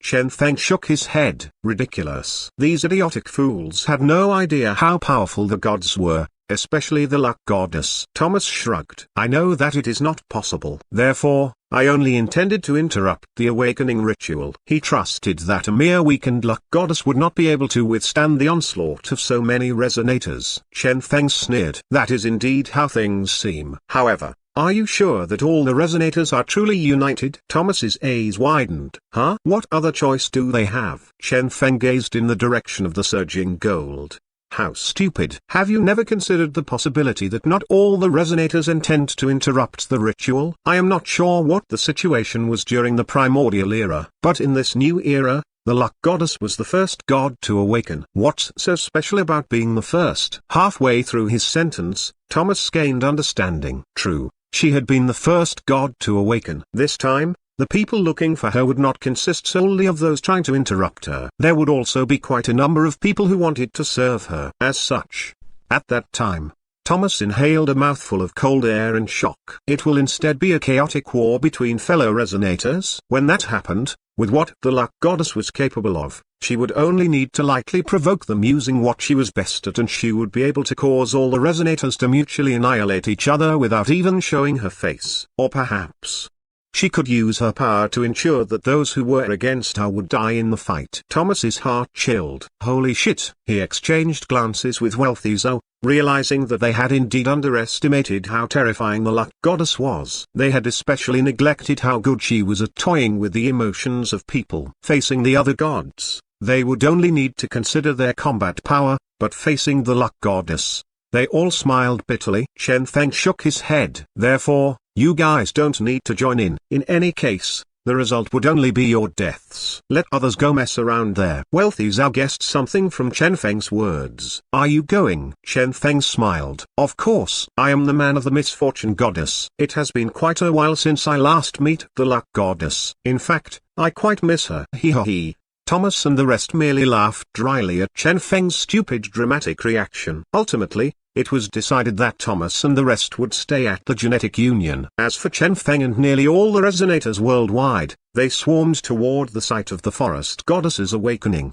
Chen Feng shook his head. Ridiculous. These idiotic fools had no idea how powerful the gods were, especially the luck goddess. Thomas shrugged. I know that it is not possible. Therefore, I only intended to interrupt the awakening ritual. He trusted that a mere weakened luck goddess would not be able to withstand the onslaught of so many resonators. Chen Feng sneered. That is indeed how things seem. However, are you sure that all the resonators are truly united? Thomas's eyes widened. Huh? What other choice do they have? Chen Feng gazed in the direction of the surging gold. How stupid. Have you never considered the possibility that not all the resonators intend to interrupt the ritual? I am not sure what the situation was during the primordial era, but in this new era, the luck goddess was the first god to awaken. What's so special about being the first? Halfway through his sentence, Thomas gained understanding. True, she had been the first god to awaken. This time, the people looking for her would not consist solely of those trying to interrupt her. There would also be quite a number of people who wanted to serve her. As such, at that time, Thomas inhaled a mouthful of cold air in shock. It will instead be a chaotic war between fellow resonators. When that happened, with what the luck goddess was capable of, she would only need to lightly provoke them using what she was best at, and she would be able to cause all the resonators to mutually annihilate each other without even showing her face. Or perhaps she could use her power to ensure that those who were against her would die in the fight. Thomas's heart chilled. Holy shit! He exchanged glances with Wealthy Zhou, realizing that they had indeed underestimated how terrifying the luck goddess was. They had especially neglected how good she was at toying with the emotions of people. Facing the other gods, they would only need to consider their combat power, but facing the luck goddess, they all smiled bitterly. Chen Feng shook his head. Therefore, you guys don't need to join in. In any case, the result would only be your deaths. Let others go mess around there. Wealthy Zhao guessed something from Chen Feng's words. Are you going? Chen Feng smiled. Of course. I am the man of the misfortune goddess. It has been quite a while since I last met the luck goddess. In fact, I quite miss her. He. Thomas and the rest merely laughed dryly at Chen Feng's stupid dramatic reaction. Ultimately, it was decided that Thomas and the rest would stay at the genetic union. As for Chen Feng and nearly all the resonators worldwide, they swarmed toward the site of the forest goddess's awakening.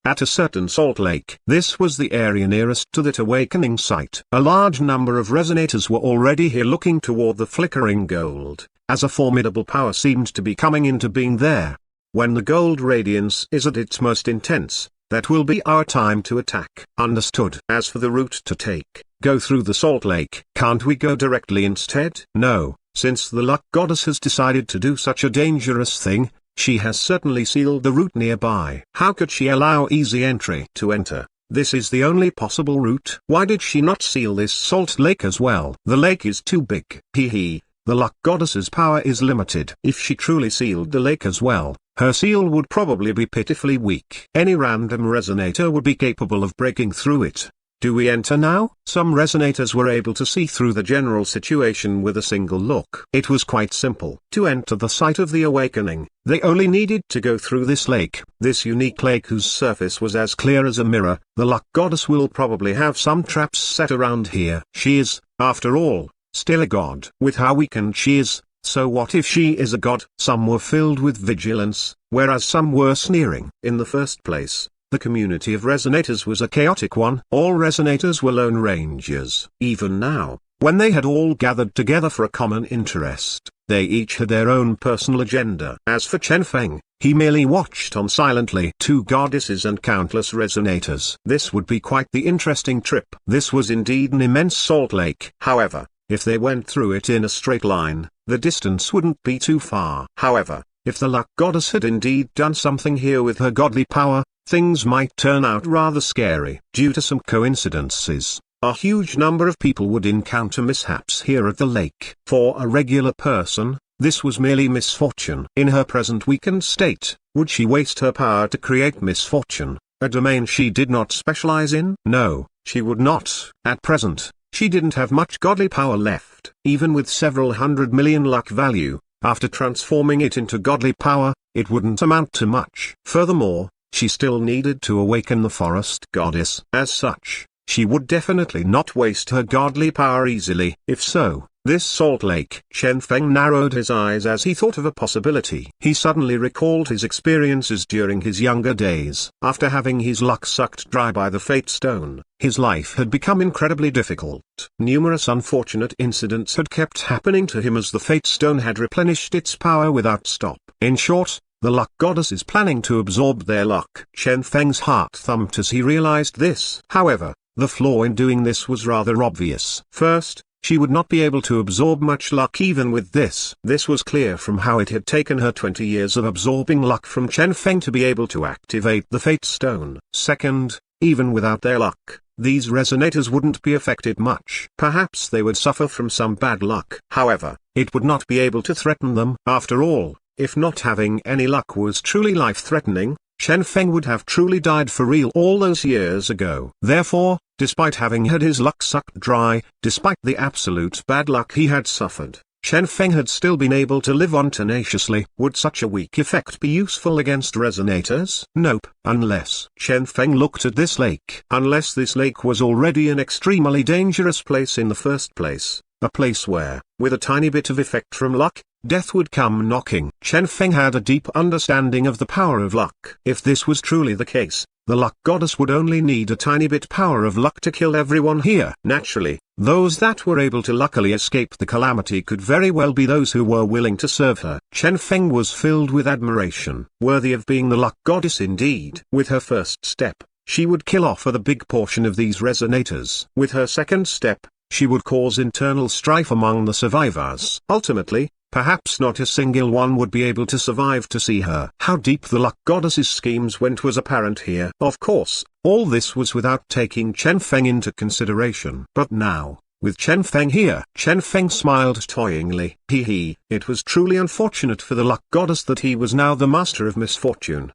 At a certain salt lake. This was the area nearest to that awakening site. A large number of resonators were already here looking toward the flickering gold, as a formidable power seemed to be coming into being there. When the gold radiance is at its most intense, that will be our time to attack. Understood. As for the route to take, go through the salt lake. Can't we go directly instead? No, since the luck goddess has decided to do such a dangerous thing, she has certainly sealed the route nearby. How could she allow easy entry? To enter, this is the only possible route. Why did she not seal this salt lake as well? The lake is too big. The luck goddess's power is limited. If she truly sealed the lake as well, her seal would probably be pitifully weak. Any random resonator would be capable of breaking through it. Do we enter now? Some resonators were able to see through the general situation with a single look. It was quite simple. To enter the site of the awakening, they only needed to go through this lake. This unique lake whose surface was as clear as a mirror. The luck goddess will probably have some traps set around here. She is, after all, still a god. With how weakened she is, so what if she is a god? Some were filled with vigilance, whereas some were sneering. In the first place, the community of resonators was a chaotic one. All resonators were lone rangers. Even now, when they had all gathered together for a common interest, they each had their own personal agenda. As for Chen Feng, he merely watched on silently. 2 goddesses and countless resonators. This would be quite the interesting trip. This was indeed an immense salt lake. However, if they went through it in a straight line, the distance wouldn't be too far. However, if the luck goddess had indeed done something here with her godly power, things might turn out rather scary. Due to some coincidences, a huge number of people would encounter mishaps here at the lake. For a regular person, this was merely misfortune. In her present weakened state, would she waste her power to create misfortune, a domain she did not specialize in? No, she would not. At present, she didn't have much godly power left. Even with several 100 million luck value, after transforming it into godly power, it wouldn't amount to much. Furthermore, she still needed to awaken the forest goddess. As such, she would definitely not waste her godly power easily. If so, This salt lake. Chen Feng narrowed his eyes as he thought of a possibility. He suddenly recalled his experiences during his younger days. After having his luck sucked dry by the fate stone, his life had become incredibly difficult. Numerous unfortunate incidents had kept happening to him as the fate stone had replenished its power without stop. In short, the luck goddess is planning to absorb their luck. Chen Feng's heart thumped as he realized this. However, the flaw in doing this was rather obvious. First, she would not be able to absorb much luck even with this. This was clear from how it had taken her 20 years of absorbing luck from Chen Feng to be able to activate the fate stone. Second, even without their luck, these resonators wouldn't be affected much. Perhaps they would suffer from some bad luck. However, it would not be able to threaten them. After all, if not having any luck was truly life-threatening, Chen Feng would have truly died for real all those years ago. Therefore, despite having had his luck sucked dry, despite the absolute bad luck he had suffered, Chen Feng had still been able to live on tenaciously. Would such a weak effect be useful against resonators? Nope, unless Chen Feng looked at this lake. Unless this lake was already an extremely dangerous place in the first place, a place where, with a tiny bit of effect from luck, death would come knocking. Chen Feng had a deep understanding of the power of luck. If this was truly the case, the luck goddess would only need a tiny bit power of luck to kill everyone here. Naturally, those that were able to luckily escape the calamity could very well be those who were willing to serve her. Chen Feng was filled with admiration, worthy of being the luck goddess indeed. With her first step, she would kill off a big portion of these resonators. With her second step, she would cause internal strife among the survivors. Ultimately, perhaps not a single one would be able to survive to see her. How deep the luck goddess's schemes went was apparent here. Of course, all this was without taking Chen Feng into consideration. But now, with Chen Feng here, Chen Feng smiled toyingly. It was truly unfortunate for the luck goddess that he was now the master of misfortune.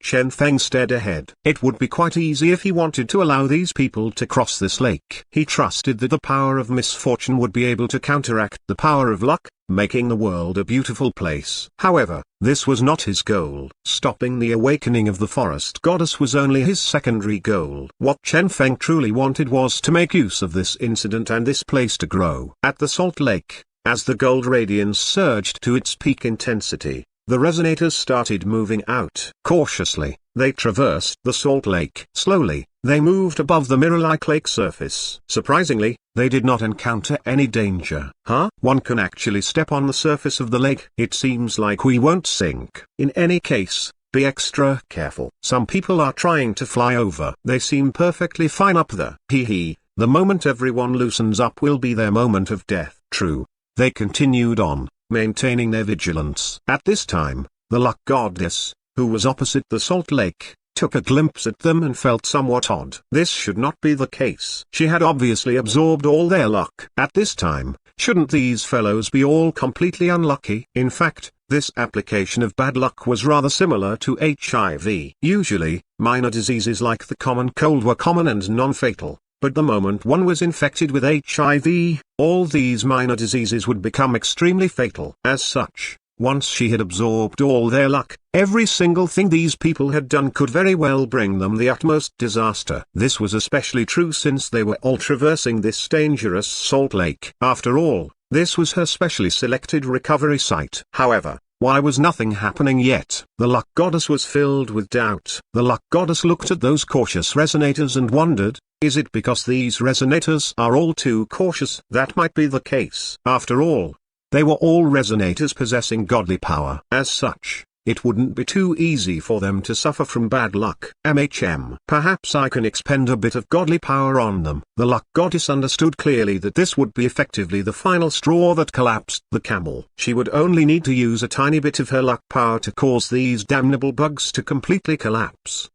Chen Feng stared ahead. It would be quite easy if he wanted to allow these people to cross this lake. He trusted that the power of misfortune would be able to counteract the power of luck, making the world a beautiful place. However, this was not his goal. Stopping the awakening of the forest goddess was only his secondary goal. What Chen Feng truly wanted was to make use of this incident and this place to grow. At the salt lake, as the gold radiance surged to its peak intensity, the resonators started moving out. Cautiously, they traversed the salt lake. Slowly, they moved above the mirror-like lake surface. Surprisingly, they did not encounter any danger. One can actually step on the surface of the lake. It seems like we won't sink. In any case, be extra careful. Some people are trying to fly over. They seem perfectly fine up there. The moment everyone loosens up will be their moment of death. True. They continued on, maintaining their vigilance. At this time, the luck goddess, who was opposite the salt lake, took a glimpse at them and felt somewhat odd. This should not be the case. She had obviously absorbed all their luck. At this time, shouldn't these fellows be all completely unlucky? In fact, this application of bad luck was rather similar to HIV. Usually, minor diseases like the common cold were common and non-fatal. But the moment one was infected with HIV, all these minor diseases would become extremely fatal. As such, once she had absorbed all their luck, every single thing these people had done could very well bring them the utmost disaster. This was especially true since they were all traversing this dangerous salt lake. After all, this was her specially selected recovery site. However, why was nothing happening yet? The luck goddess was filled with doubt. The luck goddess looked at those cautious resonators and wondered, is it because these resonators are all too cautious? That might be the case. After all, they were all resonators possessing godly power. As such, it wouldn't be too easy for them to suffer from bad luck. Perhaps I can expend a bit of godly power on them. The luck goddess understood clearly that this would be effectively the final straw that collapsed the camel. She would only need to use a tiny bit of her luck power to cause these damnable bugs to completely collapse.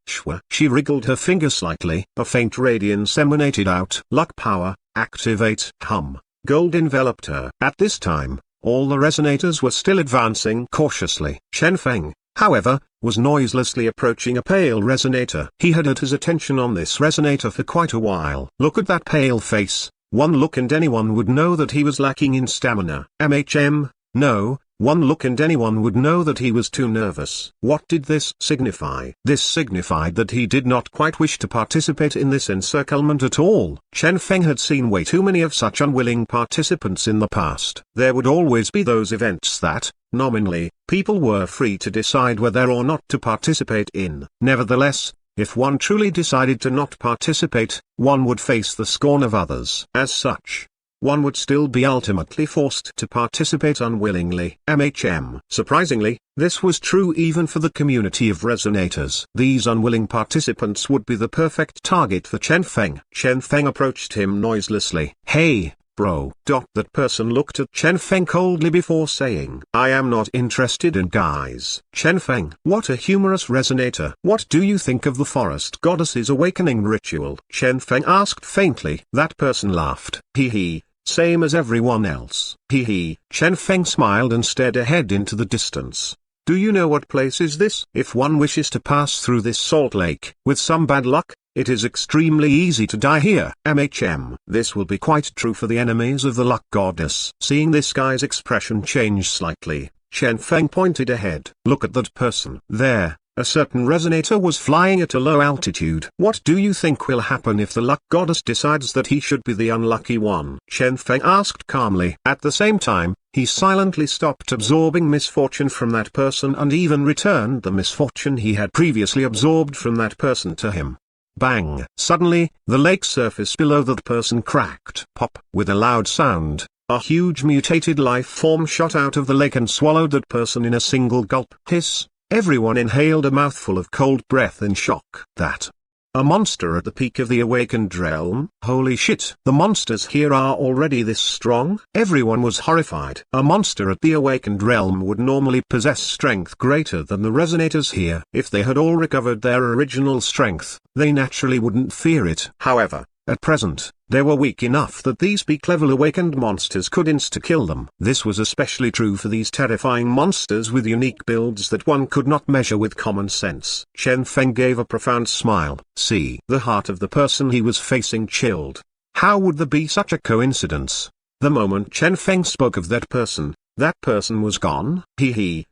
She wriggled her finger slightly. A faint radiance emanated out. Luck power, activate. Gold enveloped her. At this time, all the resonators were still advancing cautiously. Chen Feng, however, was noiselessly approaching a pale resonator. He had his attention on this resonator for quite a while. Look at that pale face. One look and anyone would know that he was lacking in stamina. No, One look and anyone would know that he was too nervous. What did this signify? This signified that he did not quite wish to participate in this encirclement at all. Chen Feng had seen way too many of such unwilling participants in the past. There would always be those events that, nominally, people were free to decide whether or not to participate in. Nevertheless, if one truly decided to not participate, one would face the scorn of others. As such, one would still be ultimately forced to participate unwillingly. Surprisingly, this was true even for the community of resonators. These unwilling participants would be the perfect target for Chen Feng. Chen Feng approached him noiselessly. "Hey, bro." That person looked at Chen Feng coldly before saying, "I am not interested in guys." Chen Feng, what a humorous resonator. "What do you think of the forest goddess's awakening ritual?" Chen Feng asked faintly. That person laughed. Hee, same as everyone else. Hee. Chen Feng smiled and stared ahead into the distance. "Do you know what place is this? If one wishes to pass through this salt lake, with some bad luck, it is extremely easy to die here. This will be quite true for the enemies of the luck goddess." Seeing this guy's expression change slightly, Chen Feng pointed ahead. "Look at that person." There, a certain resonator was flying at a low altitude. "What do you think will happen if the luck goddess decides that he should be the unlucky one?" Chen Feng asked calmly. At the same time, he silently stopped absorbing misfortune from that person and even returned the misfortune he had previously absorbed from that person to him. Bang! Suddenly, the lake surface below that person cracked. Pop! With a loud sound, a huge mutated life form shot out of the lake and swallowed that person in a single gulp. Hiss! Everyone inhaled a mouthful of cold breath in shock. That a monster at the peak of the awakened realm? Holy shit! The monsters here are already this strong? Everyone was horrified. A monster at the awakened realm would normally possess strength greater than the resonators here. If they had all recovered their original strength, they naturally wouldn't fear it. However, at present, they were weak enough that these peak-level awakened monsters could insta-kill them. This was especially true for these terrifying monsters with unique builds that one could not measure with common sense. Chen Feng gave a profound smile. See, the heart of the person he was facing chilled. How would there be such a coincidence? The moment Chen Feng spoke of that person was gone.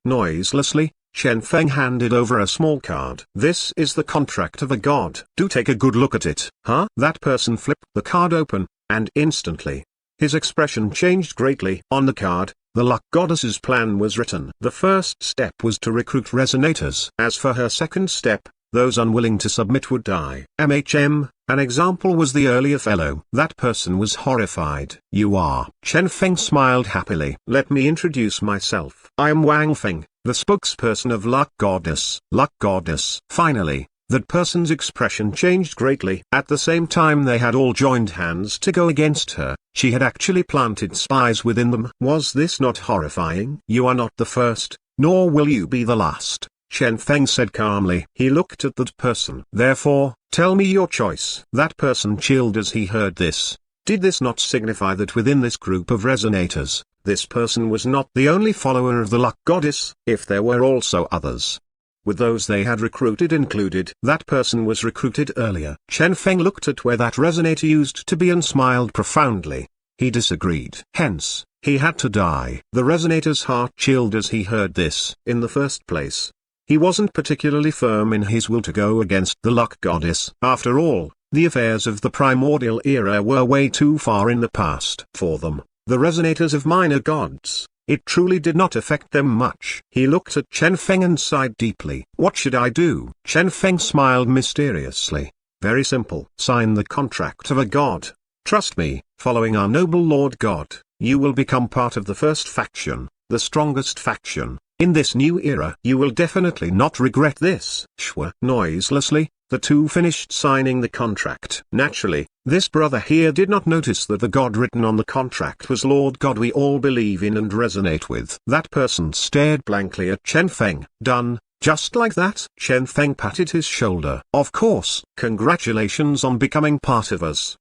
Noiselessly, Chen Feng handed over a small card. "This is the contract of a god. Do take a good look at it." Huh? That person flipped the card open, and instantly, his expression changed greatly. On the card, the luck goddess's plan was written. The first step was to recruit resonators. As for her second step, those unwilling to submit would die. An example was the earlier fellow. That person was horrified. "You are?" Chen Feng smiled happily. "Let me introduce myself. I am Wang Feng, the spokesperson of Luck Goddess." Luck Goddess. Finally, that person's expression changed greatly. At the same time they had all joined hands to go against her. She had actually planted spies within them. Was this not horrifying? "You are not the first, nor will you be the last," Chen Feng said calmly. He looked at that person. "Therefore, tell me your choice." That person chilled as he heard this. Did this not signify that within this group of resonators, this person was not the only follower of the luck goddess? If there were also others, with those they had recruited included, that person was recruited earlier. Chen Feng looked at where that resonator used to be and smiled profoundly. He disagreed. Hence, he had to die. The resonator's heart chilled as he heard this. In the first place, he wasn't particularly firm in his will to go against the luck goddess. After all, the affairs of the primordial era were way too far in the past for them. The resonators of minor gods, it truly did not affect them much. He looked at Chen Feng and sighed deeply. "What should I do?" Chen Feng smiled mysteriously. "Very simple. Sign the contract of a god. Trust me, following our noble Lord God, you will become part of the first faction, the strongest faction. In this new era, you will definitely not regret this." Shwa. Noiselessly, the two finished signing the contract. Naturally, this brother here did not notice that the god written on the contract was Lord God we all believe in and resonate with. That person stared blankly at Chen Feng. "Done, just like that." Chen Feng patted his shoulder. "Of course. Congratulations on becoming part of us.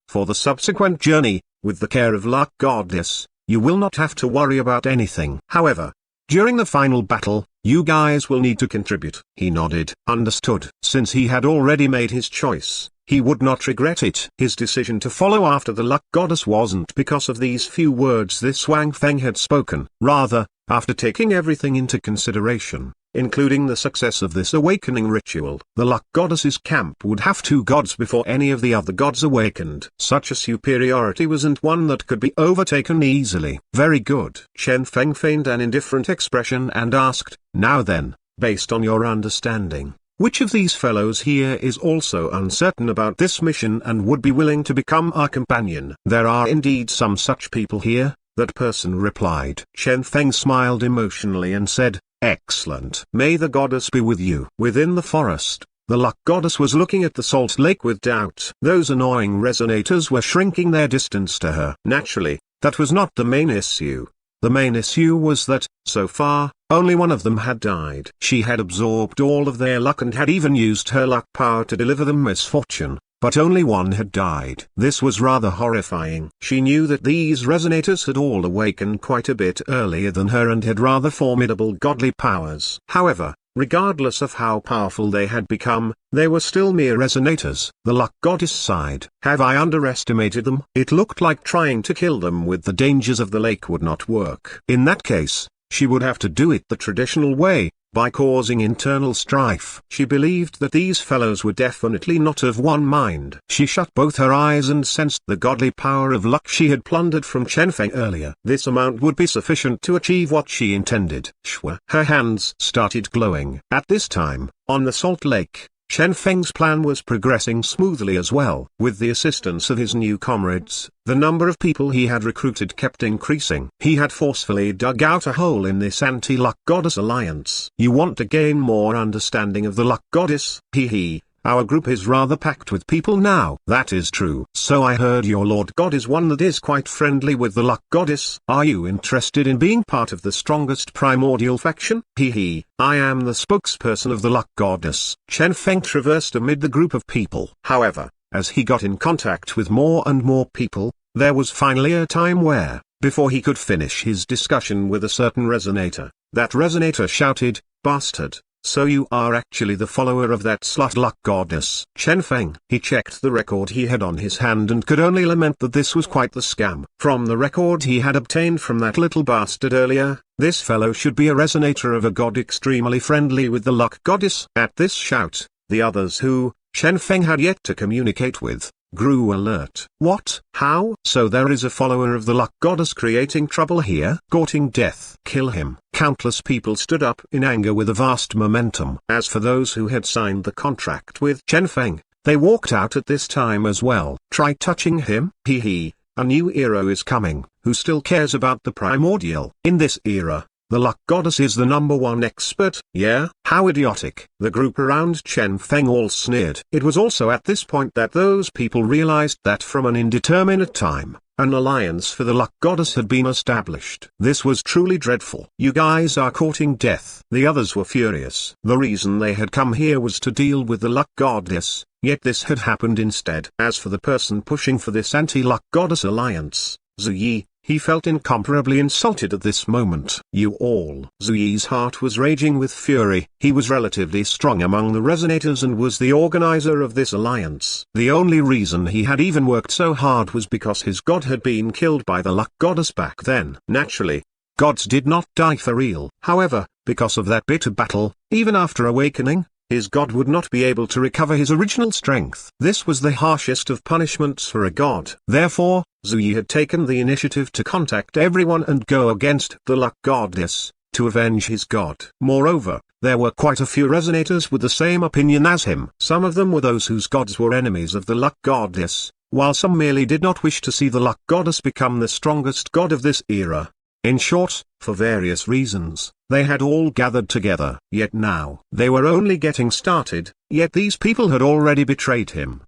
For the subsequent journey, with the care of Luck Goddess, you will not have to worry about anything. However, during the final battle, you guys will need to contribute." He nodded. Understood. Since he had already made his choice, he would not regret it. His decision to follow after the luck goddess wasn't because of these few words this Wang Feng had spoken. Rather, after taking everything into consideration, including the success of this awakening ritual, the luck goddess's camp would have 2 gods before any of the other gods awakened. Such a superiority wasn't one that could be overtaken easily. Very good. Chen Feng feigned an indifferent expression and asked, now then, based on your understanding, which of these fellows here is also uncertain about this mission and would be willing to become our companion? There are indeed some such people here, that person replied. Chen Feng smiled emotionally and said, excellent. May the goddess be with you. Within the forest, the luck goddess was looking at the salt lake with doubt. Those annoying resonators were shrinking their distance to her. Naturally, that was not the main issue. The main issue was that, so far, only one of them had died. She had absorbed all of their luck and had even used her luck power to deliver them misfortune, but only one had died. This was rather horrifying. She knew that these resonators had all awakened quite a bit earlier than her and had rather formidable godly powers. However, regardless of how powerful they had become, they were still mere resonators. The luck goddess sighed. Have I underestimated them? It looked like trying to kill them with the dangers of the lake would not work. In that case, she would have to do it the traditional way, by causing internal strife. She believed that these fellows were definitely not of one mind. She shut both her eyes and sensed the godly power of luck she had plundered from Chen Feng earlier. This amount would be sufficient to achieve what she intended. Shwa. Her hands started glowing. At this time, on the salt lake, Chen Feng's plan was progressing smoothly as well. With the assistance of his new comrades, the number of people he had recruited kept increasing. He had forcefully dug out a hole in this anti-luck goddess alliance. You want to gain more understanding of the luck goddess? Hee. Our group is rather packed with people now. That is true. So I heard your Lord God is one that is quite friendly with the luck goddess. Are you interested in being part of the strongest primordial faction? Hee. I am the spokesperson of the luck goddess. Chen Feng traversed amid the group of people. However, as he got in contact with more and more people, there was finally a time where, before he could finish his discussion with a certain resonator, that resonator shouted, bastard. So you are actually the follower of that slut luck goddess. Chen Feng. He checked the record he had on his hand and could only lament that this was quite the scam. From the record he had obtained from that little bastard earlier, this fellow should be a resonator of a god extremely friendly with the luck goddess. At this shout, the others who, Chen Feng had yet to communicate with, grew alert. What? How? So there is a follower of the luck goddess creating trouble here? Courting death. Kill him. Countless people stood up in anger with a vast momentum. As for those who had signed the contract with Chen Feng, they walked out at this time as well. Try touching him? Hee. A new era is coming. Who still cares about the primordial? In this era, the luck goddess is the #1 expert. Yeah? How idiotic. The group around Chen Feng all sneered. It was also at this point that those people realized that from an indeterminate time, an alliance for the luck goddess had been established. This was truly dreadful. You guys are courting death. The others were furious. The reason they had come here was to deal with the luck goddess, yet this had happened instead. As for the person pushing for this anti-luck goddess alliance, Zuyi, he felt incomparably insulted at this moment. You all. Zuyi's heart was raging with fury. He was relatively strong among the resonators and was the organizer of this alliance. The only reason he had even worked so hard was because his god had been killed by the luck goddess back then. Naturally, gods did not die for real. However, because of that bitter battle, even after awakening, his god would not be able to recover his original strength. This was the harshest of punishments for a god. Therefore, Zuyi had taken the initiative to contact everyone and go against the luck goddess, to avenge his god. Moreover, there were quite a few resonators with the same opinion as him. Some of them were those whose gods were enemies of the luck goddess, while some merely did not wish to see the luck goddess become the strongest god of this era. In short, for various reasons, they had all gathered together. Yet now, they were only getting started, yet these people had already betrayed him.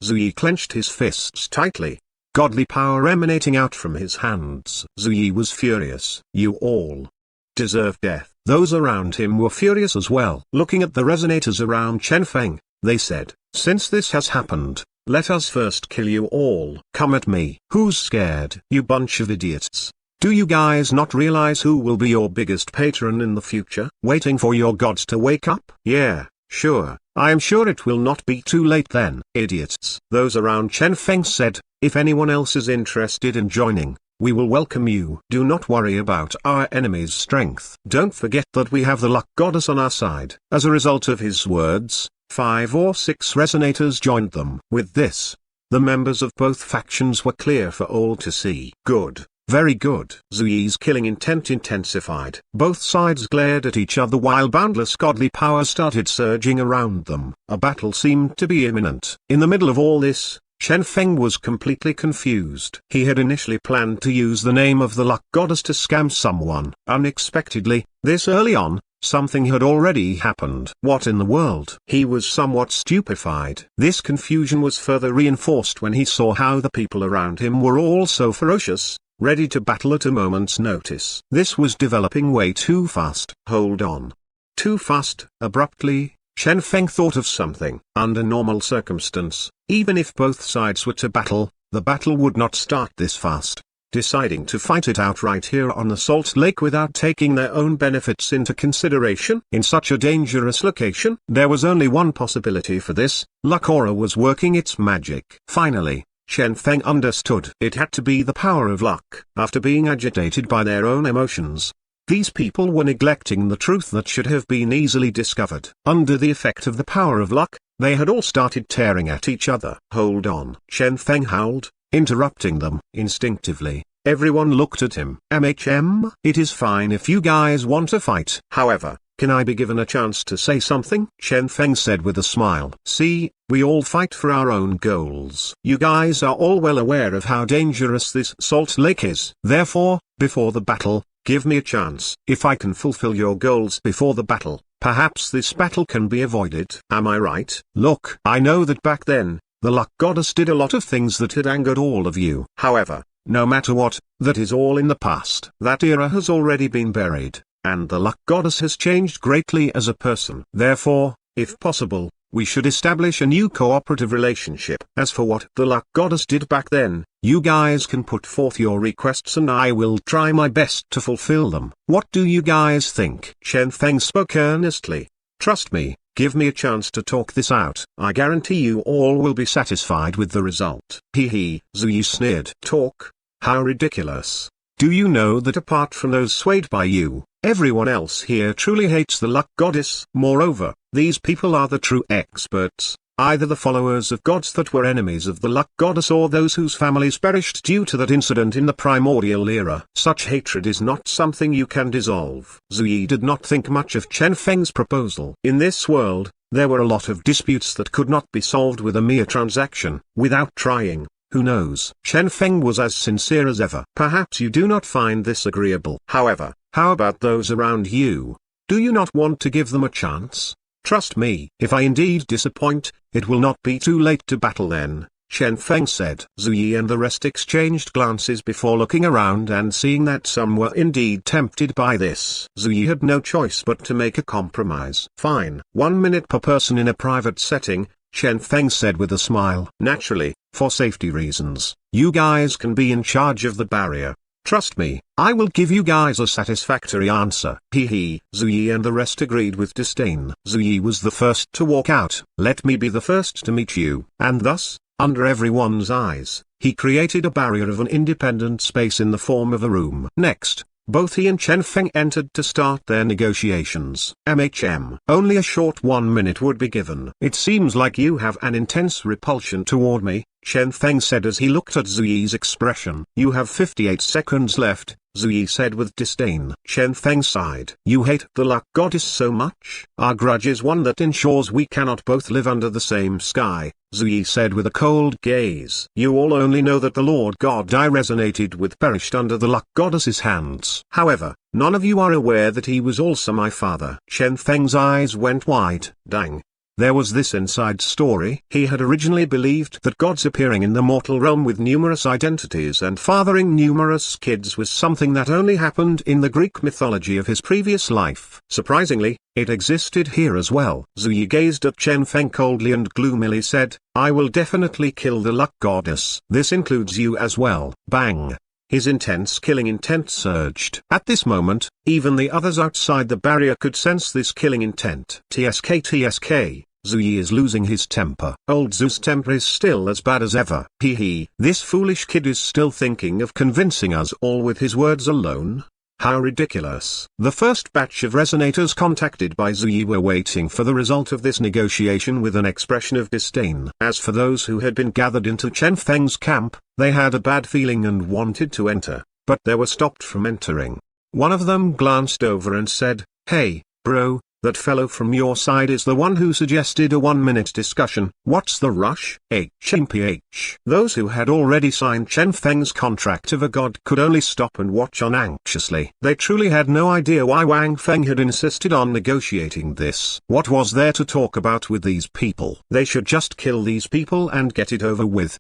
Zuyi clenched his fists tightly, godly power emanating out from his hands. Zuyi was furious. You all deserve death. Those around him were furious as well. Looking at the resonators around Chen Feng, they said, since this has happened, let us first kill you all. Come at me. Who's scared? You bunch of idiots. Do you guys not realize who will be your biggest patron in the future? Waiting for your gods to wake up? Yeah, Sure, I am sure it will not be too late then. Idiots. Those around Chen Feng said, if anyone else is interested in joining, we will welcome you. Do not worry about our enemy's strength. Don't forget that we have the luck goddess on our side. As a result of his words, 5 or 6 resonators joined them. With this, the members of both factions were clear for all to see. Good. Very good. Zuyi's killing intent intensified. Both sides glared at each other while boundless godly power started surging around them. A battle seemed to be imminent. In the middle of all this, Chen Feng was completely confused. He had initially planned to use the name of the luck goddess to scam someone. Unexpectedly, this early on, something had already happened. What in the world? He was somewhat stupefied. This confusion was further reinforced when he saw how the people around him were all so ferocious, ready to battle at a moment's notice. This was developing way too fast. Hold on. Too fast. Abruptly, Chen Feng thought of something. Under normal circumstance, even if both sides were to battle, the battle would not start this fast. Deciding to fight it out right here on the Salt Lake without taking their own benefits into consideration in such a dangerous location, there was only one possibility for this. Luck aura was working its magic. Finally, Chen Feng understood. It had to be the power of luck. After being agitated by their own emotions, these people were neglecting the truth that should have been easily discovered. Under the effect of the power of luck, they had all started tearing at each other. Hold on. Chen Feng howled, interrupting them. Instinctively, everyone looked at him. It is fine if you guys want to fight. However, can I be given a chance to say something? Chen Feng said with a smile. See, we all fight for our own goals. You guys are all well aware of how dangerous this Salt Lake is. Therefore, before the battle, give me a chance. If I can fulfill your goals before the battle, perhaps this battle can be avoided. Am I right? Look, I know that back then, the luck goddess did a lot of things that had angered all of you. However, no matter what, that is all in the past. That era has already been buried, and the luck goddess has changed greatly as a person. Therefore, if possible, we should establish a new cooperative relationship. As for what the luck goddess did back then, you guys can put forth your requests and I will try my best to fulfill them. What do you guys think? Chen Feng spoke earnestly. Trust me, give me a chance to talk this out. I guarantee you all will be satisfied with the result. Hee, Zuyi sneered. Talk? How ridiculous. Do you know that apart from those swayed by you, everyone else here truly hates the luck goddess? Moreover, these people are the true experts, either the followers of gods that were enemies of the luck goddess or those whose families perished due to that incident in the primordial era. Such hatred is not something you can dissolve. Zuyi did not think much of Chen Feng's proposal. In this world, there were a lot of disputes that could not be solved with a mere transaction. Without trying, who knows? Chen Feng was as sincere as ever. Perhaps you do not find this agreeable. However, how about those around you? Do you not want to give them a chance? Trust me, if I indeed disappoint, it will not be too late to battle then, Chen Feng said. Zuyi and the rest exchanged glances before looking around and seeing that some were indeed tempted by this. Zuyi had no choice but to make a compromise. Fine. 1 minute per person in a private setting, Chen Feng said with a smile. Naturally, for safety reasons, you guys can be in charge of the barrier. Trust me, I will give you guys a satisfactory answer. Hee. Zuyi and the rest agreed with disdain. Zuyi was the first to walk out. Let me be the first to meet you. And thus, under everyone's eyes, he created a barrier of an independent space in the form of a room. Next, both he and Chen Feng entered to start their negotiations. Only a short 1 minute would be given. It seems like you have an intense repulsion toward me, Chen Feng said as he looked at Zuyi's expression. You have 58 seconds left, Zuyi said with disdain. Chen Feng sighed. You hate the luck goddess so much? Our grudge is one that ensures we cannot both live under the same sky, Zuyi said with a cold gaze. You all only know that the Lord God I resonated with perished under the luck goddess's hands. However, none of you are aware that he was also my father. Chen Feng's eyes went wide. Dang. There was this inside story. He had originally believed that gods appearing in the mortal realm with numerous identities and fathering numerous kids was something that only happened in the Greek mythology of his previous life. Surprisingly, it existed here as well. Zuyi gazed at Chen Feng coldly and gloomily said, I will definitely kill the luck goddess. This includes you as well. Bang. His intense killing intent surged. At this moment, even the others outside the barrier could sense this killing intent. TSK, Zuyi is losing his temper. Old Zu's temper is still as bad as ever. This foolish kid is still thinking of convincing us all with his words alone? How ridiculous. The first batch of resonators contacted by Zuyi were waiting for the result of this negotiation with an expression of disdain. As for those who had been gathered into Chen Feng's camp, they had a bad feeling and wanted to enter, but they were stopped from entering. One of them glanced over and said, "Hey, bro, that fellow from your side is the one who suggested a 1-minute discussion. What's the rush?" HMPH. Those who had already signed Chen Feng's contract of a god could only stop and watch on anxiously. They truly had no idea why Wang Feng had insisted on negotiating this. What was there to talk about with these people? They should just kill these people and get it over with.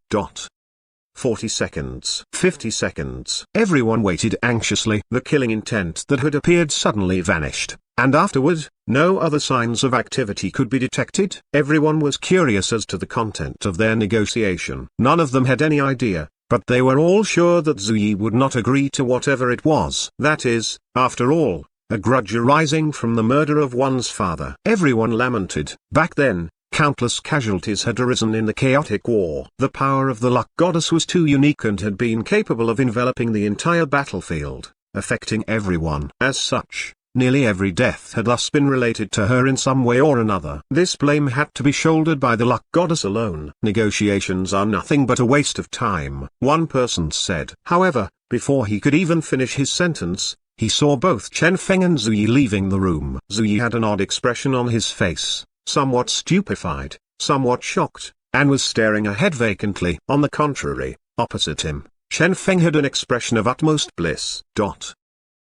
40 seconds. 50 seconds. Everyone waited anxiously. The killing intent that had appeared suddenly vanished, and afterward, no other signs of activity could be detected. Everyone was curious as to the content of their negotiation. None of them had any idea, but they were all sure that Zuyi would not agree to whatever it was. That is, after all, a grudge arising from the murder of one's father. Everyone lamented. Back then, countless casualties had arisen in the chaotic war. The power of the luck goddess was too unique and had been capable of enveloping the entire battlefield, affecting everyone. As such, nearly every death had thus been related to her in some way or another. This blame had to be shouldered by the luck goddess alone. Negotiations are nothing but a waste of time, one person said. However, before he could even finish his sentence, he saw both Chen Feng and Zuyi leaving the room. Zuyi had an odd expression on his face, somewhat stupefied, somewhat shocked, and was staring ahead vacantly. On the contrary, opposite him, Chen Feng had an expression of utmost bliss.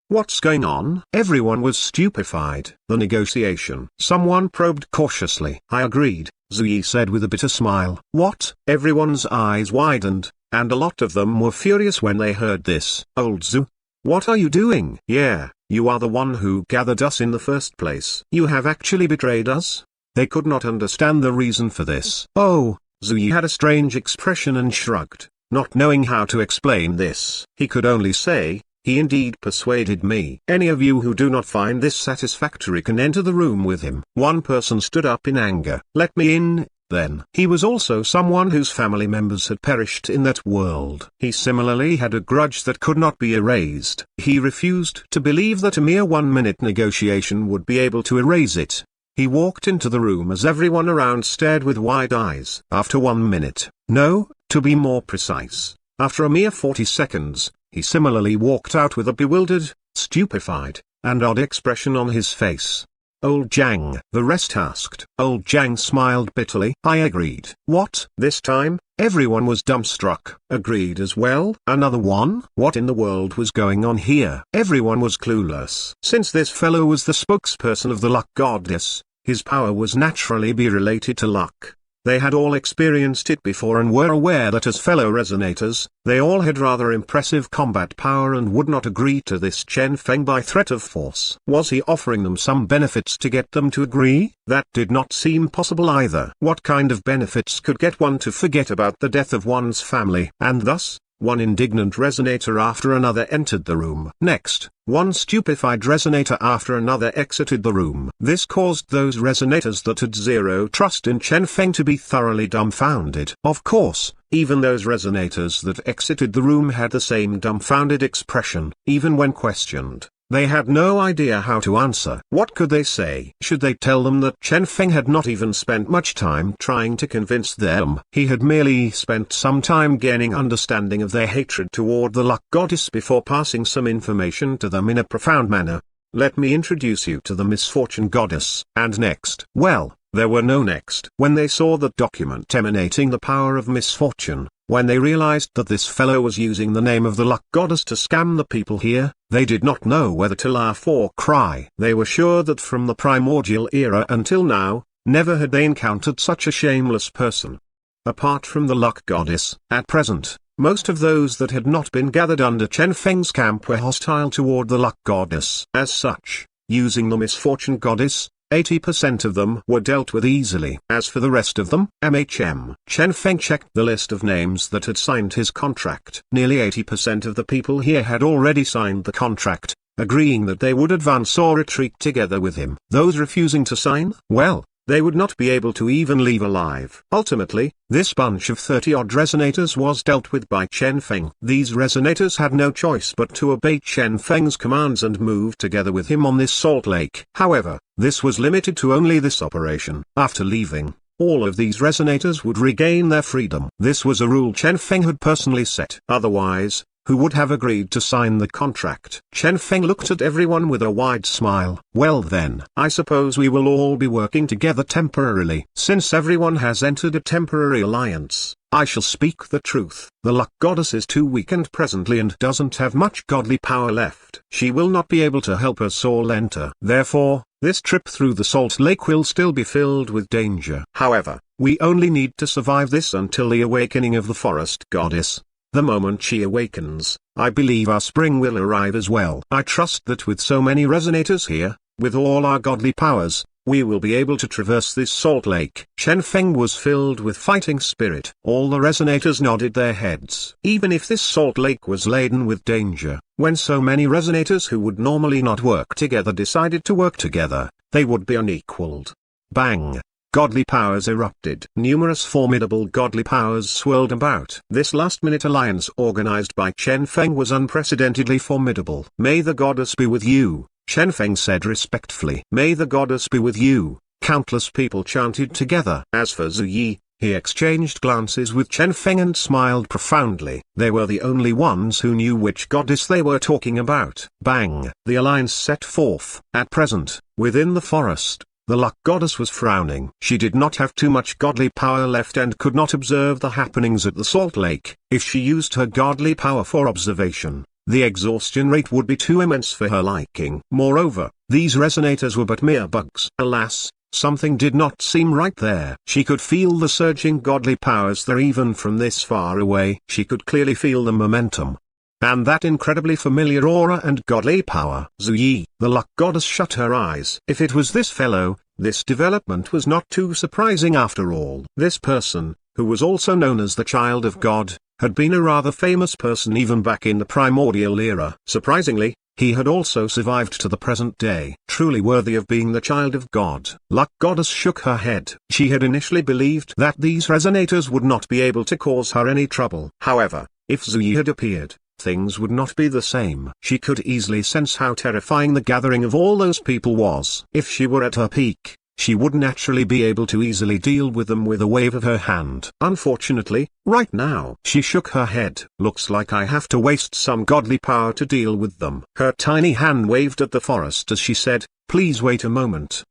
What's going on? Everyone was stupefied. The negotiation. Someone probed cautiously. I agreed, Zuyi said with a bitter smile. What? Everyone's eyes widened, and a lot of them were furious when they heard this. Old Zu, what are you doing? Yeah, you are the one who gathered us in the first place. You have actually betrayed us? They could not understand the reason for this. Oh, Zuyi had a strange expression and shrugged, not knowing how to explain this. He could only say, he indeed persuaded me. Any of you who do not find this satisfactory can enter the room with him. One person stood up in anger. Let me in, then. He was also someone whose family members had perished in that world. He similarly had a grudge that could not be erased. He refused to believe that a mere 1-minute negotiation would be able to erase it. He walked into the room as everyone around stared with wide eyes. After 1 minute, no, to be more precise, after a mere 40 seconds, he similarly walked out with a bewildered, stupefied, and odd expression on his face. Old Zhang, the rest asked. Old Zhang smiled bitterly. I agreed. What? This time, everyone was dumbstruck. Agreed as well? Another one? What in the world was going on here? Everyone was clueless. Since this fellow was the spokesperson of the luck goddess, his power was naturally be related to luck. They had all experienced it before and were aware that as fellow resonators, they all had rather impressive combat power and would not agree to this Chen Feng by threat of force. Was he offering them some benefits to get them to agree? That did not seem possible either. What kind of benefits could get one to forget about the death of one's family? And thus, one indignant resonator after another entered the room. Next, one stupefied resonator after another exited the room. This caused those resonators that had zero trust in Chen Feng to be thoroughly dumbfounded. Of course, even those resonators that exited the room had the same dumbfounded expression. Even when questioned, they had no idea how to answer. What could they say? Should they tell them that Chen Feng had not even spent much time trying to convince them? He had merely spent some time gaining understanding of their hatred toward the luck goddess before passing some information to them in a profound manner. Let me introduce you to the misfortune goddess. And next? Well, there were no next. When they saw that document emanating the power of misfortune, when they realized that this fellow was using the name of the luck goddess to scam the people here, they did not know whether to laugh or cry. They were sure that from the primordial era until now, never had they encountered such a shameless person. Apart from the luck goddess, at present, most of those that had not been gathered under Chen Feng's camp were hostile toward the luck goddess. As such, using the misfortune goddess, 80% of them were dealt with easily. As for the rest of them, Chen Feng checked the list of names that had signed his contract. Nearly 80% of the people here had already signed the contract, agreeing that they would advance or retreat together with him. Those refusing to sign, well, they would not be able to even leave alive. Ultimately, this bunch of 30-odd resonators was dealt with by Chen Feng. These resonators had no choice but to obey Chen Feng's commands and move together with him on this salt lake. However, this was limited to only this operation. After leaving, all of these resonators would regain their freedom. This was a rule Chen Feng had personally set. Otherwise, who would have agreed to sign the contract? Chen Feng looked at everyone with a wide smile. Well then, I suppose we will all be working together temporarily. Since everyone has entered a temporary alliance, I shall speak the truth. The luck goddess is too weakened presently and doesn't have much godly power left. She will not be able to help us all enter. Therefore, this trip through the salt lake will still be filled with danger. However, we only need to survive this until the awakening of the forest goddess. The moment she awakens, I believe our spring will arrive as well. I trust that with so many resonators here, with all our godly powers, we will be able to traverse this salt lake. Chen Feng was filled with fighting spirit. All the resonators nodded their heads. Even if this salt lake was laden with danger, when so many resonators who would normally not work together decided to work together, they would be unequaled. Bang! Godly powers erupted. Numerous formidable godly powers swirled about. This last-minute alliance organized by Chen Feng was unprecedentedly formidable. May the goddess be with you, Chen Feng said respectfully. May the goddess be with you, countless people chanted together. As for Zhu Yi, he exchanged glances with Chen Feng and smiled profoundly. They were the only ones who knew which goddess they were talking about. Bang! The alliance set forth. At present, within the forest, the luck goddess was frowning. She did not have too much godly power left and could not observe the happenings at the salt lake. If she used her godly power for observation, the exhaustion rate would be too immense for her liking. Moreover, these resonators were but mere bugs. Alas, something did not seem right there. She could feel the surging godly powers there even from this far away. She could clearly feel the momentum. And that incredibly familiar aura and godly power. Zhu Yi, the luck goddess, shut her eyes. If it was this fellow, this development was not too surprising after all. This person, who was also known as the Child of God, had been a rather famous person even back in the primordial era. Surprisingly, he had also survived to the present day. Truly worthy of being the Child of God. Luck goddess shook her head. She had initially believed that these resonators would not be able to cause her any trouble. However, if Zhu Yi had appeared, things would not be the same. She could easily sense how terrifying the gathering of all those people was. If she were at her peak, she would naturally be able to easily deal with them with a wave of her hand. Unfortunately, right now, she shook her head. Looks like I have to waste some godly power to deal with them. Her tiny hand waved at the forest as she said, please wait a moment.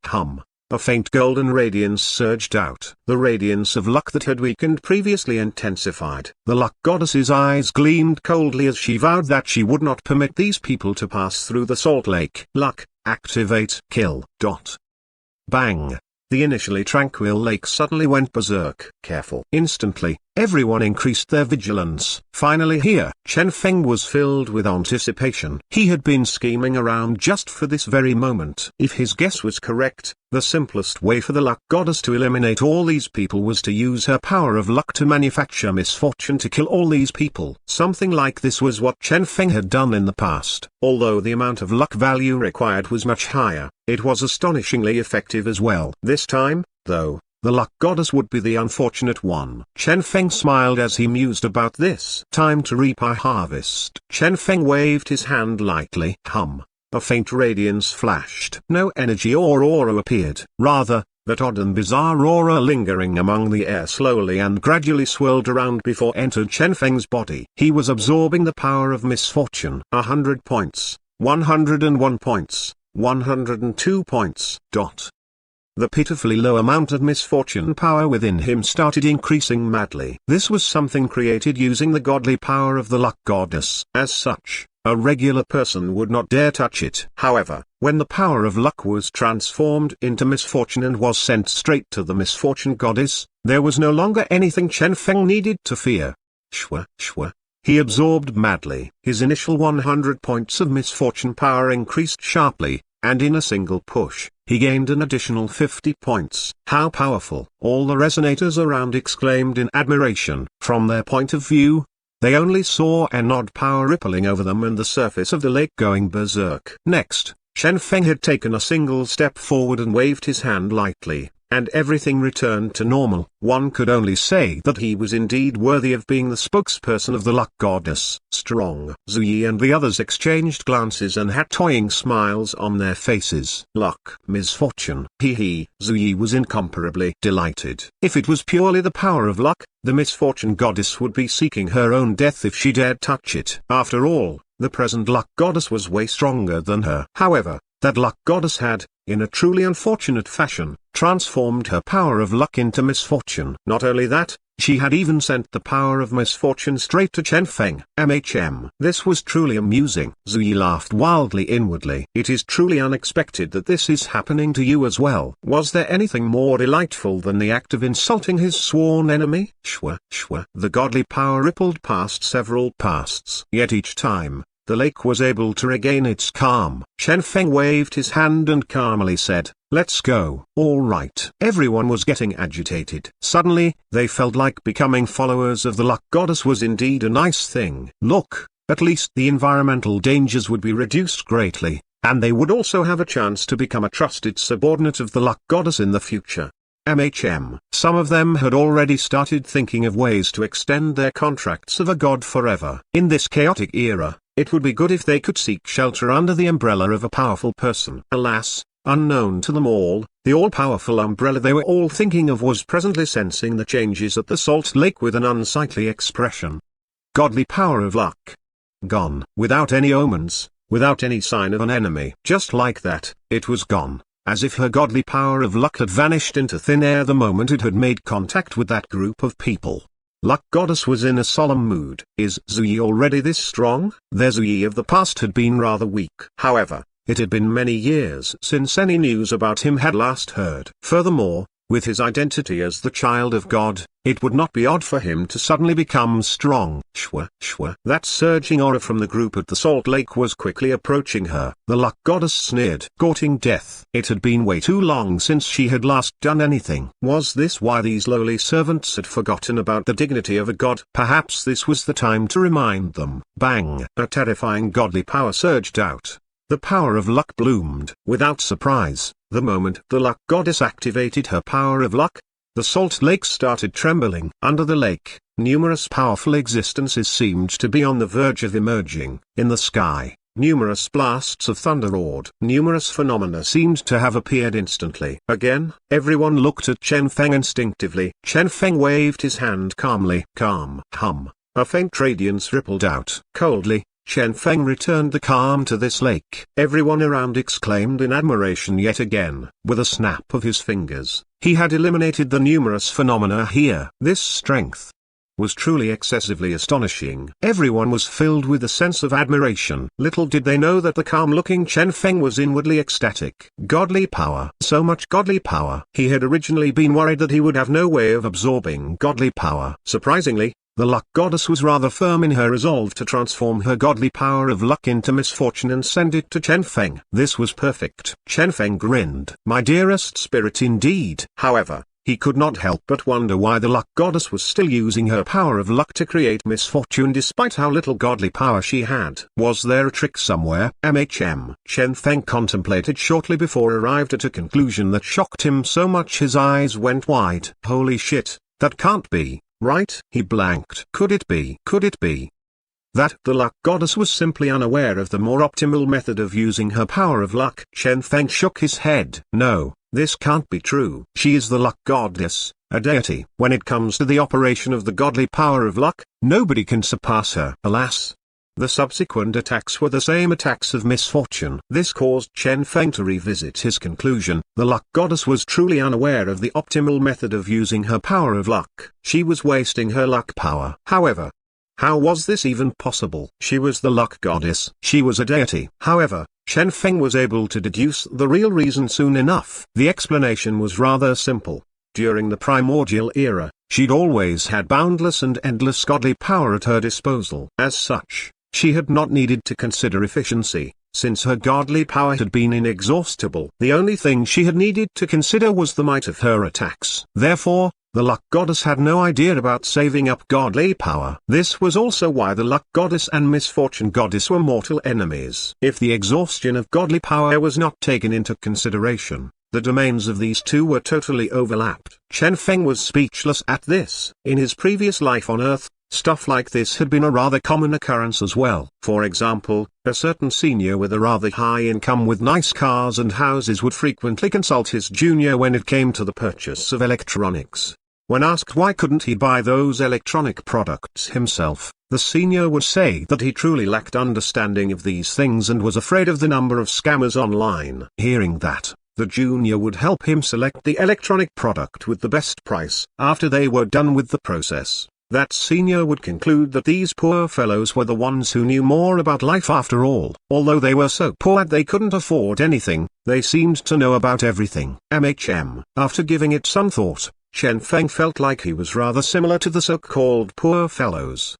A faint golden radiance surged out. The radiance of luck that had weakened previously intensified. The luck goddess's eyes gleamed coldly as she vowed that she would not permit these people to pass through the salt lake. Luck, activate, kill. Bang! The initially tranquil lake suddenly went berserk. Careful. Instantly, everyone increased their vigilance. Finally here, Chen Feng was filled with anticipation. He had been scheming around just for this very moment. If his guess was correct, the simplest way for the luck goddess to eliminate all these people was to use her power of luck to manufacture misfortune to kill all these people. Something like this was what Chen Feng had done in the past. Although the amount of luck value required was much higher, it was astonishingly effective as well. This time, though, the luck goddess would be the unfortunate one. Chen Feng smiled as he mused about this. Time to reap our harvest. Chen Feng waved his hand lightly. A faint radiance flashed. No energy or aura appeared. Rather, that odd and bizarre aura lingering among the air slowly and gradually swirled around before entered Chen Feng's body. He was absorbing the power of misfortune. 100 points, 101 points, 102 points. The pitifully low amount of misfortune power within him started increasing madly. This was something created using the godly power of the luck goddess. As such, a regular person would not dare touch it. However, when the power of luck was transformed into misfortune and was sent straight to the misfortune goddess, there was no longer anything Chen Feng needed to fear. Shwa. He absorbed madly. His initial 100 points of misfortune power increased sharply, and in a single push, he gained an additional 50 points. How powerful! All the resonators around exclaimed in admiration. From their point of view, they only saw an odd power rippling over them and the surface of the lake going berserk. Next, Chen Feng had taken a single step forward and waved his hand lightly, and everything returned to normal. One could only say that he was indeed worthy of being the spokesperson of the luck goddess. Strong. Zuyi and the others exchanged glances and had toying smiles on their faces. Luck. Misfortune. Hee. Zuyi was incomparably delighted. If it was purely the power of luck, the misfortune goddess would be seeking her own death if she dared touch it. After all, the present luck goddess was way stronger than her. However, that luck goddess had, in a truly unfortunate fashion, transformed her power of luck into misfortune. Not only that, she had even sent the power of misfortune straight to Chen Feng. This was truly amusing. Zuyi laughed wildly inwardly. It is truly unexpected that this is happening to you as well. Was there anything more delightful than the act of insulting his sworn enemy? Shwa. The godly power rippled past several pasts. Yet each time, the lake was able to regain its calm. Chen Feng waved his hand and calmly said, "Let's go." All right. Everyone was getting agitated. Suddenly, they felt like becoming followers of the luck goddess was indeed a nice thing. Look, at least the environmental dangers would be reduced greatly, and they would also have a chance to become a trusted subordinate of the luck goddess in the future. Some of them had already started thinking of ways to extend their contracts of a god forever. In this chaotic era, it would be good if they could seek shelter under the umbrella of a powerful person. Alas, unknown to them all, the all-powerful umbrella they were all thinking of was presently sensing the changes at the Salt Lake with an unsightly expression. Godly power of luck. Gone. Without any omens, without any sign of an enemy. Just like that, it was gone, as if her godly power of luck had vanished into thin air the moment it had made contact with that group of people. Luck goddess was in a solemn mood. Is Zuyi already this strong? Their Zuyi of the past had been rather weak. However, it had been many years since any news about him had last heard. Furthermore, with his identity as the child of God, it would not be odd for him to suddenly become strong. Shwa. That surging aura from the group at the Salt Lake was quickly approaching her. The luck goddess sneered. Courting death. It had been way too long since she had last done anything. Was this why these lowly servants had forgotten about the dignity of a god? Perhaps this was the time to remind them. Bang! A terrifying godly power surged out. The power of luck bloomed. Without surprise, the moment the luck goddess activated her power of luck, the Salt Lake started trembling. Under the lake, numerous powerful existences seemed to be on the verge of emerging. In the sky, numerous blasts of thunder roared. Numerous phenomena seemed to have appeared instantly. Again, everyone looked at Chen Feng instinctively. Chen Feng waved his hand calmly. Calm. A faint radiance rippled out. Coldly, Chen Feng returned the calm to this lake. Everyone around exclaimed in admiration yet again. With a snap of his fingers, he had eliminated the numerous phenomena here. This strength was truly excessively astonishing. Everyone was filled with a sense of admiration. Little did they know that the calm-looking Chen Feng was inwardly ecstatic. Godly power. So much godly power. He had originally been worried that he would have no way of absorbing godly power. Surprisingly, the luck goddess was rather firm in her resolve to transform her godly power of luck into misfortune and send it to Chen Feng. This was perfect. Chen Feng grinned. My dearest spirit indeed. However, he could not help but wonder why the luck goddess was still using her power of luck to create misfortune despite how little godly power she had. Was there a trick somewhere? Chen Feng contemplated shortly before arrived at a conclusion that shocked him so much his eyes went wide. Holy shit, that can't be. Right? He blanked. Could it be? That the luck goddess was simply unaware of the more optimal method of using her power of luck? Chen Feng shook his head. No, this can't be true. She is the luck goddess, a deity. When it comes to the operation of the godly power of luck, nobody can surpass her. Alas, the subsequent attacks were the same attacks of misfortune. This caused Chen Feng to revisit his conclusion. The luck goddess was truly unaware of the optimal method of using her power of luck. She was wasting her luck power. However, how was this even possible? She was the luck goddess. She was a deity. However, Chen Feng was able to deduce the real reason soon enough. The explanation was rather simple. During the primordial era, she'd always had boundless and endless godly power at her disposal. As such, she had not needed to consider efficiency, since her godly power had been inexhaustible. The only thing she had needed to consider was the might of her attacks. Therefore, the luck goddess had no idea about saving up godly power. This was also why the luck goddess and misfortune goddess were mortal enemies. If the exhaustion of godly power was not taken into consideration, the domains of these two were totally overlapped. Chen Feng was speechless at this. In his previous life on Earth, stuff like this had been a rather common occurrence as well. For example, a certain senior with a rather high income with nice cars and houses would frequently consult his junior when it came to the purchase of electronics. When asked why couldn't he buy those electronic products himself, the senior would say that he truly lacked understanding of these things and was afraid of the number of scammers online. Hearing that, the junior would help him select the electronic product with the best price. After they were done with the process, that senior would conclude that these poor fellows were the ones who knew more about life after all. Although they were so poor they couldn't afford anything, they seemed to know about everything. After giving it some thought, Chen Feng felt like he was rather similar to the so-called poor fellows.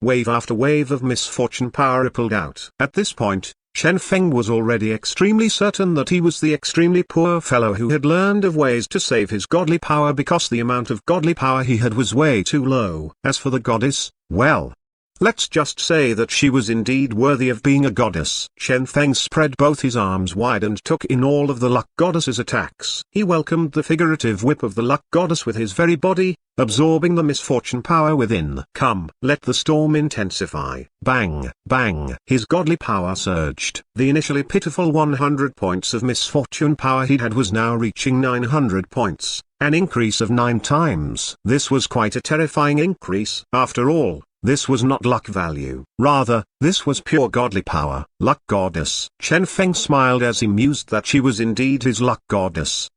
Wave after wave of misfortune power rippled out. At this point, Chen Feng was already extremely certain that he was the extremely poor fellow who had learned of ways to save his godly power because the amount of godly power he had was way too low. As for the goddess, well, let's just say that she was indeed worthy of being a goddess. Chen Feng spread both his arms wide and took in all of the luck goddess's attacks. He welcomed the figurative whip of the luck goddess with his very body, absorbing the misfortune power within. Come, let the storm intensify. Bang, bang. His godly power surged. The initially pitiful 100 points of misfortune power he had was now reaching 900 points, an increase of 9 times. This was quite a terrifying increase. After all, this was not luck value. Rather, this was pure godly power. Luck goddess. Chen Feng smiled as he mused that she was indeed his luck goddess.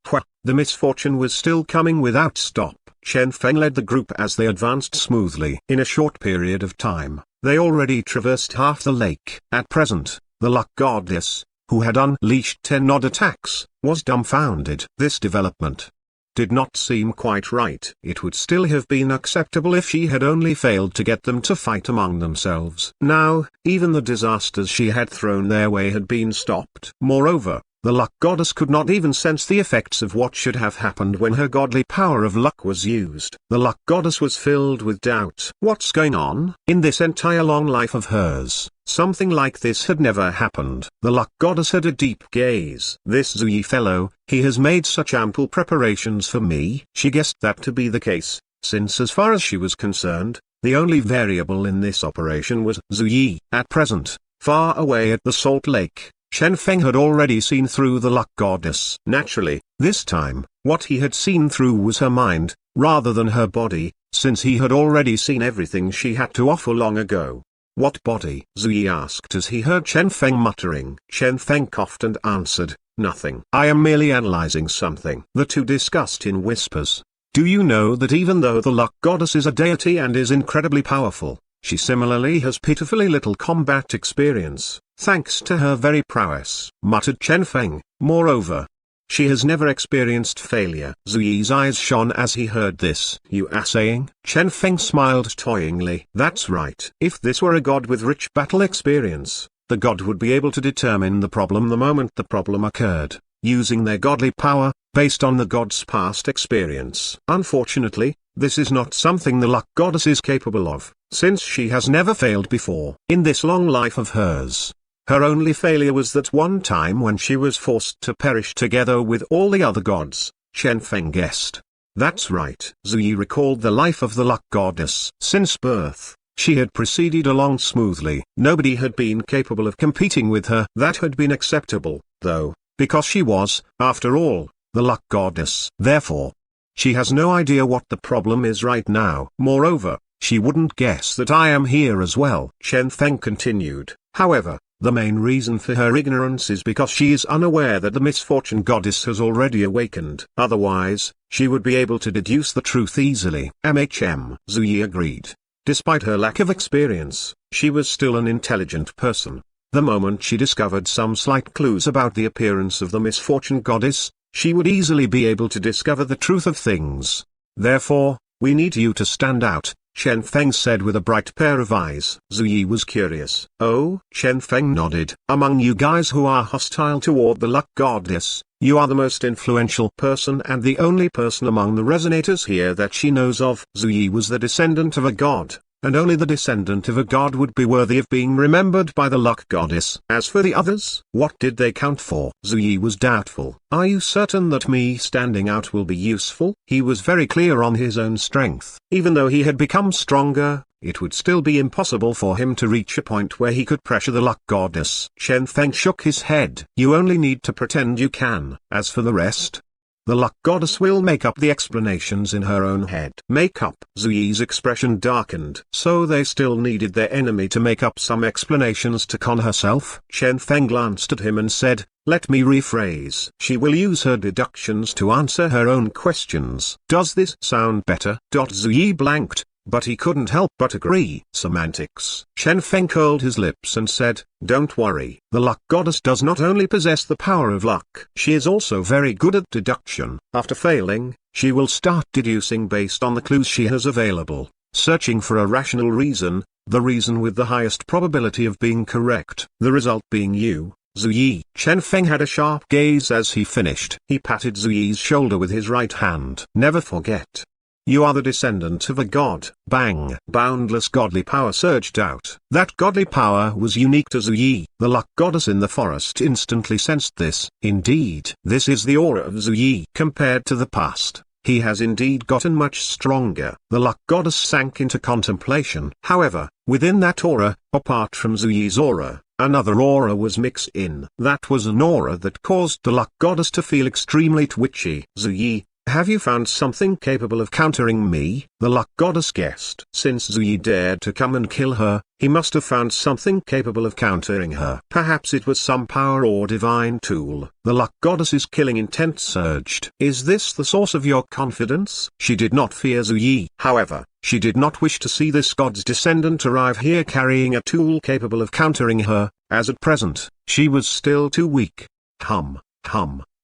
The misfortune was still coming without stop. Chen Feng led the group as they advanced smoothly. In a short period of time, they already traversed half the lake. At present, the luck goddess, who had unleashed 10 odd attacks, was dumbfounded. This development did not seem quite right. It would still have been acceptable if she had only failed to get them to fight among themselves. Now, even the disasters she had thrown their way had been stopped. Moreover, the luck goddess could not even sense the effects of what should have happened when her godly power of luck was used. The luck goddess was filled with doubt. What's going on? In this entire long life of hers, something like this had never happened. The luck goddess had a deep gaze. This Zui fellow, he has made such ample preparations for me. She guessed that to be the case, since as far as she was concerned, the only variable in this operation was Zui. At present, far away at the Salt Lake, Chen Feng had already seen through the luck goddess. Naturally, this time, what he had seen through was her mind, rather than her body, since he had already seen everything she had to offer long ago. What body? Zui asked as he heard Chen Feng muttering. Chen Feng coughed and answered, nothing. I am merely analyzing something. The two discussed in whispers. Do you know that even though the luck goddess is a deity and is incredibly powerful, she similarly has pitifully little combat experience, thanks to her very prowess, muttered Chen Feng. Moreover, she has never experienced failure. Zui's eyes shone as he heard this. You are saying? Chen Feng smiled toyingly. That's right. If this were a god with rich battle experience, the god would be able to determine the problem the moment the problem occurred, using their godly power, based on the god's past experience. Unfortunately, this is not something the luck goddess is capable of, since she has never failed before. In this long life of hers, her only failure was that one time when she was forced to perish together with all the other gods, Chen Feng guessed. That's right. Zui recalled the life of the luck goddess. Since birth, she had proceeded along smoothly. Nobody had been capable of competing with her. That had been acceptable, though, because she was, after all, the luck goddess. Therefore, she has no idea what the problem is right now. Moreover, she wouldn't guess that I am here as well. Chen Feng continued. However, the main reason for her ignorance is because she is unaware that the misfortune goddess has already awakened. Otherwise, she would be able to deduce the truth easily. Zui agreed. Despite her lack of experience, she was still an intelligent person. The moment she discovered some slight clues about the appearance of the misfortune goddess, she would easily be able to discover the truth of things. Therefore, we need you to stand out, Chen Feng said with a bright pair of eyes. Ziyi was curious. Oh, Chen Feng nodded. Among you guys who are hostile toward the luck goddess, you are the most influential person and the only person among the resonators here that she knows of. Ziyi was the descendant of a god, and only the descendant of a god would be worthy of being remembered by the luck goddess. As for the others, what did they count for? Ziyi was doubtful. Are you certain that me standing out will be useful? He was very clear on his own strength. Even though he had become stronger, it would still be impossible for him to reach a point where he could pressure the luck goddess. Chen Feng shook his head. You only need to pretend you can. As for the rest, the luck goddess will make up the explanations in her own head. Make up? Ziyi's expression darkened. So they still needed their enemy to make up some explanations to con herself? Chen Feng glanced at him and said, let me rephrase. She will use her deductions to answer her own questions. Does this sound better? Ziyi blanked, but he couldn't help but agree. Semantics. Chen Feng curled his lips and said, don't worry. The luck goddess does not only possess the power of luck, she is also very good at deduction. After failing, she will start deducing based on the clues she has available, searching for a rational reason, the reason with the highest probability of being correct, the result being you, Ziyi. Chen Feng had a sharp gaze as he finished. He patted Ziyi's shoulder with his right hand. Never forget. You are the descendant of a god. Bang! Boundless godly power surged out. That godly power was unique to Ziyi. The luck goddess in the forest instantly sensed this. Indeed, this is the aura of Ziyi. Compared to the past, he has indeed gotten much stronger. The luck goddess sank into contemplation. However, within that aura, apart from Ziyi's aura, another aura was mixed in. That was an aura that caused the luck goddess to feel extremely twitchy. Ziyi, have you found something capable of countering me? The luck goddess guessed. Since Ziyi dared to come and kill her, he must have found something capable of countering her. Perhaps it was some power or divine tool. The luck goddess's killing intent surged. Is this the source of your confidence? She did not fear Ziyi. However, she did not wish to see this god's descendant arrive here carrying a tool capable of countering her, as at present, she was still too weak. Hum.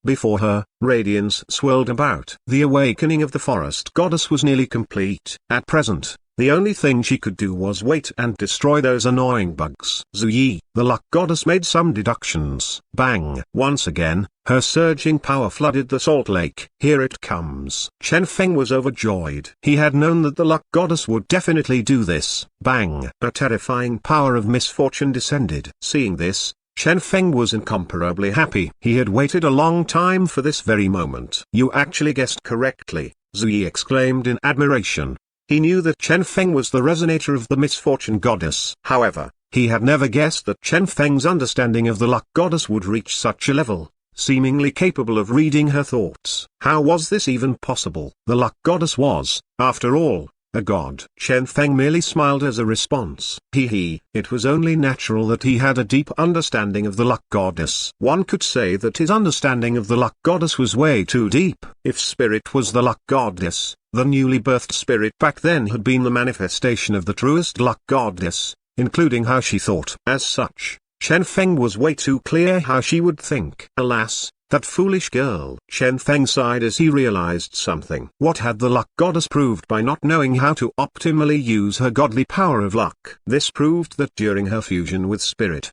Before her, radiance swirled about. The awakening of the forest goddess was nearly complete. At present, the only thing she could do was wait and destroy those annoying bugs. Ziyi, the luck goddess made some deductions. Bang! Once again, her surging power flooded the salt lake. Here it comes. Chen Feng was overjoyed. He had known that the luck goddess would definitely do this. Bang! A terrifying power of misfortune descended. Seeing this, Chen Feng was incomparably happy. He had waited a long time for this very moment. You actually guessed correctly, Ziyi exclaimed in admiration. He knew that Chen Feng was the resonator of the misfortune goddess. However, he had never guessed that Chen Feng's understanding of the luck goddess would reach such a level, seemingly capable of reading her thoughts. How was this even possible? The luck goddess was, after all, a god. Chen Feng merely smiled as a response. It was only natural that he had a deep understanding of the luck goddess. One could say that his understanding of the luck goddess was way too deep. If spirit was the luck goddess, the newly birthed spirit back then had been the manifestation of the truest luck goddess, including how she thought. As such, Chen Feng was way too clear how she would think. Alas, that foolish girl. Chen Feng sighed as he realized something. What had the luck goddess proved by not knowing how to optimally use her godly power of luck? This proved that during her fusion with Spirit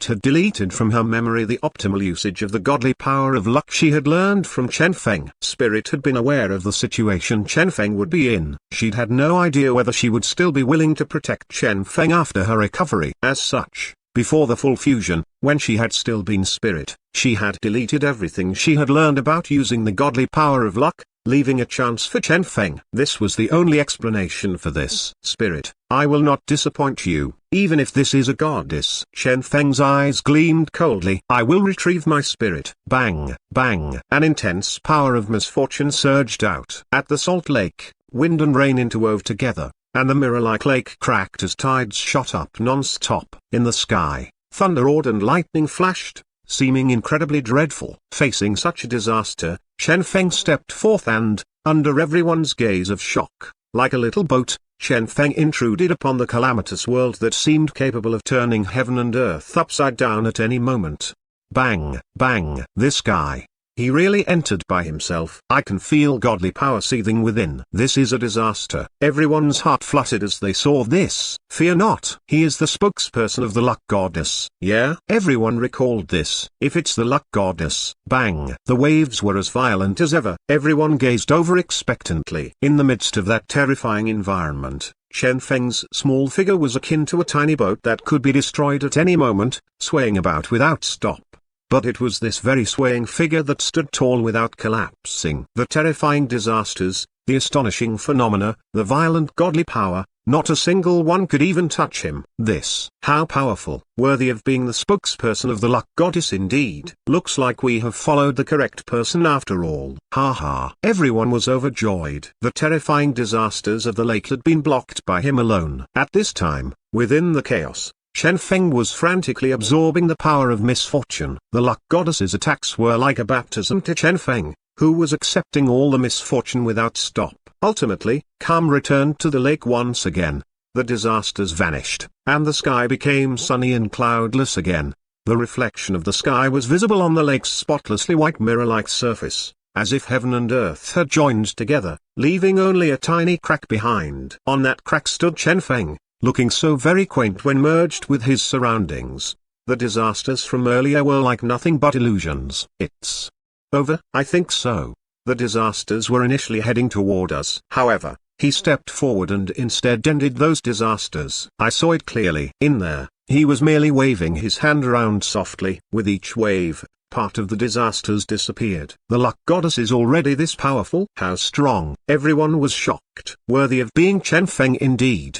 had deleted from her memory the optimal usage of the godly power of luck she had learned from Chen Feng. Spirit had been aware of the situation Chen Feng would be in. She'd had no idea whether she would still be willing to protect Chen Feng after her recovery. As such, before the full fusion, when she had still been Spirit, she had deleted everything she had learned about using the godly power of luck, leaving a chance for Chen Feng. This was the only explanation for this. Spirit, I will not disappoint you, even if this is a goddess. Chen Feng's eyes gleamed coldly. I will retrieve my spirit. Bang! An intense power of misfortune surged out. At the salt lake, wind and rain interwove together, and the mirror-like lake cracked as tides shot up non-stop. In the sky, thunder roared and lightning flashed, seeming incredibly dreadful. Facing such a disaster, Chen Feng stepped forth and, under everyone's gaze of shock, like a little boat, Chen Feng intruded upon the calamitous world that seemed capable of turning heaven and earth upside down at any moment. Bang! The sky He really entered by himself. I can feel godly power seething within. This is a disaster. Everyone's heart fluttered as they saw this. Fear not. He is the spokesperson of the luck goddess. Yeah? Everyone recalled this. If it's the luck goddess. Bang. The waves were as violent as ever. Everyone gazed over expectantly. In the midst of that terrifying environment, Chen Feng's small figure was akin to a tiny boat that could be destroyed at any moment, swaying about without stop. But it was this very swaying figure that stood tall without collapsing. The terrifying disasters, the astonishing phenomena, the violent godly power, not a single one could even touch him. This, how powerful, worthy of being the spokesperson of the luck goddess indeed. Looks like we have followed the correct person after all. Ha ha. Everyone was overjoyed. The terrifying disasters of the lake had been blocked by him alone. At this time, within the chaos, Chen Feng was frantically absorbing the power of misfortune. The luck goddess's attacks were like a baptism to Chen Feng, who was accepting all the misfortune without stop. Ultimately, calm returned to the lake once again. The disasters vanished, and the sky became sunny and cloudless again. The reflection of the sky was visible on the lake's spotlessly white mirror-like surface, as if heaven and earth had joined together, leaving only a tiny crack behind. On that crack stood Chen Feng, looking so very quaint when merged with his surroundings. The disasters from earlier were like nothing but illusions. It's over? I think so. The disasters were initially heading toward us. However, he stepped forward and instead ended those disasters. I saw it clearly. In there, he was merely waving his hand around softly. With each wave, part of the disasters disappeared. The luck goddess is already this powerful? How strong? Everyone was shocked. Worthy of being Chen Feng indeed.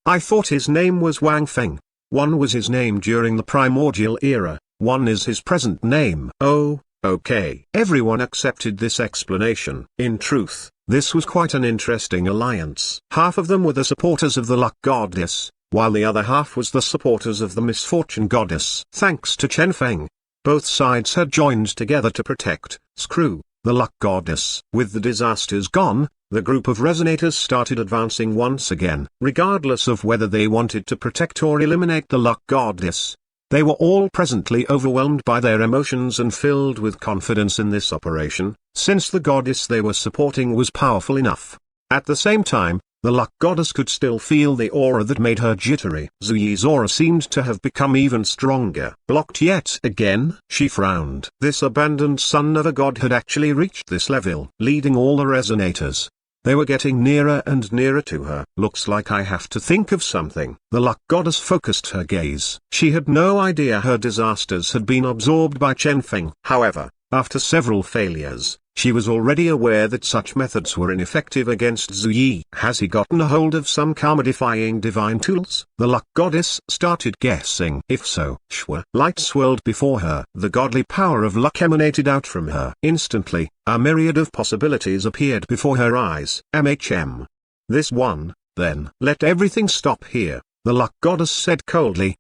I thought his name was Wang Feng. One was his name during the primordial era, one is his present name. Oh, okay. Everyone accepted this explanation. In truth, this was quite an interesting alliance. Half of them were the supporters of the luck goddess, while the other half was the supporters of the misfortune goddess. Thanks to Chen Feng, both sides had joined together to protect, screw, the luck goddess. With the disasters gone, the group of resonators started advancing once again. Regardless of whether they wanted to protect or eliminate the luck goddess, they were all presently overwhelmed by their emotions and filled with confidence in this operation, since the goddess they were supporting was powerful enough. At the same time, the luck goddess could still feel the aura that made her jittery. Zuyi's aura seemed to have become even stronger. Blocked yet again? She frowned. This abandoned son of a god had actually reached this level. Leading all the resonators, they were getting nearer and nearer to her. Looks like I have to think of something. The luck goddess focused her gaze. She had no idea her disasters had been absorbed by Chen Feng. However, after several failures, she was already aware that such methods were ineffective against Zuyi. Has he gotten a hold of some karma-defying divine tools? The luck goddess started guessing. If so, light swirled before her. The godly power of luck emanated out from her. Instantly, a myriad of possibilities appeared before her eyes. This one, then. Let everything stop here. The luck goddess said coldly.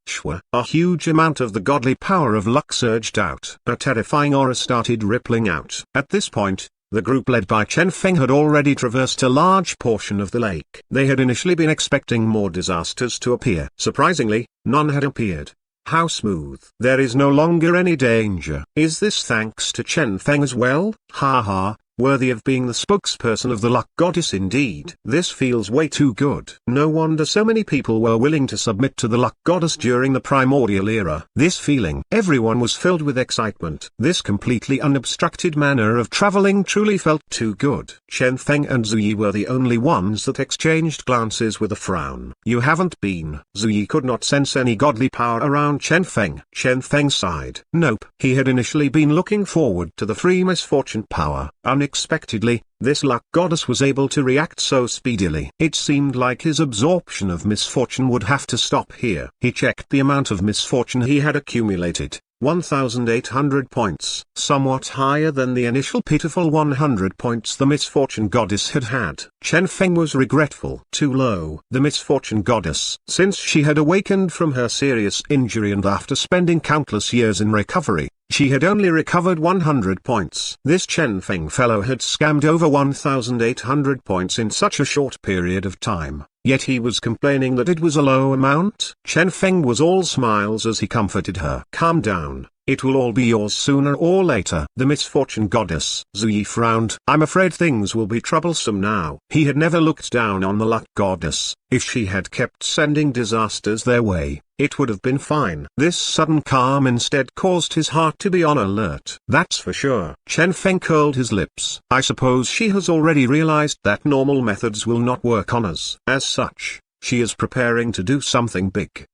A huge amount of the godly power of luck surged out. A terrifying aura started rippling out. At this point, the group led by Chen Feng had already traversed a large portion of the lake. They had initially been expecting more disasters to appear. Surprisingly, none had appeared. How smooth. There is no longer any danger. Is this thanks to Chen Feng as well? Ha ha. Worthy of being the spokesperson of the luck goddess indeed. This feels way too good. No wonder so many people were willing to submit to the luck goddess during the primordial era. This feeling, everyone was filled with excitement. This completely unobstructed manner of traveling truly felt too good. Chen Feng and Zuyi were the only ones that exchanged glances with a frown. You haven't been. Zuyi could not sense any godly power around Chen Feng. Chen Feng sighed. Nope. He had initially been looking forward to the free misfortune power. Unexpectedly, this luck goddess was able to react so speedily. It seemed like his absorption of misfortune would have to stop here. He checked the amount of misfortune he had accumulated. 1,800 points. Somewhat higher than the initial pitiful 100 points the misfortune goddess had had. Chen Feng was regretful. Too low. The misfortune goddess, since she had awakened from her serious injury and after spending countless years in recovery, she had only recovered 100 points. This Chen Feng fellow had scammed over 1,800 points in such a short period of time. yet he was complaining that it was a low amount. Chen Feng was all smiles as he comforted her. Calm down. It will all be yours sooner or later. The misfortune goddess. Zui frowned. I'm afraid things will be troublesome now. He had never looked down on the luck goddess. If she had kept sending disasters their way, it would have been fine. This sudden calm instead caused his heart to be on alert. That's for sure. Chen Feng curled his lips. I suppose she has already realized that normal methods will not work on us. As such, she is preparing to do something big.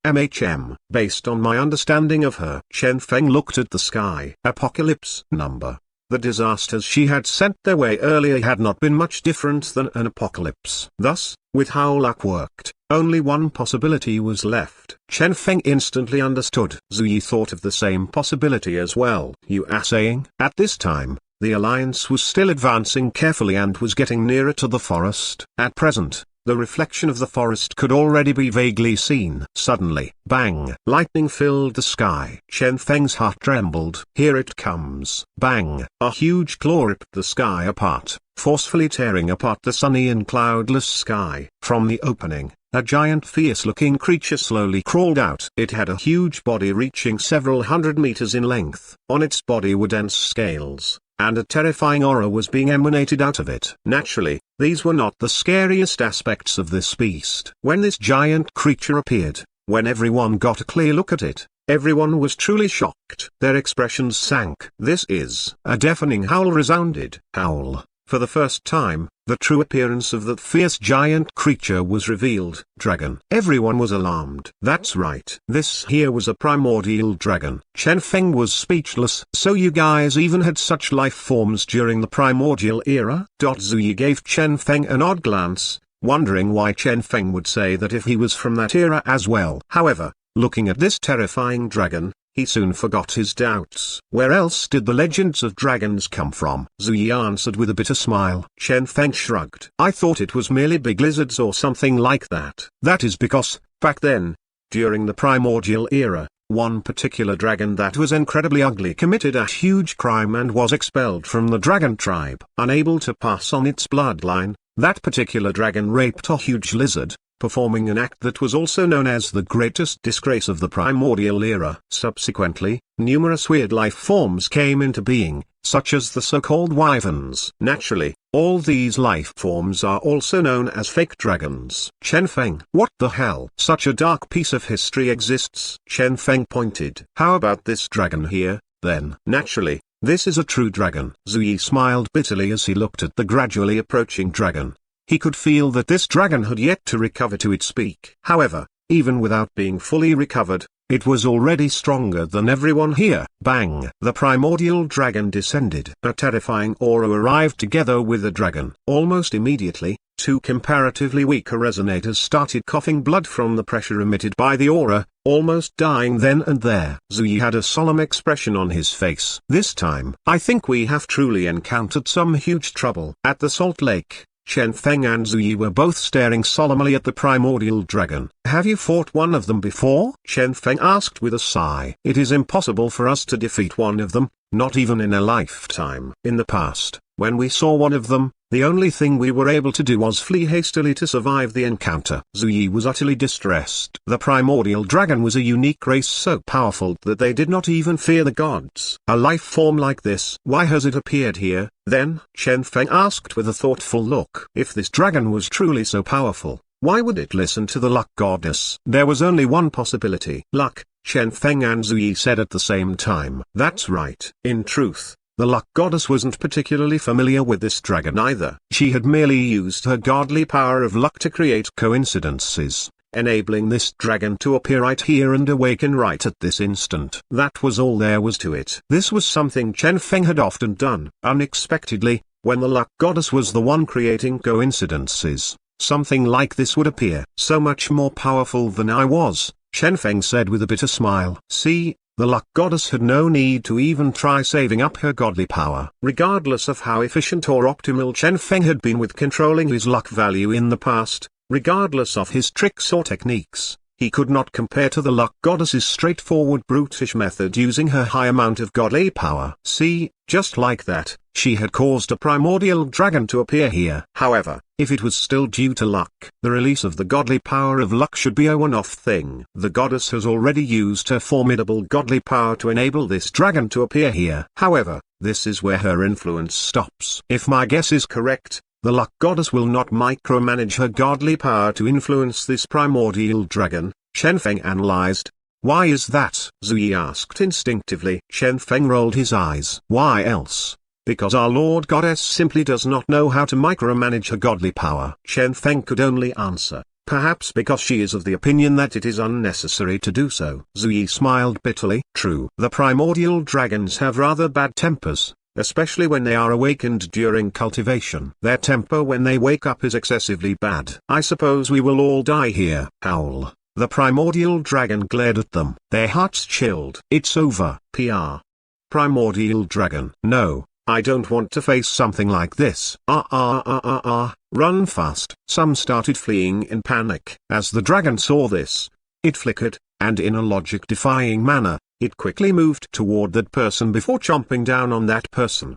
Based on my understanding of her. Chen Feng looked at the sky. Apocalypse number. The disasters she had sent their way earlier had not been much different than an apocalypse. Thus, with how luck worked, only one possibility was left. Chen Feng instantly understood. Zui thought of the same possibility as well. You are saying? At this time, the alliance was still advancing carefully and was getting nearer to the forest. At present, the reflection of the forest could already be vaguely seen. Suddenly, bang! Lightning filled the sky. Chen Feng's heart trembled. Here it comes. Bang! A huge claw ripped the sky apart, forcefully tearing apart the sunny and cloudless sky. From the opening, a giant fierce-looking creature slowly crawled out. It had a huge body reaching several hundred meters in length. On its body were dense scales, and a terrifying aura was being emanated out of it. Naturally, these were not the scariest aspects of this beast. When this giant creature appeared, when everyone got a clear look at it, everyone was truly shocked. Their expressions sank. This is a deafening howl resounded. Howl. For the first time, the true appearance of that fierce giant creature was revealed. Dragon. Everyone was alarmed. That's right. This here was a primordial dragon. Chen Feng was speechless. So you guys even had such life forms during the primordial era? Zui gave Chen Feng an odd glance, wondering why Chen Feng would say that if he was from that era as well. However, looking at this terrifying dragon, he soon forgot his doubts. Where else did the legends of dragons come from? Zui answered with a bitter smile. Chen Feng shrugged. I thought it was merely big lizards or something like that. That is because, back then, during the primordial era, one particular dragon that was incredibly ugly committed a huge crime and was expelled from the dragon tribe. Unable to pass on its bloodline, that particular dragon raped a huge lizard, performing an act that was also known as the greatest disgrace of the primordial era. Subsequently, numerous weird life forms came into being, such as the so-called wyverns. Naturally, all these life forms are also known as fake dragons. Chen Feng. What the hell? Such a dark piece of history exists. Chen Feng pointed. How about this dragon here, then? Naturally, this is a true dragon. Zui smiled bitterly as he looked at the gradually approaching dragon. He could feel that this dragon had yet to recover to its peak. However, even without being fully recovered, it was already stronger than everyone here. Bang! The primordial dragon descended. A terrifying aura arrived together with the dragon. Almost immediately, two comparatively weaker resonators started coughing blood from the pressure emitted by the aura, almost dying then and there. Zui had a solemn expression on his face. This time, I think we have truly encountered some huge trouble. At the salt lake, Chen Feng and Zui were both staring solemnly at the primordial dragon. Have you fought one of them before? Chen Feng asked with a sigh. It is impossible for us to defeat one of them, not even in a lifetime. In the past, when we saw one of them, the only thing we were able to do was flee hastily to survive the encounter. Zui was utterly distressed. The primordial dragon was a unique race so powerful that they did not even fear the gods. A life form like this. Why has it appeared here, then? Chen Feng asked with a thoughtful look. If this dragon was truly so powerful, why would it listen to the luck goddess? There was only one possibility. Luck, Chen Feng and Zui said at the same time. That's right. In truth, the luck goddess wasn't particularly familiar with this dragon either. She had merely used her godly power of luck to create coincidences, enabling this dragon to appear right here and awaken right at this instant. That was all there was to it. This was something Chen Feng had often done. Unexpectedly, when the luck goddess was the one creating coincidences, something like this would appear. So much more powerful than I was, Chen Feng said with a bitter smile. See, the luck goddess had no need to even try saving up her godly power. Regardless of how efficient or optimal Chen Feng had been with controlling his luck value in the past, regardless of his tricks or techniques, he could not compare to the luck goddess's straightforward brutish method using her high amount of godly power. See, just like that, she had caused a primordial dragon to appear here. However, if it was still due to luck, the release of the godly power of luck should be a one-off thing. The goddess has already used her formidable godly power to enable this dragon to appear here. However, this is where her influence stops. If my guess is correct, the luck goddess will not micromanage her godly power to influence this primordial dragon, Chen Feng analyzed. Why is that? Zui asked instinctively. Chen Feng rolled his eyes. Why else? Because our Lord Goddess simply does not know how to micromanage her godly power. Chen Feng could only answer, perhaps because she is of the opinion that it is unnecessary to do so. Zui smiled bitterly. True. The primordial dragons have rather bad tempers, especially when they are awakened during cultivation. Their temper when they wake up is excessively bad. I suppose we will all die here. Howl. The primordial dragon glared at them. Their hearts chilled. It's over. PR. Primordial dragon. No, I don't want to face something like this. Run fast. Some started fleeing in panic. As the dragon saw this, it flickered, and in a logic-defying manner, it quickly moved toward that person before chomping down on that person.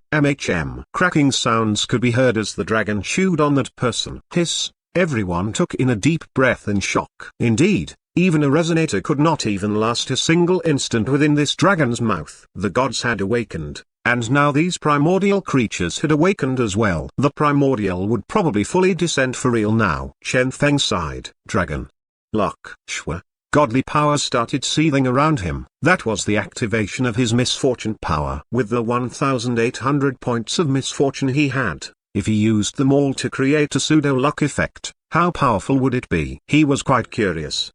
Cracking sounds could be heard as the dragon chewed on that person. Hiss. Everyone took in a deep breath in shock. Indeed, even a resonator could not even last a single instant within this dragon's mouth. The gods had awakened, and now these primordial creatures had awakened as well. The primordial would probably fully descend for real now. Chen Feng sighed. Dragon. Luck. Shwa. Godly power started seething around him. That was the activation of his misfortune power. With the 1,800 points of misfortune he had, if he used them all to create a pseudo-luck effect, how powerful would it be? He was quite curious.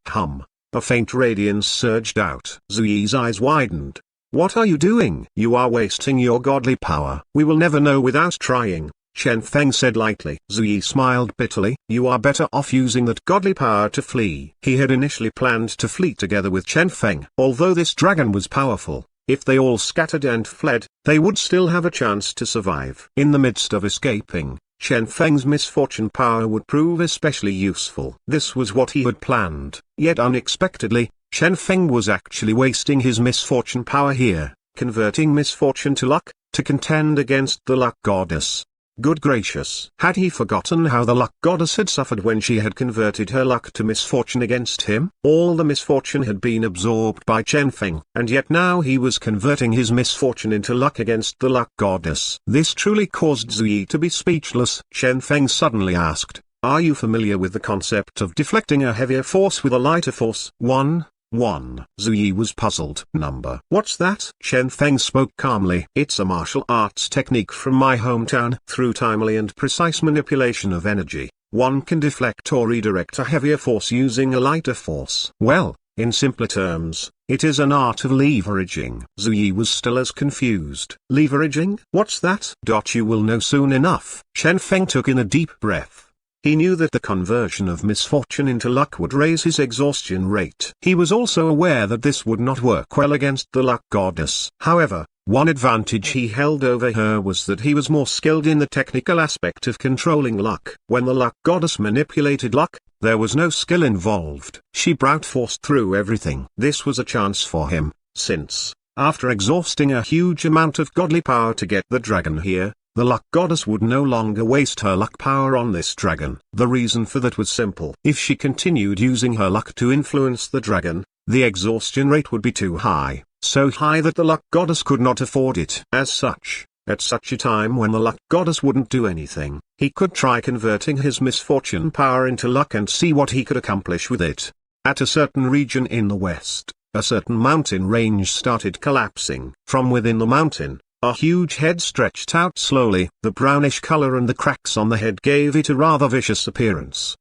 A faint radiance surged out. Zui's eyes widened. What are you doing? You are wasting your godly power. We will never know without trying, Chen Feng said lightly. Zui smiled bitterly. You are better off using that godly power to flee. He had initially planned to flee together with Chen Feng. Although this dragon was powerful, if they all scattered and fled, they would still have a chance to survive. In the midst of escaping, Chen Feng's misfortune power would prove especially useful. This was what he had planned. Yet unexpectedly, Chen Feng was actually wasting his misfortune power here, converting misfortune to luck, to contend against the luck goddess. Good gracious. Had he forgotten how the luck goddess had suffered when she had converted her luck to misfortune against him? All the misfortune had been absorbed by Chen Feng, and yet now he was converting his misfortune into luck against the luck goddess. This truly caused Zui to be speechless. Chen Feng suddenly asked, are you familiar with the concept of deflecting a heavier force with a lighter force? 1. Zui was puzzled. What's that? Chen Feng spoke calmly. It's a martial arts technique from my hometown. Through timely and precise manipulation of energy, one can deflect or redirect a heavier force using a lighter force. Well, in simpler terms, it is an art of leveraging. Zui was still as confused. Leveraging? What's that? You will know soon enough. Chen Feng took in a deep breath. He knew that the conversion of misfortune into luck would raise his exhaustion rate. He was also aware that this would not work well against the luck goddess. However, one advantage he held over her was that he was more skilled in the technical aspect of controlling luck. When the luck goddess manipulated luck, there was no skill involved. She brute forced through everything. This was a chance for him, since, after exhausting a huge amount of godly power to get the dragon here, the luck goddess would no longer waste her luck power on this dragon. The reason for that was simple. If she continued using her luck to influence the dragon, the exhaustion rate would be too high, so high that the luck goddess could not afford it. As such, at such a time when the luck goddess wouldn't do anything, he could try converting his misfortune power into luck and see what he could accomplish with it. At a certain region in the west, a certain mountain range started collapsing. From within the mountain, a huge head stretched out slowly. The brownish color and the cracks on the head gave it a rather vicious appearance.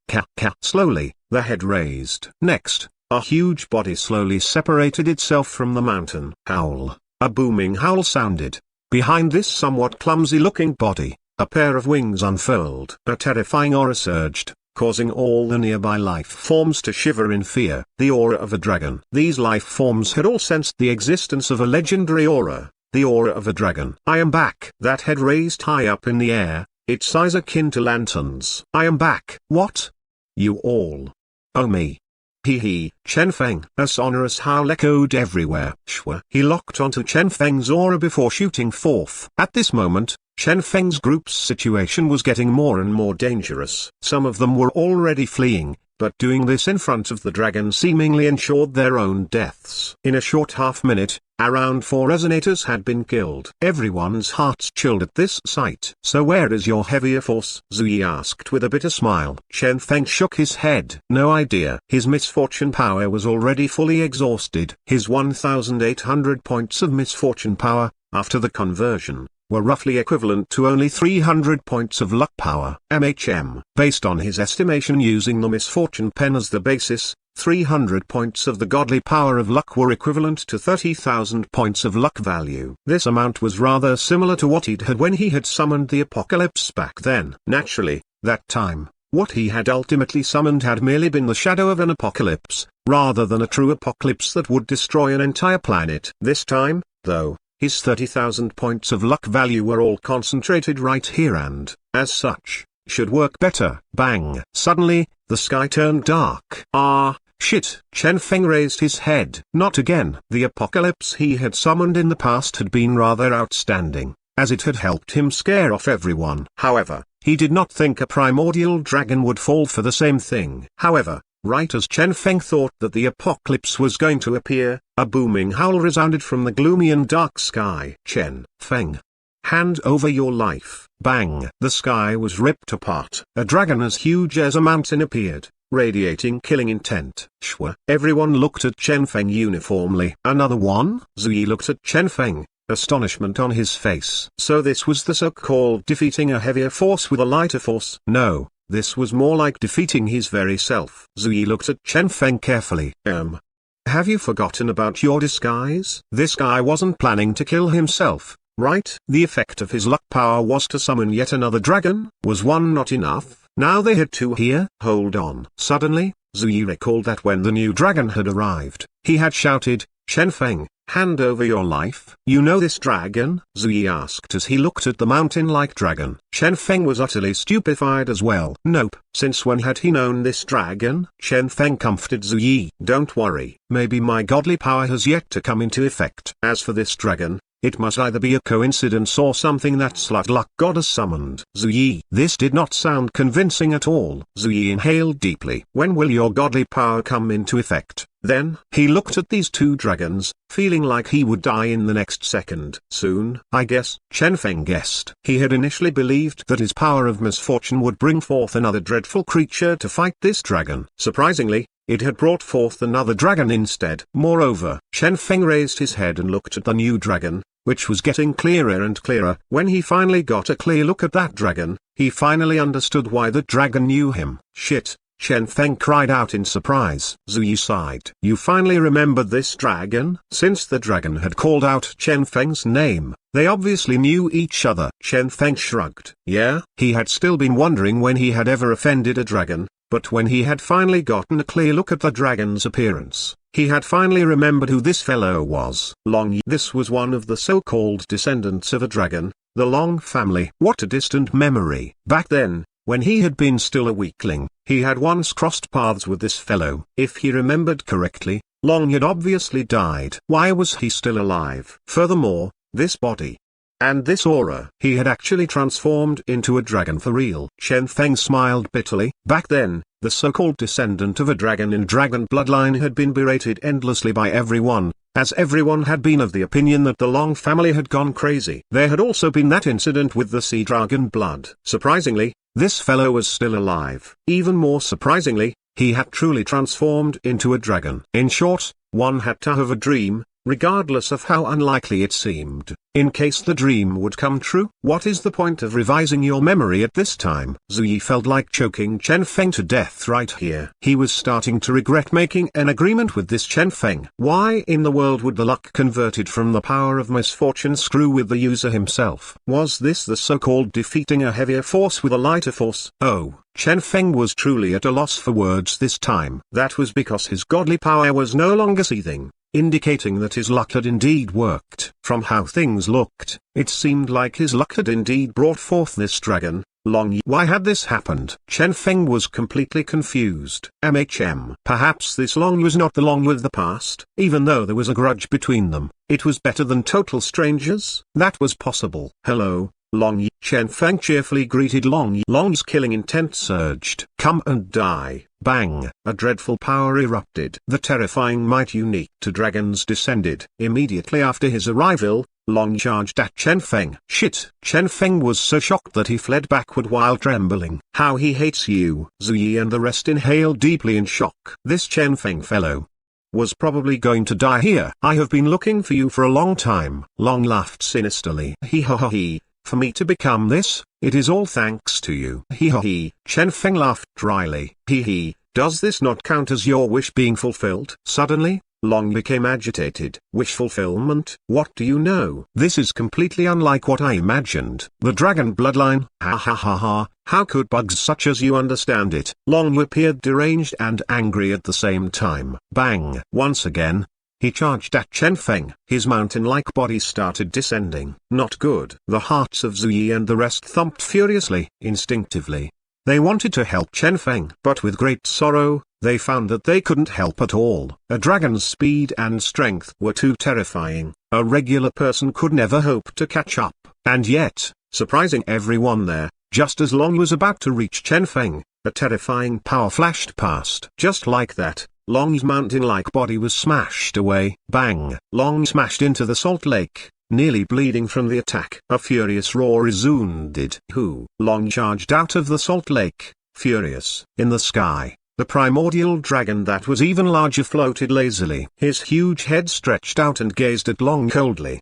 Slowly, the head raised. Next, a huge body slowly separated itself from the mountain. Howl. A booming howl sounded. Behind this somewhat clumsy-looking body, a pair of wings unfurled. A terrifying aura surged, causing all the nearby life forms to shiver in fear. The aura of a dragon. These life forms had all sensed the existence of a legendary aura. The aura of a dragon. I am back. That head raised high up in the air, its size akin to lanterns. I am back. What? You all. Oh me. Hee hee. Chen Feng. A sonorous howl echoed everywhere. Shwa. He locked onto Chen Feng's aura before shooting forth. At this moment, Chen Feng's group's situation was getting more and more dangerous. Some of them were already fleeing, but doing this in front of the dragon seemingly ensured their own deaths. In a short half-minute, around 4 resonators had been killed. Everyone's hearts chilled at this sight. So where is your heavier force? Zui asked with a bitter smile. Chen Feng shook his head. No idea. His misfortune power was already fully exhausted. His 1,800 points of misfortune power, after the conversion, were roughly equivalent to only 300 points of luck power. Based on his estimation using the misfortune pen as the basis, 300 points of the godly power of luck were equivalent to 30,000 points of luck value. This amount was rather similar to what he'd had when he had summoned the apocalypse back then. Naturally, that time, what he had ultimately summoned had merely been the shadow of an apocalypse, rather than a true apocalypse that would destroy an entire planet. This time, though, his 30,000 points of luck value were all concentrated right here and, as such, should work better. Bang! Suddenly, the sky turned dark. Ah, shit! Chen Feng raised his head. Not again. The apocalypse he had summoned in the past had been rather outstanding, as it had helped him scare off everyone. However, he did not think a primordial dragon would fall for the same thing. However, right as Chen Feng thought that the apocalypse was going to appear, a booming howl resounded from the gloomy and dark sky. Chen Feng, hand over your life. Bang! The sky was ripped apart. A dragon as huge as a mountain appeared, radiating killing intent. Shwa. Everyone looked at Chen Feng uniformly. Another one? Zui looked at Chen Feng, astonishment on his face. So this was the so-called defeating a heavier force with a lighter force? No. This was more like defeating his very self. Zui looked at Chen Feng carefully. Have you forgotten about your disguise? This guy wasn't planning to kill himself, right? The effect of his luck power was to summon yet another dragon. Was one not enough? Now they had 2 here. Hold on. Suddenly, Zui recalled that when the new dragon had arrived, he had shouted, Chen Feng, hand over your life. You know this dragon? Zui asked as he looked at the mountain-like dragon. Chen Feng was utterly stupefied as well. Nope. Since when had he known this dragon? Chen Feng comforted Zui. Don't worry. Maybe my godly power has yet to come into effect. As for this dragon, it must either be a coincidence or something that slut luck goddess summoned. Zui. This did not sound convincing at all. Zui inhaled deeply. When will your godly power come into effect? Then, he looked at these 2 dragons, feeling like he would die in the next second. Soon, I guess. Chen Feng guessed. He had initially believed that his power of misfortune would bring forth another dreadful creature to fight this dragon. Surprisingly, it had brought forth another dragon instead. Moreover, Chen Feng raised his head and looked at the new dragon, which was getting clearer and clearer. When he finally got a clear look at that dragon, he finally understood why the dragon knew him. Shit! Chen Feng cried out in surprise. Zui sighed. You finally remembered this dragon? Since the dragon had called out Chen Feng's name, they obviously knew each other. Chen Feng shrugged. Yeah? He had still been wondering when he had ever offended a dragon, but when he had finally gotten a clear look at the dragon's appearance, he had finally remembered who this fellow was. Long. This was one of the so-called descendants of a dragon, the Long family. What a distant memory. Back then, when he had been still a weakling, he had once crossed paths with this fellow. If he remembered correctly, Long had obviously died. Why was he still alive? Furthermore, this body and this aura. He had actually transformed into a dragon for real. Chen Feng smiled bitterly. Back then, the so-called descendant of a dragon in dragon bloodline had been berated endlessly by everyone, as everyone had been of the opinion that the Long family had gone crazy. There had also been that incident with the sea dragon blood. Surprisingly, this fellow was still alive. Even more surprisingly, he had truly transformed into a dragon. In short, one had to have a dream, regardless of how unlikely it seemed, in case the dream would come true. What is the point of revising your memory at this time? Zui felt like choking Chen Feng to death right here. He was starting to regret making an agreement with this Chen Feng. Why in the world would the luck converted from the power of misfortune screw with the user himself? Was this the so-called defeating a heavier force with a lighter force? Oh, Chen Feng was truly at a loss for words this time. That was because his godly power was no longer seething, indicating that his luck had indeed worked. From how things looked, it seemed like his luck had indeed brought forth this dragon, Long Yi. Why had this happened? Chen Feng was completely confused. Perhaps this Long was not the Long with the past. Even though there was a grudge between them, it was better than total strangers. That was possible. Hello, Long Yi. Chen Feng cheerfully greeted Long Yi. Long's killing intent surged. Come and die. Bang! A dreadful power erupted. The terrifying might unique to dragons descended. Immediately after his arrival, Long charged at Chen Feng. Shit! Chen Feng was so shocked that he fled backward while trembling. How he hates you! Ziyi and the rest inhaled deeply in shock. This Chen Feng fellow was probably going to die here. I have been looking for you for a long time. Long laughed sinisterly. He ha ha he. For me to become this, it is all thanks to you. He ha he. Chen Feng laughed dryly. He. Does this not count as your wish being fulfilled? Suddenly, Long became agitated. Wish fulfillment? What do you know? This is completely unlike what I imagined. The dragon bloodline? Ha ha ha ha. How could bugs such as you understand it? Long appeared deranged and angry at the same time. Bang! Once again, he charged at Chen Feng. His mountain-like body started descending. Not good. The hearts of Ziyi and the rest thumped furiously. Instinctively, they wanted to help Chen Feng, but with great sorrow, they found that they couldn't help at all. A dragon's speed and strength were too terrifying. A regular person could never hope to catch up. And yet, surprising everyone there, just as Long was about to reach Chen Feng, a terrifying power flashed past. Just like that, Long's mountain-like body was smashed away. Bang! Long smashed into the salt lake, nearly bleeding from the attack. A furious roar resounded. Long charged out of the salt lake, furious. In the sky, the primordial dragon that was even larger floated lazily. His huge head stretched out and gazed at Long coldly.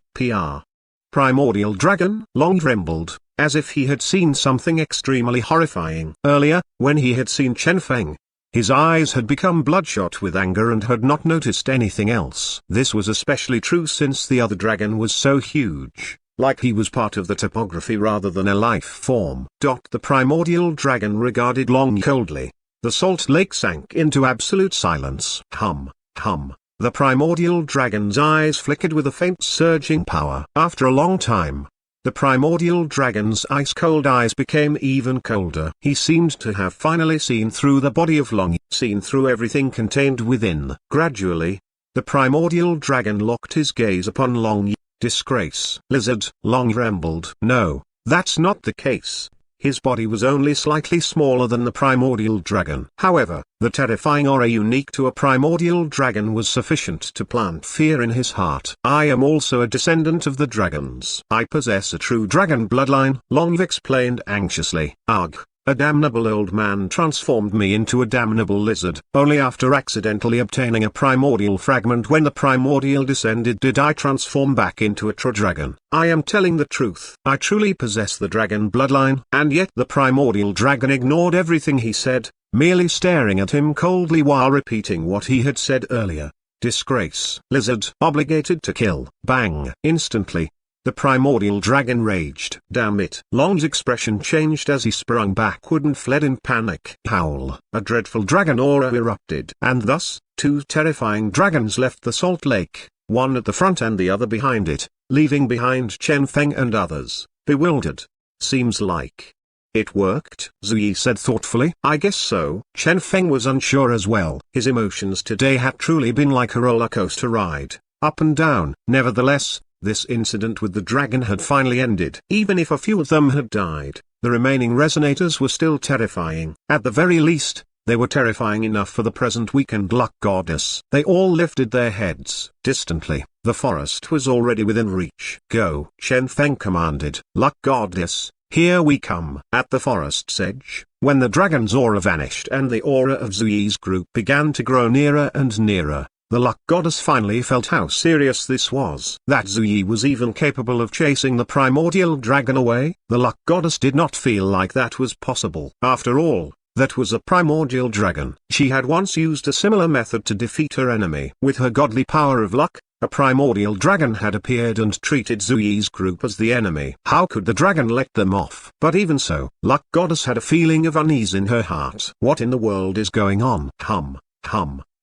Primordial dragon? Long trembled, as if he had seen something extremely horrifying. Earlier, when he had seen Chen Feng, his eyes had become bloodshot with anger and had not noticed anything else. This was especially true since the other dragon was so huge, like he was part of the topography rather than a life form. The primordial dragon regarded Long coldly. The salt lake sank into absolute silence. The primordial dragon's eyes flickered with a faint surging power. After a long time, the primordial dragon's ice-cold eyes became even colder. He seemed to have finally seen through the body of Long, seen through everything contained within. Gradually, the primordial dragon locked his gaze upon Long. Disgrace. Lizard. Long trembled. No, that's not the case. His body was only slightly smaller than the primordial dragon. However, the terrifying aura unique to a primordial dragon was sufficient to plant fear in his heart. I am also a descendant of the dragons. I possess a true dragon bloodline, Long explained anxiously. Ugh. A damnable old man transformed me into a damnable lizard. Only after accidentally obtaining a primordial fragment when the primordial descended did I transform back into a true dragon. I am telling the truth. I truly possess the dragon bloodline. And yet the primordial dragon ignored everything he said, merely staring at him coldly while repeating what he had said earlier. Disgrace. Lizard. Obligated to kill. Bang. Instantly, the primordial dragon raged. Damn it. Long's expression changed as he sprung backward and fled in panic. Howl. A dreadful dragon aura erupted. And thus, two terrifying dragons left the salt lake, one at the front and the other behind it, leaving behind Chen Feng and others, bewildered. Seems like it worked, Ziyi said thoughtfully. I guess so. Chen Feng was unsure as well. His emotions today had truly been like a roller coaster ride, up and down. Nevertheless, this incident with the dragon had finally ended. Even if a few of them had died, the remaining resonators were still terrifying. At the very least, they were terrifying enough for the present weakened luck goddess. They all lifted their heads. Distantly, the forest was already within reach. Go, Chen Feng commanded. Luck goddess, here we come. At the forest's edge, when the dragon's aura vanished and the aura of Ziyi's group began to grow nearer and nearer, the luck goddess finally felt how serious this was. That Ziyi was even capable of chasing the primordial dragon away? The luck goddess did not feel like that was possible. After all, that was a primordial dragon. She had once used a similar method to defeat her enemy. With her godly power of luck, a primordial dragon had appeared and treated Ziyi's group as the enemy. How could the dragon let them off? But even so, luck goddess had a feeling of unease in her heart. What in the world is going on?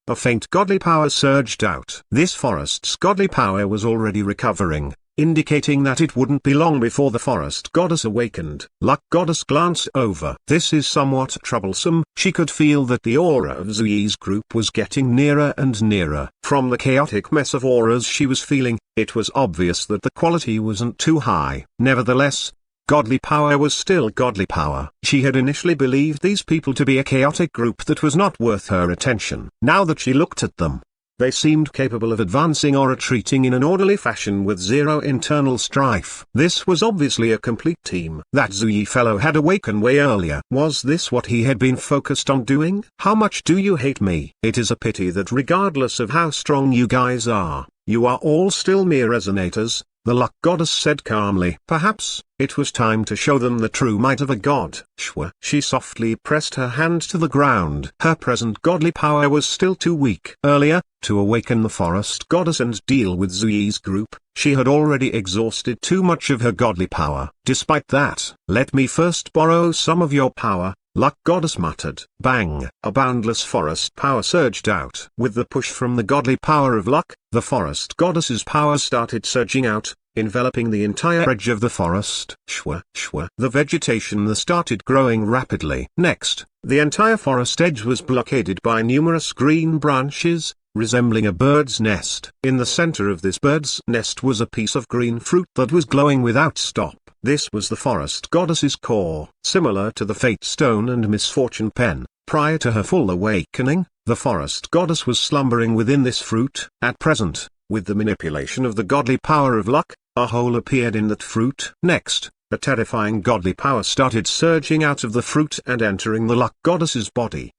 A faint godly power surged out. This forest's godly power was already recovering, indicating that it wouldn't be long before the forest goddess awakened. Luck goddess glanced over. This is somewhat troublesome. She could feel that the aura of Zuyi's group was getting nearer and nearer. From the chaotic mess of auras she was feeling, it was obvious that the quality wasn't too high. Nevertheless, godly power was still godly power. She had initially believed these people to be a chaotic group that was not worth her attention. Now that she looked at them, they seemed capable of advancing or retreating in an orderly fashion with zero internal strife. This was obviously a complete team. That Zuyi fellow had awakened way earlier. Was this what he had been focused on doing? How much do you hate me? It is a pity that regardless of how strong you guys are, you are all still mere resonators, the luck goddess said calmly. Perhaps it was time to show them the true might of a god. Shwa. She softly pressed her hand to the ground. Her present godly power was still too weak. Earlier, to awaken the forest goddess and deal with Zuyi's group, she had already exhausted too much of her godly power. Despite that, let me first borrow some of your power, luck goddess muttered. Bang! A boundless forest power surged out. With the push from the godly power of luck, the forest goddess's power started surging out, enveloping the entire edge of the forest. Shwa, shwa. The vegetation started growing rapidly. Next, the entire forest edge was blockaded by numerous green branches, resembling a bird's nest. In the center of this bird's nest was a piece of green fruit that was glowing without stop. This was the forest goddess's core. Similar to the fate stone and misfortune pen, prior to her full awakening, the forest goddess was slumbering within this fruit. At present, with the manipulation of the godly power of luck, a hole appeared in that fruit. Next, a terrifying godly power started surging out of the fruit and entering the luck goddess's body.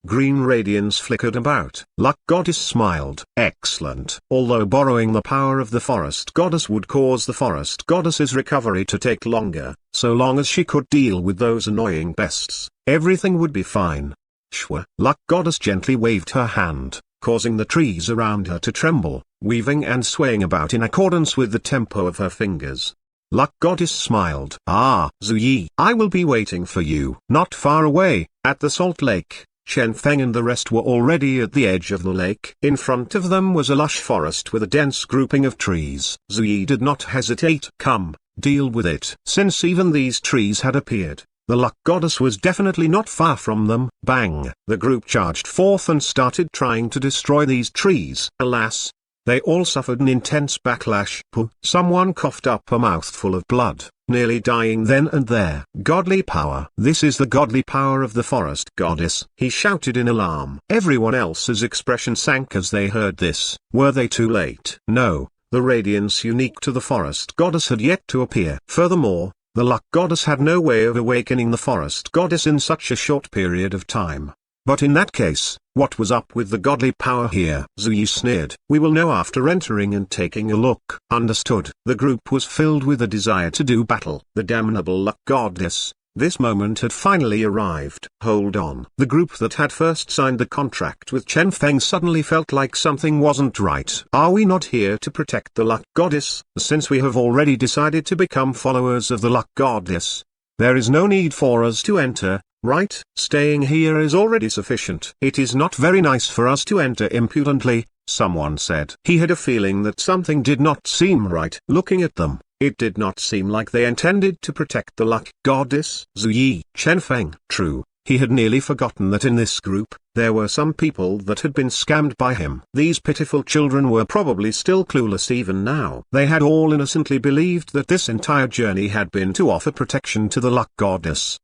Green radiance flickered about. Luck goddess smiled. Excellent. Although borrowing the power of the forest goddess would cause the forest goddess's recovery to take longer, so long as she could deal with those annoying pests, everything would be fine. Shwa. Luck goddess gently waved her hand, causing the trees around her to tremble, weaving and swaying about in accordance with the tempo of her fingers. Luck goddess smiled. Ah, Zuyi, I will be waiting for you. Not far away, at the salt lake, Chen Feng and the rest were already at the edge of the lake. In front of them was a lush forest with a dense grouping of trees. Zuyi did not hesitate. Come, deal with it. Since even these trees had appeared, the luck goddess was definitely not far from them. Bang! The group charged forth and started trying to destroy these trees. Alas, they all suffered an intense backlash. Someone coughed up a mouthful of blood, nearly dying then and there. Godly power. This is the godly power of the forest goddess, he shouted in alarm. Everyone else's expression sank as they heard this. Were they too late? No, the radiance unique to the forest goddess had yet to appear. Furthermore, the luck goddess had no way of awakening the forest goddess in such a short period of time. But in that case, what was up with the godly power here? Zuyi sneered. We will know after entering and taking a look. Understood. The group was filled with a desire to do battle. The damnable luck goddess. This moment had finally arrived. Hold on. The group that had first signed the contract with Chen Feng suddenly felt like something wasn't right. Are we not here to protect the luck goddess? Since we have already decided to become followers of the luck goddess, there is no need for us to enter, right? Staying here is already sufficient. It is not very nice for us to enter impudently, someone said. He had a feeling that something did not seem right. Looking at them, it did not seem like they intended to protect the luck goddess. Zuyi. Chen Feng. True, he had nearly forgotten that in this group, there were some people that had been scammed by him. These pitiful children were probably still clueless even now. They had all innocently believed that this entire journey had been to offer protection to the luck goddess.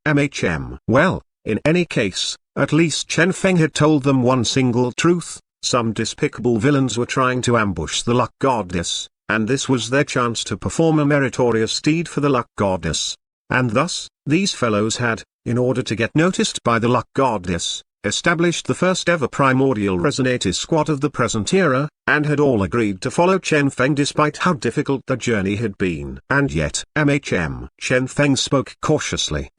Well, in any case, at least Chen Feng had told them one single truth. Some despicable villains were trying to ambush the luck goddess, and this was their chance to perform a meritorious deed for the luck goddess. And thus, these fellows had, in order to get noticed by the luck goddess, established the first ever primordial resonator squad of the present era, and had all agreed to follow Chen Feng despite how difficult the journey had been. And yet, Chen Feng spoke cautiously.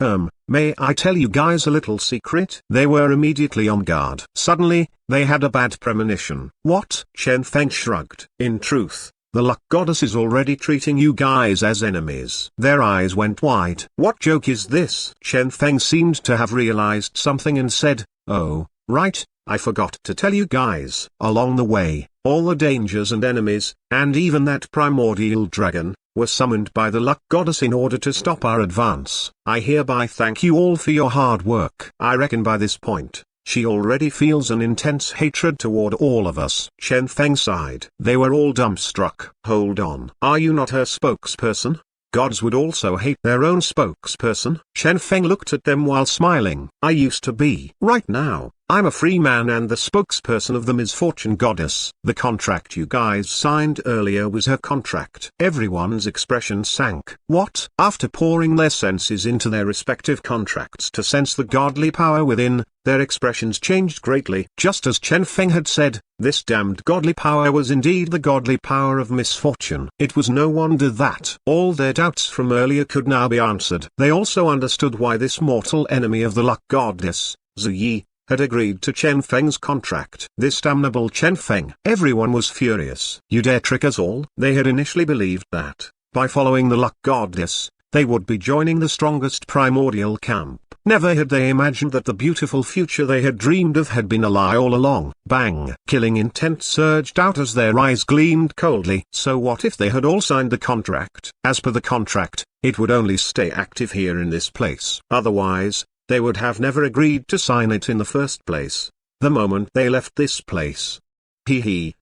May I tell you guys a little secret? They were immediately on guard. Suddenly, they had a bad premonition. What? Chen Feng shrugged. In truth, the luck goddess is already treating you guys as enemies. Their eyes went wide. What joke is this? Chen Feng seemed to have realized something and said, oh, right, I forgot to tell you guys. Along the way, All the dangers and enemies, and even that primordial dragon, were summoned by the luck goddess in order to stop our advance. I hereby thank you all for your hard work. I reckon by this point, she already feels an intense hatred toward all of us. Chen Feng sighed. They were all dumbstruck. Hold on. Are you not her spokesperson? Gods would also hate their own spokesperson. Chen Feng looked at them while smiling. I used to be. Right now, I'm a free man and the spokesperson of the misfortune goddess. The contract you guys signed earlier was her contract. Everyone's expression sank. What? After pouring their senses into their respective contracts to sense the godly power within, their expressions changed greatly. Just as Chen Feng had said, this damned godly power was indeed the godly power of misfortune. It was no wonder that all their doubts from earlier could now be answered. They also understood why this mortal enemy of the luck goddess, Ziyi, had agreed to Chen Feng's contract. This damnable Chen Feng. Everyone was furious. You dare trick us all? They had initially believed that, by following the luck goddess, they would be joining the strongest primordial camp. Never had they imagined that the beautiful future they had dreamed of had been a lie all along. Bang! Killing intent surged out as their eyes gleamed coldly. So what if they had all signed the contract? As per the contract, it would only stay active here in this place. Otherwise, they would have never agreed to sign it in the first place, the moment they left this place.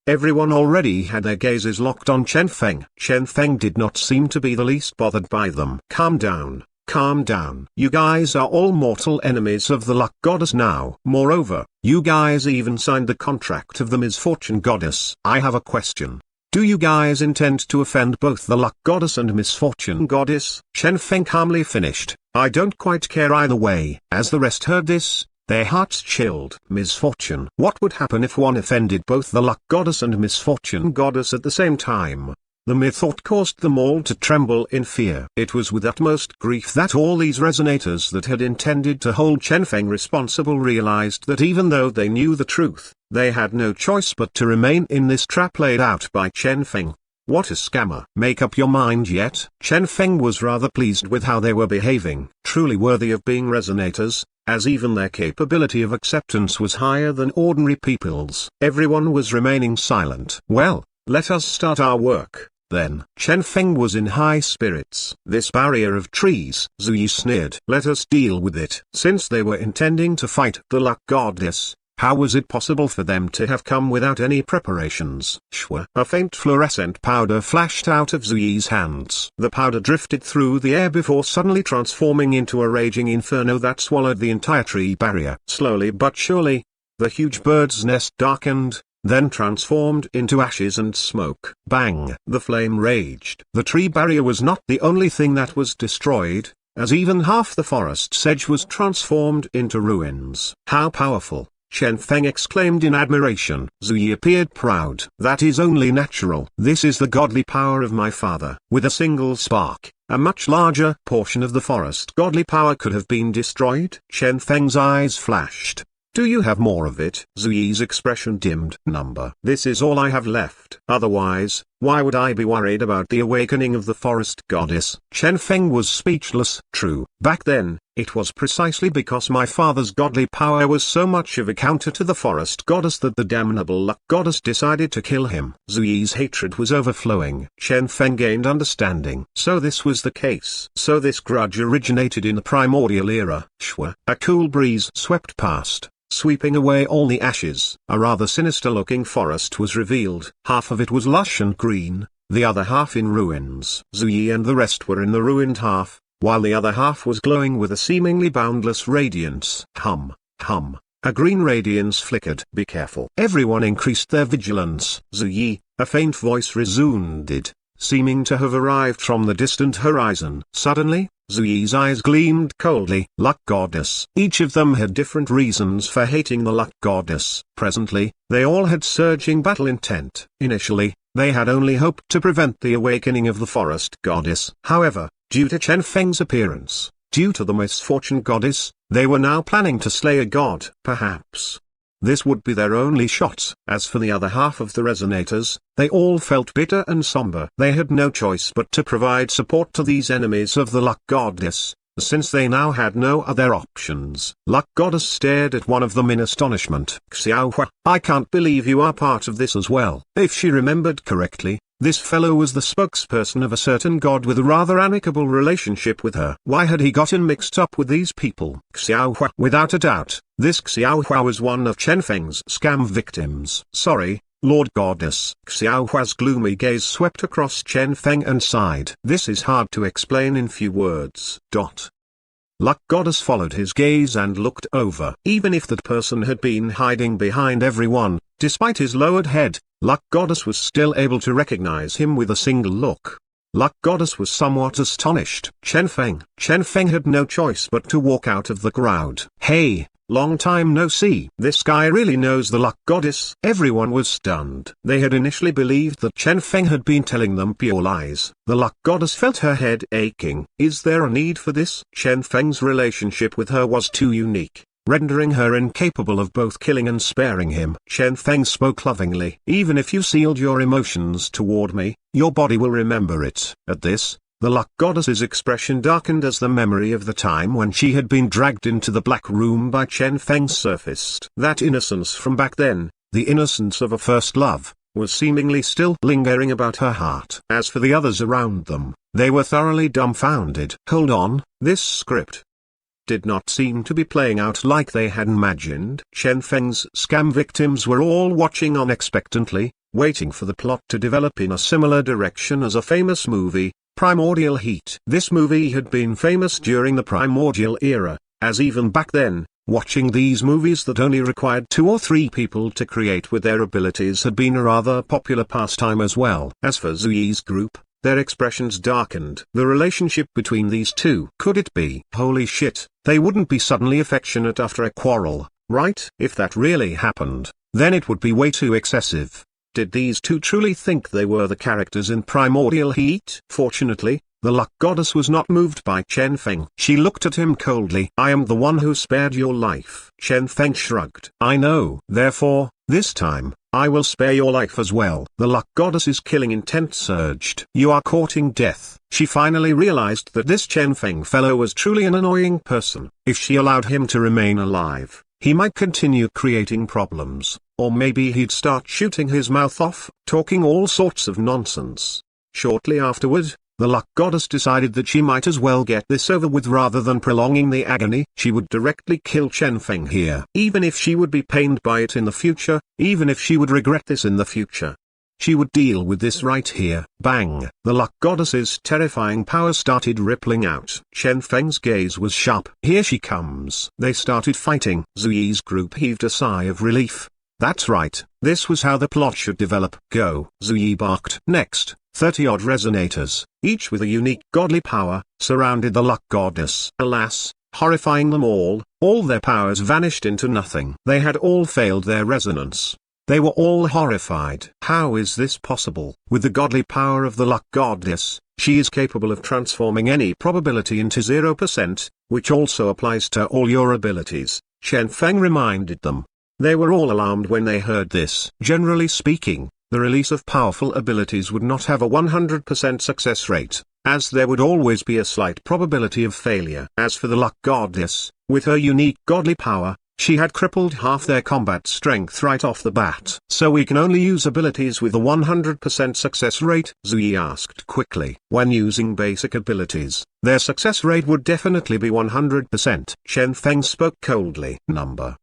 Everyone already had their gazes locked on Chen Feng. Chen Feng did not seem to be the least bothered by them. Calm down, calm down. You guys are all mortal enemies of the luck goddess now. Moreover, you guys even signed the contract of the misfortune goddess. I have a question. Do you guys intend to offend both the luck goddess and misfortune goddess? Chen Feng calmly finished. I don't quite care either way. As the rest heard this, their hearts chilled. Misfortune. What would happen if one offended both the luck goddess and misfortune goddess at the same time? The mere thought caused them all to tremble in fear. It was with utmost grief that all these resonators that had intended to hold Chen Feng responsible realized that even though they knew the truth, they had no choice but to remain in this trap laid out by Chen Feng. What a scammer. Make up your mind yet? Chen Feng was rather pleased with how they were behaving. Truly worthy of being resonators, as even their capability of acceptance was higher than ordinary people's. Everyone was remaining silent. Well, let us start our work, then. Chen Feng was in high spirits. This barrier of trees, Ziyi sneered. Let us deal with it. Since they were intending to fight the luck goddess, how was it possible for them to have come without any preparations? Shwa! A faint fluorescent powder flashed out of Ziyi's hands. The powder drifted through the air before suddenly transforming into a raging inferno that swallowed the entire tree barrier. Slowly but surely, the huge bird's nest darkened, then transformed into ashes and smoke. Bang! The flame raged. The tree barrier was not the only thing that was destroyed, as even half the forest's edge was transformed into ruins. How powerful! Chen Feng exclaimed in admiration. Ziyi appeared proud. That is only natural. This is the godly power of my father. With a single spark, a much larger portion of the forest godly power could have been destroyed. Chen Feng's eyes flashed. Do you have more of it? Ziyi's expression dimmed. This is all I have left. Otherwise, why would I be worried about the awakening of the forest goddess? Chen Feng was speechless. True. Back then, it was precisely because my father's godly power was so much of a counter to the forest goddess that the damnable luck goddess decided to kill him. Ziyi's hatred was overflowing. Chen Feng gained understanding. So this was the case. So this grudge originated in the primordial era. Shwa! A cool breeze swept past, sweeping away all the ashes. A rather sinister-looking forest was revealed. Half of it was lush and green, the other half in ruins. Ziyi and the rest were in the ruined half, while the other half was glowing with a seemingly boundless radiance. Hum, hum. A green radiance flickered. Be careful. Everyone increased their vigilance. Ziyi, a faint voice resounded, seeming to have arrived from the distant horizon. Suddenly, Ziyi's eyes gleamed coldly. Luck goddess. Each of them had different reasons for hating the luck goddess. Presently, they all had surging battle intent. Initially, they had only hoped to prevent the awakening of the forest goddess. However, due to Chen Feng's appearance, due to the misfortune goddess, they were now planning to slay a god. Perhaps this would be their only shot. As for the other half of the resonators, they all felt bitter and somber. They had no choice but to provide support to these enemies of the luck goddess, since they now had no other options. Luck Goddess stared at one of them in astonishment. Xiaohua, I can't believe you are part of this as well. If she remembered correctly, this fellow was the spokesperson of a certain god with a rather amicable relationship with her. Why had he gotten mixed up with these people? Xiaohua. Without a doubt, this Xiaohua was one of Chen Feng's scam victims. Sorry, Lord Goddess. Xiaohua's gloomy gaze swept across Chen Feng and sighed. This is hard to explain in few words. Luck Goddess followed his gaze and looked over. Even if that person had been hiding behind everyone, despite his lowered head, Luck Goddess was still able to recognize him with a single look. Luck Goddess was somewhat astonished. Chen Feng had no choice but to walk out of the crowd. Hey, long time no see. This guy really knows the Luck Goddess. Everyone was stunned. They had initially believed that Chen Feng had been telling them pure lies. The Luck Goddess felt her head aching. Is there a need for this? Chen Feng's relationship with her was too unique, rendering her incapable of both killing and sparing him. Chen Feng spoke lovingly. Even if you sealed your emotions toward me, your body will remember it. At this, the Luck Goddess's expression darkened as the memory of the time when she had been dragged into the black room by Chen Feng surfaced. That innocence from back then, the innocence of a first love, was seemingly still lingering about her heart. As for the others around them, they were thoroughly dumbfounded. Hold on, this script did not seem to be playing out like they had imagined. Chen Feng's scam victims were all watching on expectantly, waiting for the plot to develop in a similar direction as a famous movie, Primordial Heat. This movie had been famous during the Primordial era, as even back then, watching these movies that only required 2 or 3 people to create with their abilities had been a rather popular pastime as well. As for Zuyi's group, their expressions darkened. The relationship between these two. Could it be? Holy shit, they wouldn't be suddenly affectionate after a quarrel, right? If that really happened, then it would be way too excessive. Did these two truly think they were the characters in Primordial Heat? Fortunately, the Luck Goddess was not moved by Chen Feng. She looked at him coldly. I am the one who spared your life. Chen Feng shrugged. I know. Therefore, this time, I will spare your life as well. The Luck Goddess's killing intent surged. You are courting death. She finally realized that this Chen Feng fellow was truly an annoying person. If she allowed him to remain alive, he might continue creating problems, or maybe he'd start shooting his mouth off, talking all sorts of nonsense. Shortly afterward, the Luck Goddess decided that she might as well get this over with rather than prolonging the agony. She would directly kill Chen Feng here. Even if she would be pained by it in the future, even if she would regret this in the future, she would deal with this right here. Bang! The Luck Goddess's terrifying power started rippling out. Chen Feng's gaze was sharp. Here she comes. They started fighting. Zuyi's group heaved a sigh of relief. That's right, this was how the plot should develop. Go! Zuyi barked. Next, 30-odd resonators, each with a unique godly power, surrounded the Luck Goddess. Alas, horrifying them all their powers vanished into nothing. They had all failed their resonance. They were all horrified. How is this possible? With the godly power of the Luck Goddess, she is capable of transforming any probability into 0%, which also applies to all your abilities, Chen Feng reminded them. They were all alarmed when they heard this. Generally speaking, the release of powerful abilities would not have a 100% success rate, as there would always be a slight probability of failure. As for the Luck Goddess, with her unique godly power, she had crippled half their combat strength right off the bat. So we can only use abilities with a 100% success rate? Zuyi asked quickly. When using basic abilities, their success rate would definitely be 100%. Chen Feng spoke coldly.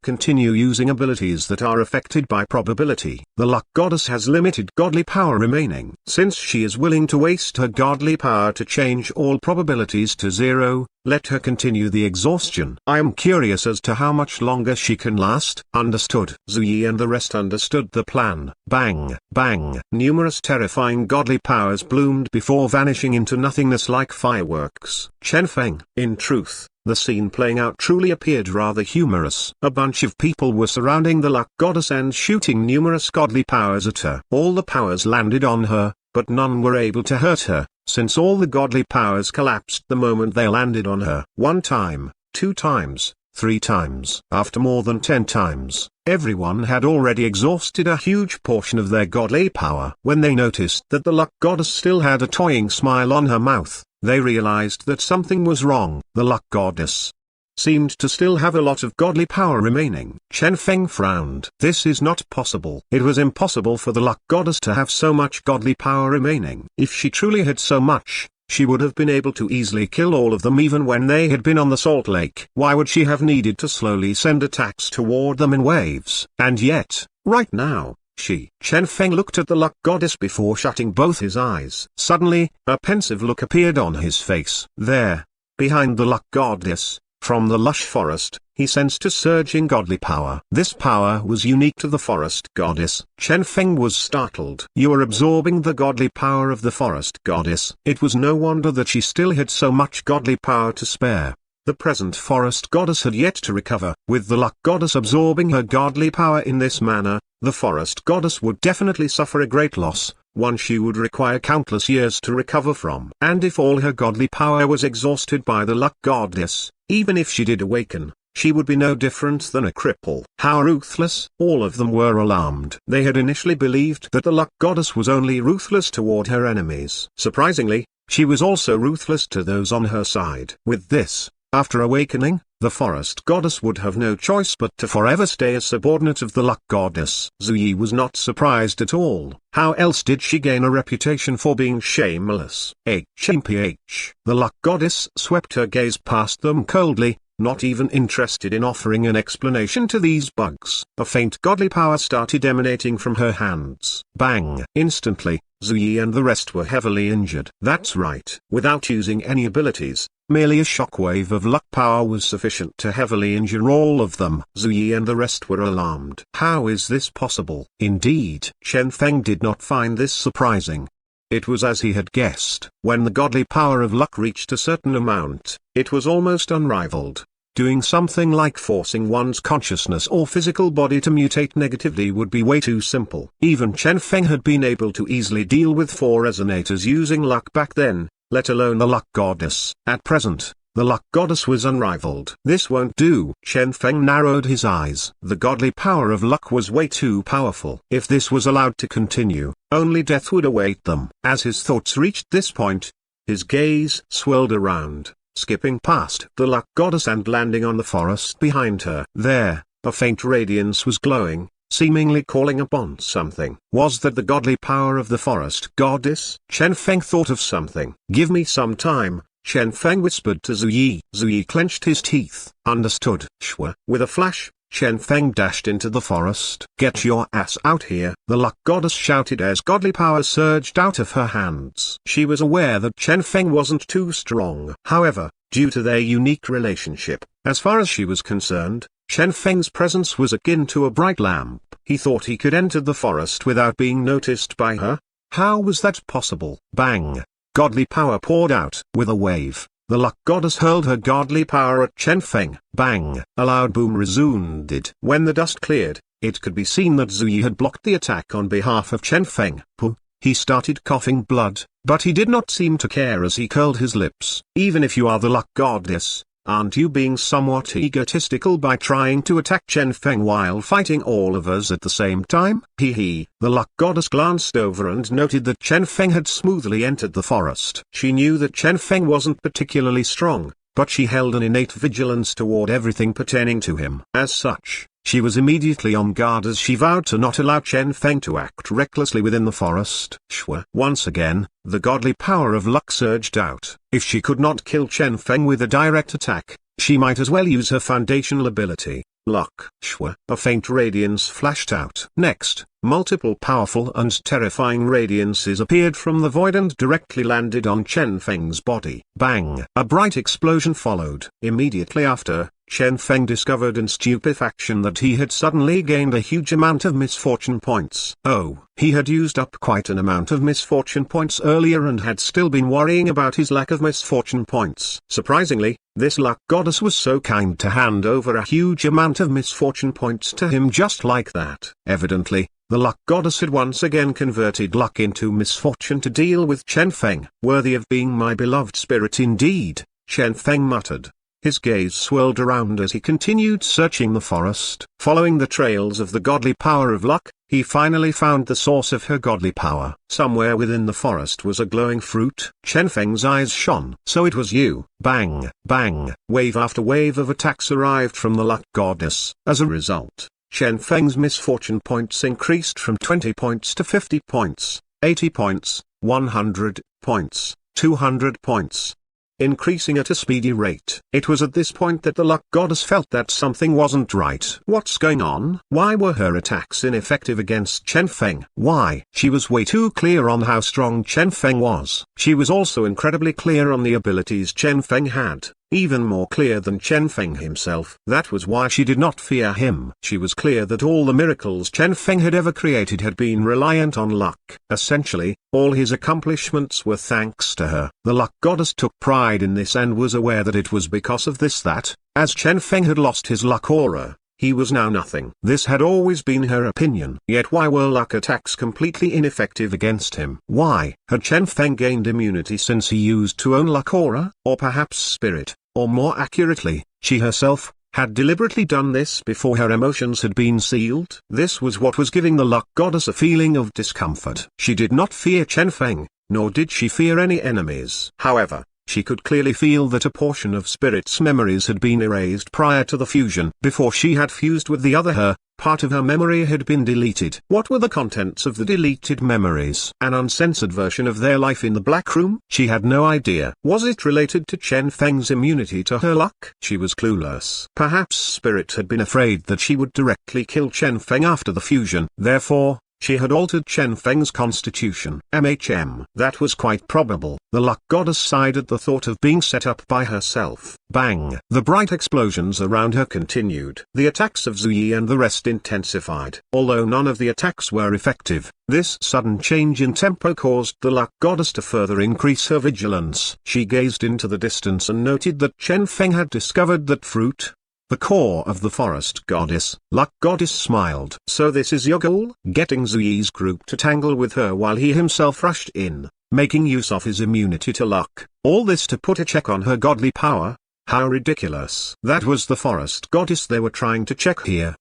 Continue using abilities that are affected by probability. The Luck Goddess has limited godly power remaining. Since she is willing to waste her godly power to change all probabilities to 0, let her continue the exhaustion. I am curious as to how much longer she can last. Understood. Zuyi and the rest understood the plan. Bang, bang. Numerous terrifying godly powers bloomed before vanishing into nothingness like fireworks. Chen Feng. In truth, the scene playing out truly appeared rather humorous. A bunch of people were surrounding the Luck Goddess and shooting numerous godly powers at her. All the powers landed on her, but none were able to hurt her, since all the godly powers collapsed the moment they landed on her. 1 time, 2 times, 3 times. After more than 10 times, everyone had already exhausted a huge portion of their godly power. When they noticed that the Luck Goddess still had a toying smile on her mouth, they realized that something was wrong. The luck goddess seemed to still have a lot of godly power remaining. Chen Feng frowned. This is not possible. It was impossible for the luck goddess to have so much godly power remaining. If she truly had so much, she would have been able to easily kill all of them even when they had been on the salt lake. Why would she have needed to slowly send attacks toward them in waves? And yet, right now, Chen Feng looked at the luck goddess before shutting both his eyes. Suddenly, a pensive look appeared on his face. There, behind the luck goddess, from the lush forest, he sensed a surging godly power. This power was unique to the forest goddess. Chen Feng was startled. You are absorbing the godly power of the forest goddess. It was no wonder that she still had so much godly power to spare. The present forest goddess had yet to recover. With the luck goddess absorbing her godly power in this manner, the forest goddess would definitely suffer a great loss, one she would require countless years to recover from. And if all her godly power was exhausted by the luck goddess, even if she did awaken, she would be no different than a cripple. How ruthless! All of them were alarmed. They had initially believed that the luck goddess was only ruthless toward her enemies. Surprisingly, she was also ruthless to those on her side. With this, after awakening, the forest goddess would have no choice but to forever stay a subordinate of the luck goddess. Zuyi was not surprised at all. How else did she gain a reputation for being shameless? HMPH. The luck goddess swept her gaze past them coldly, not even interested in offering an explanation to these bugs. A faint godly power started emanating from her hands. Bang! Instantly, Zuyi and the rest were heavily injured. That's right. Without using any abilities, merely a shockwave of luck power was sufficient to heavily injure all of them. Zuyi and the rest were alarmed. How is this possible? Indeed, Chen Feng did not find this surprising. It was as he had guessed. When the godly power of luck reached a certain amount, it was almost unrivaled. Doing something like forcing one's consciousness or physical body to mutate negatively would be way too simple. Even Chen Feng had been able to easily deal with 4 resonators using luck back then, let alone the luck goddess. At present, the luck goddess was unrivaled. This won't do. Chen Feng narrowed his eyes. The godly power of luck was way too powerful. If this was allowed to continue, only death would await them. As his thoughts reached this point, his gaze swirled around, skipping past the luck goddess and landing on the forest behind her. There, a faint radiance was glowing, seemingly calling upon something. Was that the godly power of the forest goddess? Chen Feng thought of something. Give me some time, Chen Feng whispered to Zuyi. Zuyi clenched his teeth. Understood. Shwa. With a flash, Chen Feng dashed into the forest. Get your ass out here! The luck goddess shouted as godly power surged out of her hands. She was aware that Chen Feng wasn't too strong. However, due to their unique relationship, as far as she was concerned, Chen Feng's presence was akin to a bright lamp. He thought he could enter the forest without being noticed by her. How was that possible? Bang! Godly power poured out. With a wave, the luck goddess hurled her godly power at Chen Feng. Bang! A loud boom resounded. When the dust cleared, it could be seen that Zuyi had blocked the attack on behalf of Chen Feng. Puh! He started coughing blood, but he did not seem to care as he curled his lips. Even if you are the luck goddess, aren't you being somewhat egotistical by trying to attack Chen Feng while fighting all of us at the same time? Hee. The luck goddess glanced over and noted that Chen Feng had smoothly entered the forest. She knew that Chen Feng wasn't particularly strong, but she held an innate vigilance toward everything pertaining to him. As such, she was immediately on guard as she vowed to not allow Chen Feng to act recklessly within the forest. Shwa. Once again, the godly power of luck surged out. If she could not kill Chen Feng with a direct attack, she might as well use her foundational ability, luck. Shwa. A faint radiance flashed out. Next, multiple powerful and terrifying radiances appeared from the void and directly landed on Chen Feng's body. Bang! A bright explosion followed. Immediately after, Chen Feng discovered in stupefaction that he had suddenly gained a huge amount of misfortune points. Oh, he had used up quite an amount of misfortune points earlier and had still been worrying about his lack of misfortune points. Surprisingly, this luck goddess was so kind to hand over a huge amount of misfortune points to him just like that. Evidently, the luck goddess had once again converted luck into misfortune to deal with Chen Feng. Worthy of being my beloved spirit indeed, Chen Feng muttered. His gaze swirled around as he continued searching the forest. Following the trails of the godly power of luck, he finally found the source of her godly power. Somewhere within the forest was a glowing fruit. Chen Feng's eyes shone. So it was you. Bang, bang. Wave after wave of attacks arrived from the luck goddess. As a result, Chen Feng's misfortune points increased from 20 points to 50 points, 80 points, 100 points, 200 points, increasing at a speedy rate. It was at this point that the luck goddess felt that something wasn't right. What's going on? Why were her attacks ineffective against Chen Feng? Why? She was way too clear on how strong Chen Feng was. She was also incredibly clear on the abilities Chen Feng had. Even more clear than Chen Feng himself. That was why she did not fear him. She was clear that all the miracles Chen Feng had ever created had been reliant on luck. Essentially, all his accomplishments were thanks to her. The luck goddess took pride in this and was aware that it was because of this that, as Chen Feng had lost his luck aura, he was now nothing. This had always been her opinion. Yet why were luck attacks completely ineffective against him? Why? Had Chen Feng gained immunity since he used to own luck aura? Or perhaps spirit? Or more accurately, she herself had deliberately done this before her emotions had been sealed? This was what was giving the luck goddess a feeling of discomfort. She did not fear Chen Feng, nor did she fear any enemies. However, she could clearly feel that a portion of Spirit's memories had been erased prior to the fusion. Before she had fused with the other her, part of her memory had been deleted. What were the contents of the deleted memories? An uncensored version of their life in the Black Room? She had no idea. Was it related to Chen Feng's immunity to her luck? She was clueless. Perhaps Spirit had been afraid that she would directly kill Chen Feng after the fusion. Therefore, she had altered Chen Feng's constitution. That was quite probable. The luck goddess sighed at the thought of being set up by herself. Bang! The bright explosions around her continued. The attacks of Zuyi and the rest intensified. Although none of the attacks were effective, this sudden change in tempo caused the luck goddess to further increase her vigilance. She gazed into the distance and noted that Chen Feng had discovered that fruit, the core of the forest goddess. Luck goddess smiled. So this is your goal? Getting Zuyi's group to tangle with her while he himself rushed in, making use of his immunity to luck. All this to put a check on her godly power? How ridiculous. That was the forest goddess they were trying to check here.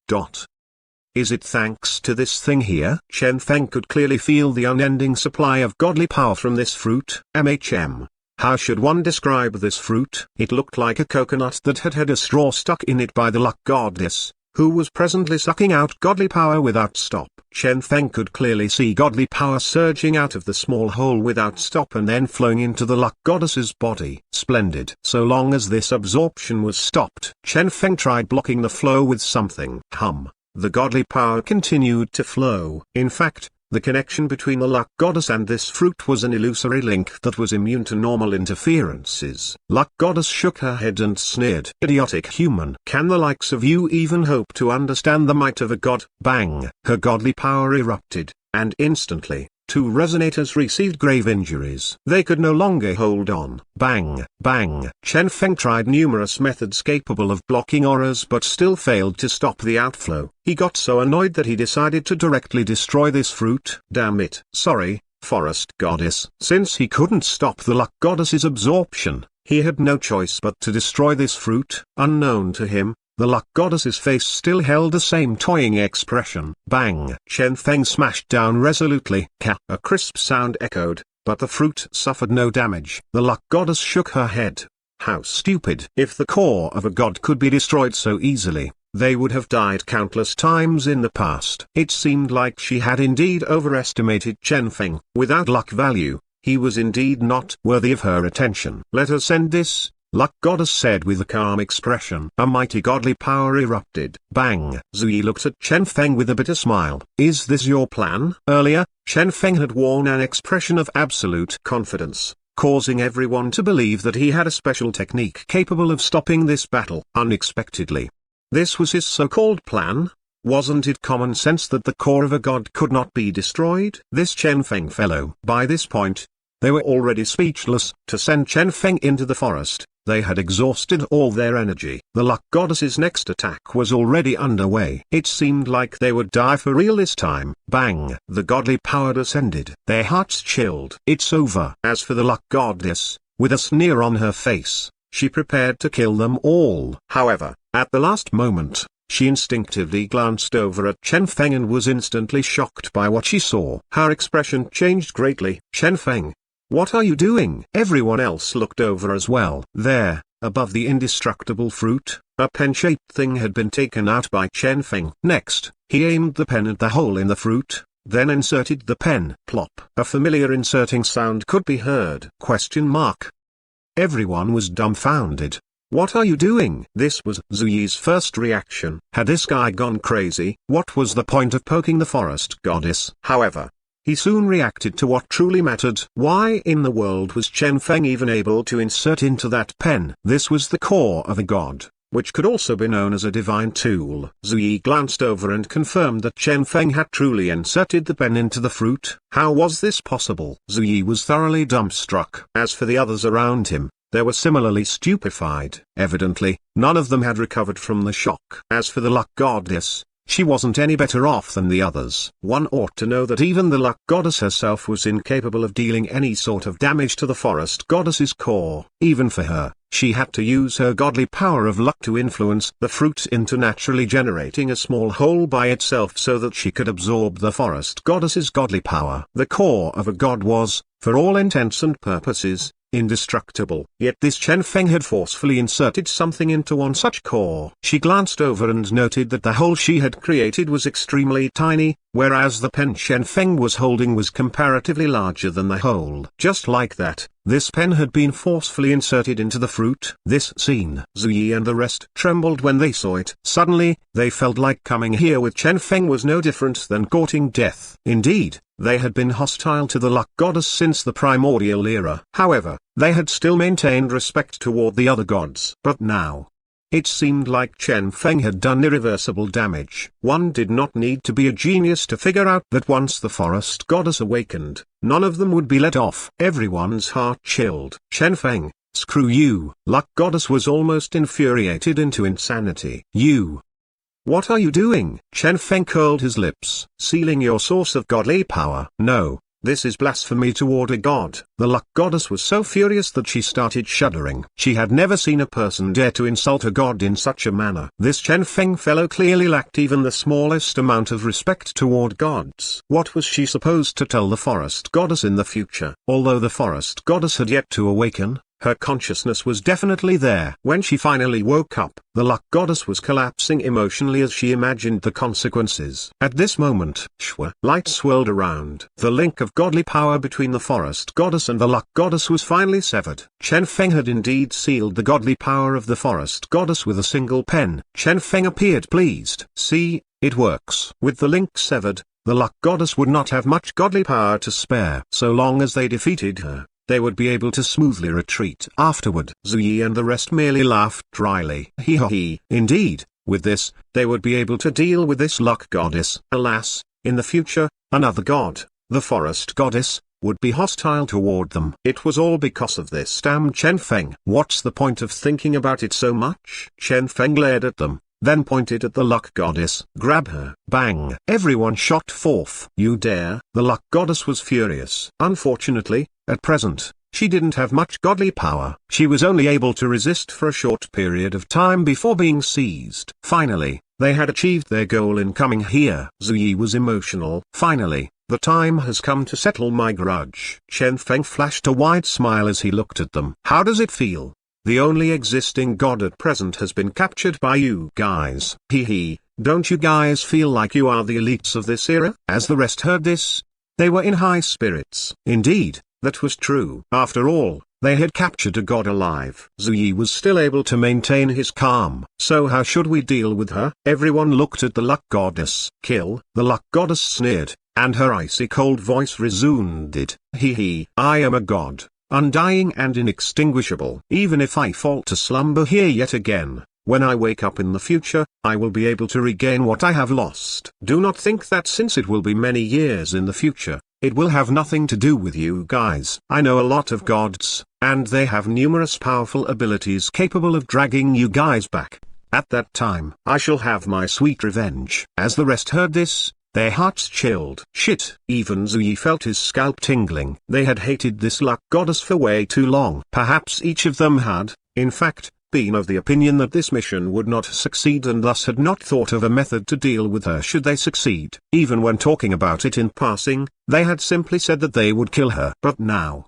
Is it thanks to this thing here? Chen Feng could clearly feel the unending supply of godly power from this fruit. How should one describe this fruit? It looked like a coconut that had had a straw stuck in it by the luck goddess, who was presently sucking out godly power without stop. Chen Feng could clearly see godly power surging out of the small hole without stop and then flowing into the luck goddess's body. Splendid. So long as this absorption was stopped, Chen Feng tried blocking the flow with something. The godly power continued to flow. In fact, the connection between the luck goddess and this fruit was an illusory link that was immune to normal interferences. Luck goddess shook her head and sneered. Idiotic human. Can the likes of you even hope to understand the might of a god? Bang! Her godly power erupted, and instantly, two resonators received grave injuries. They could no longer hold on. Bang! Bang! Chen Feng tried numerous methods capable of blocking auras but still failed to stop the outflow. He got so annoyed that he decided to directly destroy this fruit. Damn it. Sorry, forest goddess. Since he couldn't stop the luck goddess's absorption, he had no choice but to destroy this fruit. Unknown to him, the luck goddess's face still held the same toying expression. Bang! Chen Feng smashed down resolutely. A crisp sound echoed, but the fruit suffered no damage. The luck goddess shook her head. How stupid. If the core of a god could be destroyed so easily, they would have died countless times in the past. It seemed like she had indeed overestimated Chen Feng. Without luck value, he was indeed not worthy of her attention. Let us end this, luck goddess said with a calm expression. A mighty godly power erupted. Bang! Zuyi looked at Chen Feng with a bitter smile. Is this your plan? Earlier, Chen Feng had worn an expression of absolute confidence, causing everyone to believe that he had a special technique capable of stopping this battle. Unexpectedly, this was his so-called plan? Wasn't it common sense that the core of a god could not be destroyed? This Chen Feng fellow. By this point, they were already speechless. To send Chen Feng into the forest, they had exhausted all their energy. The luck goddess's next attack was already underway. It seemed like they would die for real this time. Bang! The godly power descended. Their hearts chilled. It's over. As for the luck goddess, with a sneer on her face, she prepared to kill them all. However, at the last moment, she instinctively glanced over at Chen Feng and was instantly shocked by what she saw. Her expression changed greatly. "Chen Feng, what are you doing?" Everyone else looked over as well. There, above the indestructible fruit, a pen-shaped thing had been taken out by Chen Feng. Next, he aimed the pen at the hole in the fruit, then inserted the pen. Plop. A familiar inserting sound could be heard. Everyone was dumbfounded. "What are you doing?" This was Zuyi's first reaction. Had this guy gone crazy? What was the point of poking the forest goddess? However, he soon reacted to what truly mattered. Why in the world was Chen Feng even able to insert into that pen? This was the core of a god, which could also be known as a divine tool. Zuyi glanced over and confirmed that Chen Feng had truly inserted the pen into the fruit. How was this possible? Zuyi was thoroughly dumbstruck. As for the others around him, they were similarly stupefied. Evidently, none of them had recovered from the shock. As for the luck goddess, she wasn't any better off than the others. One ought to know that even the luck goddess herself was incapable of dealing any sort of damage to the forest goddess's core. Even for her, she had to use her godly power of luck to influence the fruit into naturally generating a small hole by itself so that she could absorb the forest goddess's godly power. The core of a god was, for all intents and purposes, indestructible. Yet this Chen Feng had forcefully inserted something into one such core. She glanced over and noted that the hole she had created was extremely tiny, whereas the pen Chen Feng was holding was comparatively larger than the hole. Just like that, this pen had been forcefully inserted into the fruit. This scene, Zuyi and the rest trembled when they saw it. Suddenly, they felt like coming here with Chen Feng was no different than courting death. Indeed, they had been hostile to the luck goddess since the primordial era. However, they had still maintained respect toward the other gods. But now, it seemed like Chen Feng had done irreversible damage. One did not need to be a genius to figure out that once the forest goddess awakened, none of them would be let off. Everyone's heart chilled. "Chen Feng, screw you!" Luck goddess was almost infuriated into insanity. "You! What are you doing?" Chen Feng curled his lips. "Sealing your source of godly power." "No, this is blasphemy toward a god." The luck goddess was so furious that she started shuddering. She had never seen a person dare to insult a god in such a manner. This Chen Feng fellow clearly lacked even the smallest amount of respect toward gods. What was she supposed to tell the forest goddess in the future? Although the forest goddess had yet to awaken, her consciousness was definitely there. When she finally woke up, the luck goddess was collapsing emotionally as she imagined the consequences. At this moment, light swirled around. The link of godly power between the forest goddess and the luck goddess was finally severed. Chen Feng had indeed sealed the godly power of the forest goddess with a single pen. Chen Feng appeared pleased. "See, it works." With the link severed, the luck goddess would not have much godly power to spare. So long as they defeated her, they would be able to smoothly retreat. Afterward, Zuyi and the rest merely laughed dryly. He. Indeed, with this, they would be able to deal with this luck goddess. Alas, in the future, another god, the forest goddess, would be hostile toward them. It was all because of this damn Chen Feng. What's the point of thinking about it so much? Chen Feng glared at them, then pointed at the luck goddess. "Grab her." Bang! Everyone shot forth. "You dare?" The luck goddess was furious. Unfortunately, at present, she didn't have much godly power. She was only able to resist for a short period of time before being seized. Finally, they had achieved their goal in coming here. Zuyi was emotional. "Finally, the time has come to settle my grudge." Chen Feng flashed a wide smile as he looked at them. "How does it feel? The only existing god at present has been captured by you guys. Don't you guys feel like you are the elites of this era?" As the rest heard this, they were in high spirits. Indeed, that was true. After all, they had captured a god alive. Zuyi was still able to maintain his calm. "So how should we deal with her?" Everyone looked at the luck goddess. "Kill." The luck goddess sneered, and her icy cold voice resounded. "I am a god, undying and inextinguishable. Even if I fall to slumber here yet again, when I wake up in the future, I will be able to regain what I have lost. Do not think that since it will be many years in the future, it will have nothing to do with you guys. I know a lot of gods, and they have numerous powerful abilities capable of dragging you guys back. At that time, I shall have my sweet revenge." As the rest heard this, their hearts chilled. Shit, even Zui felt his scalp tingling. They had hated this luck goddess for way too long. Perhaps each of them had, in fact, been of the opinion that this mission would not succeed and thus had not thought of a method to deal with her should they succeed. Even when talking about it in passing, they had simply said that they would kill her. But now,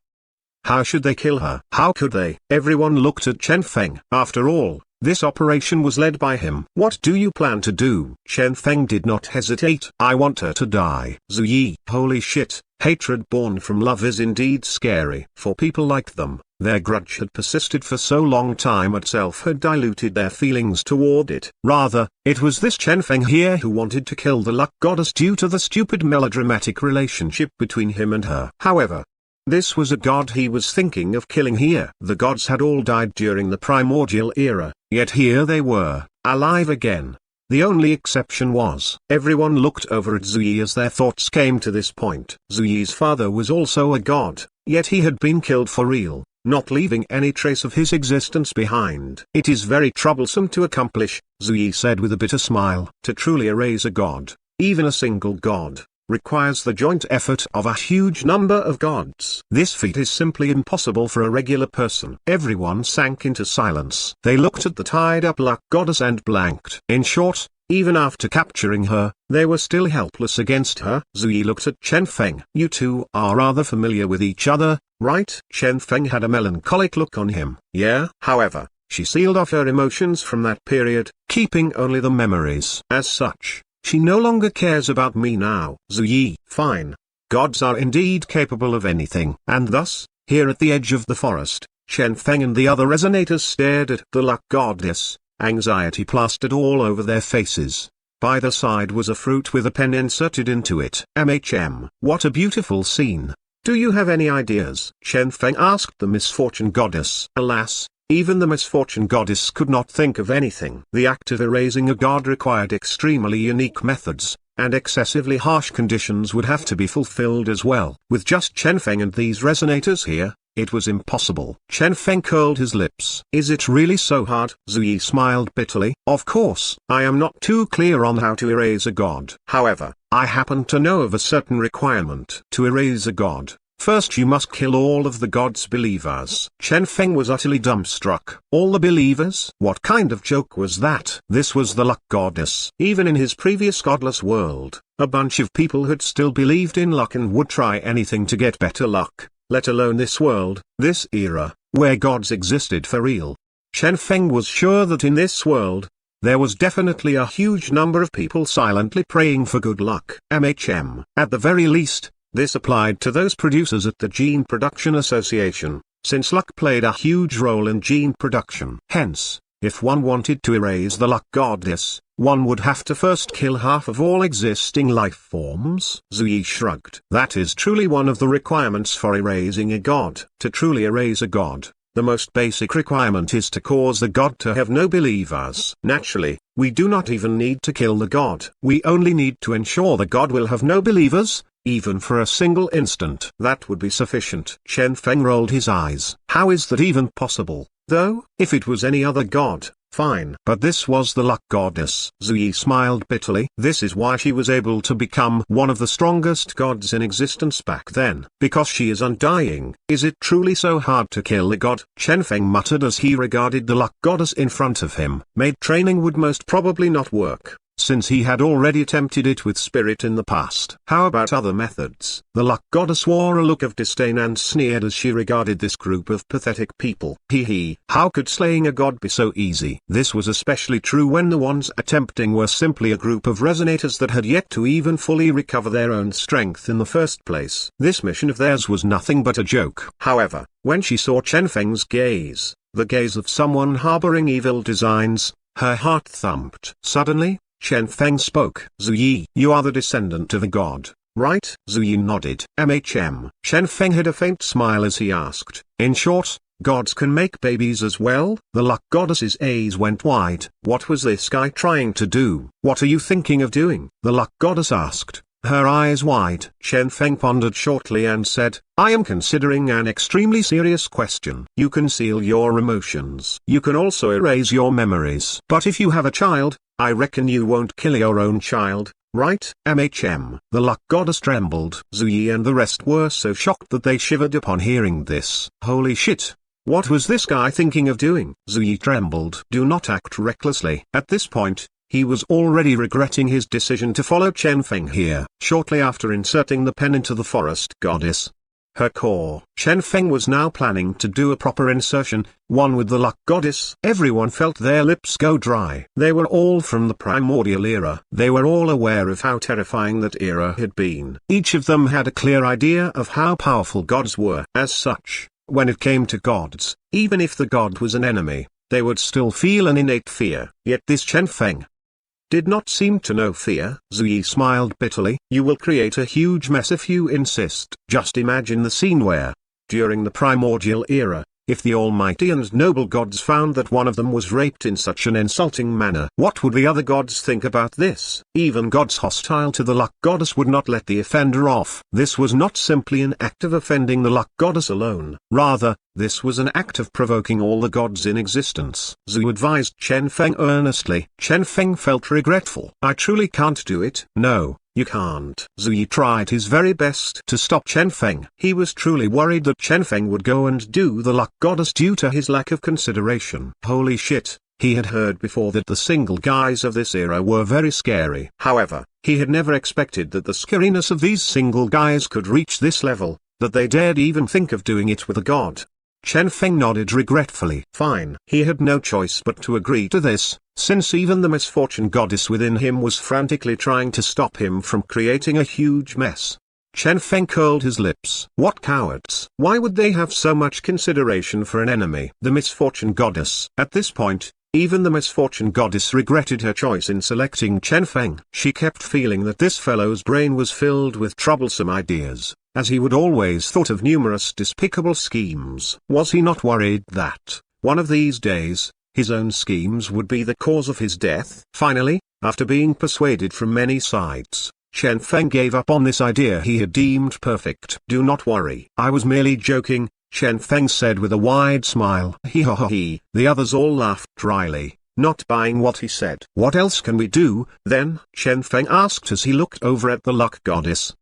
how should they kill her? How could they? Everyone looked at Chen Feng. After all, this operation was led by him. What do you plan to do? Chen Feng did not hesitate. I want her to die. Zuyi. Holy shit, hatred born from love is indeed scary. For people like them, their grudge had persisted for so long time itself had diluted their feelings toward it. Rather, it was this Chen Feng here who wanted to kill the luck goddess due to the stupid melodramatic relationship between him and her. However, this was a god he was thinking of killing here. The gods had all died during the primordial era, yet here they were, alive again. The only exception was, everyone looked over at Zui as their thoughts came to this point. Zui's father was also a god, yet he had been killed for real, not leaving any trace of his existence behind. It is very troublesome to accomplish, Zui said with a bitter smile. To truly erase a god, even a single god, requires the joint effort of a huge number of gods. This feat is simply impossible for a regular person. Everyone sank into silence. They looked at the tied-up luck goddess and blanked. In short, even after capturing her, they were still helpless against her. Zui looked at Chen Feng. You two are rather familiar with each other, right? Chen Feng had a melancholic look on him. Yeah. However, she sealed off her emotions from that period, keeping only the memories. As such, she no longer cares about me now. Zuyi. Fine. Gods are indeed capable of anything. And thus, here at the edge of the forest, Chen Feng and the other resonators stared at the luck goddess, anxiety plastered all over their faces. By the side was a fruit with a pen inserted into it. What a beautiful scene. Do you have any ideas? Chen Feng asked the misfortune goddess. Alas, even the misfortune goddess could not think of anything. The act of erasing a god required extremely unique methods, and excessively harsh conditions would have to be fulfilled as well. With just Chen Feng and these resonators here, it was impossible. Chen Feng curled his lips. Is it really so hard? Zui smiled bitterly. Of course, I am not too clear on how to erase a god. However, I happen to know of a certain requirement. To erase a god, first you must kill all of the god's believers. Chen Feng was utterly dumbstruck. All the believers? What kind of joke was that? This was the luck goddess. Even in his previous godless world, a bunch of people had still believed in luck and would try anything to get better luck, let alone this world, this era, where gods existed for real. Chen Feng was sure that in this world, there was definitely a huge number of people silently praying for good luck. At the very least, this applied to those producers at the Gene Production Association, since luck played a huge role in gene production. Hence, if one wanted to erase the luck goddess, one would have to first kill half of all existing life forms. Zui shrugged. That is truly one of the requirements for erasing a god. To truly erase a god, the most basic requirement is to cause the god to have no believers. Naturally, we do not even need to kill the god. We only need to ensure the god will have no believers, even for a single instant. That would be sufficient. Chen Feng rolled his eyes. How is that even possible, though? If it was any other god, fine. But this was the luck goddess. Zui smiled bitterly. This is why she was able to become one of the strongest gods in existence back then. Because she is undying. Is it truly so hard to kill a god? Chen Feng muttered as he regarded the luck goddess in front of him. Maid training would most probably not work, since he had already attempted it with spirit in the past. How about other methods? The luck goddess wore a look of disdain and sneered as she regarded this group of pathetic people. Hee, how could slaying a god be so easy? This was especially true when the ones attempting were simply a group of resonators that had yet to even fully recover their own strength in the first place. This mission of theirs was nothing but a joke. However, when she saw Chen Feng's gaze, the gaze of someone harboring evil designs, her heart thumped. Suddenly, Chen Feng spoke. Zuyi, you are the descendant of a god, right? Zuyi nodded. Chen Feng had a faint smile as he asked, in short, gods can make babies as well? The luck goddess's eyes went wide. What was this guy trying to do? What are you thinking of doing? The luck goddess asked, her eyes wide. Chen Feng pondered shortly and said, I am considering an extremely serious question. You conceal your emotions. You can also erase your memories. But if you have a child, I reckon you won't kill your own child, right? The luck goddess trembled. Zuyi and the rest were so shocked that they shivered upon hearing this. Holy shit! What was this guy thinking of doing? Zuyi trembled. Do not act recklessly. At this point, he was already regretting his decision to follow Chen Feng here. Shortly after inserting the pen into the forest goddess, her core, Chen Feng was now planning to do a proper insertion, one with the luck goddess. Everyone felt their lips go dry. They were all from the primordial era. They were all aware of how terrifying that era had been. Each of them had a clear idea of how powerful gods were. As such, when it came to gods, even if the god was an enemy, they would still feel an innate fear. Yet this Chen Feng did not seem to know fear. Zuyi smiled bitterly. You will create a huge mess if you insist. Just imagine the scene where, during the primordial era, if the almighty and noble gods found that one of them was raped in such an insulting manner, what would the other gods think about this? Even gods hostile to the luck goddess would not let the offender off. This was not simply an act of offending the luck goddess alone. Rather, this was an act of provoking all the gods in existence. Zhu advised Chen Feng earnestly. Chen Feng felt regretful. I truly can't do it. No, you can't. Zhu tried his very best to stop Chen Feng. He was truly worried that Chen Feng would go and do the luck goddess due to his lack of consideration. Holy shit, he had heard before that the single guys of this era were very scary. However, he had never expected that the scariness of these single guys could reach this level, that they dared even think of doing it with a god. Chen Feng nodded regretfully. Fine. He had no choice but to agree to this, since even the misfortune goddess within him was frantically trying to stop him from creating a huge mess. Chen Feng curled his lips. What cowards! Why would they have so much consideration for an enemy? The misfortune goddess. At this point, even the misfortune goddess regretted her choice in selecting Chen Feng. She kept feeling that this fellow's brain was filled with troublesome ideas, as he would always thought of numerous despicable schemes. Was he not worried that, one of these days, his own schemes would be the cause of his death? Finally, after being persuaded from many sides, Chen Feng gave up on this idea he had deemed perfect. Do not worry. I was merely joking, Chen Feng said with a wide smile. He ha ha he. The others all laughed dryly, not buying what he said. What else can we do, then? Chen Feng asked as he looked over at the luck goddess.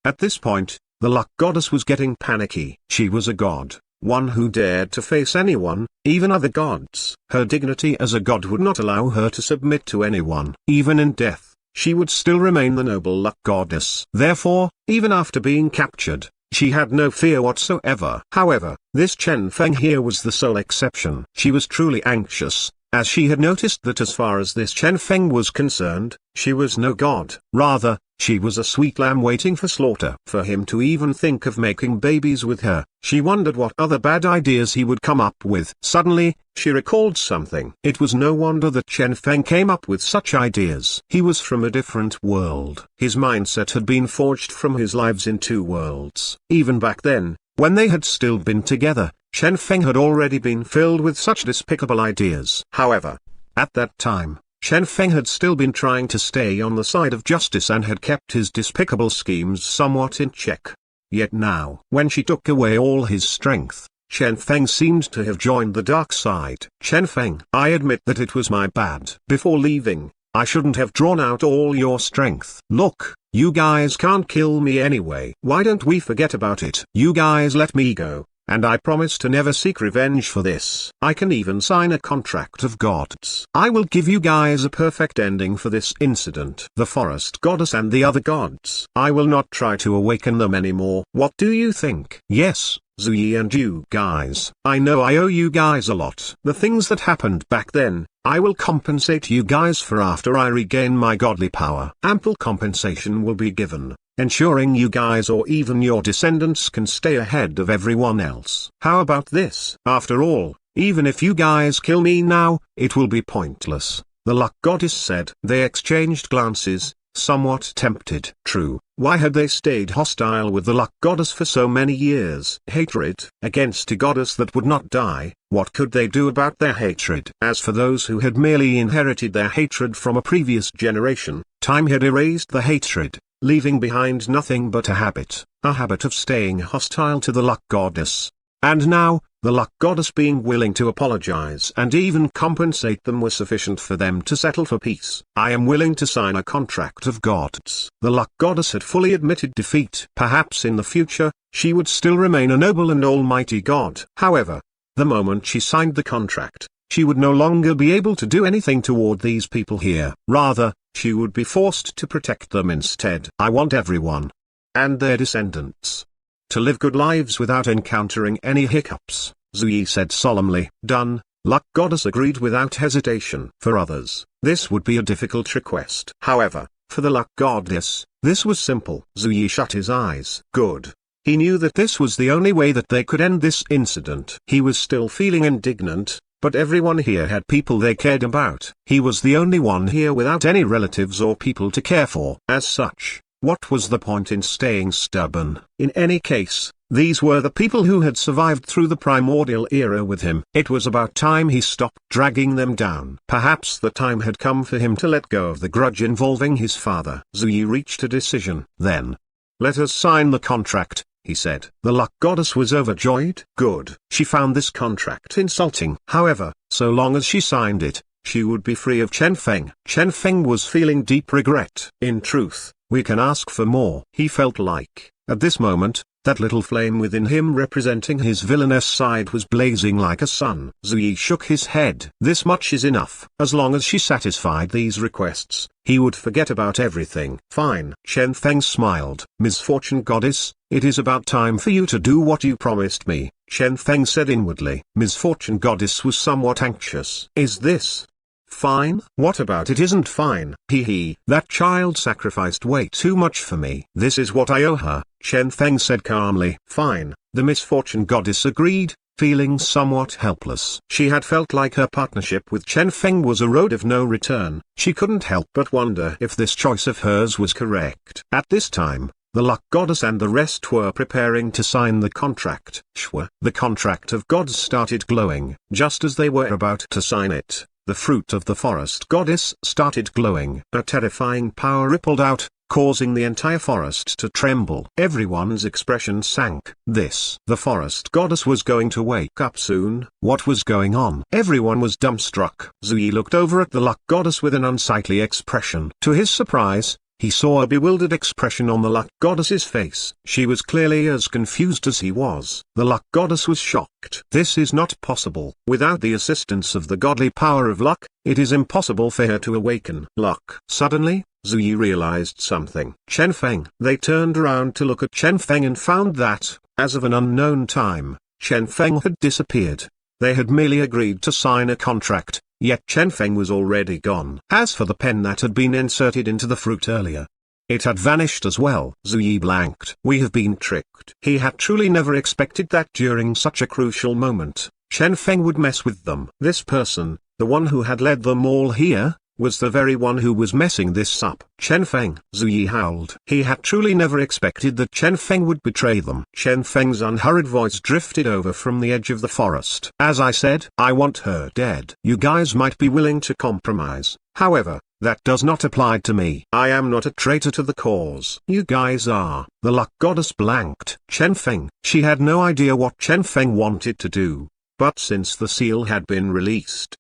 At this point, the luck goddess was getting panicky. She was a god, one who dared to face anyone, even other gods. Her dignity as a god would not allow her to submit to anyone. Even in death, she would still remain the noble luck goddess. Therefore, even after being captured, she had no fear whatsoever. However, this Chen Feng here was the sole exception. She was truly anxious, as she had noticed that as far as this Chen Feng was concerned, she was no god. Rather, she was a sweet lamb waiting for slaughter. For him to even think of making babies with her, she wondered what other bad ideas he would come up with. Suddenly, she recalled something. It was no wonder that Chen Feng came up with such ideas. He was from a different world. His mindset had been forged from his lives in two worlds. Even back then, when they had still been together, Chen Feng had already been filled with such despicable ideas. However, at that time, Chen Feng had still been trying to stay on the side of justice and had kept his despicable schemes somewhat in check. Yet now, when she took away all his strength, Chen Feng seemed to have joined the dark side. Chen Feng, I admit that it was my bad. Before leaving, I shouldn't have drawn out all your strength. Look, you guys can't kill me anyway. Why don't we forget about it? You guys let me go, and I promise to never seek revenge for this. I can even sign a contract of gods. I will give you guys a perfect ending for this incident. The forest goddess and the other gods. I will not try to awaken them anymore. What do you think? Yes, Zuyi and you guys. I know I owe you guys a lot. The things that happened back then, I will compensate you guys for after I regain my godly power. Ample compensation will be given, ensuring you guys or even your descendants can stay ahead of everyone else. How about this? After all, even if you guys kill me now, it will be pointless, the luck goddess said. They exchanged glances, somewhat tempted. True, why had they stayed hostile with the luck goddess for so many years? Hatred against a goddess that would not die. What could they do about their hatred? As for those who had merely inherited their hatred from a previous generation, time had erased the hatred, leaving behind nothing but a habit of staying hostile to the luck goddess. And now, the luck goddess being willing to apologize and even compensate them were sufficient for them to settle for peace. I am willing to sign a contract of gods. The luck goddess had fully admitted defeat. Perhaps in the future, she would still remain a noble and almighty god. However, the moment she signed the contract, she would no longer be able to do anything toward these people here. Rather, she would be forced to protect them instead. I want everyone and their descendants to live good lives without encountering any hiccups, Zui said solemnly. Done. Luck goddess agreed without hesitation. For others, this would be a difficult request. However, for the luck goddess, this was simple. Zui shut his eyes. Good. He knew that this was the only way that they could end this incident. He was still feeling indignant, but everyone here had people they cared about. He was the only one here without any relatives or people to care for. As such, what was the point in staying stubborn? In any case, these were the people who had survived through the primordial era with him. It was about time he stopped dragging them down. Perhaps the time had come for him to let go of the grudge involving his father. Zui reached a decision. Then, let us sign the contract, he said. The luck goddess was overjoyed. Good. She found this contract insulting. However, so long as she signed it, she would be free of Chen Feng. Chen Feng was feeling deep regret. In truth, we can ask for more. He felt like, at this moment, that little flame within him representing his villainous side was blazing like a sun. Zui shook his head. This much is enough. As long as she satisfied these requests, he would forget about everything. Fine. Chen Feng smiled. Misfortune goddess, it is about time for you to do what you promised me, Chen Feng said inwardly. Misfortune goddess was somewhat anxious. Is this fine? What about it isn't fine? Hee. That child sacrificed way too much for me. This is what I owe her, Chen Feng said calmly. Fine. The misfortune goddess agreed, feeling somewhat helpless. She had felt like her partnership with Chen Feng was a road of no return. She couldn't help but wonder if this choice of hers was correct. At this time, the luck goddess and the rest were preparing to sign the contract. Shwa. The contract of gods started glowing. Just as they were about to sign it, the fruit of the forest goddess started glowing. A terrifying power rippled out, causing the entire forest to tremble. Everyone's expression sank. The forest goddess was going to wake up soon. What was going on? Everyone was dumbstruck. Zui looked over at the luck goddess with an unsightly expression. To his surprise, he saw a bewildered expression on the luck goddess's face. She was clearly as confused as he was. The luck goddess was shocked. This is not possible. Without the assistance of the godly power of luck, it is impossible for her to awaken. Luck. Suddenly, Zui realized something. Chen Feng. They turned around to look at Chen Feng and found that, as of an unknown time, Chen Feng had disappeared. They had merely agreed to sign a contract, yet Chen Feng was already gone. As for the pen that had been inserted into the fruit earlier, it had vanished as well. Zui blanked. We have been tricked. He had truly never expected that during such a crucial moment, Chen Feng would mess with them. This person, the one who had led them all here, was the very one who was messing this up. Chen Feng. Zui howled. He had truly never expected that Chen Feng would betray them. Chen Feng's unhurried voice drifted over from the edge of the forest. As I said, I want her dead. You guys might be willing to compromise. However, that does not apply to me. I am not a traitor to the cause. You guys are. The luck goddess blanked. Chen Feng. She had no idea what Chen Feng wanted to do. But since the seal had been released,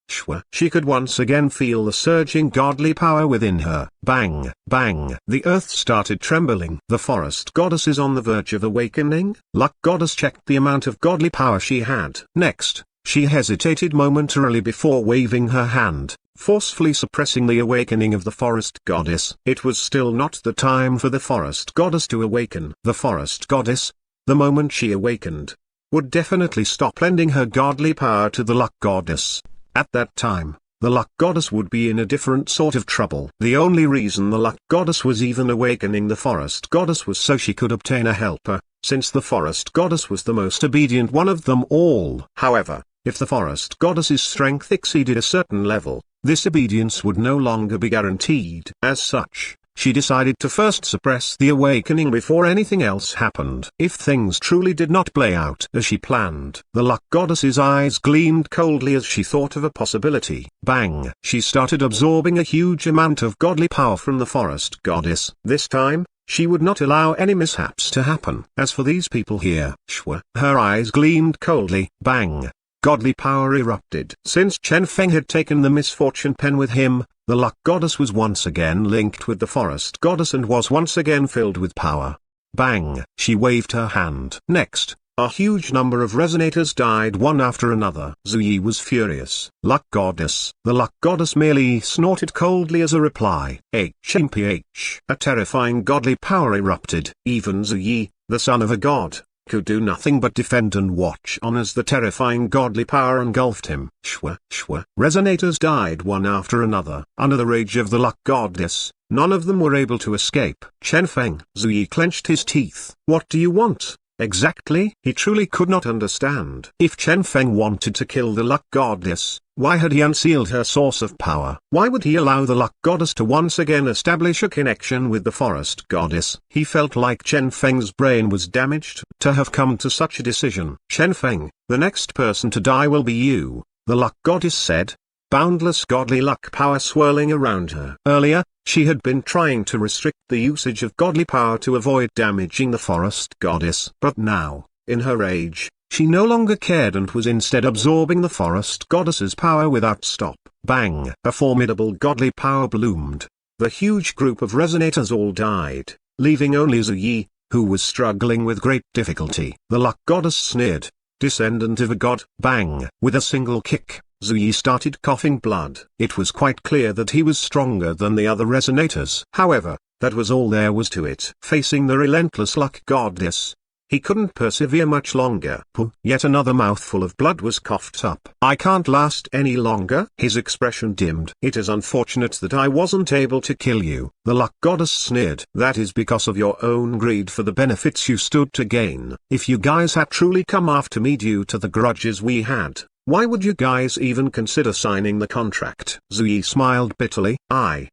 she could once again feel the surging godly power within her. Bang, bang. The earth started trembling. The forest goddess is on the verge of awakening. Luck goddess checked the amount of godly power she had. Next, she hesitated momentarily before waving her hand, forcefully suppressing the awakening of the forest goddess. It was still not the time for the forest goddess to awaken. The forest goddess, the moment she awakened, would definitely stop lending her godly power to the luck goddess. At that time, the luck goddess would be in a different sort of trouble. The only reason the luck goddess was even awakening the forest goddess was so she could obtain a helper, since the forest goddess was the most obedient one of them all. However, if the forest goddess's strength exceeded a certain level, this obedience would no longer be guaranteed. As such, she decided to first suppress the awakening before anything else happened. If things truly did not play out as she planned, the luck goddess's eyes gleamed coldly as she thought of a possibility. Bang! She started absorbing a huge amount of godly power from the forest goddess. This time, She would not allow any mishaps to happen. As for these people here, Shwa, her eyes gleamed coldly. Bang! Godly power erupted. Since Chen Feng had taken the misfortune pen with him, the luck goddess was once again linked with the forest goddess and was once again filled with power. Bang! She waved her hand. Next, a huge number of resonators died one after another. Zuyi was furious. Luck goddess. The luck goddess merely snorted coldly as a reply. HMPH. A terrifying godly power erupted. Even Zuyi, the son of a god, could do nothing but defend and watch on as the terrifying godly power engulfed him. Shwa, shwa. Resonators died one after another. Under the rage of the luck goddess, none of them were able to escape. Chen Feng. Zuyi clenched his teeth. What do you want? Exactly? He truly could not understand. If Chen Feng wanted to kill the luck goddess, why had he unsealed her source of power? Why would he allow the luck goddess to once again establish a connection with the forest goddess? He felt like Chen Feng's brain was damaged to have come to such a decision. Chen Feng, the next person to die will be you, the luck goddess said. Boundless godly luck power swirling around her. Earlier, she had been trying to restrict the usage of godly power to avoid damaging the forest goddess. But now, in her rage, she no longer cared and was instead absorbing the forest goddess's power without stop. Bang! A formidable godly power bloomed. The huge group of resonators all died, leaving only Zuyi, who was struggling with great difficulty. The luck goddess sneered. Descendant of a god. Bang! With a single kick, Zuyi started coughing blood. It was quite clear that he was stronger than the other resonators. However, that was all there was to it. Facing the relentless luck goddess, he couldn't persevere much longer. Yet another mouthful of blood was coughed up. I can't last any longer. His expression dimmed. It is unfortunate that I wasn't able to kill you, the luck goddess sneered. That is because of your own greed for the benefits you stood to gain. If you guys had truly come after me due to the grudges we had, why would you guys even consider signing the contract? Zuyi smiled bitterly.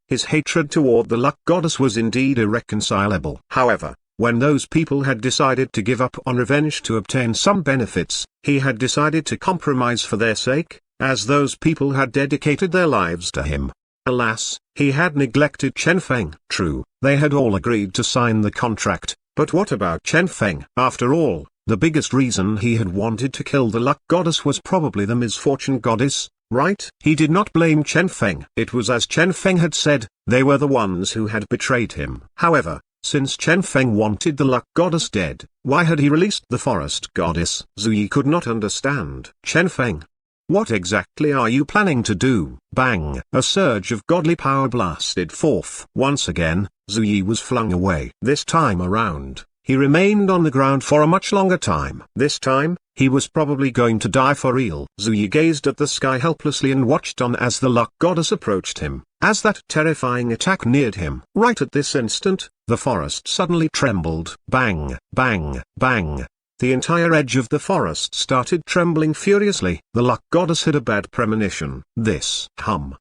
His hatred toward the luck goddess was indeed irreconcilable. However, when those people had decided to give up on revenge to obtain some benefits, he had decided to compromise for their sake, as those people had dedicated their lives to him. Alas, he had neglected Chen Feng. True, they had all agreed to sign the contract, but what about Chen Feng? After all, the biggest reason he had wanted to kill the luck goddess was probably the misfortune goddess, right? He did not blame Chen Feng. It was as Chen Feng had said, they were the ones who had betrayed him. However, since Chen Feng wanted the luck goddess dead, why had he released the forest goddess? Zuyi could not understand. Chen Feng, what exactly are you planning to do? Bang! A surge of godly power blasted forth. Once again, Zuyi was flung away. This time around, he remained on the ground for a much longer time. This time, he was probably going to die for real. Zuyi gazed at the sky helplessly and watched on as the luck goddess approached him. As that terrifying attack neared him, right at this instant, the forest suddenly trembled. Bang! Bang! Bang! The entire edge of the forest started trembling furiously. The luck goddess had a bad premonition. This hum.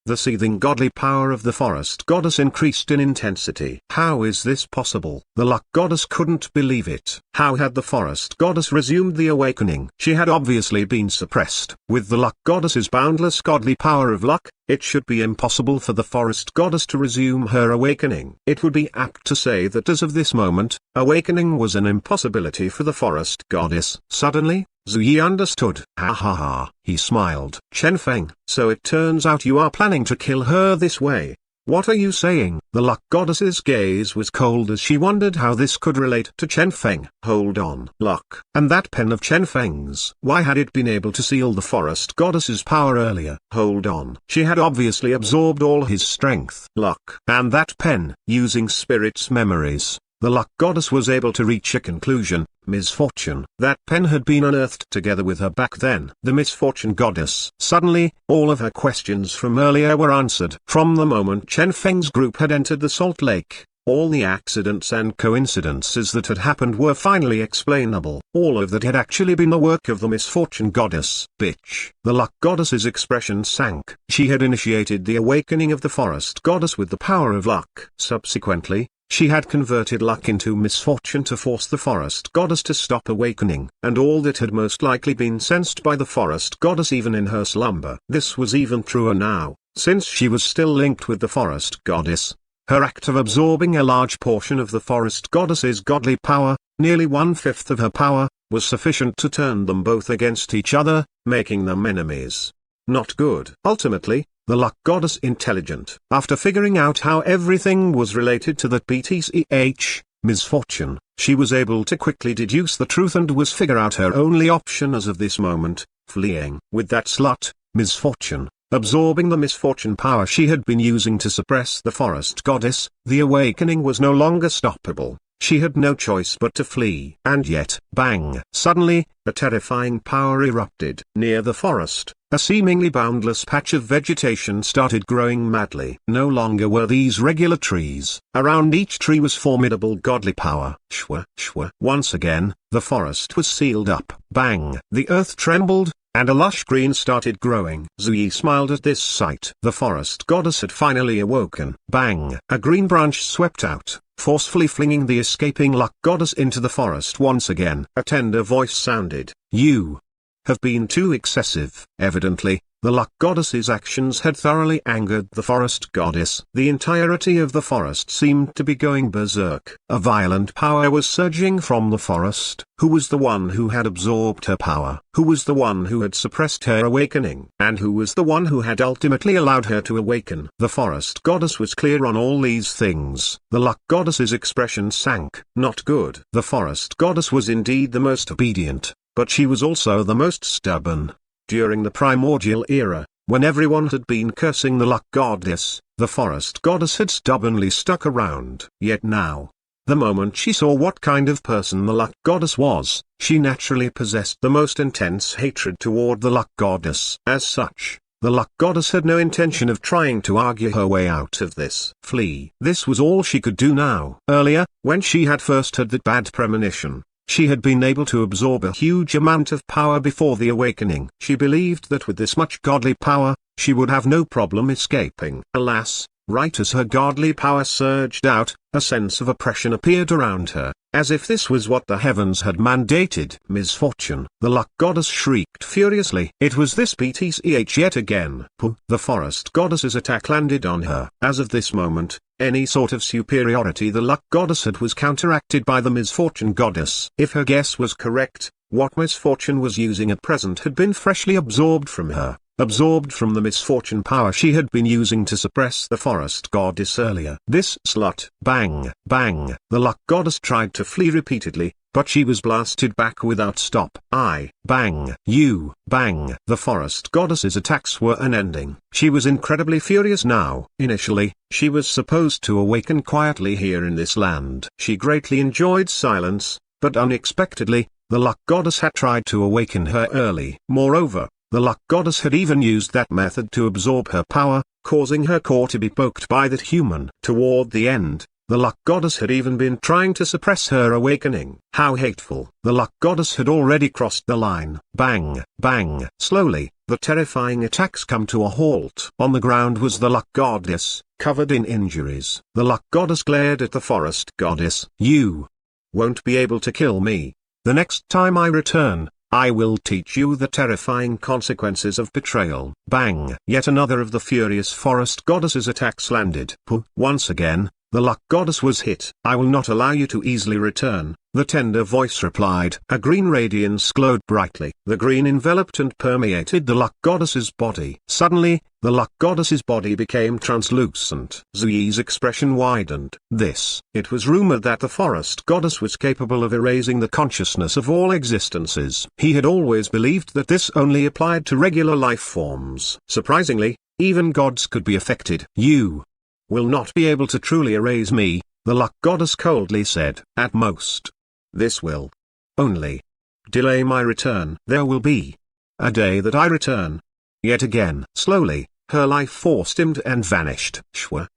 The seething godly power of the forest goddess increased in intensity. How is this possible? The luck goddess couldn't believe it. How had the forest goddess resumed the awakening? She had obviously been suppressed. With the luck goddess's boundless godly power of luck, it should be impossible for the forest goddess to resume her awakening. It would be apt to say that as of this moment, awakening was an impossibility for the forest goddess. Suddenly, Zuyi understood. Ha ha ha, he smiled. Chen Feng, so it turns out you are planning to kill her this way. What are you saying? The luck goddess's gaze was cold as she wondered how this could relate to Chen Feng. Hold on. Luck. And that pen of Chen Feng's. Why had it been able to seal the forest goddess's power earlier? Hold on. She had obviously absorbed all his strength. Luck. And that pen, using spirit's memories, the luck goddess was able to reach a conclusion. Misfortune. That pen had been unearthed together with her back then. The misfortune goddess. Suddenly, all of her questions from earlier were answered. From the moment Chen Feng's group had entered the salt lake, all the accidents and coincidences that had happened were finally explainable. All of that had actually been the work of the misfortune goddess. Bitch. The luck goddess's expression sank. She had initiated the awakening of the forest goddess with the power of luck. Subsequently, she had converted luck into misfortune to force the forest goddess to stop awakening, and all that had most likely been sensed by the forest goddess even in her slumber. This was even truer now, since she was still linked with the forest goddess. Her act of absorbing a large portion of the forest goddess's godly power, nearly 1/5 of her power, was sufficient to turn them both against each other, making them enemies. Not good. Ultimately, the luck goddess intelligent. After figuring out how everything was related to that BTCH, misfortune, she was able to quickly deduce the truth and was figure out her only option as of this moment, fleeing. With that slut, misfortune, absorbing the misfortune power she had been using to suppress the forest goddess, the awakening was no longer stoppable. She had no choice but to flee. And yet, bang! Suddenly, a terrifying power erupted. Near the forest, a seemingly boundless patch of vegetation started growing madly. No longer were these regular trees. Around each tree was formidable godly power. Shwa, shwa. Once again, the forest was sealed up. Bang! The earth trembled, and a lush green started growing. Zui smiled at this sight. The forest goddess had finally awoken. Bang! A green branch swept out, forcefully flinging the escaping luck goddess into the forest once again. A tender voice sounded, "You have been too excessive." Evidently, the luck goddess's actions had thoroughly angered the forest goddess. The entirety of the forest seemed to be going berserk. A violent power was surging from the forest. Who was the one who had absorbed her power? Who was the one who had suppressed her awakening? And who was the one who had ultimately allowed her to awaken? The forest goddess was clear on all these things. The luck goddess's expression sank. Not good. The forest goddess was indeed the most obedient, but she was also the most stubborn. During the primordial era, when everyone had been cursing the luck goddess, the forest goddess had stubbornly stuck around. Yet now, the moment she saw what kind of person the luck goddess was, she naturally possessed the most intense hatred toward the luck goddess. As such, the luck goddess had no intention of trying to argue her way out of this. Flee. This was all she could do now. Earlier, when she had first had that bad premonition, she had been able to absorb a huge amount of power before the awakening. She believed that with this much godly power, she would have no problem escaping. Alas, right as her godly power surged out, a sense of oppression appeared around her, as if this was what the heavens had mandated. Misfortune. The luck goddess shrieked furiously. It was this BTCH yet again. The forest goddess's attack landed on her. As of this moment, any sort of superiority the luck goddess had was counteracted by the misfortune goddess. If her guess was correct, what misfortune was using at present had been freshly absorbed from her. Absorbed from the misfortune power she had been using to suppress the forest goddess earlier. This slut. Bang, bang. The luck goddess tried to flee repeatedly, but she was blasted back without stop. Bang, you, bang. The forest goddess's attacks were unending. She was incredibly furious now. Initially, she was supposed to awaken quietly here in this land. She greatly enjoyed silence, but unexpectedly, the luck goddess had tried to awaken her early. Moreover, the luck goddess had even used that method to absorb her power, causing her core to be poked by that human. Toward the end, the luck goddess had even been trying to suppress her awakening. How hateful. The luck goddess had already crossed the line. Bang, bang. Slowly, the terrifying attacks come to a halt. On the ground was the luck goddess, covered in injuries. The luck goddess glared at the forest goddess. You won't be able to kill me. The next time I return, I will teach you the terrifying consequences of betrayal. Bang! Yet another of the furious forest goddess's attacks landed. Once again, the luck goddess was hit. I will not allow you to easily return, the tender voice replied. A green radiance glowed brightly. The green enveloped and permeated the luck goddess's body. Suddenly, the luck goddess's body became translucent. Zui's expression widened. It was rumored that the forest goddess was capable of erasing the consciousness of all existences. He had always believed that this only applied to regular life forms. Surprisingly, even gods could be affected. You will not be able to truly erase me, the luck goddess coldly said. At most, this will only delay my return. There will be a day that I return. Yet again. Slowly, her life force dimmed and vanished.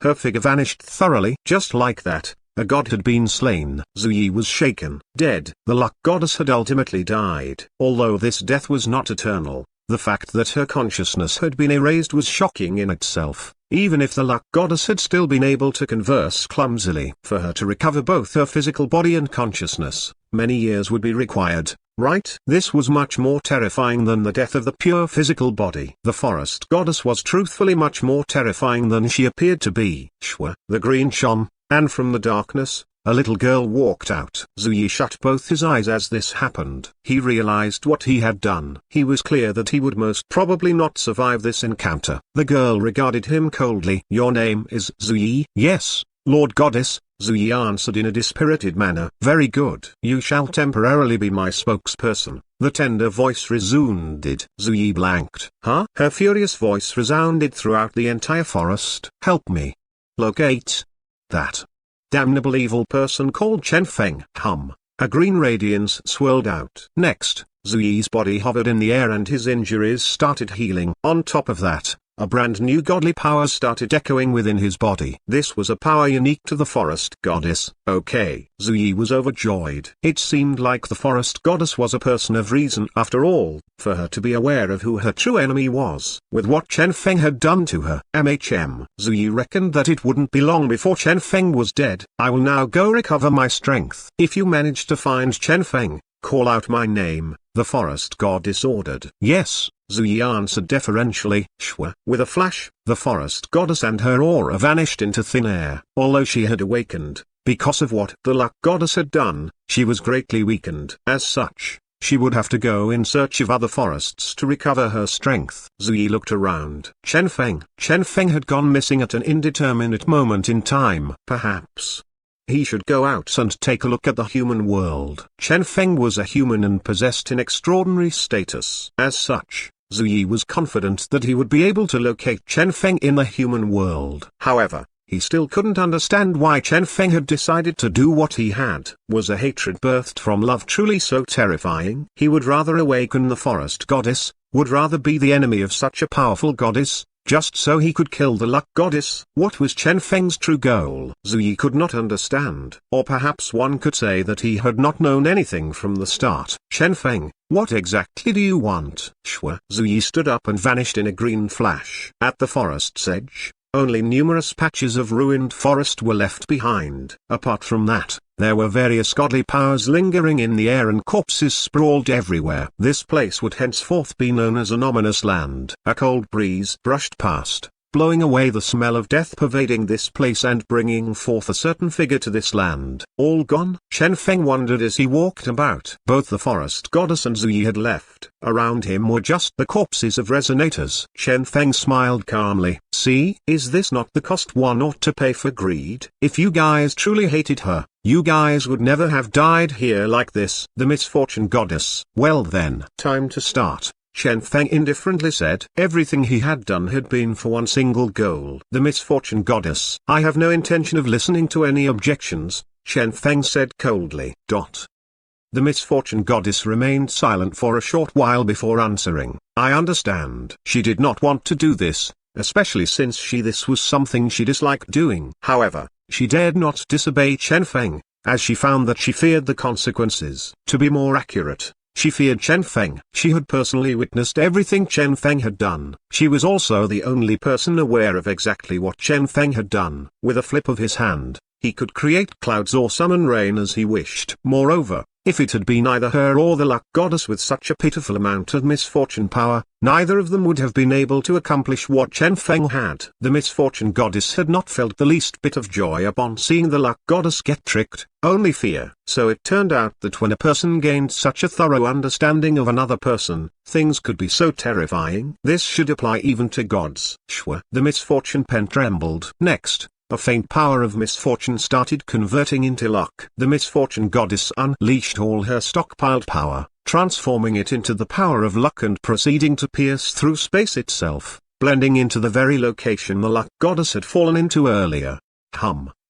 Her figure vanished thoroughly. Just like that, a god had been slain. Zui was shaken. Dead. The luck goddess had ultimately died. Although this death was not eternal, the fact that her consciousness had been erased was shocking in itself. Even if the luck goddess had still been able to converse clumsily, for her to recover both her physical body and consciousness, many years would be required. right? This was much more terrifying than the death of the pure physical body. The forest goddess was truthfully much more terrifying than she appeared to be. Shwa, the green shone, and from the darkness, a little girl walked out. Zuyi shut both his eyes as this happened. He realized what he had done. He was clear that he would most probably not survive this encounter. The girl regarded him coldly. "Your name is Zuyi?" "Yes, Lord Goddess," Zuyi answered in a dispirited manner. "Very good. You shall temporarily be my spokesperson," the tender voice resounded. Zuyi blanked. "Huh?" Her furious voice resounded throughout the entire forest. "Help me locate that damnable evil person called Chen Feng." A green radiance swirled out. Next, Zuyi's body hovered in the air and his injuries started healing. On top of that, a brand new godly power started echoing within his body. This was a power unique to the forest goddess. Okay. Zuyi was overjoyed. It seemed like the forest goddess was a person of reason after all, for her to be aware of who her true enemy was. With what Chen Feng had done to her, Zuyi reckoned that it wouldn't be long before Chen Feng was dead. "I will now go recover my strength. If you manage to find Chen Feng, call out my name," the forest goddess ordered. "Yes," Zuyi answered deferentially. Shwa. With a flash, the forest goddess and her aura vanished into thin air. Although she had awakened, because of what the luck goddess had done, she was greatly weakened. As such, she would have to go in search of other forests to recover her strength. Zuyi looked around. Chen Feng had gone missing at an indeterminate moment in time. Perhaps he should go out and take a look at the human world. Chen Feng was a human and possessed an extraordinary status. As such, Zuyi was confident that he would be able to locate Chen Feng in the human world. However, he still couldn't understand why Chen Feng had decided to do what he had. Was a hatred birthed from love truly so terrifying? He would rather awaken the forest goddess, would rather be the enemy of such a powerful goddess, just so he could kill the luck goddess. What was Chen Feng's true goal? Zuyi could not understand. Or perhaps one could say that he had not known anything from the start. "Chen Feng, what exactly do you want?" Shwa. Zuyi stood up and vanished in a green flash. At the forest's edge, only numerous patches of ruined forest were left behind. Apart from that, there were various godly powers lingering in the air and corpses sprawled everywhere. This place would henceforth be known as an ominous land. A cold breeze brushed past, blowing away the smell of death pervading this place and bringing forth a certain figure to this land. All gone? Chen Feng wondered as he walked about. Both the forest goddess and Zuyi had left. Around him were just the corpses of resonators. Chen Feng smiled calmly. "See, is this not the cost one ought to pay for greed? If you guys truly hated her, you guys would never have died here like this." The misfortune goddess. "Well then, time to start," Chen Feng indifferently said. Everything he had done had been for one single goal. The misfortune goddess. "I have no intention of listening to any objections," Chen Feng said coldly. The misfortune goddess remained silent for a short while before answering. "I understand." She did not want to do this, especially since this was something she disliked doing. However, she dared not disobey Chen Feng, as she found that she feared the consequences. To be more accurate, she feared Chen Feng. She had personally witnessed everything Chen Feng had done. She was also the only person aware of exactly what Chen Feng had done. With a flip of his hand, he could create clouds or summon rain as he wished. Moreover, if it had been either her or the luck goddess with such a pitiful amount of misfortune power, neither of them would have been able to accomplish what Chen Feng had. The misfortune goddess had not felt the least bit of joy upon seeing the luck goddess get tricked, only fear. So it turned out that when a person gained such a thorough understanding of another person, things could be so terrifying. This should apply even to gods. Shwa. The misfortune pen trembled. Next, a faint power of misfortune started converting into luck. The misfortune goddess unleashed all her stockpiled power, transforming it into the power of luck and proceeding to pierce through space itself, blending into the very location the luck goddess had fallen into earlier.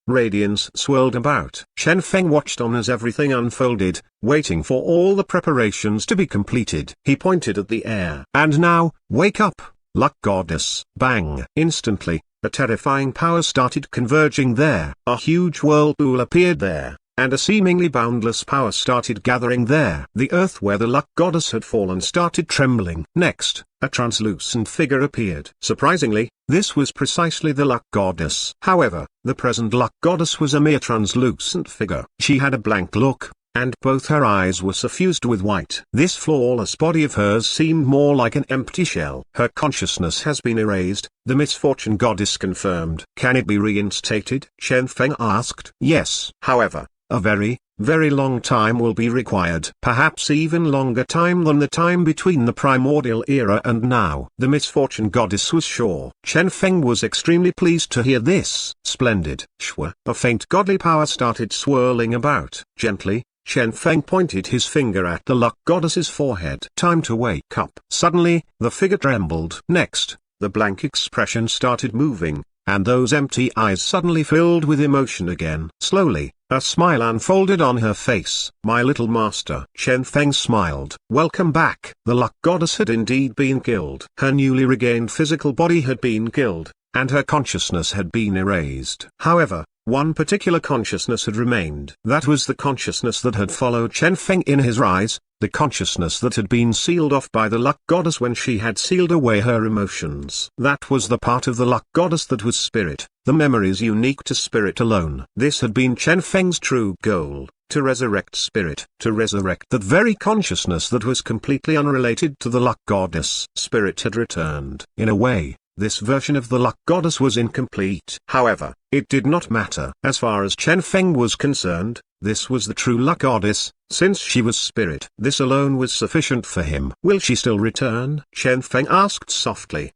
Radiance swirled about. Chen Feng watched on as everything unfolded, waiting for all the preparations to be completed. He pointed at the air. "And now, wake up, luck goddess." Bang! Instantly, a terrifying power started converging there. A huge whirlpool appeared there, and a seemingly boundless power started gathering there. The earth where the luck goddess had fallen started trembling. Next, a translucent figure appeared. Surprisingly, this was precisely the luck goddess. However, the present luck goddess was a mere translucent figure. She had a blank look, and both her eyes were suffused with white. This flawless body of hers seemed more like an empty shell. Her consciousness has been erased, the misfortune goddess confirmed. Can it be reinstated? Chen Feng asked. Yes. However, a very, very long time will be required. Perhaps even longer time than the time between the primordial era and now. The misfortune goddess was sure. Chen Feng was extremely pleased to hear this. Splendid. Shwa. A faint godly power started swirling about. Gently, Chen Feng pointed his finger at the luck goddess's forehead. Time to wake up. Suddenly, the figure trembled. Next, the blank expression started moving, and those empty eyes suddenly filled with emotion again. Slowly, a smile unfolded on her face. My little master. Chen Feng smiled. Welcome back. The luck goddess had indeed been killed. Her newly regained physical body had been killed, and her consciousness had been erased. However, one particular consciousness had remained. That was the consciousness that had followed Chen Feng in his rise, the consciousness that had been sealed off by the luck goddess when she had sealed away her emotions. That was the part of the luck goddess that was spirit, the memories unique to spirit alone. This had been Chen Feng's true goal, to resurrect spirit, to resurrect that very consciousness that was completely unrelated to the luck goddess. Spirit had returned. In a way, this version of the luck goddess was incomplete. However, it did not matter. As far as Chen Feng was concerned, this was the true luck goddess, since she was spirit. This alone was sufficient for him. Will she still return? Chen Feng asked softly.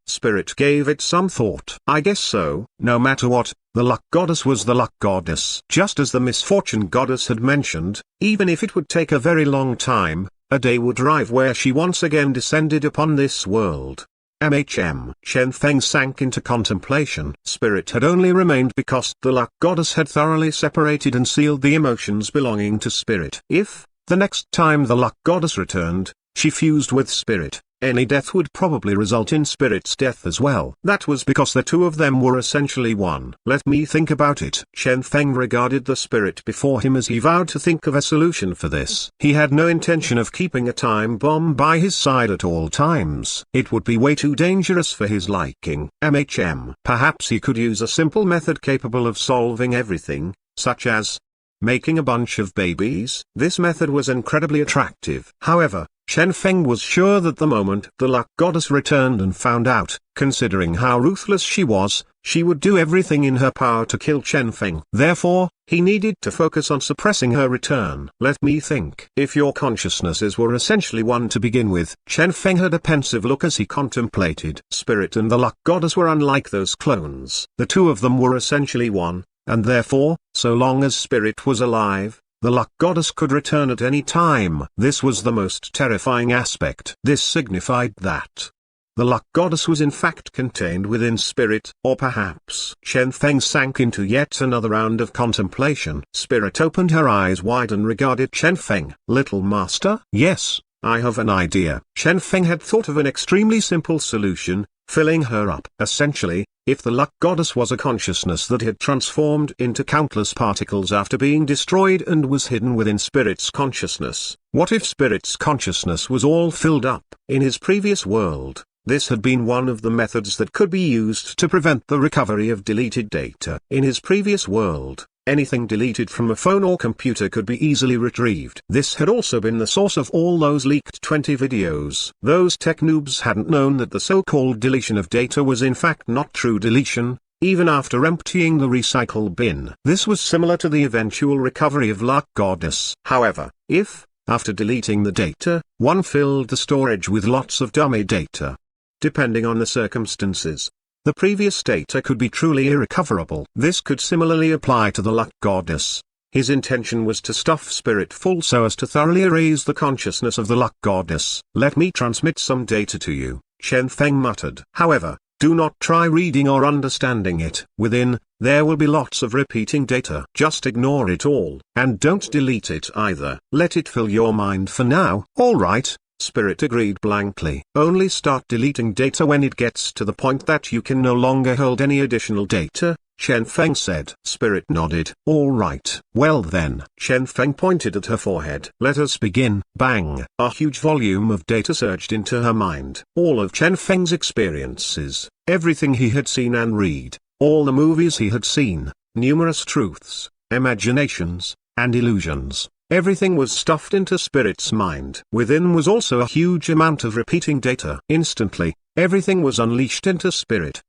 Spirit gave it some thought. I guess so. No matter what, the luck goddess was the luck goddess. Just as the misfortune goddess had mentioned, even if it would take a very long time, a day would arrive where she once again descended upon this world. Chen Feng sank into contemplation. Spirit had only remained because the luck goddess had thoroughly separated and sealed the emotions belonging to spirit. If, the next time the luck goddess returned, she fused with spirit, any death would probably result in spirit's death as well. That was because the two of them were essentially one. Let me think about it. Chen Feng regarded the spirit before him as he vowed to think of a solution for this. He had no intention of keeping a time bomb by his side at all times. It would be way too dangerous for his liking. Perhaps he could use a simple method capable of solving everything, such as making a bunch of babies. This method was incredibly attractive. However, Chen Feng was sure that the moment the luck goddess returned and found out, considering how ruthless she was, she would do everything in her power to kill Chen Feng. Therefore, he needed to focus on suppressing her return. Let me think. If your consciousnesses were essentially one to begin with, Chen Feng had a pensive look as he contemplated. Spirit and the luck goddess were unlike those clones. The two of them were essentially one, and therefore, so long as spirit was alive, the luck goddess could return at any time. This was the most terrifying aspect. This signified that the luck goddess was in fact contained within spirit, or perhaps. Chen Feng sank into yet another round of contemplation. Spirit opened her eyes wide and regarded Chen Feng. Little master? Yes, I have an idea. Chen Feng had thought of an extremely simple solution, filling her up. Essentially, if the luck goddess was a consciousness that had transformed into countless particles after being destroyed and was hidden within spirit's consciousness, what if spirit's consciousness was all filled up? In his previous world, this had been one of the methods that could be used to prevent the recovery of deleted data. In his previous world, anything deleted from a phone or computer could be easily retrieved. This had also been the source of all those leaked 20 videos. Those tech noobs hadn't known that the so-called deletion of data was in fact not true deletion, even after emptying the recycle bin. This was similar to the eventual recovery of luck goddess. However, if, after deleting the data, one filled the storage with lots of dummy data, depending on the circumstances, the previous data could be truly irrecoverable. This could similarly apply to the luck goddess. His intention was to stuff spirit full so as to thoroughly erase the consciousness of the luck goddess. Let me transmit some data to you, Chen Feng muttered. However, do not try reading or understanding it. Within, there will be lots of repeating data. Just ignore it all. And don't delete it either. Let it fill your mind for now. All right. Spirit agreed blankly. Only start deleting data when it gets to the point that you can no longer hold any additional data, Chen Feng said. Spirit nodded. All right. Well then. Chen Feng pointed at her forehead. Let us begin. Bang. A huge volume of data surged into her mind. All of Chen Feng's experiences, everything he had seen and read, all the movies he had seen, numerous truths, imaginations, and illusions. Everything was stuffed into Spirit's mind. Within was also a huge amount of repeating data. Instantly, everything was unleashed into Spirit.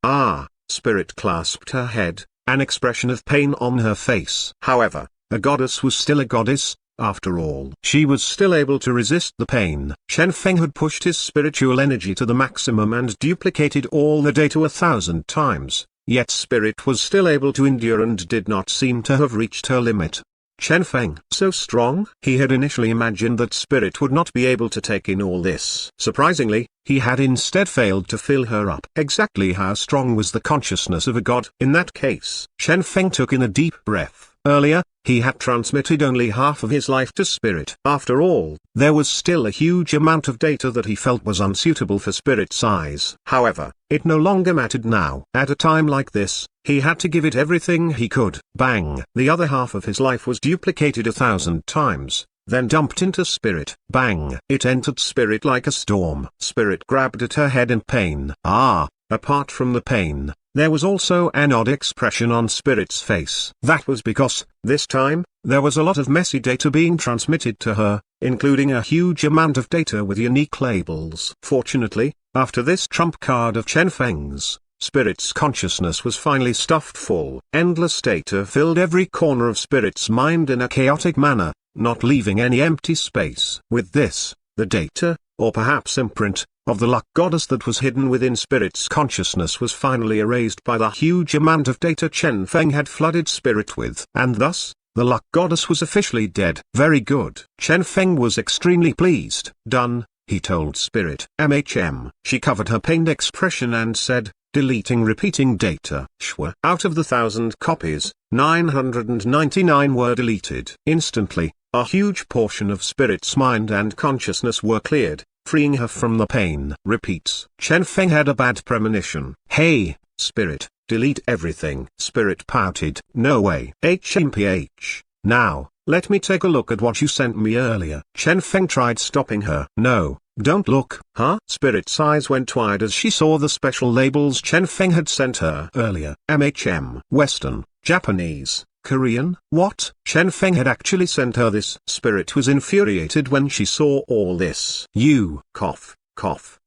Spirit clasped her head, an expression of pain on her face. However, a goddess was still a goddess. After all, she was still able to resist the pain. Chen Feng had pushed his spiritual energy to the maximum and duplicated all the data 1,000 times, yet Spirit was still able to endure and did not seem to have reached her limit. Chen Feng, so strong? He had initially imagined that Spirit would not be able to take in all this. Surprisingly, he had instead failed to fill her up. Exactly how strong was the consciousness of a god? In that case, Chen Feng took in a deep breath. Earlier, he had transmitted only half of his life to Spirit. After all, there was still a huge amount of data that he felt was unsuitable for Spirit's eyes. However, it no longer mattered now. At a time like this, he had to give it everything he could. Bang! The other half of his life was duplicated 1,000 times, then dumped into Spirit. Bang! It entered Spirit like a storm. Spirit grabbed at her head in pain. Apart from the pain, there was also an odd expression on Spirit's face. That was because, this time, there was a lot of messy data being transmitted to her, including a huge amount of data with unique labels. Fortunately, after this trump card of Chen Feng's, Spirit's consciousness was finally stuffed full. Endless data filled every corner of Spirit's mind in a chaotic manner, not leaving any empty space. With this, the data, or perhaps imprint, of the luck goddess that was hidden within Spirit's consciousness was finally erased by the huge amount of data Chen Feng had flooded Spirit with. And thus, the luck goddess was officially dead. Very good. Chen Feng was extremely pleased. Done, he told Spirit. She covered her pained expression and said, deleting repeating data. Out of the 1,000 copies, 999 were deleted. Instantly, a huge portion of Spirit's mind and consciousness were cleared, freeing her from the pain. Repeats. Chen Feng had a bad premonition. Hey, Spirit, delete everything. Spirit pouted. No way. Now, let me take a look at what you sent me earlier. Chen Feng tried stopping her. No, don't look. Spirit's eyes went wide as she saw the special labels Chen Feng had sent her earlier. Western, Japanese, Korean. What? Chen Feng had actually sent her this. Spirit was infuriated when she saw all this. You, cough.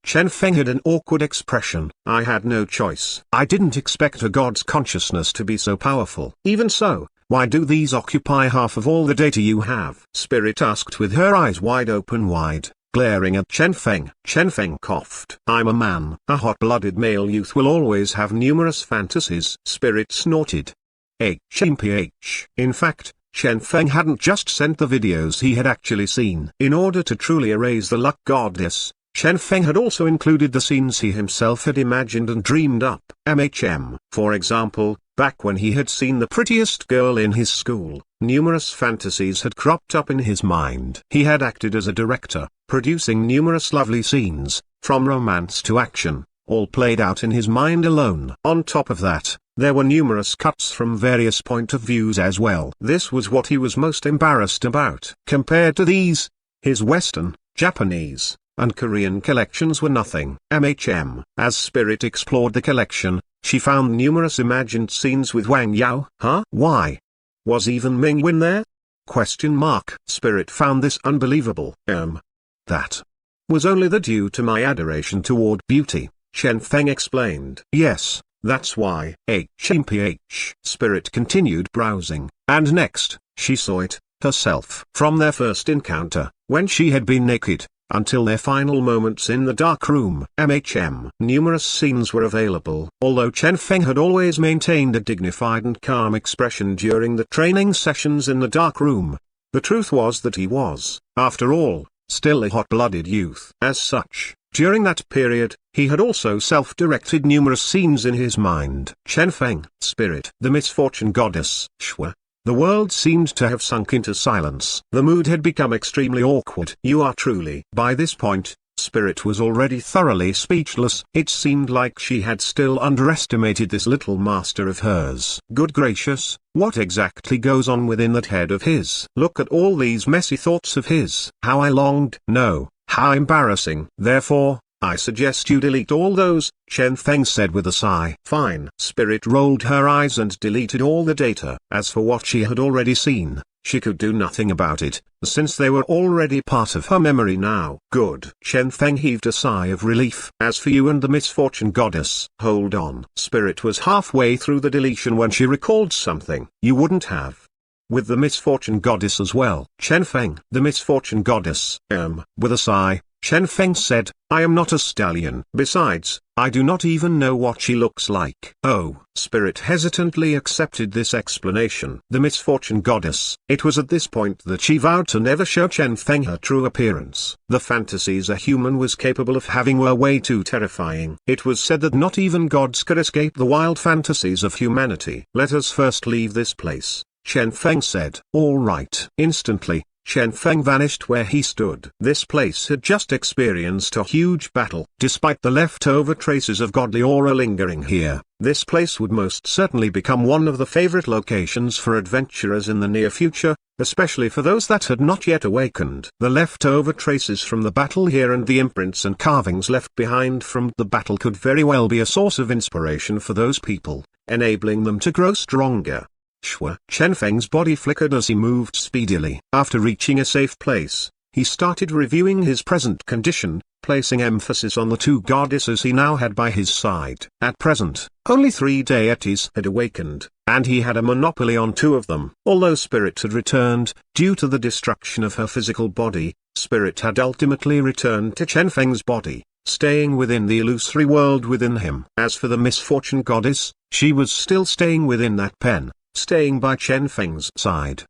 Chen Feng had an awkward expression. I had no choice. I didn't expect a god's consciousness to be so powerful. Even so, why do these occupy half of all the data you have? Spirit asked with her eyes wide open glaring at Chen Feng. Chen Feng coughed. I'm a man. A hot-blooded male youth will always have numerous fantasies. Spirit snorted. In fact, Chen Feng hadn't just sent the videos he had actually seen. In order to truly erase the luck goddess, Chen Feng had also included the scenes he himself had imagined and dreamed up. For example, back when he had seen the prettiest girl in his school, numerous fantasies had cropped up in his mind. He had acted as a director, producing numerous lovely scenes, from romance to action, all played out in his mind alone. On top of that, there were numerous cuts from various point of views as well. This was what he was most embarrassed about. Compared to these, his Western, Japanese, and Korean collections were nothing. As Spirit explored the collection, she found numerous imagined scenes with Wang Yao. Why? Was even Ming Wen there? Spirit found this unbelievable. That was only the due to my adoration toward beauty, Chen Feng explained. Yes, that's why. Spirit continued browsing, and next, she saw it, herself. From their first encounter, when she had been naked, until their final moments in the dark room. Numerous scenes were available. Although Chen Feng had always maintained a dignified and calm expression during the training sessions in the dark room, the truth was that he was, after all, still a hot-blooded youth. As such, during that period, he had also self-directed numerous scenes in his mind. Chen Feng, Spirit, the misfortune goddess. The world seemed to have sunk into silence. The mood had become extremely awkward. You are truly. By this point, Spirit was already thoroughly speechless. It seemed like she had still underestimated this little master of hers. Good gracious, what exactly goes on within that head of his? Look at all these messy thoughts of his. How I longed. No, how embarrassing. Therefore, I suggest you delete all those, Chen Feng said with a sigh. Fine. Spirit rolled her eyes and deleted all the data. As for what she had already seen, she could do nothing about it, since they were already part of her memory now. Good. Chen Feng heaved a sigh of relief. As for you and the misfortune goddess, hold on. Spirit was halfway through the deletion when she recalled something you wouldn't have with the misfortune goddess as well. Chen Feng, the misfortune goddess. With a sigh, Chen Feng said, I am not a stallion. Besides, I do not even know what she looks like. Oh, Spirit hesitantly accepted this explanation. The misfortune goddess. It was at this point that she vowed to never show Chen Feng her true appearance. The fantasies a human was capable of having were way too terrifying. It was said that not even gods could escape the wild fantasies of humanity. Let us first leave this place, Chen Feng said. All right. Instantly, Chen Feng vanished where he stood. This place had just experienced a huge battle. Despite the leftover traces of godly aura lingering here, this place would most certainly become one of the favorite locations for adventurers in the near future, especially for those that had not yet awakened. The leftover traces from the battle here and the imprints and carvings left behind from the battle could very well be a source of inspiration for those people, enabling them to grow stronger. Shwa. Chen Feng's body flickered as he moved speedily. After reaching a safe place, he started reviewing his present condition, placing emphasis on the two goddesses he now had by his side. At present, only 3 deities had awakened, and he had a monopoly on 2 of them. Although Spirit had returned, due to the destruction of her physical body, Spirit had ultimately returned to Chen Feng's body, staying within the illusory world within him. As for the misfortune goddess, she was still staying within that pen, staying by Chen Feng's side.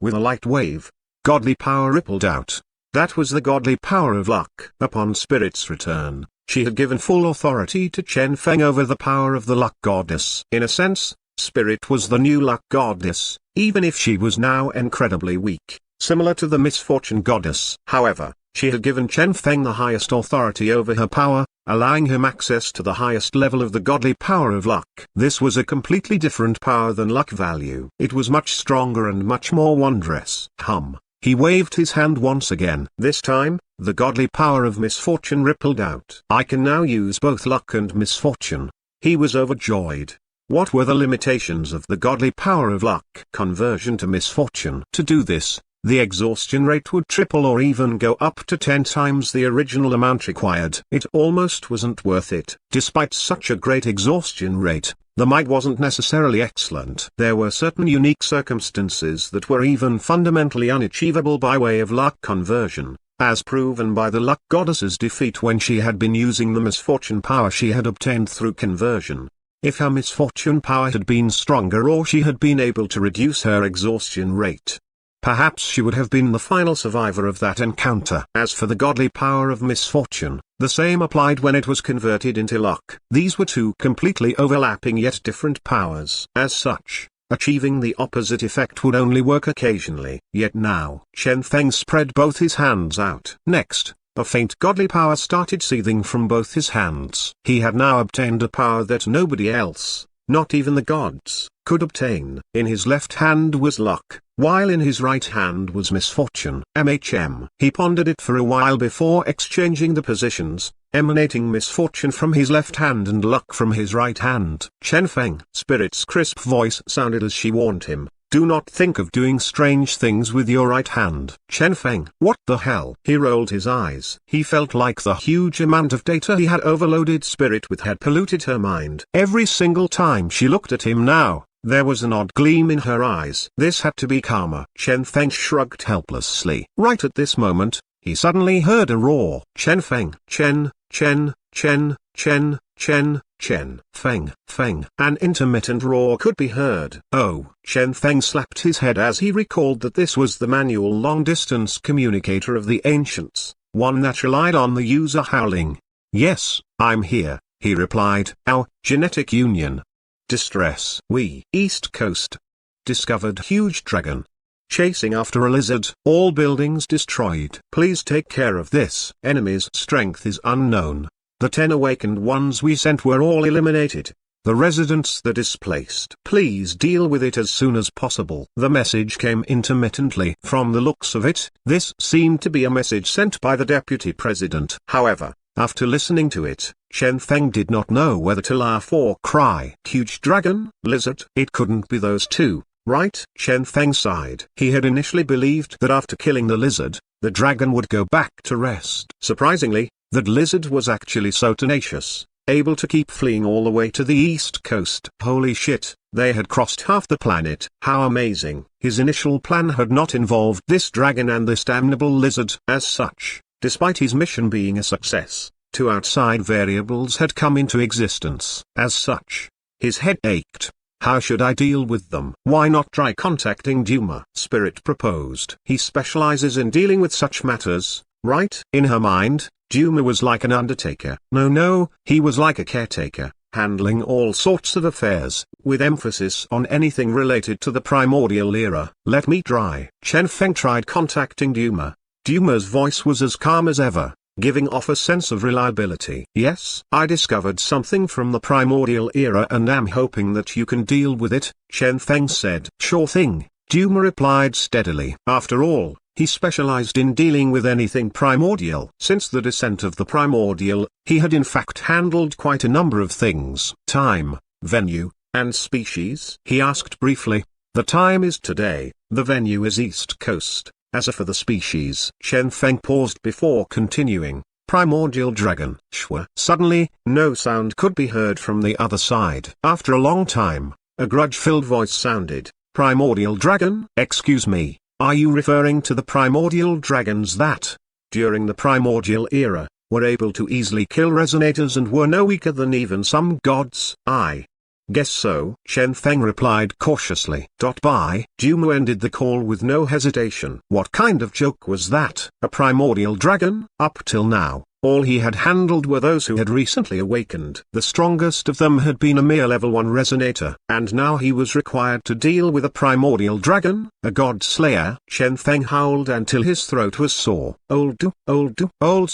With a light wave, godly power rippled out. That was the godly power of luck. Upon Spirit's return, she had given full authority to Chen Feng over the power of the luck goddess. In a sense, Spirit was the new luck goddess, even if she was now incredibly weak, similar to the misfortune goddess. However, she had given Chen Feng the highest authority over her power, allowing him access to the highest level of the godly power of luck. This was a completely different power than luck value. It was much stronger and much more wondrous. He waved his hand once again. This time, the godly power of misfortune rippled out. I can now use both luck and misfortune. He was overjoyed. What were the limitations of the godly power of luck? Conversion to misfortune. To do this, the exhaustion rate would triple or even go up to 10 times the original amount required. It almost wasn't worth it. Despite such a great exhaustion rate, the might wasn't necessarily excellent. There were certain unique circumstances that were even fundamentally unachievable by way of luck conversion, as proven by the luck goddess's defeat when she had been using the misfortune power she had obtained through conversion. If her misfortune power had been stronger or she had been able to reduce her exhaustion rate, perhaps she would have been the final survivor of that encounter. As for the godly power of misfortune, the same applied when it was converted into luck. These were two completely overlapping yet different powers. As such, achieving the opposite effect would only work occasionally. Yet now, Chen Feng spread both his hands out. Next, a faint godly power started seething from both his hands. He had now obtained a power that nobody else, not even the gods, could obtain. In his left hand was luck, while in his right hand was misfortune. He pondered it for a while before exchanging the positions, emanating misfortune from his left hand and luck from his right hand. Chen Feng. Spirit's crisp voice sounded as she warned him, do not think of doing strange things with your right hand. Chen Feng. What the hell? He rolled his eyes. He felt like the huge amount of data he had overloaded Spirit with had polluted her mind. Every single time she looked at him now, there was an odd gleam in her eyes. This had to be karma. Chen Feng shrugged helplessly. Right at this moment, he suddenly heard a roar. Chen Feng. Chen Feng. An intermittent roar could be heard. Oh, Chen Feng slapped his head as he recalled that this was the manual long-distance communicator of the ancients, one that relied on the user howling. Yes, I'm here, he replied. Our genetic union. Distress. We. East Coast. Discovered huge dragon. Chasing after a lizard. All buildings destroyed. Please take care of this. Enemy's strength is unknown. The 10 awakened ones we sent were all eliminated. The residents the displaced. Please deal with it as soon as possible. The message came intermittently. From the looks of it, this seemed to be a message sent by the deputy president. However, after listening to it, Chen Feng did not know whether to laugh or cry. Huge dragon, lizard. It couldn't be those two. right? Chen Feng sighed. He had initially believed that after killing the lizard, the dragon would go back to rest. Surprisingly, that lizard was actually so tenacious, able to keep fleeing all the way to the east coast. Holy shit, they had crossed half the planet. How amazing. His initial plan had not involved this dragon and this damnable lizard. As such, despite his mission being a success, two outside variables had come into existence. As such, his head ached. How should I deal with them? Why not try contacting Duma? Spirit proposed. He specializes in dealing with such matters, right? In her mind, Duma was like an undertaker. No, he was like a caretaker, handling all sorts of affairs, with emphasis on anything related to the primordial era. Let me try. Chen Feng tried contacting Duma. Duma's voice was as calm as ever, giving off a sense of reliability. Yes, I discovered something from the primordial era and am hoping that you can deal with it, Chen Feng said. Sure thing, Duma replied steadily. After all, he specialized in dealing with anything primordial. Since the descent of the primordial, he had in fact handled quite a number of things. Time, venue, and species? He asked briefly. The time is today, the venue is East Coast. As for the species, Chen Feng paused before continuing. Primordial dragon. Shwa. Suddenly, no sound could be heard from the other side. After a long time, a grudge-filled voice sounded. Primordial dragon? Excuse me, are you referring to the primordial dragons that, during the primordial era, were able to easily kill resonators and were no weaker than even some gods? I guess so, Chen Feng replied cautiously. By Duma ended the call with no hesitation. What kind of joke was that? A primordial dragon? Up till now, all he had handled were those who had recently awakened. The strongest of them had been a mere level 1 resonator, and now he was required to deal with a primordial dragon, a god slayer. Chen Feng howled until his throat was sore. Old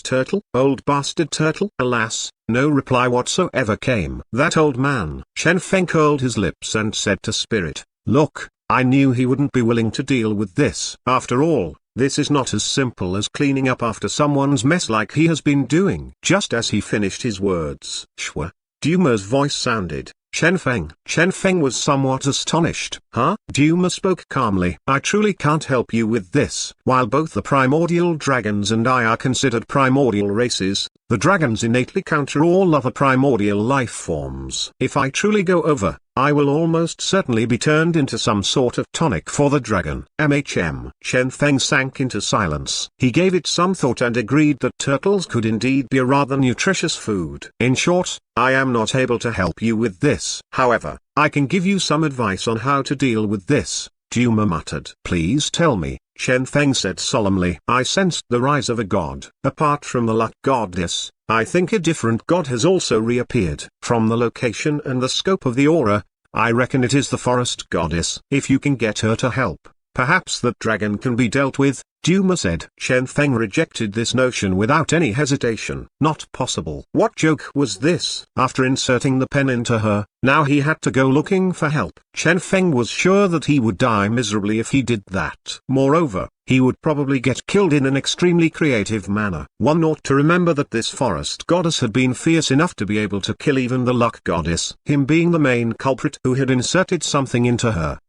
turtle, old bastard turtle. Alas, no reply whatsoever came. That old man. Chen Feng curled his lips and said to Spirit, look, I knew he wouldn't be willing to deal with this. After all, this is not as simple as cleaning up after someone's mess like he has been doing. Just as he finished his words, Shwa, Duma's voice sounded. Chen Feng was somewhat astonished. Huh? Duma spoke calmly. I truly can't help you with this. While both the primordial dragons and I are considered primordial races, the dragons innately counter all other primordial life forms. If I truly go over, I will almost certainly be turned into some sort of tonic for the dragon. Chen Feng sank into silence. He gave it some thought and agreed that turtles could indeed be a rather nutritious food. In short, I am not able to help you with this. However, I can give you some advice on how to deal with this, Duma muttered. Please tell me, Chen Feng said solemnly. I sensed the rise of a god. Apart from the luck goddess, I think a different god has also reappeared. From the location and the scope of the aura, I reckon it is the forest goddess. If you can get her to help, perhaps that dragon can be dealt with, Duma said. Chen Feng rejected this notion without any hesitation. Not possible. What joke was this? After inserting the pen into her, now he had to go looking for help. Chen Feng was sure that he would die miserably if he did that. Moreover, he would probably get killed in an extremely creative manner. One ought to remember that this forest goddess had been fierce enough to be able to kill even the luck goddess. Him being the main culprit who had inserted something into her.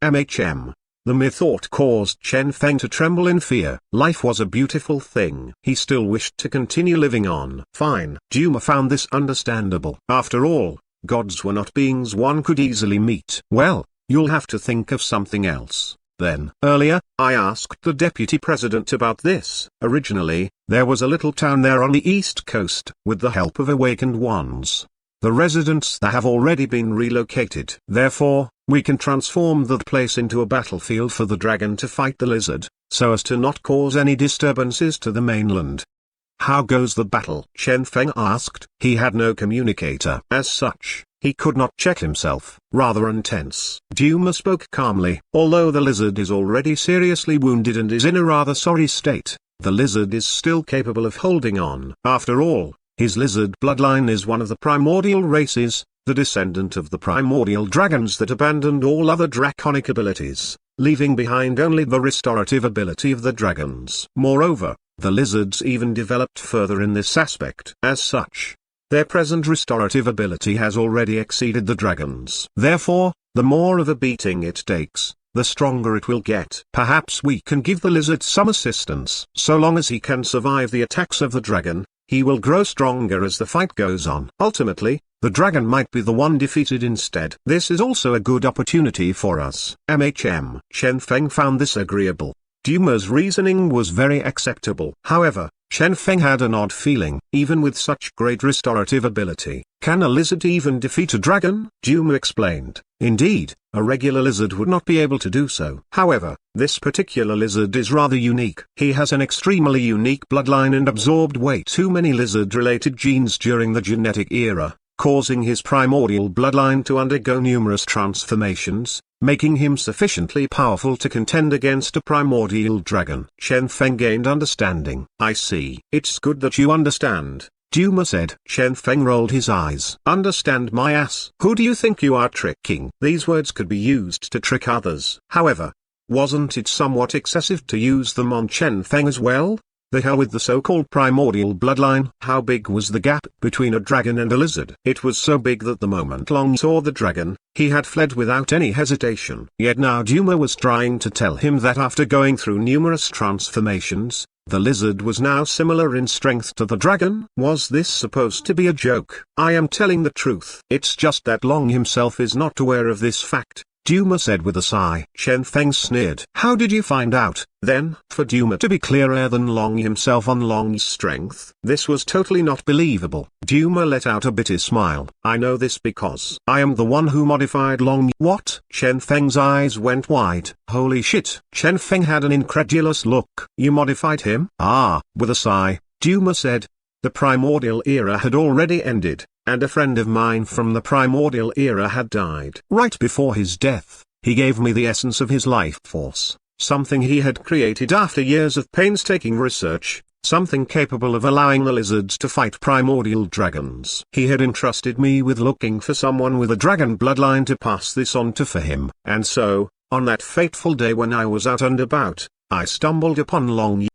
The mere thought caused Chen Feng to tremble in fear. Life was a beautiful thing. He still wished to continue living on. Fine. Duma found this understandable. After all, gods were not beings one could easily meet. Well, you'll have to think of something else, then. Earlier, I asked the deputy president about this. Originally, there was a little town there on the east coast. With the help of awakened ones, the residents there have already been relocated. Therefore, we can transform that place into a battlefield for the dragon to fight the lizard, so as to not cause any disturbances to the mainland. How goes the battle? Chen Feng asked. He had no communicator. As such, he could not check himself. Rather intense. Duma spoke calmly. Although the lizard is already seriously wounded and is in a rather sorry state, the lizard is still capable of holding on. After all, his lizard bloodline is one of the primordial races, the descendant of the primordial dragons that abandoned all other draconic abilities, leaving behind only the restorative ability of the dragons. Moreover, the lizards even developed further in this aspect. As such, their present restorative ability has already exceeded the dragons. Therefore, the more of a beating it takes, the stronger it will get. Perhaps we can give the lizard some assistance. So long as he can survive the attacks of the dragon, he will grow stronger as the fight goes on. Ultimately, the dragon might be the one defeated instead. This is also a good opportunity for us. Chen Feng found this agreeable. Duma's reasoning was very acceptable. However, Chen Feng had an odd feeling. Even with such great restorative ability, can a lizard even defeat a dragon? Duma explained. Indeed, a regular lizard would not be able to do so. However, this particular lizard is rather unique. He has an extremely unique bloodline and absorbed way too many lizard-related genes during the genetic era, causing his primordial bloodline to undergo numerous transformations, making him sufficiently powerful to contend against a primordial dragon. Chen Feng gained understanding. I see. It's good that you understand, Duma said. Chen Feng rolled his eyes. Understand my ass? Who do you think you are tricking? These words could be used to trick others. However, wasn't it somewhat excessive to use them on Chen Feng as well? The hell with the so-called primordial bloodline. How big was the gap between a dragon and a lizard? It was so big that the moment Long saw the dragon, he had fled without any hesitation. Yet now Duma was trying to tell him that after going through numerous transformations, the lizard was now similar in strength to the dragon. Was this supposed to be a joke? I am telling the truth. It's just that Long himself is not aware of this fact, Duma said with a sigh. Chen Feng sneered. How did you find out, then? For Duma to be clearer than Long himself on Long's strength, this was totally not believable. Duma let out a bitter smile. I know this because I am the one who modified Long. What? Chen Feng's eyes went wide. Holy shit. Chen Feng had an incredulous look. You modified him? Ah, with a sigh, Duma said. The primordial era had already ended, and a friend of mine from the primordial era had died. Right before his death, he gave me the essence of his life force, something he had created after years of painstaking research, something capable of allowing the lizards to fight primordial dragons. He had entrusted me with looking for someone with a dragon bloodline to pass this on to for him. And so, on that fateful day when I was out and about, I stumbled upon Long.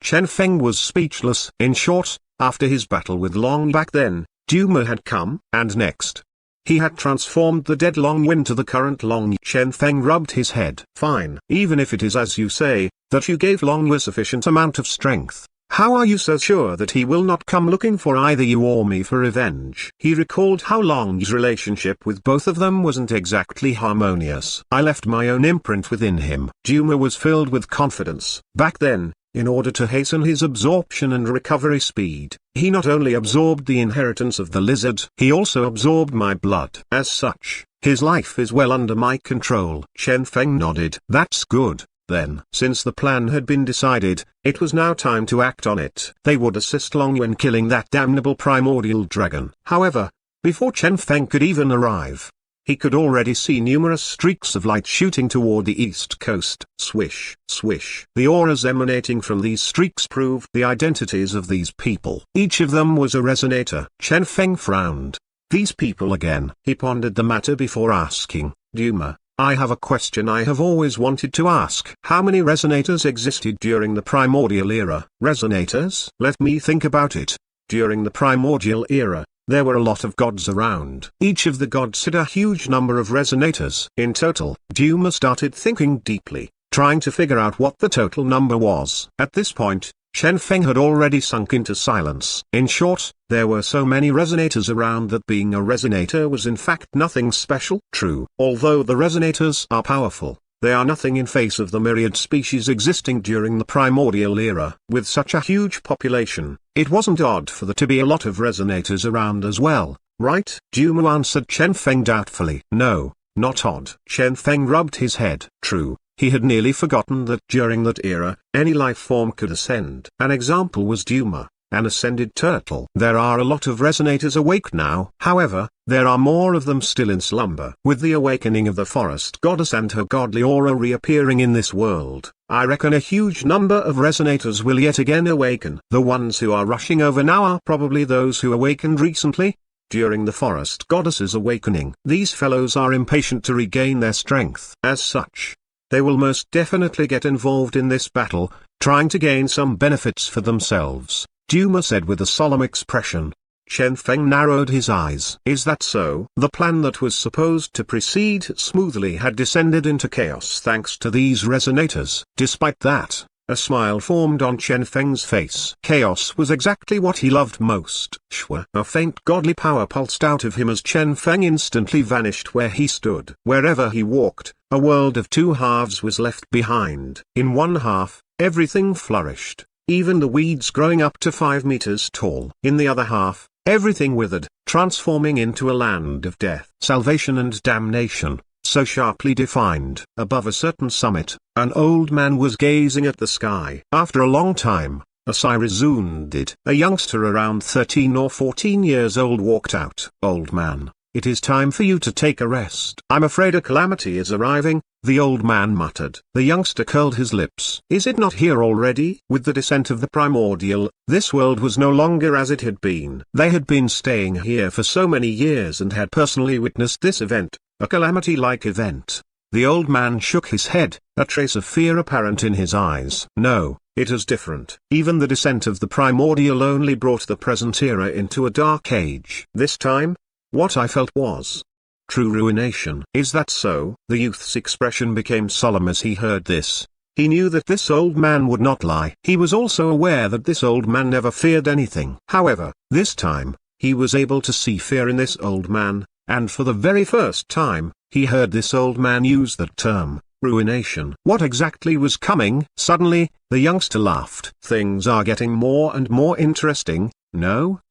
Chen Feng was speechless. In short, after his battle with Long back then, Duma had come, and next, he had transformed the dead Long into the current Long. Chen Feng rubbed his head. Fine. Even if it is as you say, that you gave Long a sufficient amount of strength, how are you so sure that he will not come looking for either you or me for revenge? He recalled how Long's relationship with both of them wasn't exactly harmonious. I left my own imprint within him. Duma was filled with confidence. Back then, in order to hasten his absorption and recovery speed, he not only absorbed the inheritance of the lizard, he also absorbed my blood. As such, his life is well under my control. Chen Feng nodded. That's good, then. Since the plan had been decided, it was now time to act on it. They would assist Long in killing that damnable primordial dragon. However, before Chen Feng could even arrive, he could already see numerous streaks of light shooting toward the east coast. Swish, swish. The auras emanating from these streaks proved the identities of these people. Each of them was a resonator. Chen Feng frowned. These people again. He pondered the matter before asking, Duma, I have a question I have always wanted to ask. How many resonators existed during the primordial era? Resonators? Let me think about it. During the primordial era, there were a lot of gods around. Each of the gods had a huge number of resonators. In total, Duma started thinking deeply, trying to figure out what the total number was. At this point, Chen Feng had already sunk into silence. In short, there were so many resonators around that being a resonator was in fact nothing special. True. Although the resonators are powerful, they are nothing in face of the myriad species existing during the primordial era. With such a huge population, it wasn't odd for there to be a lot of resonators around as well, right? Duma answered Chen Feng doubtfully. No, not odd. Chen Feng rubbed his head. True, he had nearly forgotten that during that era, any life form could ascend. An example was Duma, an ascended turtle. There are a lot of resonators awake now. However, there are more of them still in slumber. With the awakening of the forest goddess and her godly aura reappearing in this world, I reckon a huge number of resonators will yet again awaken. The ones who are rushing over now are probably those who awakened recently, during the forest goddess's awakening. These fellows are impatient to regain their strength. As such, they will most definitely get involved in this battle, trying to gain some benefits for themselves, Duma said with a solemn expression. Chen Feng narrowed his eyes. Is that so? The plan that was supposed to proceed smoothly had descended into chaos thanks to these resonators. Despite that, a smile formed on Chen Feng's face. Chaos was exactly what he loved most. Shwa. A faint godly power pulsed out of him as Chen Feng instantly vanished where he stood. Wherever he walked, a world of two halves was left behind. In one half, everything flourished, even the weeds growing up to 5 meters tall. In the other half, everything withered, transforming into a land of death. Salvation and damnation, so sharply defined. Above a certain summit, an old man was gazing at the sky. After a long time, a sigh resounded. A youngster around 13 or 14 years old walked out. Old man, it is time for you to take a rest. I'm afraid a calamity is arriving, the old man muttered. The youngster curled his lips. Is it not here already? With the descent of the primordial, this world was no longer as it had been. They had been staying here for so many years and had personally witnessed this event, a calamity-like event. The old man shook his head, a trace of fear apparent in his eyes. No, it is different. Even the descent of the primordial only brought the present era into a dark age. This time, what I felt was true ruination. Is that so? The youth's expression became solemn as he heard this. He knew that this old man would not lie. He was also aware that this old man never feared anything. However, this time, he was able to see fear in this old man, and for the very first time, he heard this old man use that term, ruination. What exactly was coming? Suddenly, the youngster laughed. Things are getting more and more interesting, no?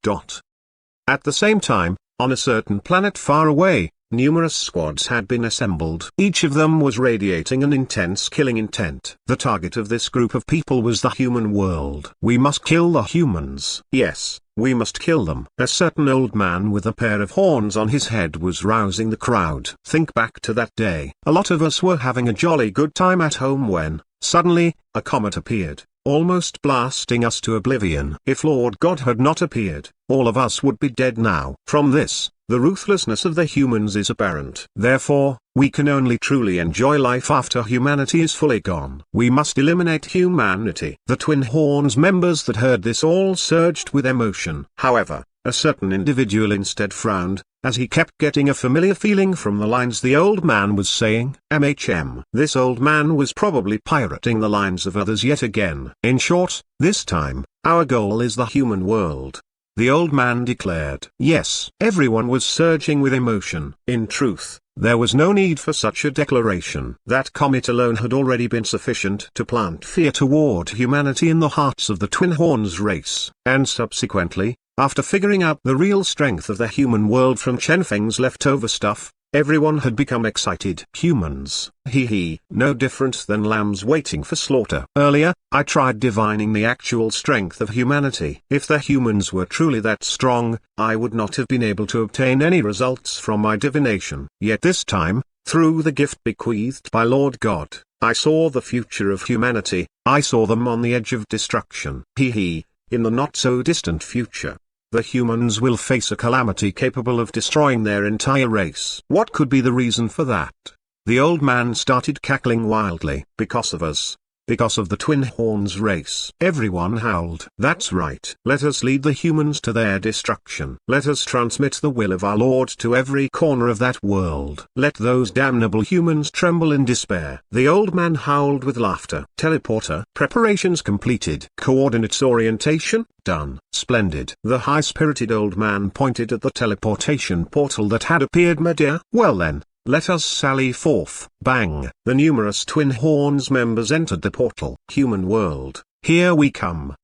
At the same time, on a certain planet far away, numerous squads had been assembled. Each of them was radiating an intense killing intent. The target of this group of people was the human world. We must kill the humans. Yes, we must kill them. A certain old man with a pair of horns on his head was rousing the crowd. Think back to that day. A lot of us were having a jolly good time at home when, suddenly, a comet appeared, almost blasting us to oblivion. If Lord God had not appeared, all of us would be dead now. From this, the ruthlessness of the humans is apparent. Therefore, we can only truly enjoy life after humanity is fully gone. We must eliminate humanity. The Twin Horns members that heard this all surged with emotion. However, a certain individual instead frowned, as he kept getting a familiar feeling from the lines the old man was saying. This old man was probably pirating the lines of others yet again. In short, this time, our goal is the human world, the old man declared. Yes, everyone was surging with emotion. In truth, there was no need for such a declaration. That comet alone had already been sufficient to plant fear toward humanity in the hearts of the Twin Horns race. And subsequently, after figuring out the real strength of the human world from Chen Feng's leftover stuff, everyone had become excited. Humans, no different than lambs waiting for slaughter. Earlier, I tried divining the actual strength of humanity. If the humans were truly that strong, I would not have been able to obtain any results from my divination. Yet this time, through the gift bequeathed by Lord God, I saw the future of humanity. I saw them on the edge of destruction. In the not-so-distant future, the humans will face a calamity capable of destroying their entire race. What could be the reason for that? The old man started cackling wildly. Because of us. Because of the Twin Horns race. Everyone howled. That's right. Let us lead the humans to their destruction. Let us transmit the will of our Lord to every corner of that world. Let those damnable humans tremble in despair. The old man howled with laughter. Teleporter. Preparations completed. Coordinates orientation, done. Splendid. The high-spirited old man pointed at the teleportation portal that had appeared mid-air. Well then, let us sally forth. Bang! The numerous Twin Horns members entered the portal. Human world, here we come.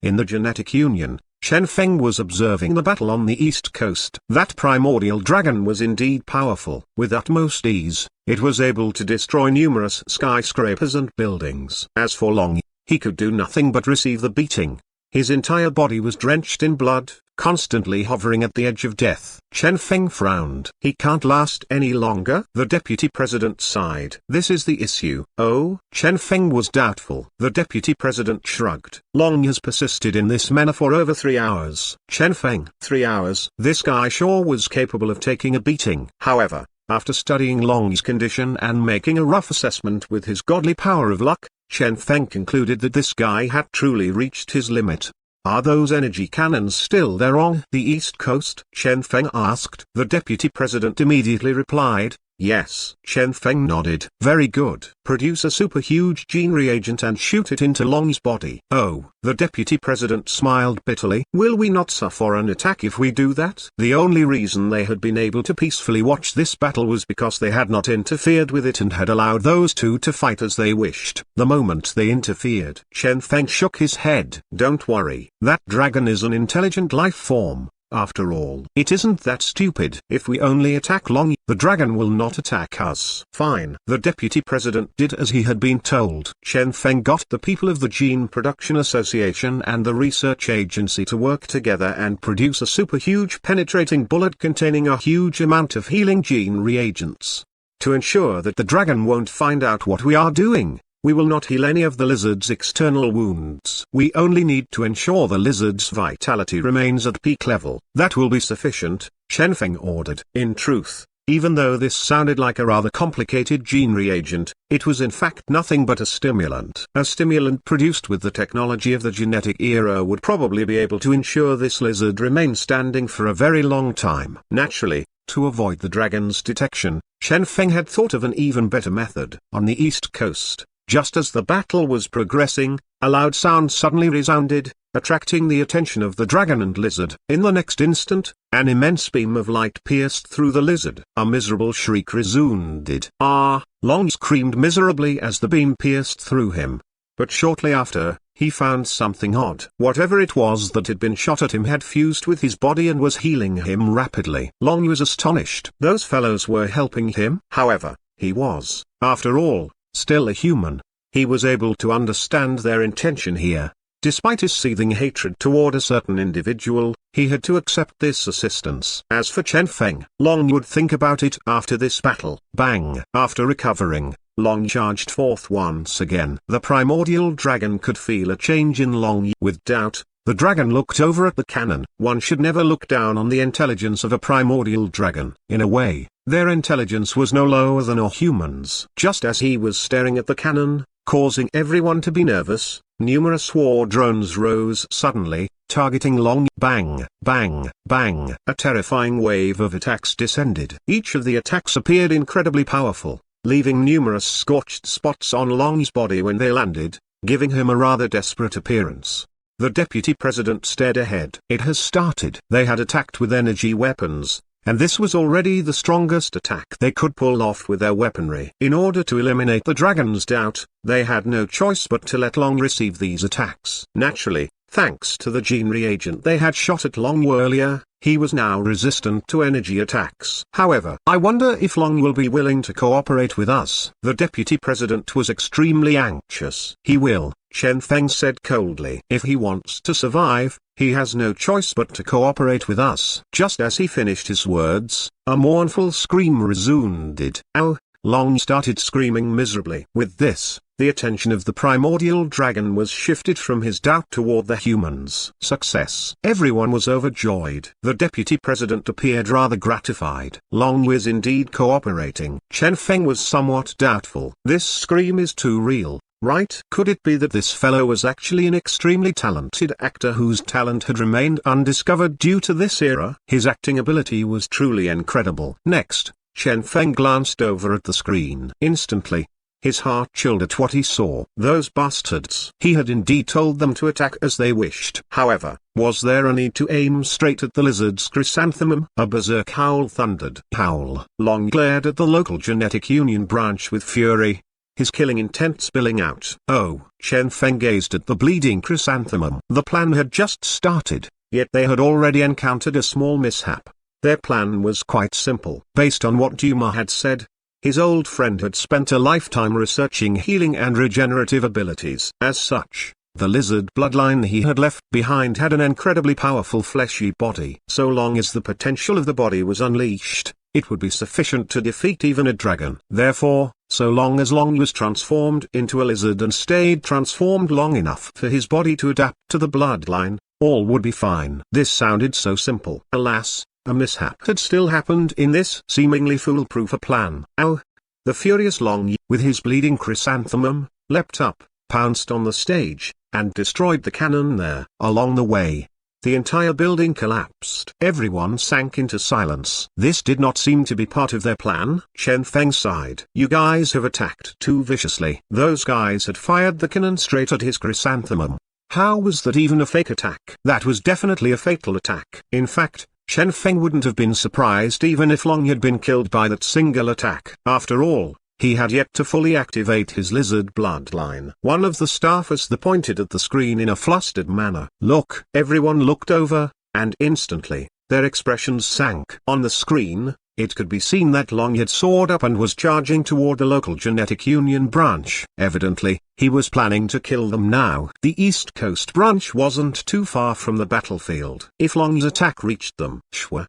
In the genetic union, Chen Feng was observing the battle on the east coast. That primordial dragon was indeed powerful. With utmost ease, it was able to destroy numerous skyscrapers and buildings. As for Long, he could do nothing but receive the beating. His entire body was drenched in blood, constantly hovering at the edge of death. Chen Feng frowned. He can't last any longer. The deputy president sighed. This is the issue. Oh, Chen Feng was doubtful. The deputy president shrugged. Long has persisted in this manner for over 3 hours. Chen Feng. 3 hours. This guy sure was capable of taking a beating. However, after studying Long's condition and making a rough assessment with his godly power of luck, Chen Feng concluded that this guy had truly reached his limit. Are those energy cannons still there on the East Coast? Chen Feng asked. The deputy president immediately replied, yes. Chen Feng nodded. Very good. Produce a super huge gene reagent and shoot it into Long's body. Oh, the deputy president smiled bitterly. Will we not suffer an attack if we do that? The only reason they had been able to peacefully watch this battle was because they had not interfered with it and had allowed those two to fight as they wished. The moment they interfered, Chen Feng shook his head. Don't worry, that dragon is an intelligent life form. After all, it isn't that stupid. If we only attack Long, the dragon will not attack us. Fine. The deputy president did as he had been told. Chen Feng got the people of the Gene Production Association and the research agency to work together and produce a super huge penetrating bullet containing a huge amount of healing gene reagents. To ensure that the dragon won't find out what we are doing, we will not heal any of the lizard's external wounds. We only need to ensure the lizard's vitality remains at peak level. That will be sufficient, Chen Feng ordered. In truth, even though this sounded like a rather complicated gene reagent, it was in fact nothing but a stimulant. A stimulant produced with the technology of the genetic era would probably be able to ensure this lizard remains standing for a very long time. Naturally, to avoid the dragon's detection, Chen Feng had thought of an even better method. On the East Coast, just as the battle was progressing, a loud sound suddenly resounded, attracting the attention of the dragon and lizard. In the next instant, an immense beam of light pierced through the lizard. A miserable shriek resounded. Ah! Long screamed miserably as the beam pierced through him. But shortly after, he found something odd. Whatever it was that had been shot at him had fused with his body and was healing him rapidly. Long was astonished. Those fellows were helping him. However, he was, after all, still a human. He was able to understand their intention here. Despite his seething hatred toward a certain individual, he had to accept this assistance. As for Chen Feng, Long would think about it after this battle. Bang! After recovering, Long charged forth once again. The primordial dragon could feel a change in Long. With doubt, the dragon looked over at the cannon. One should never look down on the intelligence of a primordial dragon. In a way, their intelligence was no lower than a human's. Just as he was staring at the cannon, causing everyone to be nervous, numerous war drones rose suddenly, targeting Long. Bang, bang, bang. A terrifying wave of attacks descended. Each of the attacks appeared incredibly powerful, leaving numerous scorched spots on Long's body when they landed, giving him a rather desperate appearance. The deputy president stared ahead. It has started. They had attacked with energy weapons, and this was already the strongest attack they could pull off with their weaponry. In order to eliminate the dragon's doubt, they had no choice but to let Long receive these attacks. Naturally, thanks to the gene reagent they had shot at Long earlier, he was now resistant to energy attacks. However, I wonder if Long will be willing to cooperate with us. The deputy president was extremely anxious. He will, Chen Feng said coldly. If he wants to survive, he has no choice but to cooperate with us. Just as he finished his words, a mournful scream resounded. Ow! Long started screaming miserably. With this, the attention of the primordial dragon was shifted from his doubt toward the humans. Success. Everyone was overjoyed. The deputy president appeared rather gratified. Long was indeed cooperating. Chen Feng was somewhat doubtful. This scream is too real, right? Could it be that this fellow was actually an extremely talented actor whose talent had remained undiscovered due to this era? His acting ability was truly incredible. Next, Chen Feng glanced over at the screen. Instantly, his heart chilled at what he saw. Those bastards. He had indeed told them to attack as they wished. However, was there a need to aim straight at the lizard's chrysanthemum? A berserk howl thundered. Howl. Long glared at the local genetic union branch with fury, his killing intent spilling out. Oh, Chen Feng gazed at the bleeding chrysanthemum. The plan had just started, yet they had already encountered a small mishap. Their plan was quite simple. Based on what Duma had said, his old friend had spent a lifetime researching healing and regenerative abilities. As such, the lizard bloodline he had left behind had an incredibly powerful fleshy body. So long as the potential of the body was unleashed, it would be sufficient to defeat even a dragon. Therefore, so long as Long was transformed into a lizard and stayed transformed long enough for his body to adapt to the bloodline, all would be fine. This sounded so simple. Alas, a mishap had still happened in this seemingly foolproof plan. Ow! The furious Long, with his bleeding chrysanthemum, leapt up, pounced on the stage, and destroyed the cannon there. Along the way, the entire building collapsed. Everyone sank into silence. This did not seem to be part of their plan. Chen Feng sighed. You guys have attacked too viciously. Those guys had fired the cannon straight at his chrysanthemum. How was that even a fake attack? That was definitely a fatal attack. In fact, Chen Feng wouldn't have been surprised even if Long had been killed by that single attack. After all, he had yet to fully activate his lizard bloodline. One of the staffers pointed at the screen in a flustered manner. Look! Everyone looked over, and instantly, their expressions sank. On the screen, it could be seen that Long had soared up and was charging toward the local genetic union branch. Evidently, he was planning to kill them now. The East Coast branch wasn't too far from the battlefield. If Long's attack reached them,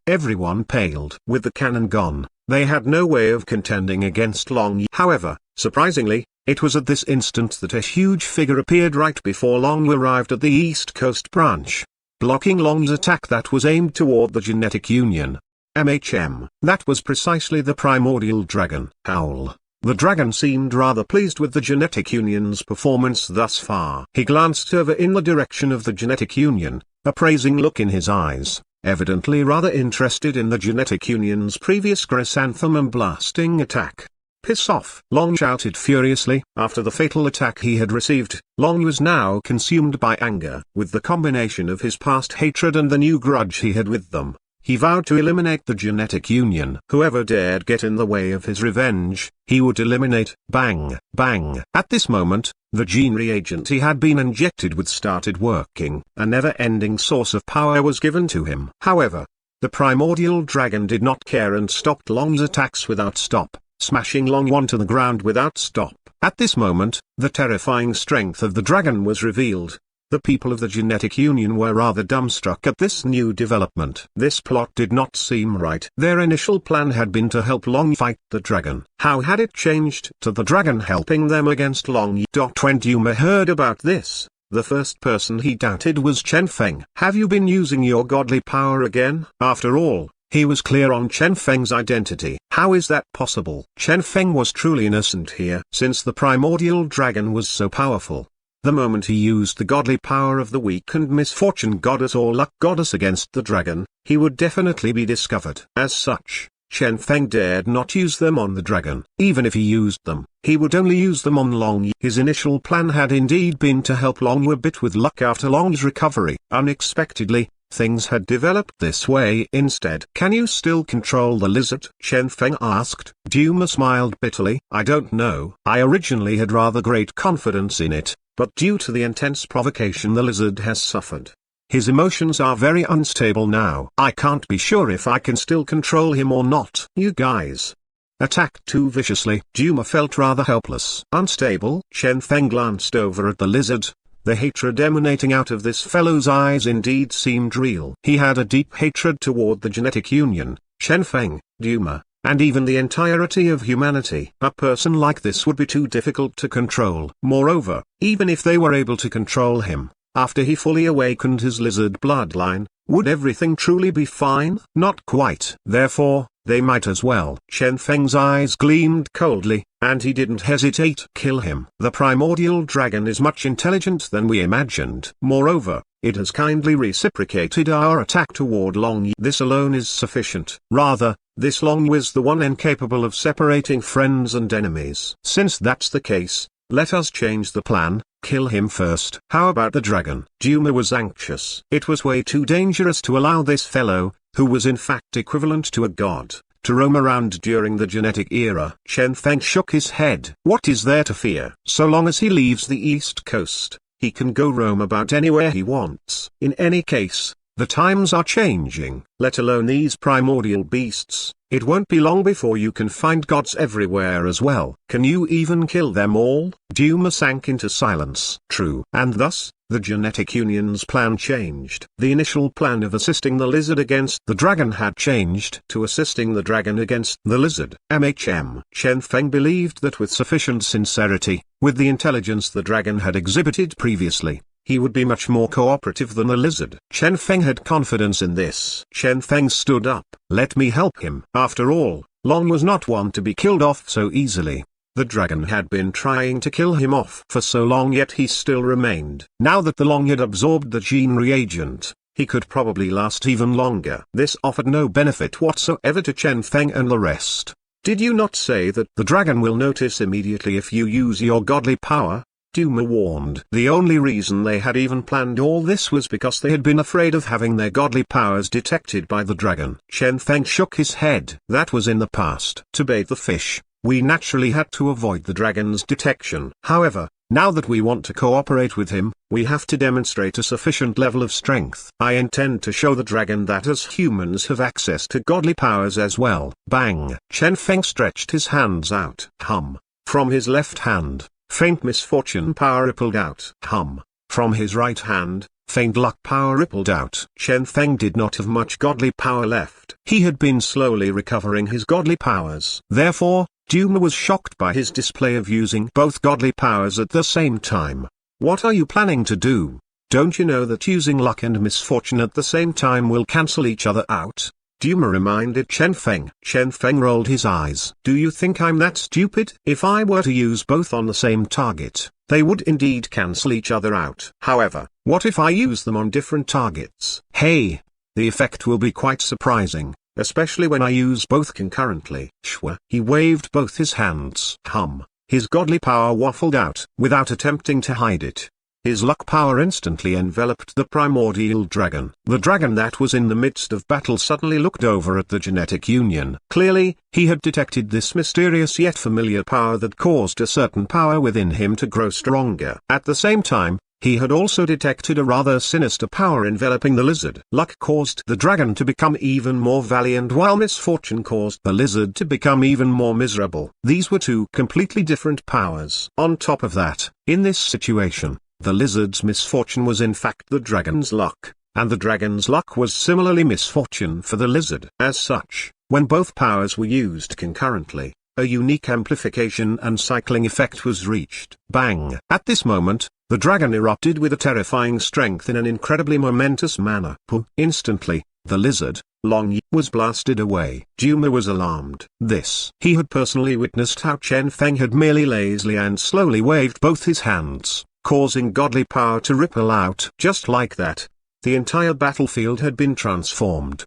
everyone paled. With the cannon gone, they had no way of contending against Long. However, surprisingly, it was at this instant that a huge figure appeared right before Long arrived at the East Coast branch, blocking Long's attack that was aimed toward the genetic union. That was precisely the primordial dragon. Howl. The dragon seemed rather pleased with the genetic union's performance thus far. He glanced over in the direction of the genetic union, a praising look in his eyes, evidently rather interested in the genetic union's previous chrysanthemum blasting attack. Piss off! Long shouted furiously. After the fatal attack he had received, Long was now consumed by anger. With the combination of his past hatred and the new grudge he had with them, he vowed to eliminate the genetic union. Whoever dared get in the way of his revenge, he would eliminate. Bang! Bang! At this moment, the gene reagent he had been injected with started working. A never-ending source of power was given to him. However, the primordial dragon did not care and stopped Long's attacks without stop, smashing Long onto the ground without stop. At this moment, the terrifying strength of the dragon was revealed. The people of the genetic union were rather dumbstruck at this new development. This plot did not seem right. Their initial plan had been to help Long fight the dragon. How had it changed to the dragon helping them against Long? When Duma heard about this, the first person he doubted was Chen Feng. Have you been using your godly power again? After all, he was clear on Chen Feng's identity. How is that possible? Chen Feng was truly innocent here. Since the primordial dragon was so powerful, the moment he used the godly power of the weak and misfortune goddess or luck goddess against the dragon, he would definitely be discovered. As such, Chen Feng dared not use them on the dragon. Even if he used them, he would only use them on Long. His initial plan had indeed been to help Long a bit with luck after Long's recovery. Unexpectedly, things had developed this way instead. Can you still control the lizard? Chen Feng asked. Duma smiled bitterly. I don't know. I originally had rather great confidence in it, but due to the intense provocation the lizard has suffered, his emotions are very unstable now. I can't be sure if I can still control him or not. You guys attacked too viciously. Duma felt rather helpless. Unstable? Chen Feng glanced over at the lizard. The hatred emanating out of this fellow's eyes indeed seemed real. He had a deep hatred toward the genetic union, Chen Feng, Duma, and even the entirety of humanity. A person like this would be too difficult to control. Moreover, even if they were able to control him, after he fully awakened his lizard bloodline, would everything truly be fine? Not quite. Therefore, they might as well. Chen Feng's eyes gleamed coldly, and he didn't hesitate. Kill him. The primordial dragon is much intelligent than we imagined. Moreover, it has kindly reciprocated our attack toward Long. This alone is sufficient. Rather, this Long was the one incapable of separating friends and enemies. Since that's the case, let us change the plan. Kill him first. How about the dragon? Duma was anxious. It was way too dangerous to allow this fellow, who was in fact equivalent to a god, to roam around during the genetic era. Chen Feng shook his head. What is there to fear? So long as he leaves the East Coast, he can go roam about anywhere he wants. In any case, the times are changing. Let alone these primordial beasts, it won't be long before you can find gods everywhere as well. Can you even kill them all? Duma sank into silence. True. And thus, the genetic union's plan changed. The initial plan of assisting the lizard against the dragon had changed to assisting the dragon against the lizard. Chen Feng believed that with sufficient sincerity, with the intelligence the dragon had exhibited previously, he would be much more cooperative than the lizard. Chen Feng had confidence in this. Chen Feng stood up. Let me help him. After all, Long was not one to be killed off so easily. The dragon had been trying to kill him off for so long, yet he still remained. Now that the Long had absorbed the gene reagent, he could probably last even longer. This offered no benefit whatsoever to Chen Feng and the rest. "Did you not say that the dragon will notice immediately if you use your godly power?" Duma warned. The only reason they had even planned all this was because they had been afraid of having their godly powers detected by the dragon. Chen Feng shook his head. "That was in the past. To bait the fish, we naturally had to avoid the dragon's detection. However, now that we want to cooperate with him, we have to demonstrate a sufficient level of strength. I intend to show the dragon that us humans have access to godly powers as well." Bang! Chen Feng stretched his hands out. From his left hand, faint misfortune power rippled out. From his right hand, faint luck power rippled out. Chen Feng did not have much godly power left. He had been slowly recovering his godly powers. Therefore, Duma was shocked by his display of using both godly powers at the same time. "What are you planning to do? Don't you know that using luck and misfortune at the same time will cancel each other out?" Duma reminded Chen Feng. Chen Feng rolled his eyes. "Do you think I'm that stupid? If I were to use both on the same target, they would indeed cancel each other out. However, what if I use them on different targets? Hey! The effect will be quite surprising, especially when I use both concurrently." Shwa. He waved both his hands. His godly power waffled out, without attempting to hide it. His luck power instantly enveloped the primordial dragon. The dragon that was in the midst of battle suddenly looked over at the genetic union. Clearly, he had detected this mysterious yet familiar power that caused a certain power within him to grow stronger. At the same time, he had also detected a rather sinister power enveloping the lizard. Luck caused the dragon to become even more valiant, while misfortune caused the lizard to become even more miserable. These were two completely different powers. On top of that, in this situation, the lizard's misfortune was in fact the dragon's luck, and the dragon's luck was similarly misfortune for the lizard. As such, when both powers were used concurrently, a unique amplification and cycling effect was reached. Bang! At this moment, the dragon erupted with a terrifying strength in an incredibly momentous manner. Instantly, the lizard, Long Yi, was blasted away. Duma was alarmed. He had personally witnessed how Chen Feng had merely lazily and slowly waved both his hands, causing godly power to ripple out. Just like that, the entire battlefield had been transformed.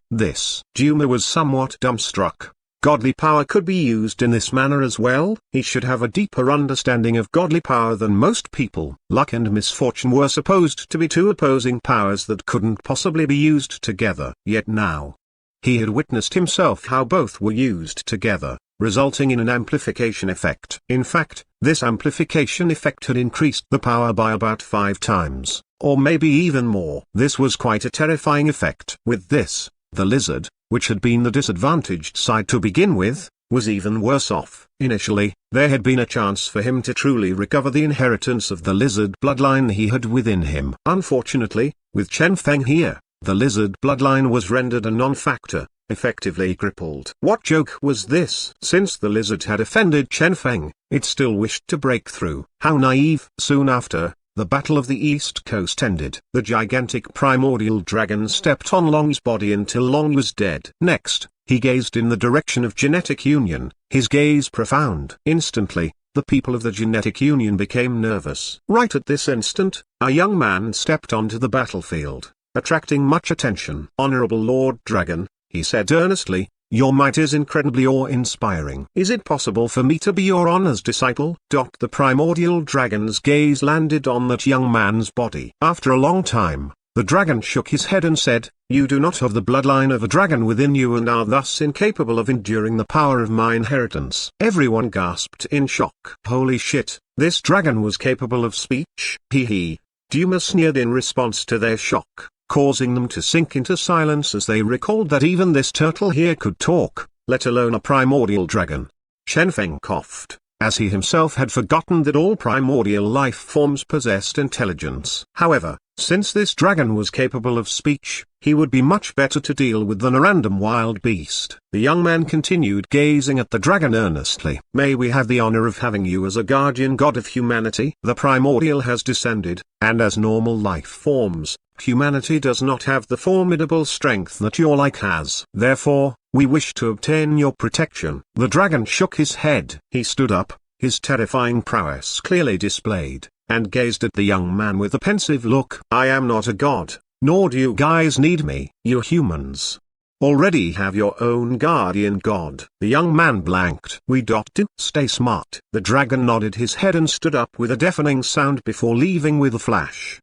Duma was somewhat dumbstruck. Godly power could be used in this manner as well? He should have a deeper understanding of godly power than most people. Luck and misfortune were supposed to be two opposing powers that couldn't possibly be used together. Yet now, he had witnessed himself how both were used together, resulting in an amplification effect. In fact, this amplification effect had increased the power by about 5 times, or maybe even more. This was quite a terrifying effect. With this, the lizard, which had been the disadvantaged side to begin with, was even worse off. Initially, there had been a chance for him to truly recover the inheritance of the lizard bloodline he had within him. Unfortunately, with Chen Feng here, the lizard bloodline was rendered a non-factor, effectively crippled. What joke was this? Since the lizard had offended Chen Feng, it still wished to break through. How naive! Soon after, the Battle of the East Coast ended. The gigantic primordial dragon stepped on Long's body until Long was dead. Next, he gazed in the direction of genetic union, his gaze profound. Instantly, the people of the genetic union became nervous. Right at this instant, a young man stepped onto the battlefield, attracting much attention. "Honorable Lord Dragon," he said earnestly, "your might is incredibly awe-inspiring. Is it possible for me to be your honor's disciple?" The primordial dragon's gaze landed on that young man's body. After a long time, the dragon shook his head and said, "You do not have the bloodline of a dragon within you and are thus incapable of enduring the power of my inheritance." Everyone gasped in shock. Holy shit, this dragon was capable of speech? Hee. Duma sneered in response to their shock, causing them to sink into silence as they recalled that even this turtle here could talk, let alone a primordial dragon. Chen Feng coughed, as he himself had forgotten that all primordial life forms possessed intelligence. However, since this dragon was capable of speech, he would be much better to deal with than a random wild beast. The young man continued gazing at the dragon earnestly. "May we have the honor of having you as a guardian god of humanity? The primordial has descended, and as normal life forms, humanity does not have the formidable strength that your like has. Therefore, we wish to obtain your protection." The dragon shook his head. He stood up, his terrifying prowess clearly displayed, and gazed at the young man with a pensive look. I am not a god, nor do you guys need me. You humans already have your own guardian god. The young man blanked. We do stay smart. The dragon nodded his head and stood up with a deafening sound before leaving with a flash.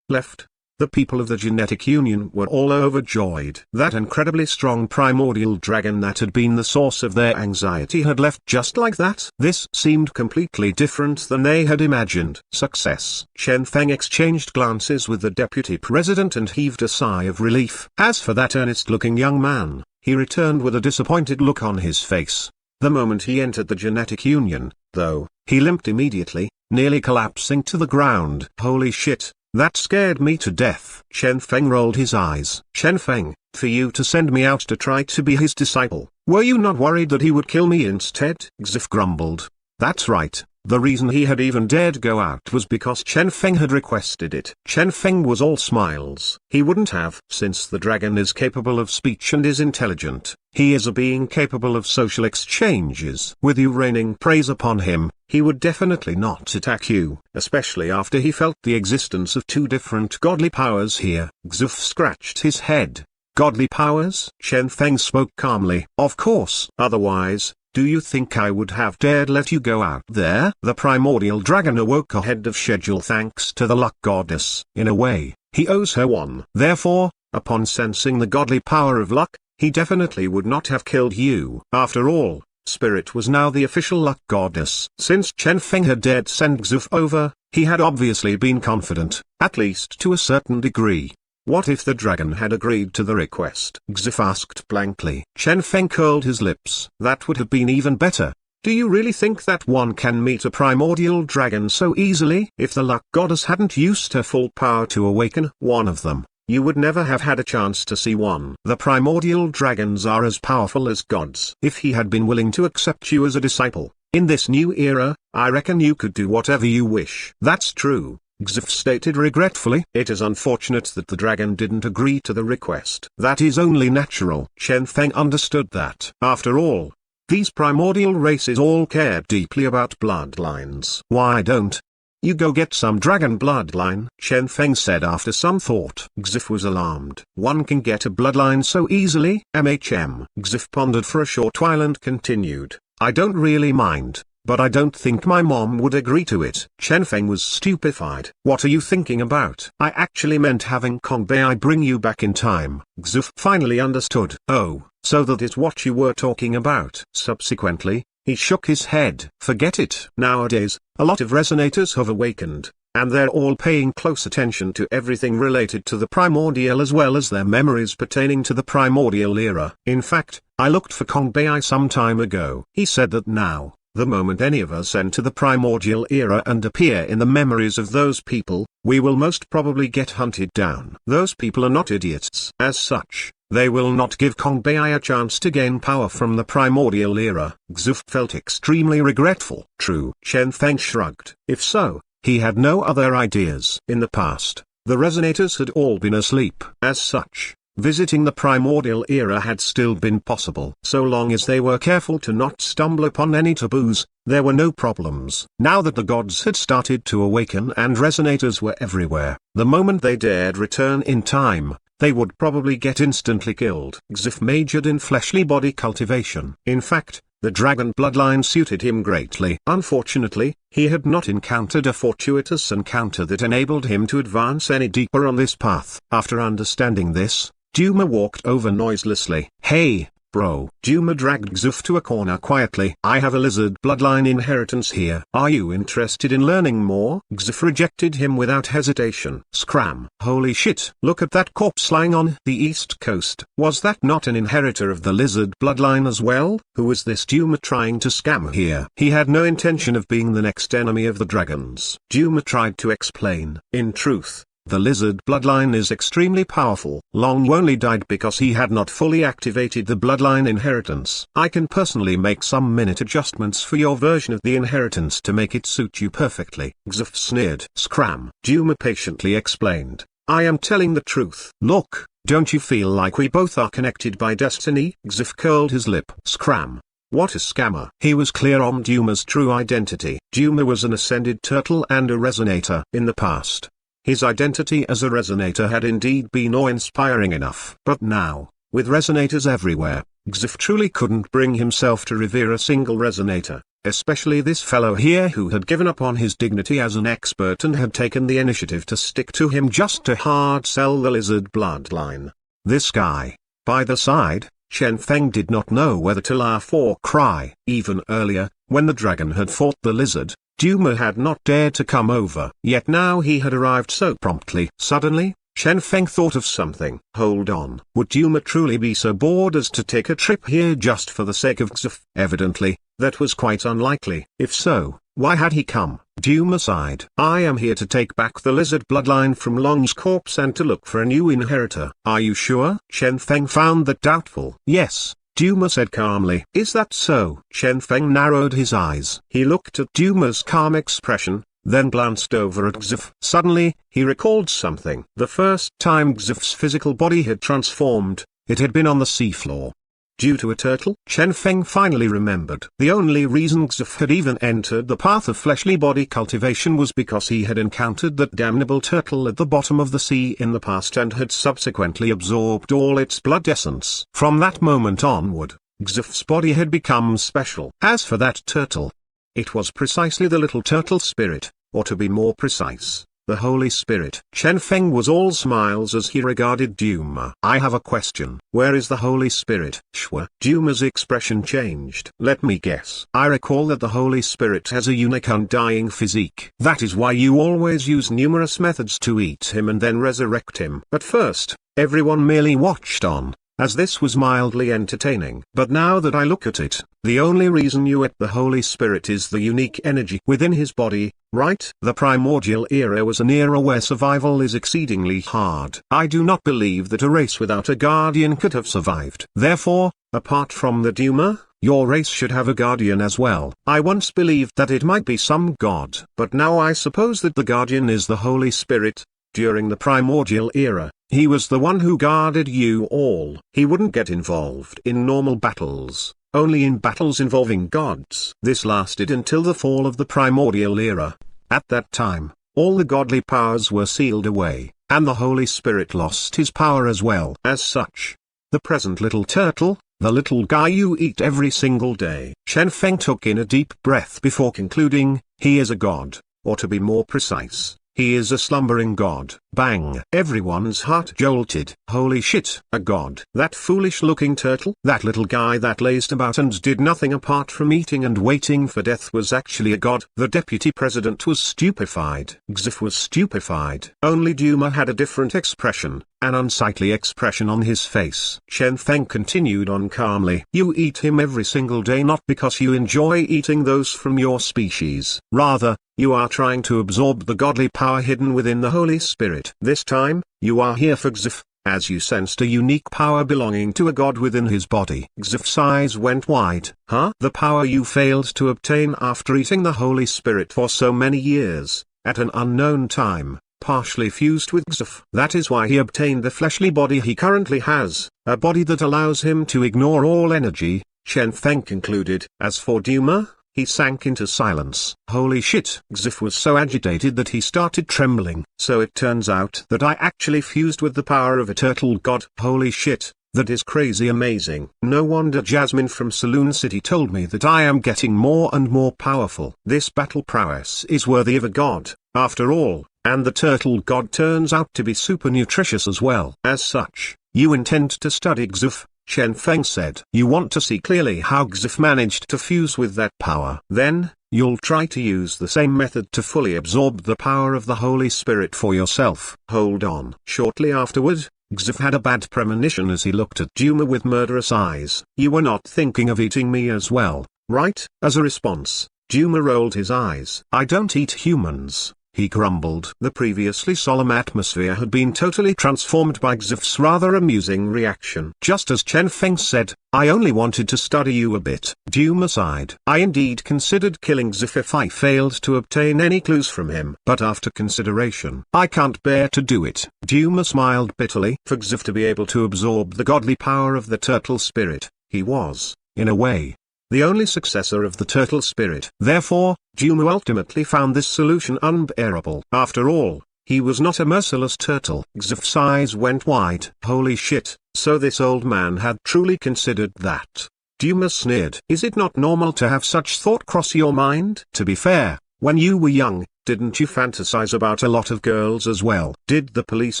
Left. The people of the Genetic Union were all overjoyed. That incredibly strong primordial dragon that had been the source of their anxiety had left just like that. This seemed completely different than they had imagined. Success. Chen Feng exchanged glances with the deputy president and heaved a sigh of relief. As for that earnest-looking young man, he returned with a disappointed look on his face. The moment he entered the Genetic Union, though, he limped immediately, nearly collapsing to the ground. Holy shit. That scared me to death. Chen Feng rolled his eyes. Chen Feng, for you to send me out to try to be his disciple, were you not worried that he would kill me instead? Xif grumbled. That's right. The reason he had even dared go out was because Chen Feng had requested it. Chen Feng was all smiles. He wouldn't have. Since the dragon is capable of speech and is intelligent, he is a being capable of social exchanges. With you raining praise upon him, he would definitely not attack you, especially after he felt the existence of two different godly powers here. Xuf scratched his head. Godly powers? Chen Feng spoke calmly. Of course. Otherwise, do you think I would have dared let you go out there? The primordial dragon awoke ahead of schedule thanks to the luck goddess. In a way, he owes her one. Therefore, upon sensing the godly power of luck, he definitely would not have killed you. After all, Spirit was now the official luck goddess. Since Chen Feng had dared send Xuf over, he had obviously been confident, at least to a certain degree. What if the dragon had agreed to the request? Xif asked blankly. Chen Feng curled his lips. That would have been even better. Do you really think that one can meet a primordial dragon so easily? If the luck goddess hadn't used her full power to awaken one of them, you would never have had a chance to see one. The primordial dragons are as powerful as gods. If he had been willing to accept you as a disciple, in this new era, I reckon you could do whatever you wish. That's true. Xif stated regretfully. It is unfortunate that the dragon didn't agree to the request. That is only natural. Chen Feng understood that. After all, these primordial races all care deeply about bloodlines. Why don't you go get some dragon bloodline? Chen Feng said after some thought. Xif was alarmed. One can get a bloodline so easily? Xif pondered for a short while and continued. I don't really mind, but I don't think my mom would agree to it. Chen Feng was stupefied. What are you thinking about? I actually meant having Kong Bei bring you back in time. Xuf finally understood. Oh, so that is what you were talking about. Subsequently, he shook his head. Forget it. Nowadays, a lot of resonators have awakened, and they're all paying close attention to everything related to the primordial as well as their memories pertaining to the primordial era. In fact, I looked for Kong Bei some time ago. He said that now, the moment any of us enter the primordial era and appear in the memories of those people, we will most probably get hunted down. Those people are not idiots. As such, they will not give Kong Bei a chance to gain power from the primordial era. Xuf felt extremely regretful. True. Chen Feng shrugged. If so, he had no other ideas. In the past, the resonators had all been asleep. As such, visiting the primordial era had still been possible. So long as they were careful to not stumble upon any taboos, there were no problems. Now that the gods had started to awaken and resonators were everywhere, the moment they dared return in time, they would probably get instantly killed. Xif majored in fleshly body cultivation. In fact, the dragon bloodline suited him greatly. Unfortunately, he had not encountered a fortuitous encounter that enabled him to advance any deeper on this path. After understanding this, Duma walked over noiselessly. Hey, bro. Duma dragged Xuf to a corner quietly. I have a lizard bloodline inheritance here. Are you interested in learning more? Xuf rejected him without hesitation. Scram. Holy shit. Look at that corpse lying on the east coast. Was that not an inheritor of the lizard bloodline as well? Who is this Duma trying to scam here? He had no intention of being the next enemy of the dragons. Duma tried to explain. In truth, the lizard bloodline is extremely powerful. Long only died because he had not fully activated the bloodline inheritance. I can personally make some minute adjustments for your version of the inheritance to make it suit you perfectly. Xuf sneered. Scram. Duma patiently explained. I am telling the truth. Look, don't you feel like we both are connected by destiny? Xuf curled his lip. Scram. What a scammer. He was clear on Duma's true identity. Duma was an ascended turtle and a resonator in the past. His identity as a resonator had indeed been awe-inspiring enough. But now, with resonators everywhere, Xif truly couldn't bring himself to revere a single resonator, especially this fellow here who had given up on his dignity as an expert and had taken the initiative to stick to him just to hard sell the lizard bloodline. This guy. By the side, Chen Feng did not know whether to laugh or cry. Even earlier, when the dragon had fought the lizard, Duma had not dared to come over. Yet now he had arrived so promptly. Suddenly, Chen Feng thought of something. Hold on. Would Duma truly be so bored as to take a trip here just for the sake of Xif? Evidently, that was quite unlikely. If so, why had he come? Duma sighed. I am here to take back the lizard bloodline from Long's corpse and to look for a new inheritor. Are you sure? Chen Feng found that doubtful. Yes, Duma said calmly. Is that so? Chen Feng narrowed his eyes. He looked at Duma's calm expression, then glanced over at Xif. Suddenly, he recalled something. The first time Xif's physical body had transformed, it had been on the seafloor. Due to a turtle? Chen Feng finally remembered. The only reason Xif had even entered the path of fleshly body cultivation was because he had encountered that damnable turtle at the bottom of the sea in the past and had subsequently absorbed all its blood essence. From that moment onward, Xif's body had become special. As for that turtle, it was precisely the little turtle spirit, or to be more precise, the Holy Spirit. Chen Feng was all smiles as he regarded Duma. I have a question. Where is the Holy Spirit? Shwa. Duma's expression changed. Let me guess. I recall that the Holy Spirit has a unique undying physique. That is why you always use numerous methods to eat him and then resurrect him. At first, everyone merely watched on, as this was mildly entertaining. But now that I look at it, the only reason you ate the Holy Spirit is the unique energy within his body, right? The primordial era was an era where survival is exceedingly hard. I do not believe that a race without a guardian could have survived. Therefore, apart from the Duma, your race should have a guardian as well. I once believed that it might be some god. But now I suppose that the guardian is the Holy Spirit. During the primordial era, he was the one who guarded you all. He wouldn't get involved in normal battles, only in battles involving gods. This lasted until the fall of the primordial era. At that time, all the godly powers were sealed away, and the Holy Spirit lost his power as well. As such, the present little turtle, the little guy you eat every single day. Chen Feng took in a deep breath before concluding, he is a god, or to be more precise, he is a slumbering god. Bang! Everyone's heart jolted. Holy shit! A god. That foolish-looking turtle? That little guy that lazed about and did nothing apart from eating and waiting for death was actually a god. The deputy president was stupefied. Xif was stupefied. Only Duma had a different expression, an unsightly expression on his face. Chen Feng continued on calmly. You eat him every single day not because you enjoy eating those from your species. Rather, you are trying to absorb the godly power hidden within the Holy Spirit. This time, you are here for Xif, as you sensed a unique power belonging to a god within his body. Xif's eyes went wide. Huh? The power you failed to obtain after eating the Holy Spirit for so many years, at an unknown time, partially fused with Xif. That is why he obtained the fleshly body he currently has, a body that allows him to ignore all energy, Chen Feng concluded. As for Duma, he sank into silence. Holy shit! Xif was so agitated that he started trembling. So it turns out that I actually fused with the power of a turtle god. Holy shit, that is crazy amazing. No wonder Jasmine from Saloon City told me that I am getting more and more powerful. This battle prowess is worthy of a god, after all, and the turtle god turns out to be super nutritious as well. As such, you intend to study Xif? Chen Feng said. You want to see clearly how Xif managed to fuse with that power. Then, you'll try to use the same method to fully absorb the power of the Holy Spirit for yourself. Hold on. Shortly afterward, Xif had a bad premonition as he looked at Duma with murderous eyes. You were not thinking of eating me as well, right? As a response, Duma rolled his eyes. I don't eat humans, he grumbled. The previously solemn atmosphere had been totally transformed by Xif's rather amusing reaction. Just as Chen Feng said, I only wanted to study you a bit. Duma sighed. I indeed considered killing Xif if I failed to obtain any clues from him. But after consideration, I can't bear to do it. Duma smiled bitterly. For Xif to be able to absorb the godly power of the turtle spirit, he was, in a way, the only successor of the turtle spirit. Therefore, Duma ultimately found this solution unbearable. After all, he was not a merciless turtle. Xf's eyes went wide. Holy shit, so this old man had truly considered that. Duma sneered. Is it not normal to have such thought cross your mind? To be fair, when you were young, didn't you fantasize about a lot of girls as well? Did the police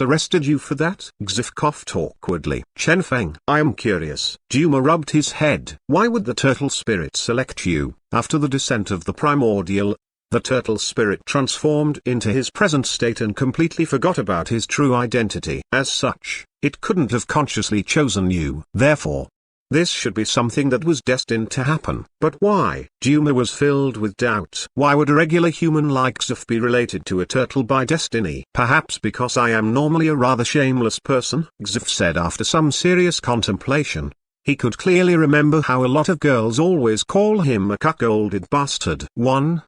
arrested you for that? Xf coughed awkwardly. Chen Feng, I am curious. Duma rubbed his head. Why would the turtle spirit select you? After the descent of the primordial, the turtle spirit transformed into his present state and completely forgot about his true identity. As such, it couldn't have consciously chosen you. Therefore, this should be something that was destined to happen. But why? Duma was filled with doubt. Why would a regular human like Xf be related to a turtle by destiny? Perhaps because I am normally a rather shameless person, Xf said after some serious contemplation. He could clearly remember how a lot of girls always call him a cuckolded bastard. 1.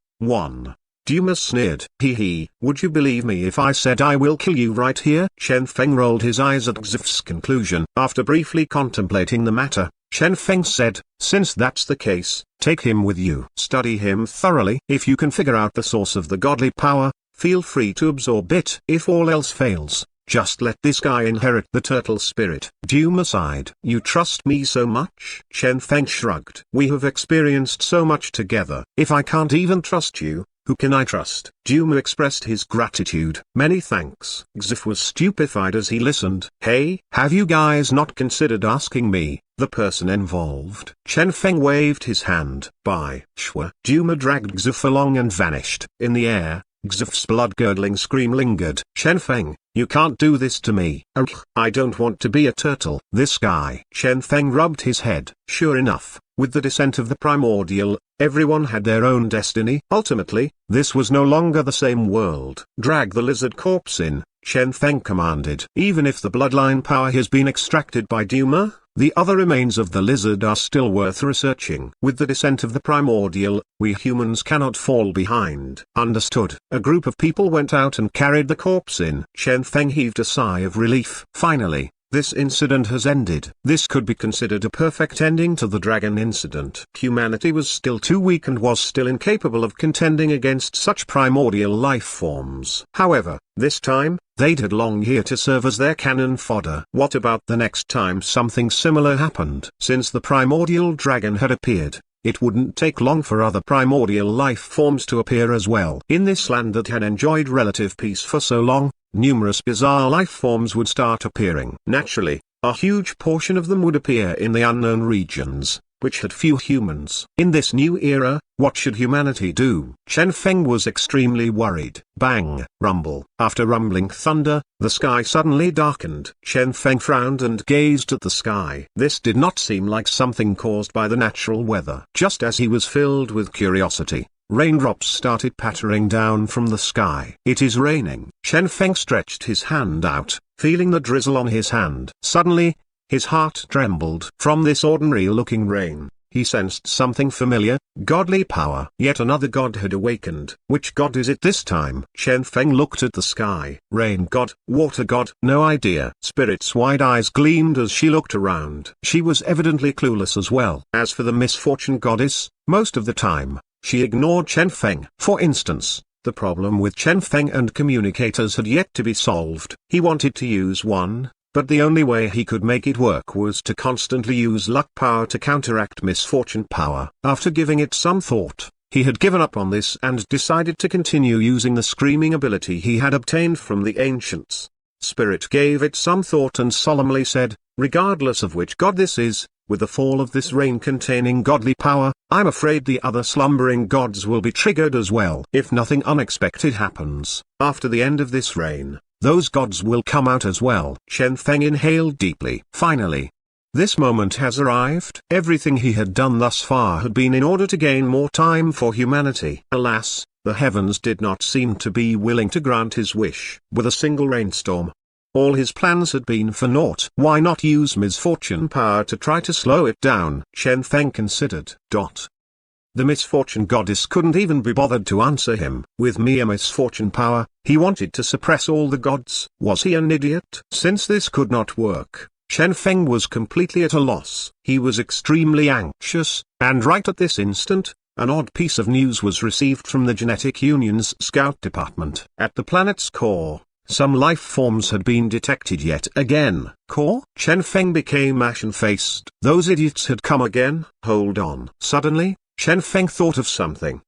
Duma sneered. Hee, would you believe me if I said I will kill you right here? Chen Feng rolled his eyes at Xf's conclusion. After briefly contemplating the matter, Chen Feng said, since that's the case, take him with you. Study him thoroughly. If you can figure out the source of the godly power, feel free to absorb it. If all else fails, just let this guy inherit the turtle spirit. Duma sighed. You trust me so much? Chen Feng shrugged. We have experienced so much together. If I can't even trust you, who can I trust? Duma expressed his gratitude. Many thanks. Xf was stupefied as he listened. Hey, have you guys not considered asking me, the person involved? Chen Feng waved his hand. Bye. Shwa. Duma dragged Xf along and vanished. In the air, Xf's blood-curdling scream lingered. Chen Feng, you can't do this to me. Ugh, I don't want to be a turtle. This guy. Chen Feng rubbed his head. Sure enough, with the descent of the primordial, everyone had their own destiny. Ultimately, this was no longer the same world. Drag the lizard corpse in, Chen Feng commanded. Even if the bloodline power has been extracted by Duma, the other remains of the lizard are still worth researching. With the descent of the primordial, we humans cannot fall behind. Understood. A group of people went out and carried the corpse in. Chen Feng heaved a sigh of relief. Finally, this incident has ended. This could be considered a perfect ending to the dragon incident. Humanity was still too weak and was still incapable of contending against such primordial life forms. However, this time, they'd had long here to serve as their cannon fodder. What about the next time something similar happened? Since the primordial dragon had appeared, it wouldn't take long for other primordial life forms to appear as well. In this land that had enjoyed relative peace for so long, numerous bizarre life forms would start appearing. Naturally, a huge portion of them would appear in the unknown regions, which had few humans. In this new era, what should humanity do? Chen Feng was extremely worried. Bang, rumble. After rumbling thunder, the sky suddenly darkened. Chen Feng frowned and gazed at the sky. This did not seem like something caused by the natural weather. Just as he was filled with curiosity, raindrops started pattering down from the sky. It is raining. Chen Feng stretched his hand out, feeling the drizzle on his hand. Suddenly, his heart trembled. From this ordinary-looking rain, he sensed something familiar, godly power. Yet another god had awakened. Which god is it this time? Chen Feng looked at the sky. Rain god, water god, no idea. Spirit's wide eyes gleamed as she looked around. She was evidently clueless as well. As for the misfortune goddess, most of the time, she ignored Chen Feng. For instance, the problem with Chen Feng and communicators had yet to be solved. He wanted to use one, but the only way he could make it work was to constantly use luck power to counteract misfortune power. After giving it some thought, he had given up on this and decided to continue using the screaming ability he had obtained from the ancients. Spirit gave it some thought and solemnly said, regardless of which god this is, with the fall of this rain containing godly power, I'm afraid the other slumbering gods will be triggered as well. If nothing unexpected happens, after the end of this rain, those gods will come out as well. Chen Feng inhaled deeply. Finally, this moment has arrived. Everything he had done thus far had been in order to gain more time for humanity. Alas, the heavens did not seem to be willing to grant his wish. With a single rainstorm, all his plans had been for naught. Why not use misfortune power to try to slow it down? Chen Feng considered. The misfortune goddess couldn't even be bothered to answer him. With mere misfortune power, he wanted to suppress all the gods. Was he an idiot? Since this could not work, Chen Feng was completely at a loss. He was extremely anxious, and right at this instant, an odd piece of news was received from the Genetic Union's scout department. At the planet's core, some life forms had been detected yet again. Core? Chen Feng became ashen-faced. Those idiots had come again? Hold on. Suddenly, Chen Feng thought of something.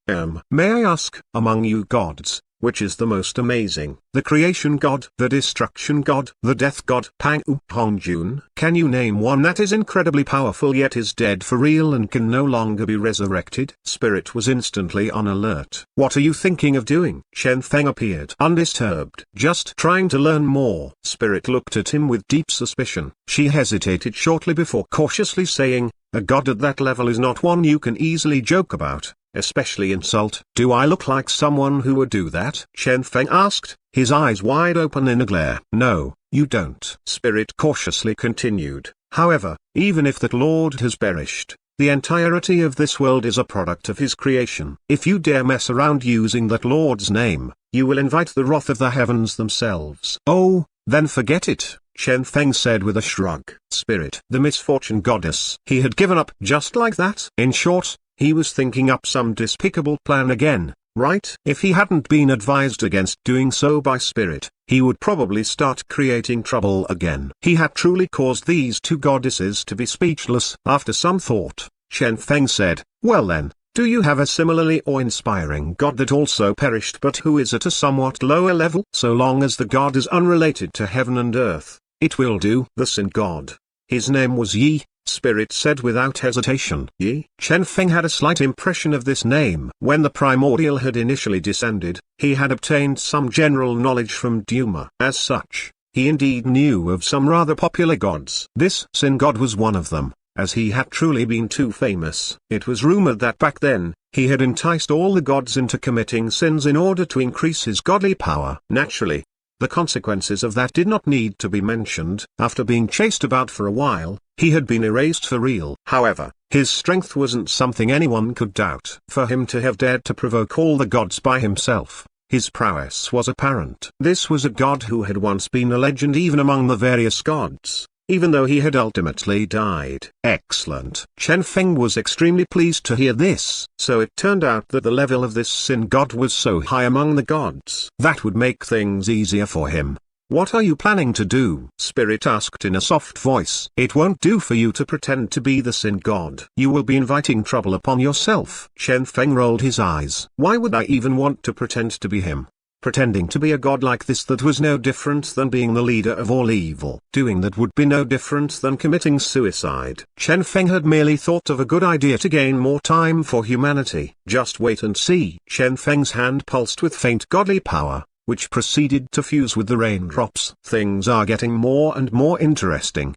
May I ask, among you gods, which is the most amazing? The creation god, the destruction god, the death god, Pang Hongjun? Can you name one that is incredibly powerful yet is dead for real and can no longer be resurrected? Spirit was instantly on alert. What are you thinking of doing? Chen Feng appeared undisturbed. Just trying to learn more. Spirit looked at him with deep suspicion. She hesitated shortly before cautiously saying, a god at that level is not one you can easily joke about, especially insult. Do I look like someone who would do that? Chen Feng asked, his eyes wide open in a glare. No, you don't. Spirit cautiously continued. However, even if that lord has perished, the entirety of this world is a product of his creation. If you dare mess around using that lord's name, you will invite the wrath of the heavens themselves. Oh, then forget it, Chen Feng said with a shrug. Spirit, the misfortune goddess. He had given up just like that. In short, he was thinking up some despicable plan again, right? If he hadn't been advised against doing so by Spirit, he would probably start creating trouble again. He had truly caused these two goddesses to be speechless. After some thought, Chen Feng said, well then, do you have a similarly awe-inspiring god that also perished but who is at a somewhat lower level? So long as the god is unrelated to heaven and earth, it will do. The Sin god. His name was Yi, Spirit said without hesitation. Yi? Chen Feng had a slight impression of this name. When the primordial had initially descended, he had obtained some general knowledge from Duma. As such, he indeed knew of some rather popular gods. This Sin god was one of them, as he had truly been too famous. It was rumored that back then, he had enticed all the gods into committing sins in order to increase his godly power. Naturally, the consequences of that did not need to be mentioned. After being chased about for a while, he had been erased for real. However, his strength wasn't something anyone could doubt. For him to have dared to provoke all the gods by himself, his prowess was apparent. This was a god who had once been a legend even among the various gods, even though he had ultimately died. Excellent. Chen Feng was extremely pleased to hear this. So it turned out that the level of this Sin god was so high among the gods. That would make things easier for him. What are you planning to do? Spirit asked in a soft voice. It won't do for you to pretend to be the Sin god. You will be inviting trouble upon yourself. Chen Feng rolled his eyes. Why would I even want to pretend to be him? Pretending to be a god like this, that was no different than being the leader of all evil. Doing that would be no different than committing suicide. Chen Feng had merely thought of a good idea to gain more time for humanity. Just wait and see. Chen Feng's hand pulsed with faint godly power, which proceeded to fuse with the raindrops. Things are getting more and more interesting.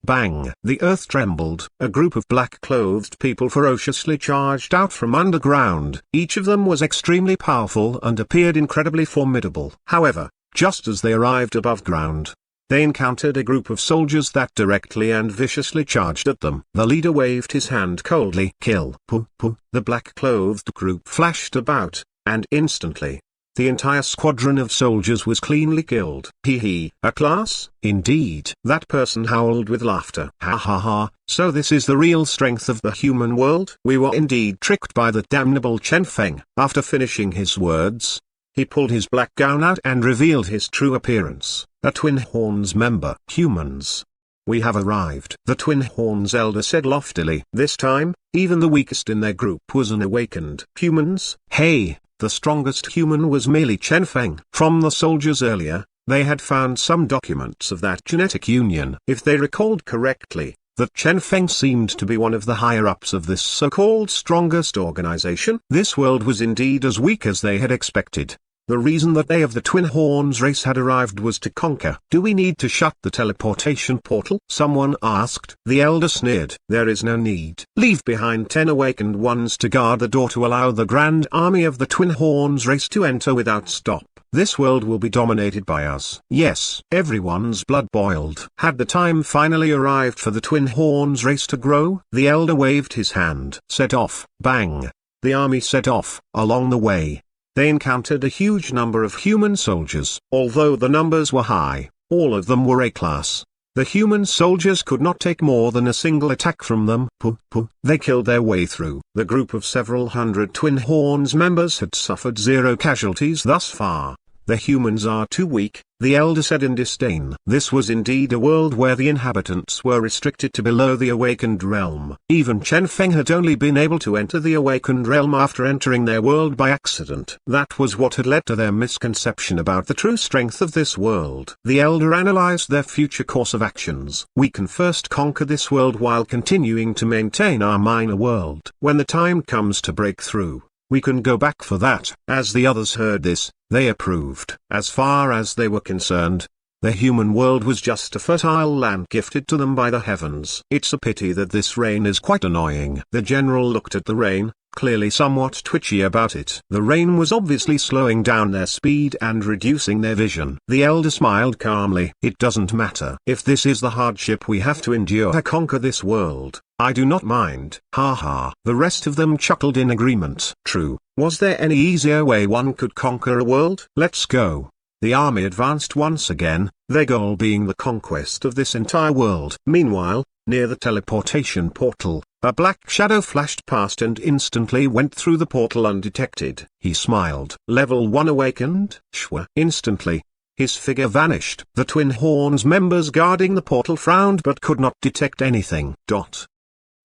Bang! The earth trembled. A group of black-clothed people ferociously charged out from underground. Each of them was extremely powerful and appeared incredibly formidable. However, just as they arrived above ground, they encountered a group of soldiers that directly and viciously charged at them. The leader waved his hand coldly. Kill. The black-clothed group flashed about, and instantly, the entire squadron of soldiers was cleanly killed. Hee, a class? Indeed. That person howled with laughter. Ha ha ha, so this is the real strength of the human world? We were indeed tricked by the damnable Chen Feng. After finishing his words, he pulled his black gown out and revealed his true appearance, a Twin Horns member. Humans. We have arrived. The Twin Horns elder said loftily. This time, even the weakest in their group was an awakened. Humans? Hey! The strongest human was merely Chen Feng. From the soldiers earlier, they had found some documents of that genetic union. If they recalled correctly, that Chen Feng seemed to be one of the higher-ups of this so-called strongest organization. This world was indeed as weak as they had expected. The reason that they of the Twin Horns race had arrived was to conquer. Do we need to shut the teleportation portal? Someone asked. The elder sneered. There is no need. Leave behind 10 awakened ones to guard the door to allow the grand army of the Twin Horns race to enter without stop. This world will be dominated by us. Yes. Everyone's blood boiled. Had the time finally arrived for the Twin Horns race to grow? The elder waved his hand. Set off. Bang. The army set off. Along the way, they encountered a huge number of human soldiers. Although the numbers were high, all of them were A-class. The human soldiers could not take more than a single attack from them. They killed their way through. The group of several hundred Twin Horns members had suffered 0 casualties thus far. The humans are too weak, the elder said in disdain. This was indeed a world where the inhabitants were restricted to below the awakened realm. Even Chen Feng had only been able to enter the awakened realm after entering their world by accident. That was what had led to their misconception about the true strength of this world. The elder analyzed their future course of actions. We can first conquer this world while continuing to maintain our minor world. When the time comes to break through, we can go back for that. As the others heard this, they approved. As far as they were concerned, the human world was just a fertile land gifted to them by the heavens. It's a pity that this rain is quite annoying. The general looked at the rain, clearly somewhat twitchy about it. The rain was obviously slowing down their speed and reducing their vision. The elder smiled calmly. It doesn't matter. If this is the hardship we have to endure to conquer this world, I do not mind. Ha ha. The rest of them chuckled in agreement. True. Was there any easier way one could conquer a world? Let's go. The army advanced once again, their goal being the conquest of this entire world. Meanwhile, near the teleportation portal, a black shadow flashed past and instantly went through the portal undetected. He smiled. Level 1 awakened? Shwa. Instantly, his figure vanished. The Twin Horns members guarding the portal frowned but could not detect anything.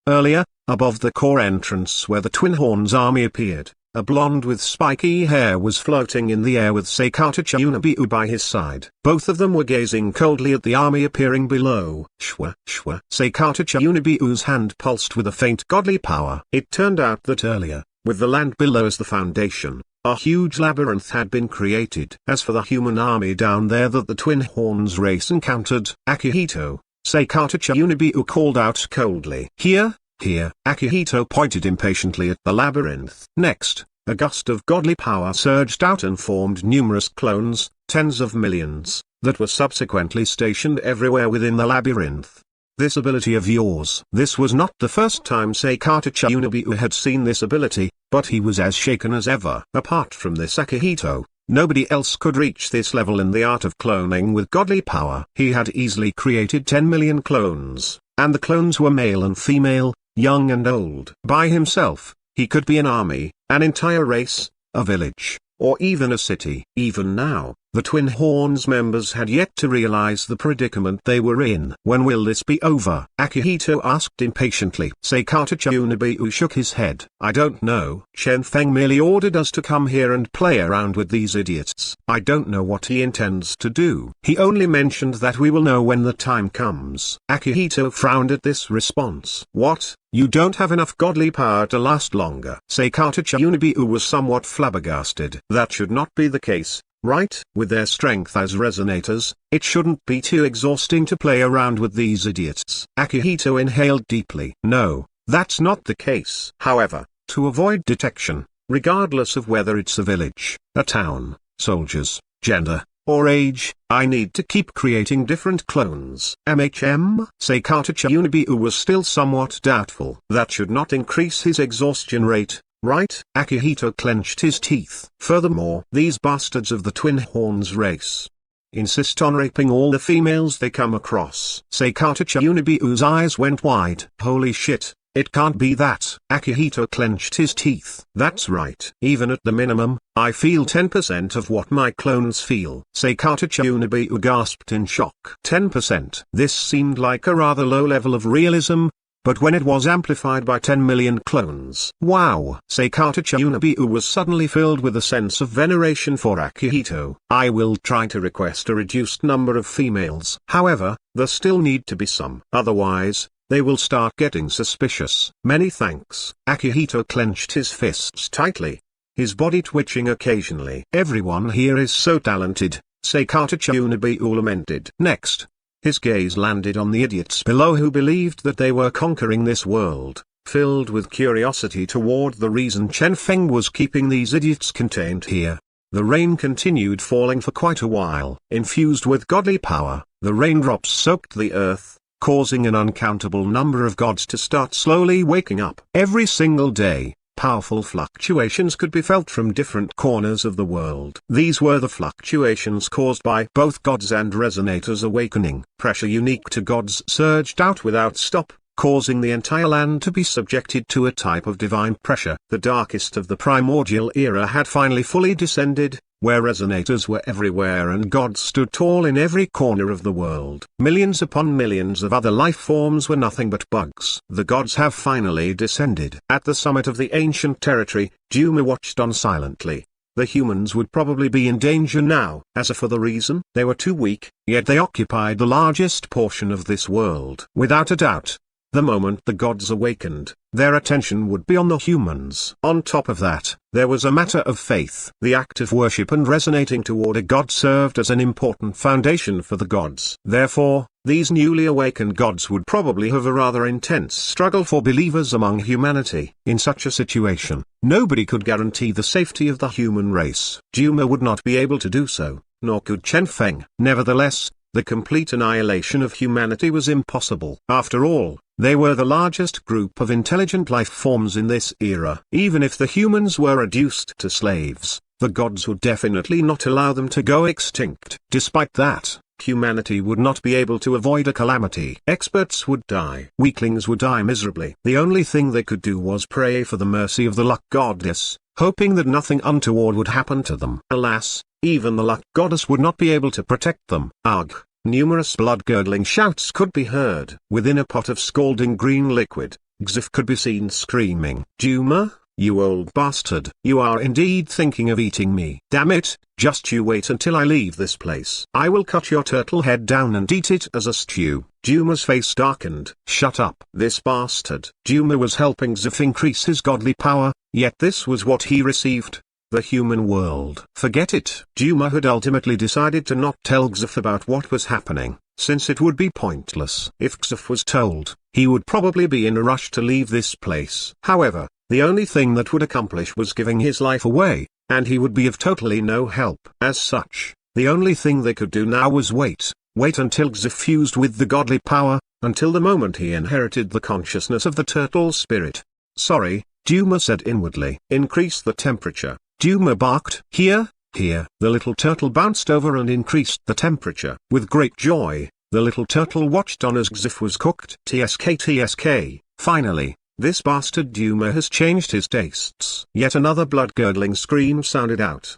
Earlier, above the core entrance where the Twin Horns army appeared, a blonde with spiky hair was floating in the air with Seikata Chayunabiu by his side. Both of them were gazing coldly at the army appearing below. Shwa. Seikata Chayunabiu's hand pulsed with a faint godly power. It turned out that earlier, with the land below as the foundation, a huge labyrinth had been created. As for the human army down there that the Twin Horns race encountered, Akihito, Seikata Chayunabiu called out coldly. Here. Akihito pointed impatiently at the labyrinth. Next, a gust of godly power surged out and formed numerous clones, tens of millions, that were subsequently stationed everywhere within the labyrinth. This ability of yours. This was not the first time Seikata Chayunabiu had seen this ability, but he was as shaken as ever. Apart from this Akihito, nobody else could reach this level in the art of cloning with godly power. He had easily created 10 million clones, and the clones were male and female, young and old. By himself, he could be an army, an entire race, a village, or even a city. Even now, the Twin Horns members had yet to realize the predicament they were in. When will this be over? Akihito asked impatiently. Seikata Chayunabiu shook his head. I don't know. Chen Feng merely ordered us to come here and play around with these idiots. I don't know what he intends to do. He only mentioned that we will know when the time comes. Akihito frowned at this response. What? You don't have enough godly power to last longer. Seikata Chayunabiu was somewhat flabbergasted. That should not be the case, right? With their strength as resonators, it shouldn't be too exhausting to play around with these idiots. Akihito inhaled deeply. No, that's not the case. However, to avoid detection, regardless of whether it's a village, a town, soldiers, gender, or age, I need to keep creating different clones. Seikata Chayunabiu was still somewhat doubtful. That should not increase his exhaustion rate, right? Akihito clenched his teeth. Furthermore, these bastards of the Twin Horns race insist on raping all the females they come across. Seikata Chayunabiu's eyes went wide. Holy shit. It can't be that. Akihito clenched his teeth. That's right. Even at the minimum, I feel 10% of what my clones feel. Seikata Chayunabiu gasped in shock. 10%. This seemed like a rather low level of realism, but when it was amplified by 10 million clones. Wow! Seikata Chayunabiu was suddenly filled with a sense of veneration for Akihito. I will try to request a reduced number of females. However, there still need to be some. Otherwise, they will start getting suspicious. Many thanks. Akihito clenched his fists tightly, his body twitching occasionally. Everyone here is so talented, Seikata Chayunabiu lamented. Next, his gaze landed on the idiots below who believed that they were conquering this world, filled with curiosity toward the reason Chen Feng was keeping these idiots contained here. The rain continued falling for quite a while. Infused with godly power, the raindrops soaked the earth, causing an uncountable number of gods to start slowly waking up. Every single day, Powerful fluctuations could be felt from different corners of the world. These were the fluctuations caused by both gods and resonators awakening. Pressure unique to gods surged out without stop, causing the entire land to be subjected to a type of divine pressure. The darkest of the primordial era had finally fully descended, where resonators were everywhere and gods stood tall in every corner of the world. Millions upon millions of other life forms were nothing but bugs. The gods have finally descended. At the summit of the ancient territory, Duma watched on silently. The humans would probably be in danger now. As for the reason, they were too weak, yet they occupied the largest portion of this world. Without a doubt, the moment the gods awakened, their attention would be on the humans. On top of that, there was a matter of faith. The act of worship and resonating toward a god served as an important foundation for the gods. Therefore, these newly awakened gods would probably have a rather intense struggle for believers among humanity. In such a situation, nobody could guarantee the safety of the human race. Duma would not be able to do so, nor could Chen Feng. Nevertheless, the complete annihilation of humanity was impossible. After all, they were the largest group of intelligent life forms in this era. Even if the humans were reduced to slaves, the gods would definitely not allow them to go extinct. Despite that, humanity would not be able to avoid a calamity. Experts would die. Weaklings would die miserably. The only thing they could do was pray for the mercy of the luck goddess, hoping that nothing untoward would happen to them. Alas, even the luck goddess would not be able to protect them. Ugh! Numerous blood-curdling shouts could be heard. Within a pot of scalding green liquid, Xif could be seen screaming, "Duma, you old bastard! You are indeed thinking of eating me. Damn it, just you wait until I leave this place. I will cut your turtle head down and eat it as a stew." Duma's face darkened. "Shut up, this bastard." Duma was helping Xif increase his godly power, yet this was what he received. The human world. Forget it. Duma had ultimately decided to not tell Xif about what was happening, since it would be pointless. If Xif was told, he would probably be in a rush to leave this place. However, the only thing that would accomplish was giving his life away, and he would be of totally no help. As such, the only thing they could do now was wait until Xif fused with the godly power, until the moment he inherited the consciousness of the turtle spirit. "Sorry," Duma said inwardly. "Increase the temperature." Duma barked. Here. The little turtle bounced over and increased the temperature. With great joy, the little turtle watched on as Xif was cooked. TSK. Finally, this bastard Duma has changed his tastes. Yet another blood-curdling scream sounded out.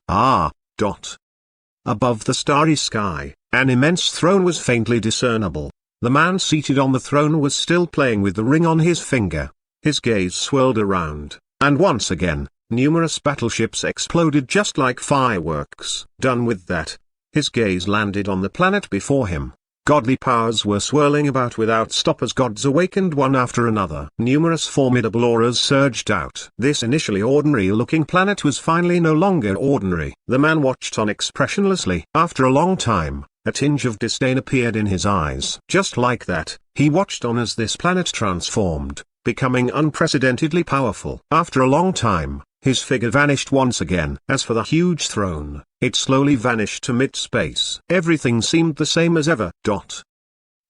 Above the starry sky, an immense throne was faintly discernible. The man seated on the throne was still playing with the ring on his finger. His gaze swirled around, and once again, numerous battleships exploded just like fireworks. Done with that, his gaze landed on the planet before him. Godly powers were swirling about without stop as gods awakened one after another. Numerous formidable auras surged out. This initially ordinary-looking planet was finally no longer ordinary. The man watched on expressionlessly. After a long time, a tinge of disdain appeared in his eyes. Just like that, he watched on as this planet transformed, becoming unprecedentedly powerful. After a long time, his figure vanished once again. As for the huge throne, it slowly vanished to mid-space. Everything seemed the same as ever.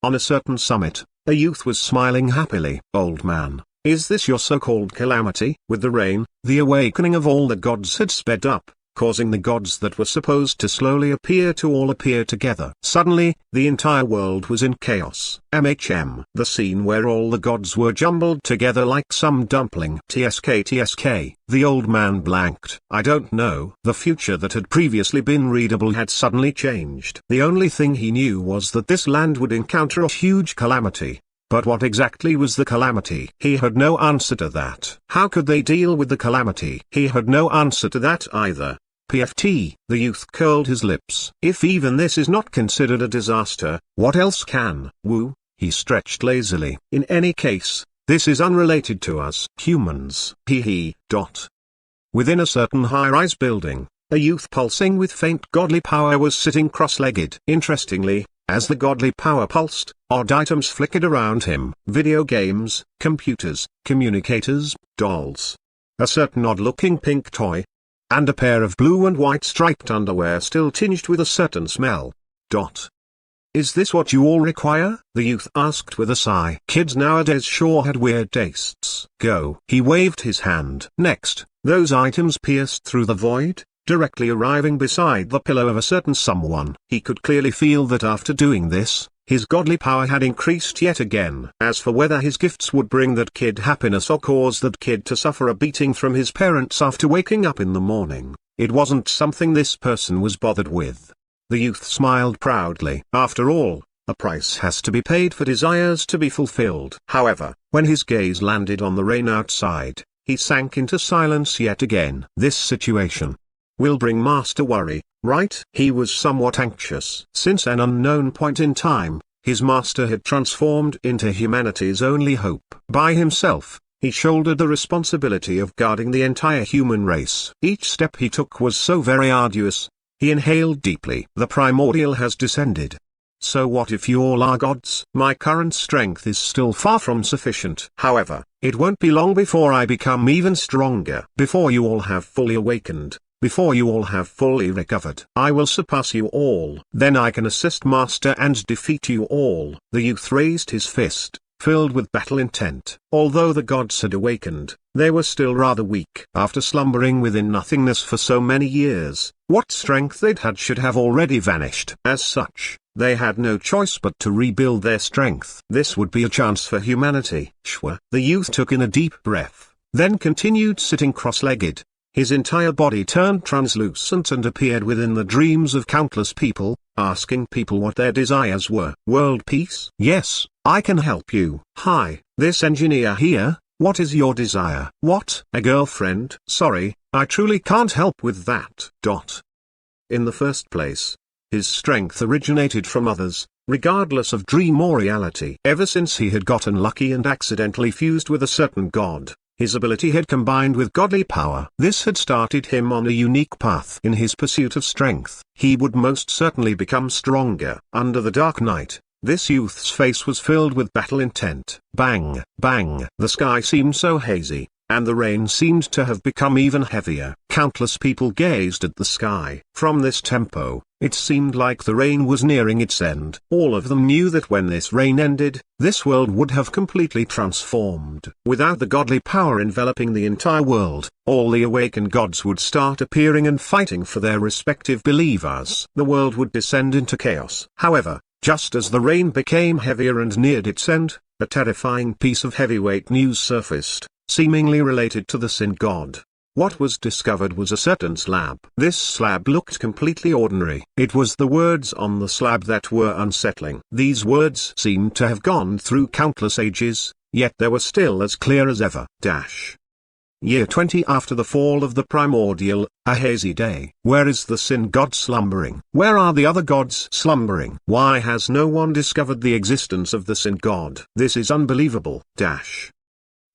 On a certain summit, a youth was smiling happily. "Old man, is this your so-called calamity?" With the rain, the awakening of all the gods had sped up, causing the gods that were supposed to slowly appear to all appear together. Suddenly, the entire world was in chaos. The scene where all the gods were jumbled together like some dumpling. TSK. The old man blanked. I don't know. The future that had previously been readable had suddenly changed. The only thing he knew was that this land would encounter a huge calamity. But what exactly was the calamity? He had no answer to that. How could they deal with the calamity? He had no answer to that either. PFT. The youth curled his lips. If even this is not considered a disaster, what else can? Woo, he stretched lazily. In any case, this is unrelated to us humans. Within a certain high-rise building, a youth pulsing with faint godly power was sitting cross-legged. Interestingly, as the godly power pulsed, odd items flickered around him. Video games, computers, communicators, dolls. A certain odd-looking pink toy. And a pair of blue and white striped underwear still tinged with a certain smell. Is this what you all require? The youth asked with a sigh. Kids nowadays sure had weird tastes. Go. He waved his hand. Next, those items pierced through the void, directly arriving beside the pillow of a certain someone. He could clearly feel that after doing this, his godly power had increased yet again. As for whether his gifts would bring that kid happiness or cause that kid to suffer a beating from his parents after waking up in the morning, it wasn't something this person was bothered with. The youth smiled proudly. After all, a price has to be paid for desires to be fulfilled. However, when his gaze landed on the rain outside, he sank into silence yet again. This situation will bring Master worry, right? He was somewhat anxious. Since an unknown point in time, his master had transformed into humanity's only hope. By himself, he shouldered the responsibility of guarding the entire human race. Each step he took was so very arduous. He inhaled deeply. The primordial has descended. So what if you all are gods? My current strength is still far from sufficient. However, it won't be long before I become even stronger. Before you all have fully awakened, before you all have fully recovered, I will surpass you all. Then I can assist Master and defeat you all. The youth raised his fist, filled with battle intent. Although the gods had awakened, they were still rather weak. After slumbering within nothingness for so many years, what strength they'd had should have already vanished. As such, they had no choice but to rebuild their strength. This would be a chance for humanity. Shwa. The youth took in a deep breath, then continued sitting cross-legged. His entire body turned translucent and appeared within the dreams of countless people, asking people what their desires were. World peace? Yes, I can help you. Hi, this engineer here, what is your desire? What? A girlfriend? Sorry, I truly can't help with that. In the first place, his strength originated from others, regardless of dream or reality. Ever since he had gotten lucky and accidentally fused with a certain god, his ability had combined with godly power. This had started him on a unique path. In his pursuit of strength, he would most certainly become stronger. Under the dark night, this youth's face was filled with battle intent. Bang, bang. The sky seemed so hazy, and the rain seemed to have become even heavier. Countless people gazed at the sky. From this tempo, it seemed like the rain was nearing its end. All of them knew that when this rain ended, this world would have completely transformed. Without the godly power enveloping the entire world, all the awakened gods would start appearing and fighting for their respective believers. The world would descend into chaos. However, just as the rain became heavier and neared its end, a terrifying piece of heavyweight news surfaced, seemingly related to the sin god. What was discovered was a certain slab. This slab looked completely ordinary. It was the words on the slab that were unsettling. These words seemed to have gone through countless ages, yet they were still as clear as ever. Year 20 after the fall of the primordial, a hazy day. Where is the sin god slumbering? Where are the other gods slumbering? Why has no one discovered the existence of the sin god? This is unbelievable.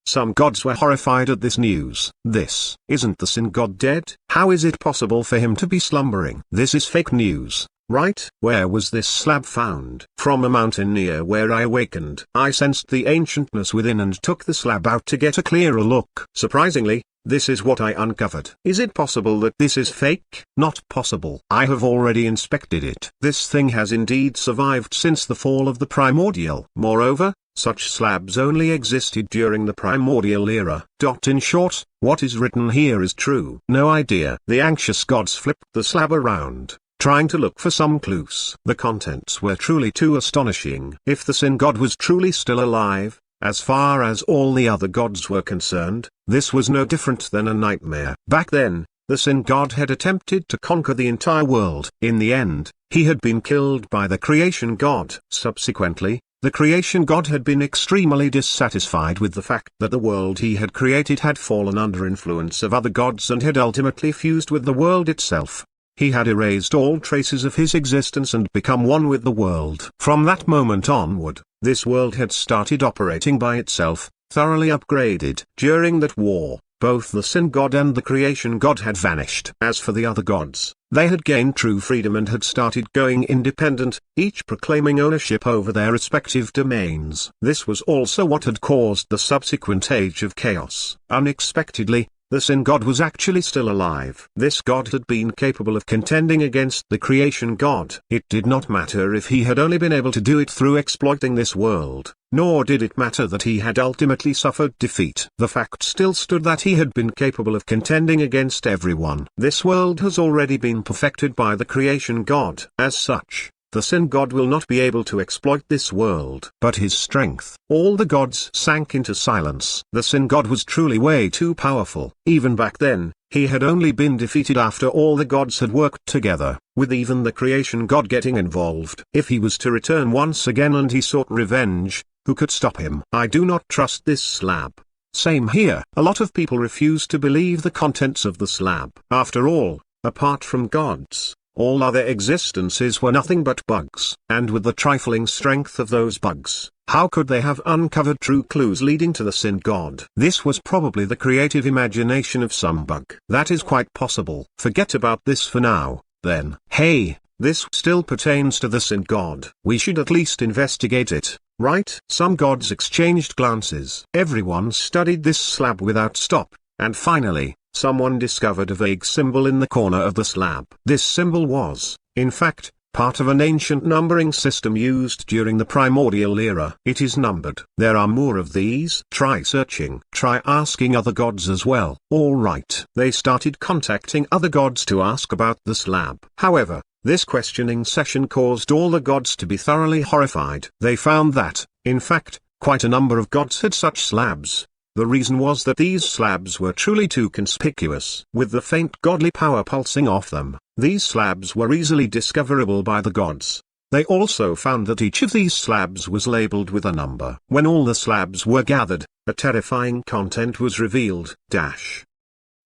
Some gods were horrified at this news. This isn't the sin god dead? How is it possible for him to be slumbering? This is fake news, right? Where was this slab found? From a mountain near where I awakened. I sensed the ancientness within and took the slab out to get a clearer look. Surprisingly, this is what I uncovered. Is it possible that this is fake? Not possible. I have already inspected it. This thing has indeed survived since the fall of the primordial. Moreover, such slabs only existed during the primordial era. In short, what is written here is true. No idea. The anxious gods flipped the slab around, trying to look for some clues. The contents were truly too astonishing. If the sin god was truly still alive, as far as all the other gods were concerned, this was no different than a nightmare. Back then, the sin god had attempted to conquer the entire world. In the end, he had been killed by the creation god. Subsequently, the creation god had been extremely dissatisfied with the fact that the world he had created had fallen under influence of other gods and had ultimately fused with the world itself. He had erased all traces of his existence and become one with the world. From that moment onward, this world had started operating by itself, thoroughly upgraded. During that war, both the sin god and the creation god had vanished. As for the other gods, they had gained true freedom and had started going independent, each proclaiming ownership over their respective domains. This was also what had caused the subsequent age of chaos. Unexpectedly, the sin god was actually still alive. This god had been capable of contending against the creation god. It did not matter if he had only been able to do it through exploiting this world, nor did it matter that he had ultimately suffered defeat. The fact still stood that he had been capable of contending against everyone. This world has already been perfected by the creation god. As such, the sin god will not be able to exploit this world. But his strength. All the gods sank into silence. The sin god was truly way too powerful. Even back then, he had only been defeated after all the gods had worked together, with even the creation god getting involved. If he was to return once again and he sought revenge, who could stop him? I do not trust this slab. Same here. A lot of people refuse to believe the contents of the slab. After all, apart from gods, all other existences were nothing but bugs. And with the trifling strength of those bugs, how could they have uncovered true clues leading to the sin god? This was probably the creative imagination of some bug. That is quite possible. Forget about this for now, then. Hey, this still pertains to the sin god. We should at least investigate it, right? Some gods exchanged glances. Everyone studied this slab without stop, and finally, someone discovered a vague symbol in the corner of the slab. This symbol was, in fact, part of an ancient numbering system used during the primordial era. It is numbered. There are more of these. Try searching. Try asking other gods as well. Alright. They started contacting other gods to ask about the slab. However, this questioning session caused all the gods to be thoroughly horrified. They found that, in fact, quite a number of gods had such slabs. The reason was that these slabs were truly too conspicuous. With the faint godly power pulsing off them, these slabs were easily discoverable by the gods. They also found that each of these slabs was labeled with a number. When all the slabs were gathered, a terrifying content was revealed.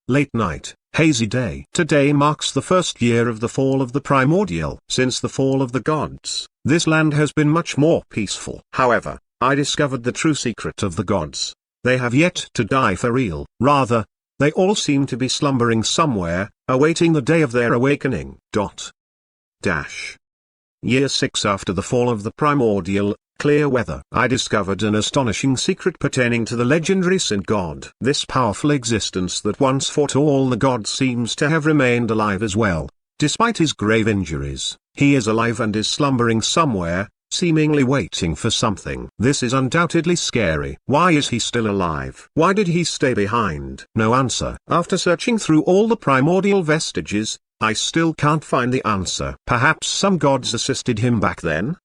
Late night, hazy day. Today marks the first year of the fall of the primordial. Since the fall of the gods, this land has been much more peaceful. However, I discovered the true secret of the gods. They have yet to die for real. Rather, they all seem to be slumbering somewhere, awaiting the day of their awakening. Year 6 after the fall of the primordial, clear weather. I discovered an astonishing secret pertaining to the legendary sin god. This powerful existence that once fought all the gods seems to have remained alive as well. Despite his grave injuries, he is alive and is slumbering somewhere, seemingly waiting for something. This is undoubtedly scary. Why is he still alive? Why did he stay behind? No answer. After searching through all the primordial vestiges, I still can't find the answer. Perhaps some gods assisted him back then?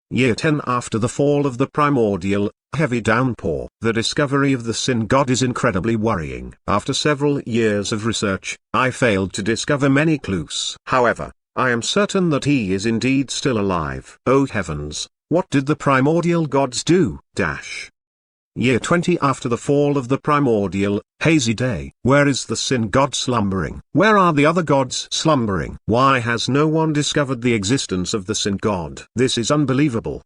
Year 10 after the fall of the primordial, heavy downpour. The discovery of the sin god is incredibly worrying. After several years of research, I failed to discover many clues. However, I am certain that he is indeed still alive. Oh heavens, what did the primordial gods do? Year 20 after the fall of the primordial, hazy day. Where is the sin god slumbering? Where are the other gods slumbering? Why has no one discovered the existence of the sin god? This is unbelievable.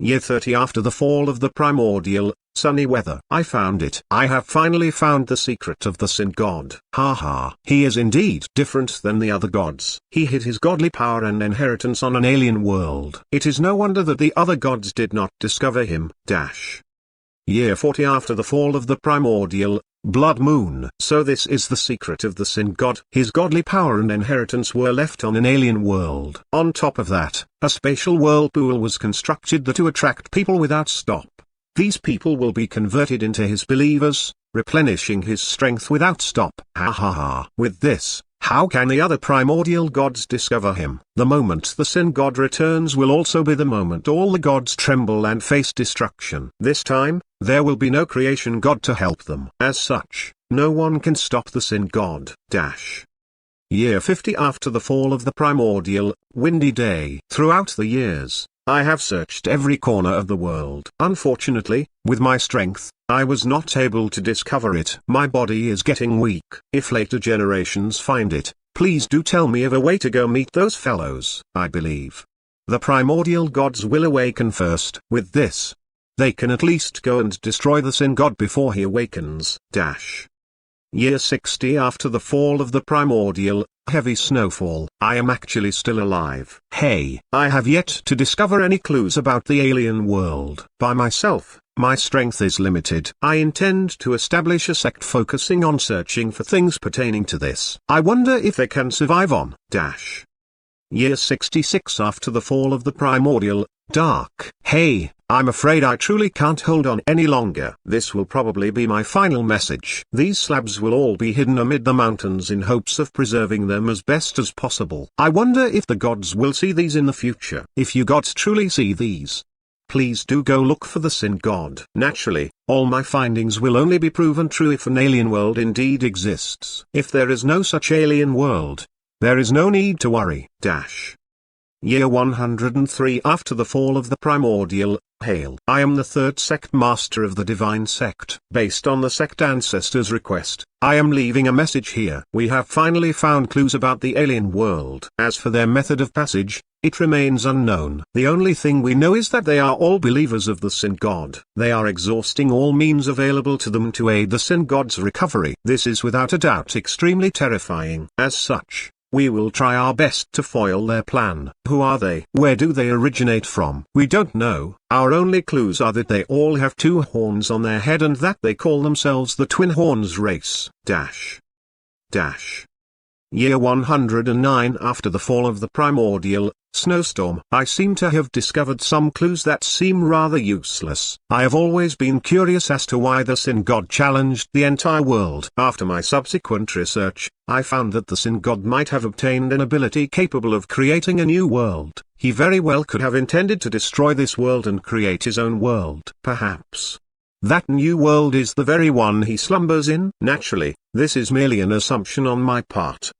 Year 30 after the fall of the primordial, sunny weather. I found it. I have finally found the secret of the sin god. Haha. He is indeed different than the other gods. He hid his godly power and inheritance on an alien world. It is no wonder that the other gods did not discover him. Year 40 after the fall of the primordial, blood moon. So this is the secret of the sin god. His godly power and inheritance were left on an alien world. On top of that, a spatial whirlpool was constructed to attract people without stop. These people will be converted into his believers, replenishing his strength without stop. With this, how can the other primordial gods discover him? The moment the sin god returns will also be the moment all the gods tremble and face destruction. This time, there will be no creation god to help them. As such, no one can stop the sin god. Year 50 after the fall of the primordial, windy day. Throughout the years, I have searched every corner of the world. Unfortunately, with my strength, I was not able to discover it. My body is getting weak. If later generations find it, please do tell me of a way to go meet those fellows. I believe the primordial gods will awaken first. With this, they can at least go and destroy the sin god before he awakens. Year 60 after the fall of the primordial, heavy snowfall. I am actually still alive. Hey, I have yet to discover any clues about the alien world. By myself, My strength is limited. I intend to establish a sect focusing on searching for things pertaining to this. I wonder if they can survive on Year 66 after the fall of the primordial, dark. Hey, I'm afraid I truly can't hold on any longer. This will probably be my final message. These slabs will all be hidden amid the mountains in hopes of preserving them as best as possible. I wonder if the gods will see these in the future. If you gods truly see these, please do go look for the Sin God. Naturally, all my findings will only be proven true if an alien world indeed exists. If there is no such alien world, there is no need to worry. Year 103 after the fall of the primordial, hail. I am the third sect master of the divine sect. Based on the sect ancestors' request, I am leaving a message here. We have finally found clues about the alien world. As for their method of passage, it remains unknown. The only thing we know is that they are all believers of the Sin God. They are exhausting all means available to them to aid the Sin God's recovery. This is without a doubt extremely terrifying. As such, we will try our best to foil their plan. Who are they? Where do they originate from? We don't know. Our only clues are that they all have two horns on their head and that they call themselves the Twin Horns race. Year 109 after the fall of the primordial, snowstorm. I seem to have discovered some clues that seem rather useless. I have always been curious as to why the Sin God challenged the entire world. After my subsequent research, I found that the Sin God might have obtained an ability capable of creating a new world. He very well could have intended to destroy this world and create his own world. Perhaps that new world is the very one he slumbers in. Naturally, this is merely an assumption on my part.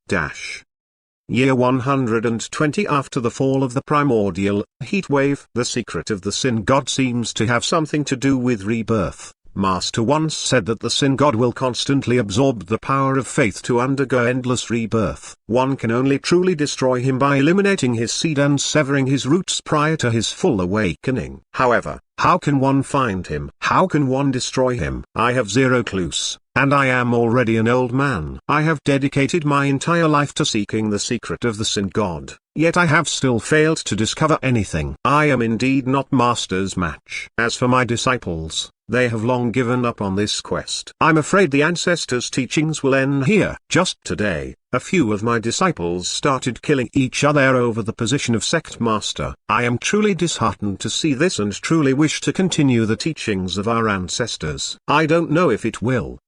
Year 120 after the fall of the primordial, heat wave. The secret of the Sin God seems to have something to do with rebirth. Master once said that the Sin God will constantly absorb the power of faith to undergo endless rebirth. One can only truly destroy him by eliminating his seed and severing his roots prior to his full awakening. However, how can one find him? How can one destroy him? I have zero clues, and I am already an old man. I have dedicated my entire life to seeking the secret of the Sin God, yet I have still failed to discover anything. I am indeed not Master's match. As for my disciples, they have long given up on this quest. I'm afraid the ancestors' teachings will end here. Just today, a few of my disciples started killing each other over the position of sect master. I am truly disheartened to see this and truly wish to continue the teachings of our ancestors. I don't know if it will.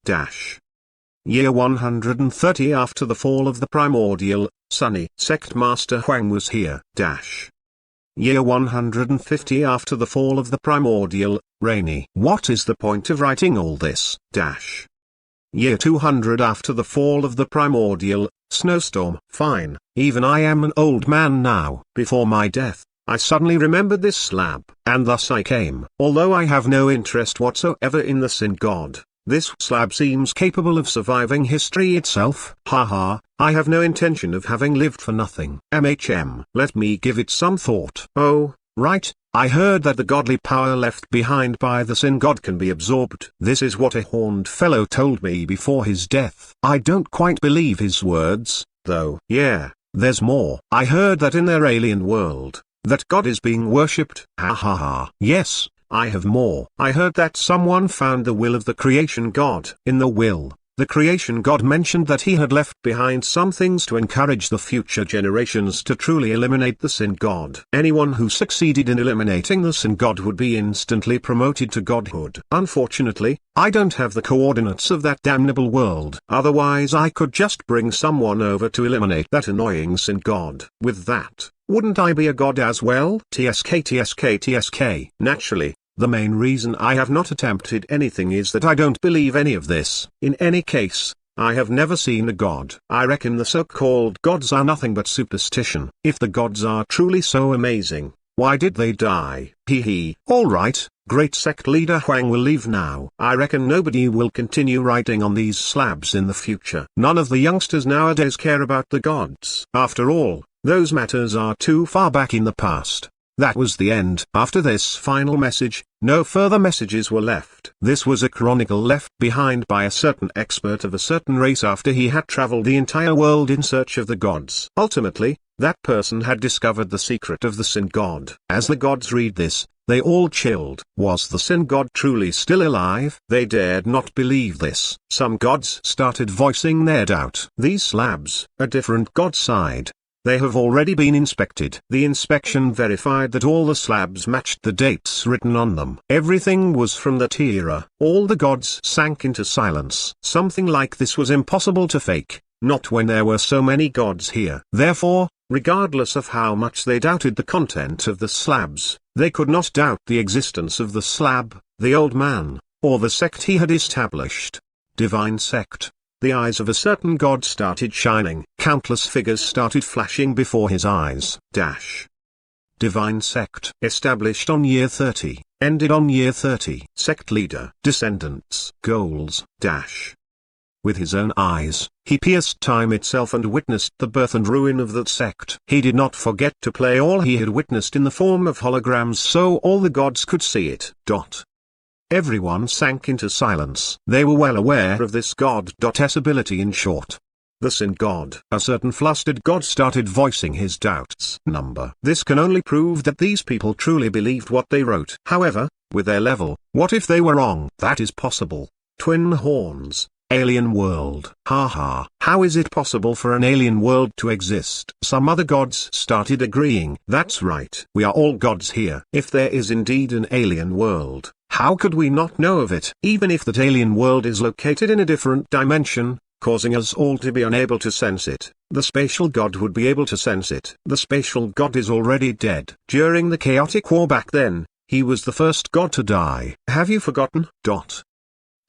Year 130 after the fall of the primordial, sunny. Sect master Huang was here. Year 150 after the fall of the primordial, rainy. What is the point of writing all this? Year 200 after the fall of the primordial, snowstorm. Fine, even I am an old man now. Before my death, I suddenly remembered this slab, and thus I came. Although I have no interest whatsoever in the Sin God, this slab seems capable of surviving history itself. Haha, I have no intention of having lived for nothing. Let me give it some thought. Oh, right, I heard that the godly power left behind by the Sin God can be absorbed. This is what a horned fellow told me before his death. I don't quite believe his words, though. Yeah, there's more. I heard that in their alien world, that God is being worshipped. Ha ha ha. Yes, I have more. I heard that someone found the will of the creation God. In the will, the creation God mentioned that he had left behind some things to encourage the future generations to truly eliminate the Sin God. Anyone who succeeded in eliminating the Sin God would be instantly promoted to godhood. Unfortunately, I don't have the coordinates of that damnable world. Otherwise I could just bring someone over to eliminate that annoying Sin God. With that, wouldn't I be a god as well? TSK. Naturally, the main reason I have not attempted anything is that I don't believe any of this. In any case, I have never seen a god. I reckon the so-called gods are nothing but superstition. If the gods are truly so amazing, why did they die? Hee. Alright, great sect leader Huang will leave now. I reckon nobody will continue writing on these slabs in the future. None of the youngsters nowadays care about the gods. After all, those matters are too far back in the past. That was the end. After this final message, no further messages were left. This was a chronicle left behind by a certain expert of a certain race after he had traveled the entire world in search of the gods. Ultimately, that person had discovered the secret of the sin god. As the gods read this, they all chilled. Was the sin god truly still alive? They dared not believe this. Some gods started voicing their doubt. These slabs, a different god side. They have already been inspected. The inspection verified that all the slabs matched the dates written on them. Everything was from that era. All the gods sank into silence. Something like this was impossible to fake, not when there were so many gods here. Therefore, regardless of how much they doubted the content of the slabs, they could not doubt the existence of the slab, the old man, or the sect he had established. Divine sect. The eyes of a certain god started shining. Countless figures started flashing before his eyes. Divine sect. Established on year 30. Ended on year 30. Sect leader. Descendants. Goals. With his own eyes, he pierced time itself and witnessed the birth and ruin of that sect. He did not forget to play all he had witnessed in the form of holograms so all the gods could see it. Everyone sank into silence. They were well aware of this god's ability. In short, the sin god. A certain flustered god started voicing his doubts. This can only prove that these people truly believed what they wrote. However, with their level, what if they were wrong? That is possible. Twin horns. Alien world. Haha. How is it possible for an alien world to exist? Some other gods started agreeing. That's right. We are all gods here. If there is indeed an alien world, how could we not know of it? Even if that alien world is located in a different dimension, causing us all to be unable to sense it, the spatial god would be able to sense it. The spatial god is already dead. During the chaotic war back then, he was the first god to die. Have you forgotten?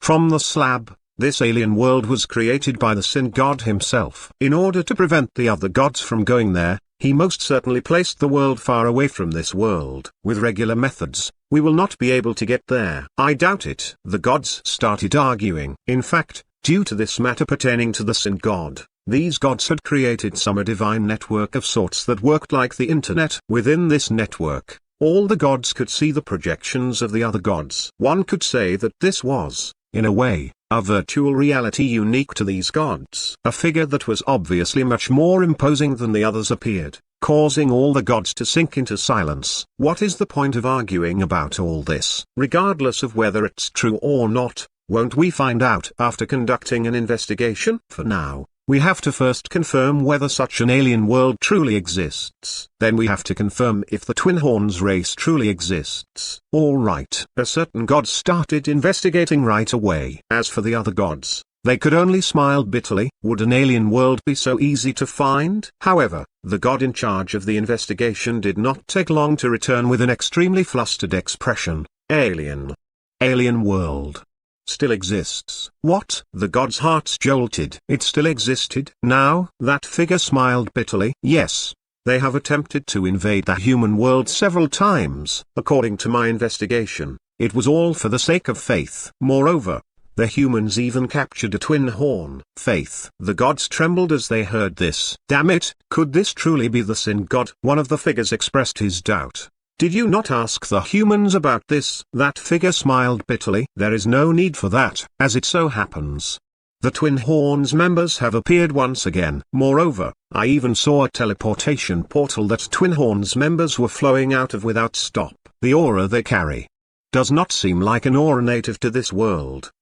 From the slab, this alien world was created by the sin god himself. In order to prevent the other gods from going there, he most certainly placed the world far away from this world. With regular methods, we will not be able to get there. I doubt it. The gods started arguing. In fact, due to this matter pertaining to the sin god, these gods had created a divine network of sorts that worked like the internet. Within this network, all the gods could see the projections of the other gods. One could say that this was, in a way, a virtual reality unique to these gods. A figure that was obviously much more imposing than the others appeared, causing all the gods to sink into silence. What is the point of arguing about all this? Regardless of whether it's true or not, won't we find out after conducting an investigation? For now, we have to first confirm whether such an alien world truly exists. Then we have to confirm if the Twin Horns race truly exists. Alright. A certain god started investigating right away. As for the other gods, they could only smile bitterly. Would an alien world be so easy to find? However, the god in charge of the investigation did not take long to return with an extremely flustered expression. Alien world. Still exists. What? The gods' hearts jolted. It still existed. Now, that figure smiled bitterly. Yes. They have attempted to invade the human world several times. According to my investigation, it was all for the sake of faith. Moreover, the humans even captured a twin horn. Faith. The gods trembled as they heard this. Damn it, could this truly be the sin god? One of the figures expressed his doubt. Did you not ask the humans about this? That figure smiled bitterly. There is no need for that. As it so happens, the Twin Horns members have appeared once again. Moreover, I even saw a teleportation portal that Twin Horns members were flowing out of without stop. The aura they carry does not seem like an aura native to this world.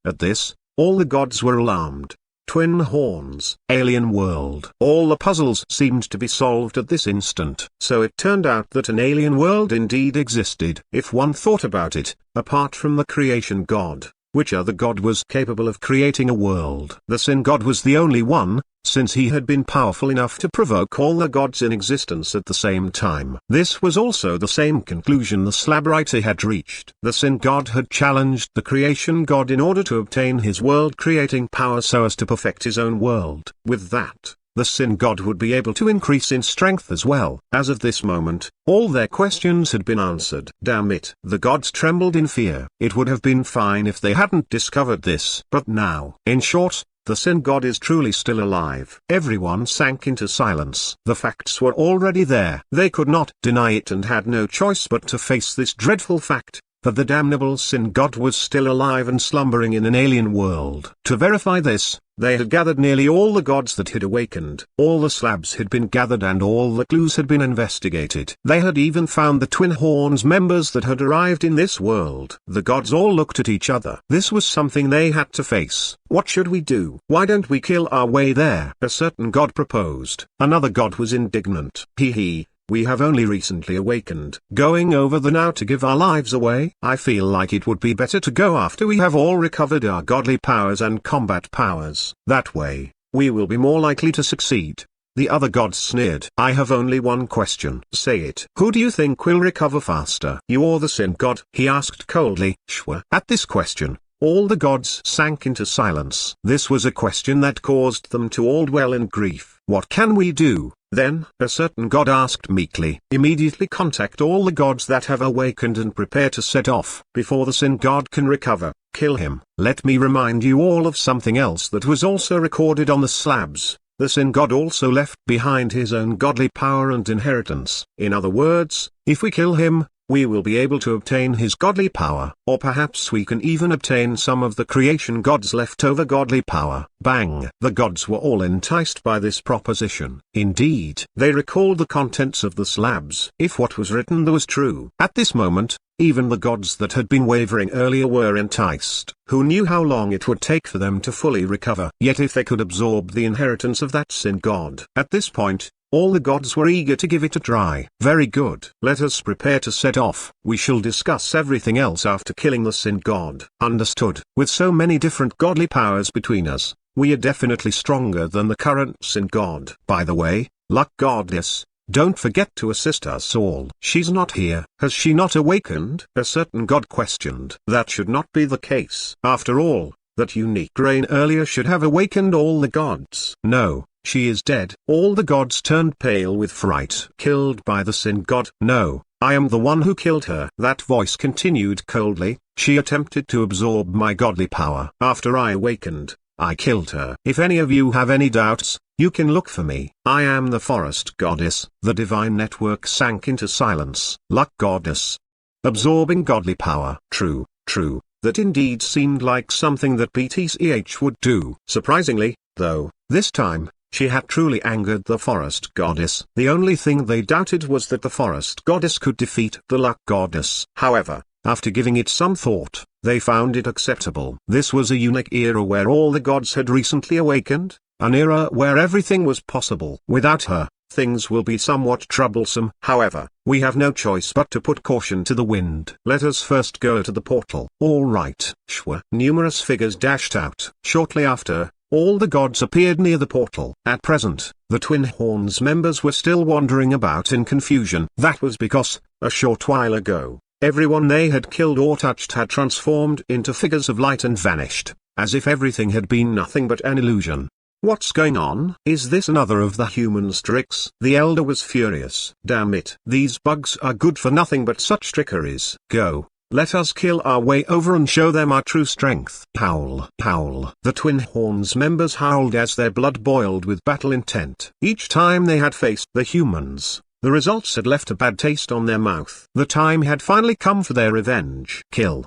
At this, all the gods were alarmed. Twin Horns, alien world. All the puzzles seemed to be solved at this instant. So it turned out that an alien world indeed existed. If one thought about it, apart from the creation god, which other god was capable of creating a world? The sin god was the only one, since he had been powerful enough to provoke all the gods in existence at the same time. This was also the same conclusion the slab writer had reached. The sin god had challenged the creation god in order to obtain his world-creating power so as to perfect his own world. With that, the sin god would be able to increase in strength as well. As of this moment, all their questions had been answered. Damn it. The gods trembled in fear. It would have been fine if they hadn't discovered this. But now, in short, the sin god is truly still alive. Everyone sank into silence. The facts were already there. They could not deny it and had no choice but to face this dreadful fact, that the damnable sin god was still alive and slumbering in an alien world. To verify this, they had gathered nearly all the gods that had awakened. All the slabs had been gathered and all the clues had been investigated. They had even found the Twin Horns members that had arrived in this world. The gods all looked at each other. This was something they had to face. What should we do? Why don't we kill our way there? A certain god proposed. Another god was indignant. We have only recently awakened. Going over there now to give our lives away? I feel like it would be better to go after we have all recovered our godly powers and combat powers. That way, we will be more likely to succeed. The other gods sneered. I have only one question. Say it. Who do you think will recover faster? You or the sin god? He asked coldly. Shwa. At this question, all the gods sank into silence. This was a question that caused them to all dwell in grief. What can we do? Then, a certain god asked meekly, immediately contact all the gods that have awakened and prepare to set off. Before the sin god can recover, kill him. Let me remind you all of something else that was also recorded on the slabs. The sin god also left behind his own godly power and inheritance. In other words, if we kill him, we will be able to obtain his godly power, or perhaps we can even obtain some of the creation god's leftover godly power. Bang! The gods were all enticed by this proposition. Indeed, they recalled the contents of the slabs. If what was written there was true. At this moment, even the gods that had been wavering earlier were enticed. Who knew how long it would take for them to fully recover? Yet if they could absorb the inheritance of that sin god. At this point, all the gods were eager to give it a try. Very good. Let us prepare to set off. We shall discuss everything else after killing the sin god. Understood. With so many different godly powers between us, we are definitely stronger than the current sin god. By the way, Luck Goddess, don't forget to assist us all. She's not here. Has she not awakened? A certain god questioned. That should not be the case. After all, that unique grain earlier should have awakened all the gods. No. She is dead. All the gods turned pale with fright. Killed by the sin god? No, I am the one who killed her. That voice continued coldly. She attempted to absorb my godly power. After I awakened, I killed her. If any of you have any doubts, you can look for me. I am the forest goddess. The divine network sank into silence. Luck Goddess. Absorbing godly power. True. That indeed seemed like something that BTCH would do. Surprisingly, though, this time, she had truly angered the forest goddess. The only thing they doubted was that the forest goddess could defeat the luck goddess. However, after giving it some thought, they found it acceptable. This was a unique era where all the gods had recently awakened, an era where everything was possible. Without her, things will be somewhat troublesome. However, we have no choice but to put caution to the wind. Let us first go to the portal. All right, Shwa. Numerous figures dashed out. Shortly after, all the gods appeared near the portal. At present, the Twin Horns members were still wandering about in confusion. That was because, a short while ago, everyone they had killed or touched had transformed into figures of light and vanished, as if everything had been nothing but an illusion. What's going on? Is this another of the humans' tricks? The elder was furious. Damn it. These bugs are good for nothing but such trickeries. Go. Let us kill our way over and show them our true strength. Howl. The Twin Horns members howled as their blood boiled with battle intent. Each time they had faced the humans, the results had left a bad taste on their mouth. The time had finally come for their revenge. Kill.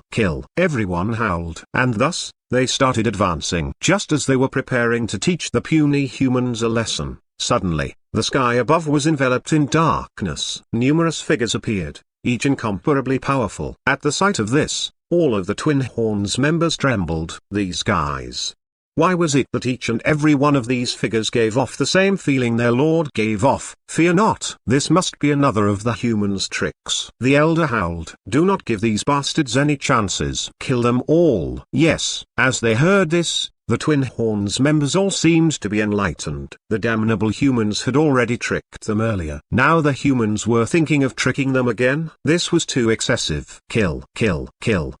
Everyone howled. And thus, they started advancing. Just as they were preparing to teach the puny humans a lesson, suddenly, the sky above was enveloped in darkness. Numerous figures appeared, each incomparably powerful. At the sight of this, all of the Twin Horns members trembled. These guys. Why was it that each and every one of these figures gave off the same feeling their lord gave off? Fear not. This must be another of the humans' tricks. The elder howled. Do not give these bastards any chances. Kill them all. Yes. As they heard this, the Twin Horns members all seemed to be enlightened. The damnable humans had already tricked them earlier. Now the humans were thinking of tricking them again. This was too excessive. Kill.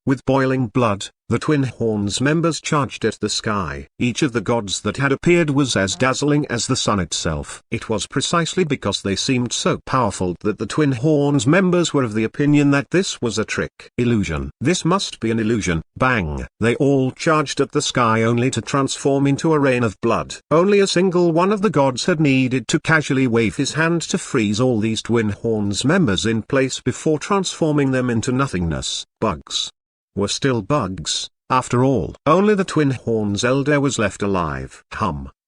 With boiling blood, The Twin Horns members charged at the sky. Each of the gods that had appeared was as dazzling as the sun itself. It was precisely because they seemed so powerful that the Twin Horns members were of the opinion that this was a trick. Illusion. This must be an illusion. Bang! They all charged at the sky only to transform into a rain of blood. Only a single one of the gods had needed to casually wave his hand to freeze all these Twin Horns members in place before transforming them into nothingness. Bugs were still bugs, after all. Only the Twin Horns elder was left alive.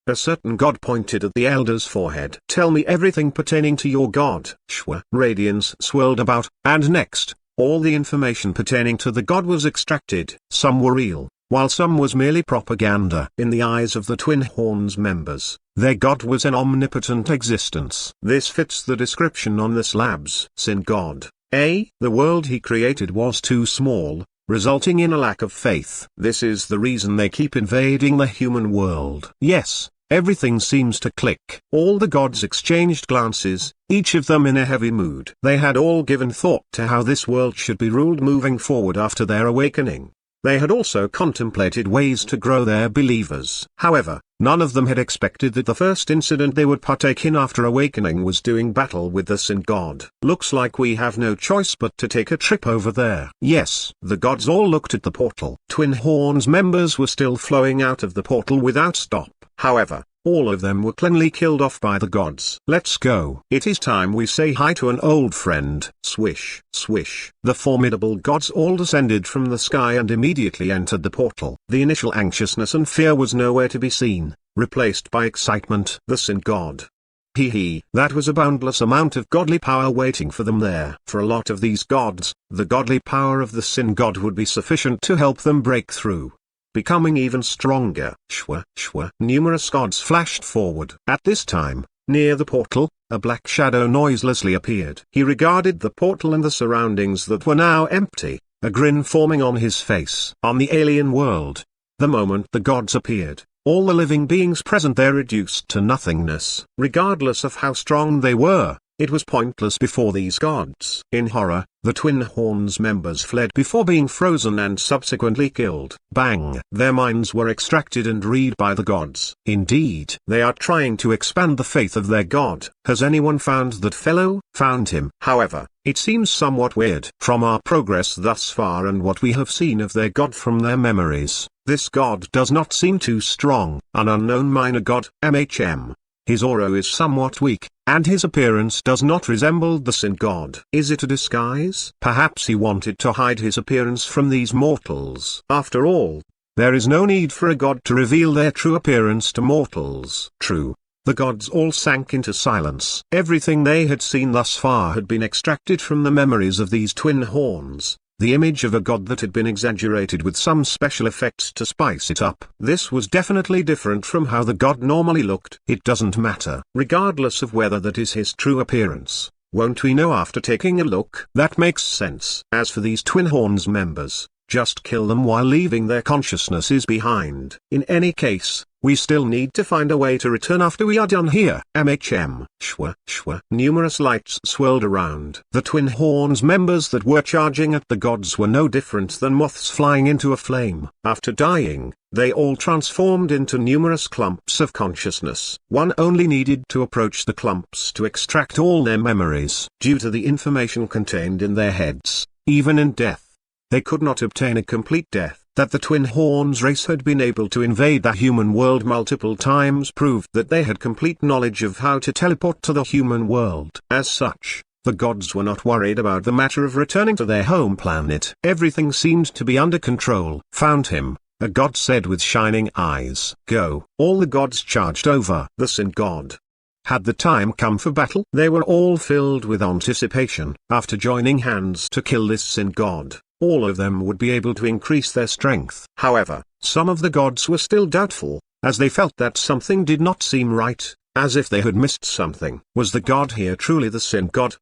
A certain god pointed at the elder's forehead. Tell me everything pertaining to your god. Shwa. Radiance swirled about, and next, all the information pertaining to the god was extracted. Some were real, while some was merely propaganda. In the eyes of the Twin Horns members, their god was an omnipotent existence. This fits the description on the slabs. Sin god. The world he created was too small, resulting in a lack of faith. This is the reason they keep invading the human world. Yes, everything seems to click. All the gods exchanged glances, each of them in a heavy mood. They had all given thought to how this world should be ruled moving forward after their awakening. They had also contemplated ways to grow their believers. However, none of them had expected that the first incident they would partake in after awakening was doing battle with the Sin God. Looks like we have no choice but to take a trip over there. Yes, the gods all looked at the portal. Twin Horns members were still flowing out of the portal without stop. However, all of them were cleanly killed off by the gods. Let's go. It is time we say hi to an old friend. Swish, swish. The formidable gods all descended from the sky and immediately entered the portal. The initial anxiousness and fear was nowhere to be seen, replaced by excitement. The Sin God. That was a boundless amount of godly power waiting for them there. For a lot of these gods, the godly power of the Sin God would be sufficient to help them break through, becoming even stronger. Shwa. Numerous gods flashed forward. At this time, near the portal, a black shadow noiselessly appeared. He regarded the portal and the surroundings that were now empty, a grin forming on his face. On the alien world, the moment the gods appeared, all the living beings present there reduced to nothingness. Regardless of how strong they were, it was pointless before these gods. In horror, the Twin Horns members fled before being frozen and subsequently killed. Bang! Their minds were extracted and read by the gods. Indeed, they are trying to expand the faith of their god. Has anyone found that fellow? Found him. However, it seems somewhat weird. From our progress thus far and what we have seen of their god from their memories, this god does not seem too strong. An unknown minor god, MHM. His aura is somewhat weak, and his appearance does not resemble the Sin God. Is it a disguise? Perhaps he wanted to hide his appearance from these mortals. After all, there is no need for a god to reveal their true appearance to mortals. True. The gods all sank into silence. Everything they had seen thus far had been extracted from the memories of these Twin Horns. The image of a god that had been exaggerated with some special effects to spice it up. This was definitely different from how the god normally looked. It doesn't matter. Regardless of whether that is his true appearance, won't we know after taking a look? That makes sense. As for these Twin Horns members, just kill them while leaving their consciousnesses behind. In any case, we still need to find a way to return after we are done here. MHM. Shwa. Numerous lights swirled around. The Twin Horns members that were charging at the gods were no different than moths flying into a flame. After dying, they all transformed into numerous clumps of consciousness. One only needed to approach the clumps to extract all their memories. Due to the information contained in their heads, even in death, they could not obtain a complete death. That the Twin Horns race had been able to invade the human world multiple times proved that they had complete knowledge of how to teleport to the human world. As such, the gods were not worried about the matter of returning to their home planet. Everything seemed to be under control. Found him, a god said with shining eyes. Go. All the gods charged over. The Sin God. Had the time come for battle? They were all filled with anticipation. After joining hands to kill this Sin God, all of them would be able to increase their strength. However, some of the gods were still doubtful, as they felt that something did not seem right, as if they had missed something. Was the god here truly the Sin God?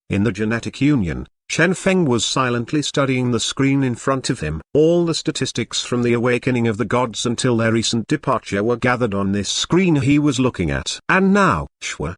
In the genetic union, Chen Feng was silently studying the screen in front of him. All the statistics from the awakening of the gods until their recent departure were gathered on this screen he was looking at. And now,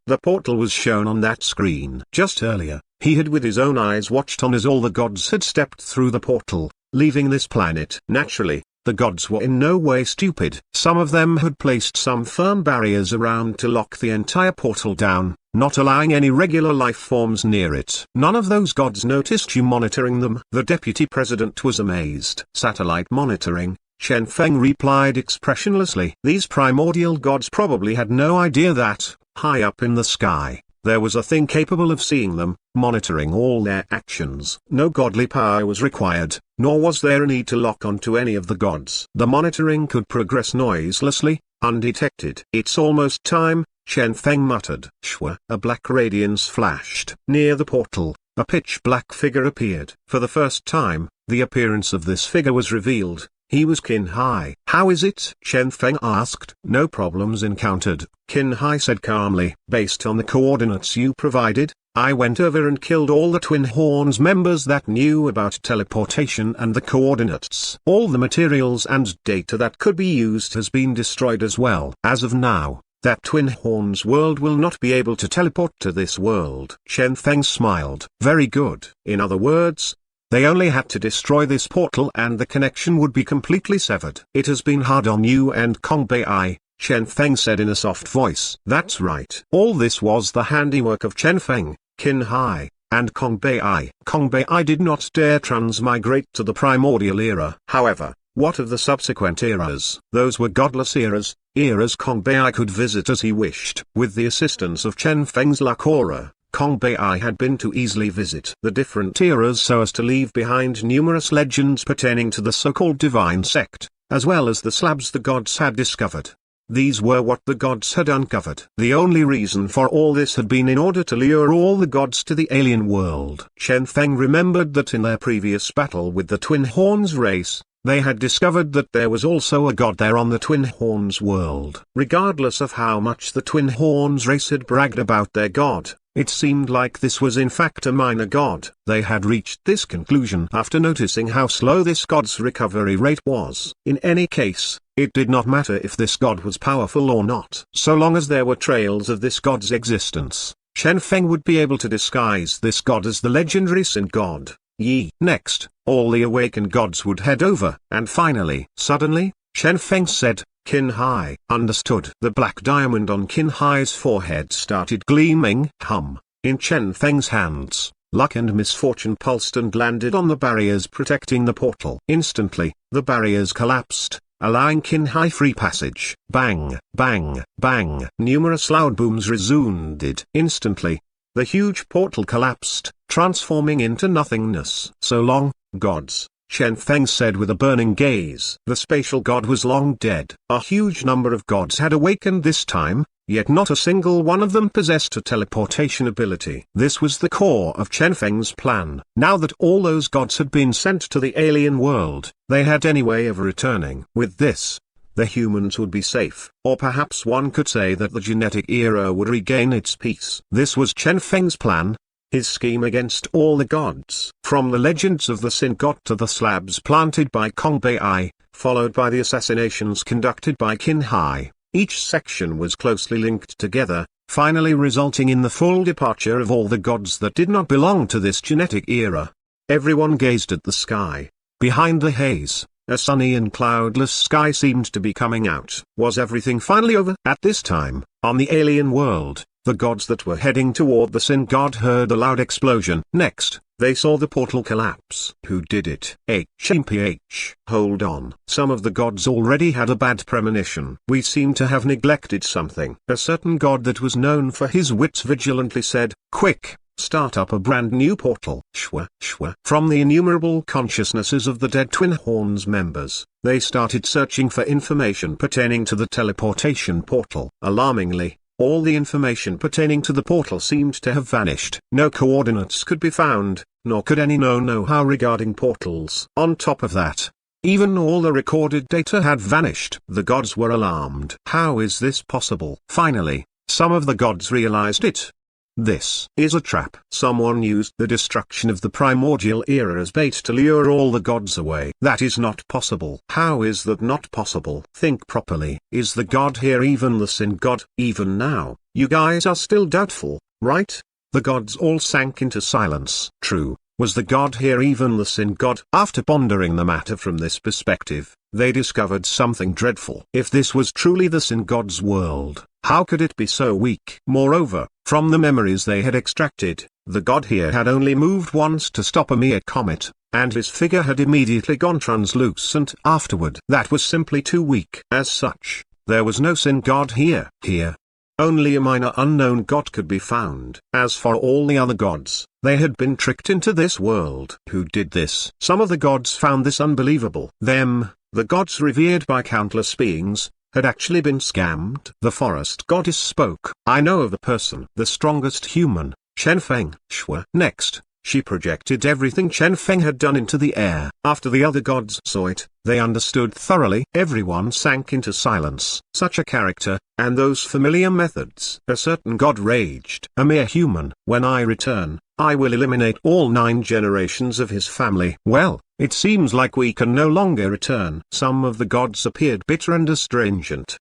the portal was shown on that screen. Just earlier, he had with his own eyes watched on as all the gods had stepped through the portal, leaving this planet. Naturally, the gods were in no way stupid. Some of them had placed some firm barriers around to lock the entire portal down, not allowing any regular life forms near it. None of those gods noticed you monitoring them. The deputy president was amazed. Satellite monitoring, Chen Feng replied expressionlessly. These primordial gods probably had no idea that, high up in the sky, there was a thing capable of seeing them, monitoring all their actions. No godly power was required, nor was there a need to lock onto any of the gods. The monitoring could progress noiselessly, undetected. It's almost time, Chen Feng muttered. Shwa! A black radiance flashed. Near the portal, a pitch-black figure appeared. For the first time, the appearance of this figure was revealed. He was Qin Hai. How is it? Chen Feng asked. No problems encountered, Qin Hai said calmly. Based on the coordinates you provided, I went over and killed all the Twin Horns members that knew about teleportation and the coordinates. All the materials and data that could be used has been destroyed as well. As of now, that Twin Horns world will not be able to teleport to this world. Chen Feng smiled. Very good. In other words, they only had to destroy this portal and the connection would be completely severed. It has been hard on you and Kong Bei, Chen Feng said in a soft voice. That's right. All this was the handiwork of Chen Feng, Qin Hai, and Kong Bei. Kong Bei did not dare transmigrate to the primordial era. However, what of the subsequent eras? Those were godless eras Kong Bei could visit as he wished. With the assistance of Chen Feng's luck aura, Kong Bei had been to easily visit the different eras so as to leave behind numerous legends pertaining to the so-called divine sect, as well as the slabs the gods had discovered. These were what the gods had uncovered. The only reason for all this had been in order to lure all the gods to the alien world. Chen Feng remembered that in their previous battle with the Twin Horns race, they had discovered that there was also a god there on the Twin Horns world. Regardless of how much the Twin Horns race had bragged about their god, it seemed like this was in fact a minor god. They had reached this conclusion after noticing how slow this god's recovery rate was. In any case, it did not matter if this god was powerful or not. So long as there were trails of this god's existence, Chen Feng would be able to disguise this god as the legendary Sin god, Yi. Next, all the awakened gods would head over. And finally, suddenly, Chen Feng said, Qin Hai. Understood. The black diamond on Qin Hai's forehead started gleaming. In Chen Feng's hands, luck and misfortune pulsed and landed on the barriers protecting the portal. Instantly, the barriers collapsed, allowing Qin Hai free passage. Bang, bang, bang. Numerous loud booms resounded. Instantly, the huge portal collapsed, transforming into nothingness. So long, gods, Chen Feng said with a burning gaze. The spatial god was long dead. A huge number of gods had awakened this time, yet not a single one of them possessed a teleportation ability. This was the core of Chen Feng's plan. Now that all those gods had been sent to the alien world, they had any way of returning. With this, the humans would be safe. Or perhaps one could say that the genetic era would regain its peace. This was Chen Feng's plan. His scheme against all the gods. From the legends of the Sin god to the slabs planted by Kong Bei, followed by the assassinations conducted by Qin Hai, each section was closely linked together, finally resulting in the full departure of all the gods that did not belong to this genetic era. Everyone gazed at the sky. Behind the haze, a sunny and cloudless sky seemed to be coming out. Was everything finally over? At this time, on the alien world, the gods that were heading toward the Sin god heard a loud explosion. Next, they saw the portal collapse. Who did it? HMPH. Hold on. Some of the gods already had a bad premonition. We seem to have neglected something. A certain god that was known for his wits vigilantly said, quick, start up a brand new portal. Shwa, shwa. From the innumerable consciousnesses of the dead Twin Horns members, they started searching for information pertaining to the teleportation portal. Alarmingly, all the information pertaining to the portal seemed to have vanished. No coordinates could be found, nor could any know-how regarding portals. On top of that, even all the recorded data had vanished. The gods were alarmed. How is this possible? Finally, some of the gods realized it. This is a trap. Someone used the destruction of the primordial era as bait to lure all the gods away. That is not possible. How is that not possible? Think properly. Is the god here even the Sin god? Even now, you guys are still doubtful, right? The gods all sank into silence. True, Was the god here even the sin god? After pondering the matter from this perspective, they discovered something dreadful. If this was truly the sin god's world, how could it be so weak? Moreover, from the memories they had extracted, the god here had only moved once to stop a mere comet, and his figure had immediately gone translucent afterward. That was simply too weak. As such, there was no sin god here. Only a minor unknown god could be found. As for all the other gods, they had been tricked into this world. Who did this? Some of the gods found this unbelievable. Them, the gods revered by countless beings, had actually been scammed. The forest goddess spoke. I know of the person, the strongest human, Chen Feng. Next, she projected everything Chen Feng had done into the air. After the other gods saw it, they understood thoroughly. Everyone sank into silence. Such a character, and those familiar methods. A certain god raged. A mere human. When I return, I will eliminate all 9 generations of his family. Well, it seems like we can no longer return. Some of the gods appeared bitter and astringent.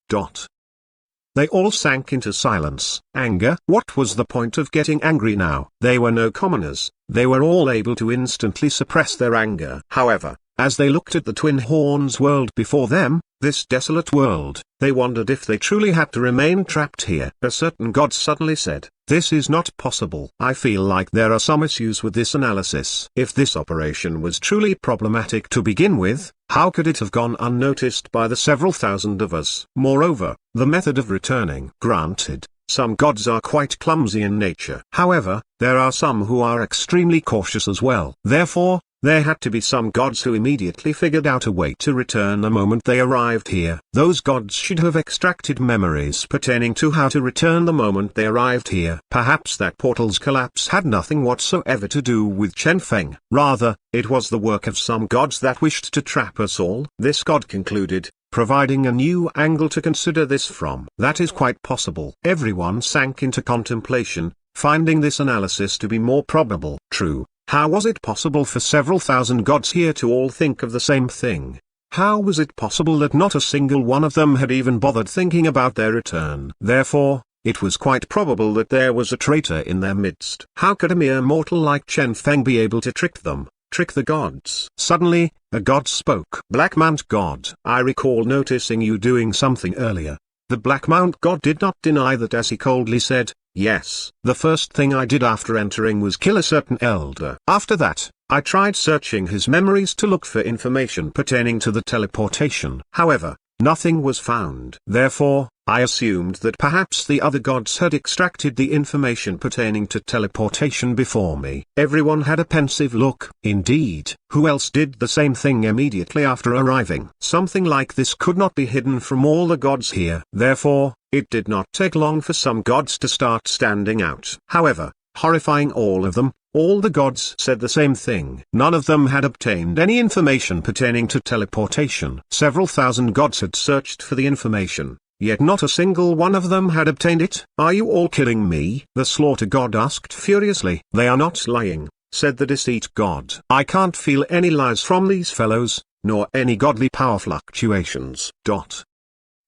They all sank into silence. Anger? What was the point of getting angry now? They were no commoners. They were all able to instantly suppress their anger. However, as they looked at the Twin Horns world before them, this desolate world, they wondered if they truly had to remain trapped here. A certain god suddenly said, "This is not possible. I feel like there are some issues with this analysis. If this operation was truly problematic to begin with, how could it have gone unnoticed by the several thousand of us? Moreover, the method of returning. Granted, some gods are quite clumsy in nature. However, there are some who are extremely cautious as well. Therefore, there had to be some gods who immediately figured out a way to return the moment they arrived here. Those gods should have extracted memories pertaining to how to return the moment they arrived here. Perhaps that portal's collapse had nothing whatsoever to do with Chen Feng. Rather, it was the work of some gods that wished to trap us all." This god concluded, providing a new angle to consider this from. "That is quite possible." Everyone sank into contemplation, finding this analysis to be more probable. True. How was it possible for several thousand gods here to all think of the same thing? How was it possible that not a single one of them had even bothered thinking about their return? Therefore, it was quite probable that there was a traitor in their midst. How could a mere mortal like Chen Feng be able to trick them, trick the gods? Suddenly, a god spoke. "Black Mount God, I recall noticing you doing something earlier." The Black Mount God did not deny that, as he coldly said, "Yes, the first thing I did after entering was kill a certain elder. After that, I tried searching his memories to look for information pertaining to the teleportation. However, nothing was found. Therefore, I assumed that perhaps the other gods had extracted the information pertaining to teleportation before me." Everyone had a pensive look. Indeed, who else did the same thing immediately after arriving? Something like this could not be hidden from all the gods here. Therefore, it did not take long for some gods to start standing out. However, horrifying all of them, all the gods said the same thing. None of them had obtained any information pertaining to teleportation. Several thousand gods had searched for the information, yet not a single one of them had obtained it. "Are you all kidding me?" the slaughter god asked furiously. "They are not lying," said the deceit god. "I can't feel any lies from these fellows, nor any godly power fluctuations."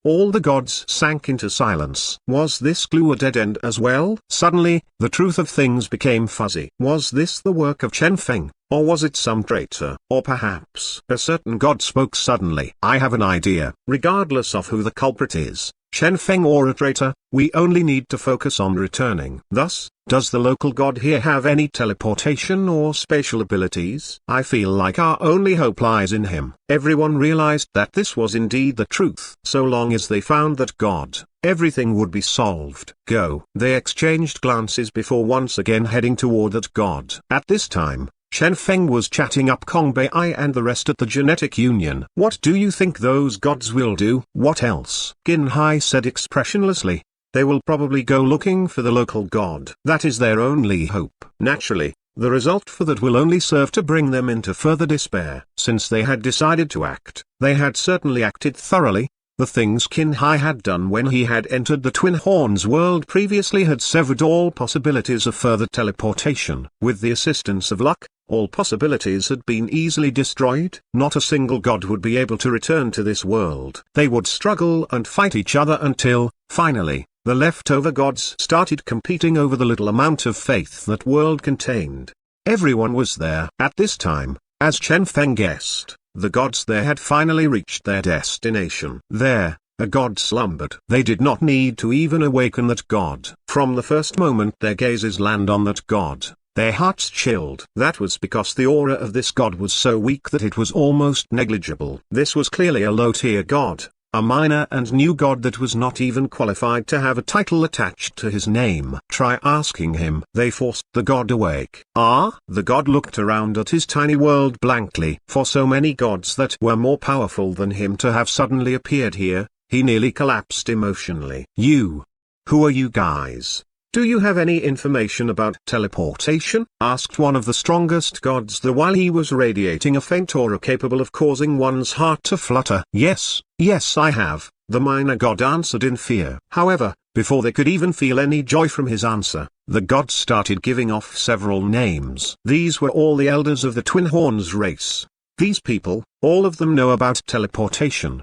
All the gods sank into silence. Was this clue a dead end as well? Suddenly, the truth of things became fuzzy. Was this the work of Chen Feng, or was it some traitor? Or perhaps a certain god spoke suddenly. "I have an idea. Regardless of who the culprit is, Chen Feng or a traitor, we only need to focus on returning." Thus, does the local god here have any teleportation or spatial abilities? I feel like our only hope lies in him. Everyone realized that this was indeed the truth. So long as they found that god, everything would be solved. Go. They exchanged glances before once again heading toward that god. At this time, Chen Feng was chatting up Kong Bei and the rest at the Genetic Union. "What do you think those gods will do?" "What else?" Qin Hai said expressionlessly. "They will probably go looking for the local god. That is their only hope." Naturally, the result for that will only serve to bring them into further despair. Since they had decided to act, they had certainly acted thoroughly. The things Qin Hai had done when he had entered the Twin Horns world previously had severed all possibilities of further teleportation. With the assistance of luck, all possibilities had been easily destroyed. Not a single god would be able to return to this world. They would struggle and fight each other until, finally, the leftover gods started competing over the little amount of faith that world contained. Everyone was there. At this time, as Chen Feng guessed, the gods there had finally reached their destination. There, a god slumbered. They did not need to even awaken that god. From the first moment their gazes land on that god, their hearts chilled. That was because the aura of this god was so weak that it was almost negligible. This was clearly a low-tier god, a minor and new god that was not even qualified to have a title attached to his name. Try asking him. They forced the god awake. Ah? The god looked around at his tiny world blankly. For so many gods that were more powerful than him to have suddenly appeared here, he nearly collapsed emotionally. You. Who are you guys? Do you have any information about teleportation? Asked one of the strongest gods while he was radiating a faint aura capable of causing one's heart to flutter. Yes, I have, the minor god answered in fear. However, before they could even feel any joy from his answer, the god started giving off several names. These were all the elders of the Twin Horns race. These people, all of them know about teleportation.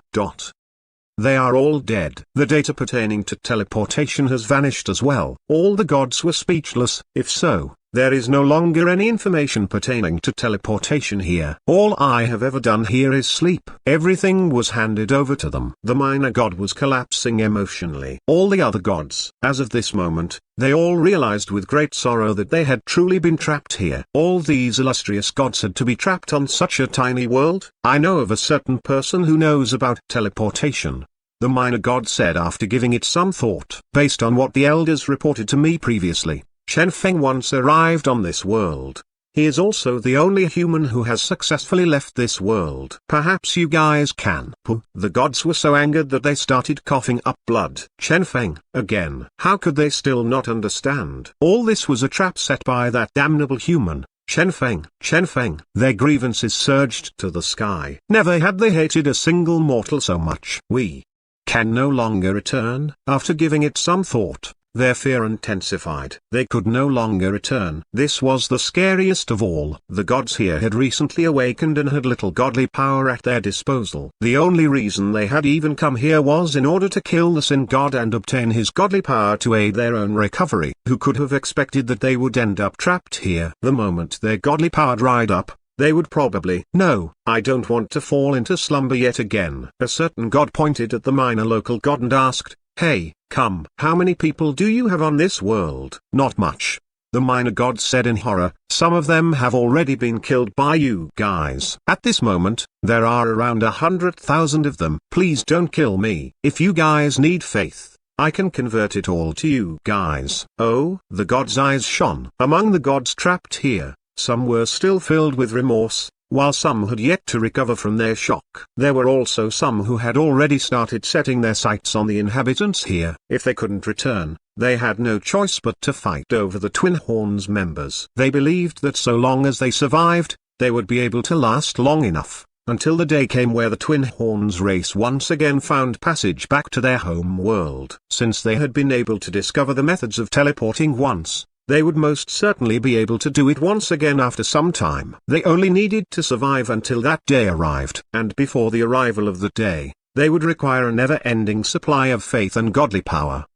They are all dead. The data pertaining to teleportation has vanished as well. All the gods were speechless. If so, there is no longer any information pertaining to teleportation here. All I have ever done here is sleep. Everything was handed over to them. The minor god was collapsing emotionally. All the other gods, as of this moment, they all realized with great sorrow that they had truly been trapped here. All these illustrious gods had to be trapped on such a tiny world. I know of a certain person who knows about teleportation, the minor god said after giving it some thought. Based on what the elders reported to me previously, Chen Feng once arrived on this world. He is also the only human who has successfully left this world. Perhaps you guys can. The gods were so angered that they started coughing up blood. Chen Feng, again. How could they still not understand? All this was a trap set by that damnable human. Chen Feng. Their grievances surged to the sky. Never had they hated a single mortal so much. We can no longer return. After giving it some thought, their fear intensified. They could no longer return. This was the scariest of all. The gods here had recently awakened and had little godly power at their disposal. The only reason they had even come here was in order to kill the Sin God and obtain his godly power to aid their own recovery. Who could have expected that they would end up trapped here? The moment their godly power dried up, they would probably— No, I don't want to fall into slumber yet again. A certain god pointed at the minor local god and asked, Hey, come. How many people do you have on this world? Not much. The minor god said in horror. Some of them have already been killed by you guys. At this moment, there are around 100,000 of them. Please don't kill me. If you guys need faith, I can convert it all to you guys. Oh, the god's eyes shone. Among the gods trapped here, some were still filled with remorse, while some had yet to recover from their shock. There were also some who had already started setting their sights on the inhabitants here. If they couldn't return, they had no choice but to fight over the Twin Horns members. They believed that so long as they survived, they would be able to last long enough, until the day came where the Twin Horns race once again found passage back to their home world. Since they had been able to discover the methods of teleporting once, they would most certainly be able to do it once again after some time. They only needed to survive until that day arrived. And before the arrival of that day, they would require a never-ending supply of faith and godly power.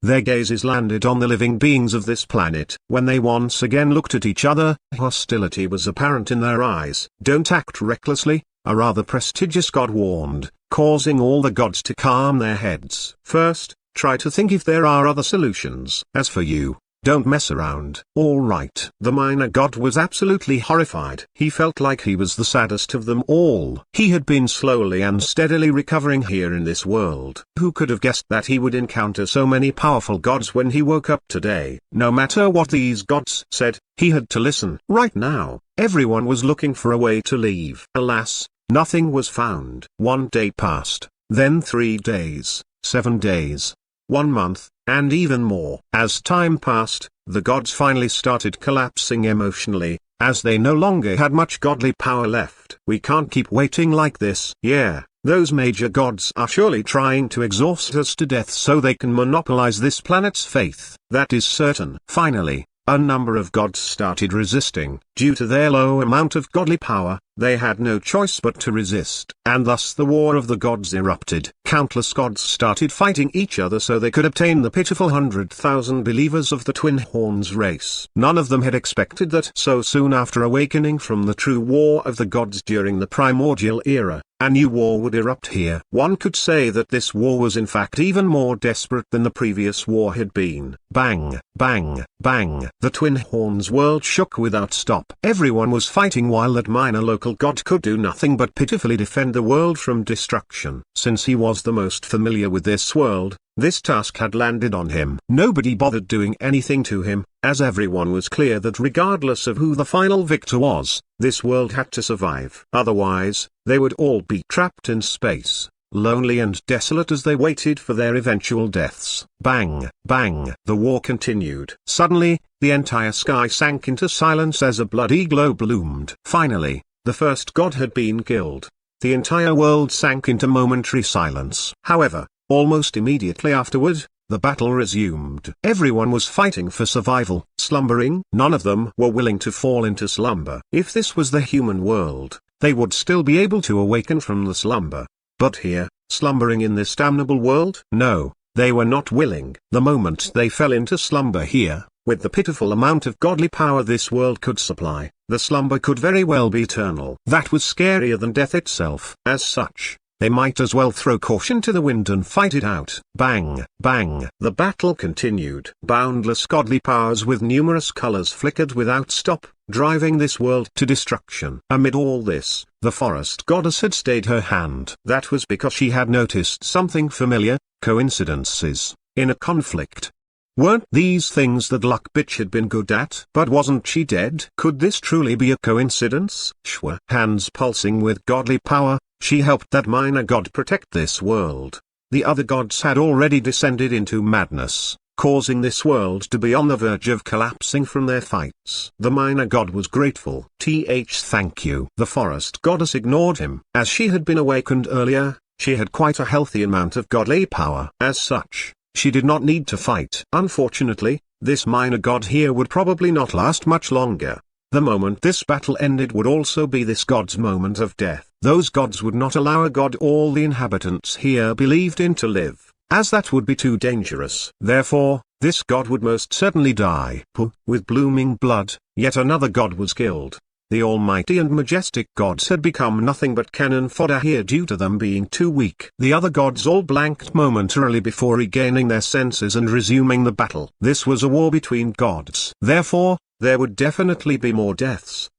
Their gazes landed on the living beings of this planet. When they once again looked at each other, hostility was apparent in their eyes. Don't act recklessly, a rather prestigious god warned, causing all the gods to calm their heads. First, try to think if there are other solutions. As for you, don't mess around. All right. The minor god was absolutely horrified. He felt like he was the saddest of them all. He had been slowly and steadily recovering here in this world. Who could have guessed that he would encounter so many powerful gods when he woke up today? No matter what these gods said, he had to listen. Right now, everyone was looking for a way to leave. Alas, nothing was found. 1 day passed, then 3 days, 7 days, 1 month, and even more. As time passed, the gods finally started collapsing emotionally, as they no longer had much godly power left. We can't keep waiting like this. Yeah, those major gods are surely trying to exhaust us to death so they can monopolize this planet's faith. That is certain. Finally, a number of gods started resisting. Due to their low amount of godly power, they had no choice but to resist, and thus the war of the gods erupted. Countless gods started fighting each other so they could obtain the pitiful 100,000 believers of the Twin Horns race. None of them had expected that so soon after awakening from the true war of the gods during the primordial era, a new war would erupt here. One could say that this war was in fact even more desperate than the previous war had been. Bang, bang, bang. The Twin Horns world shook without stop. Everyone was fighting while that minor local god could do nothing but pitifully defend the world from destruction. Since he was the most familiar with this world, this task had landed on him. Nobody bothered doing anything to him, as everyone was clear that regardless of who the final victor was, this world had to survive. Otherwise, they would all be trapped in space, lonely and desolate as they waited for their eventual deaths. Bang, bang. The war continued. Suddenly, the entire sky sank into silence as a bloody glow bloomed. Finally, the first god had been killed. The entire world sank into momentary silence. However, almost immediately afterward, the battle resumed. Everyone was fighting for survival. Slumbering, none of them were willing to fall into slumber. If this was the human world, they would still be able to awaken from the slumber. But here, slumbering in this damnable world? No, they were not willing. The moment they fell into slumber here, with the pitiful amount of godly power this world could supply, the slumber could very well be eternal. That was scarier than death itself. As such, they might as well throw caution to the wind and fight it out. Bang, bang. The battle continued. Boundless godly powers with numerous colors flickered without stop, driving this world to destruction. Amid all this, the forest goddess had stayed her hand. That was because she had noticed something familiar: coincidences in a conflict. Weren't these things that Luck Bitch had been good at? But wasn't she dead? Could this truly be a coincidence? Sure. Hands pulsing with godly power, she helped that minor god protect this world. The other gods had already descended into madness, causing this world to be on the verge of collapsing from their fights. The minor god was grateful. Thank you. The forest goddess ignored him. As she had been awakened earlier, she had quite a healthy amount of godly power. As such, she did not need to fight. Unfortunately, this minor god here would probably not last much longer. The moment this battle ended would also be this god's moment of death. Those gods would not allow a god all the inhabitants here believed in to live, as that would be too dangerous. Therefore, this god would most certainly die. With blooming blood, yet another god was killed. The almighty and majestic gods had become nothing but cannon fodder here due to them being too weak. The other gods all blanked momentarily before regaining their senses and resuming the battle. This was a war between gods. Therefore, there would definitely be more deaths.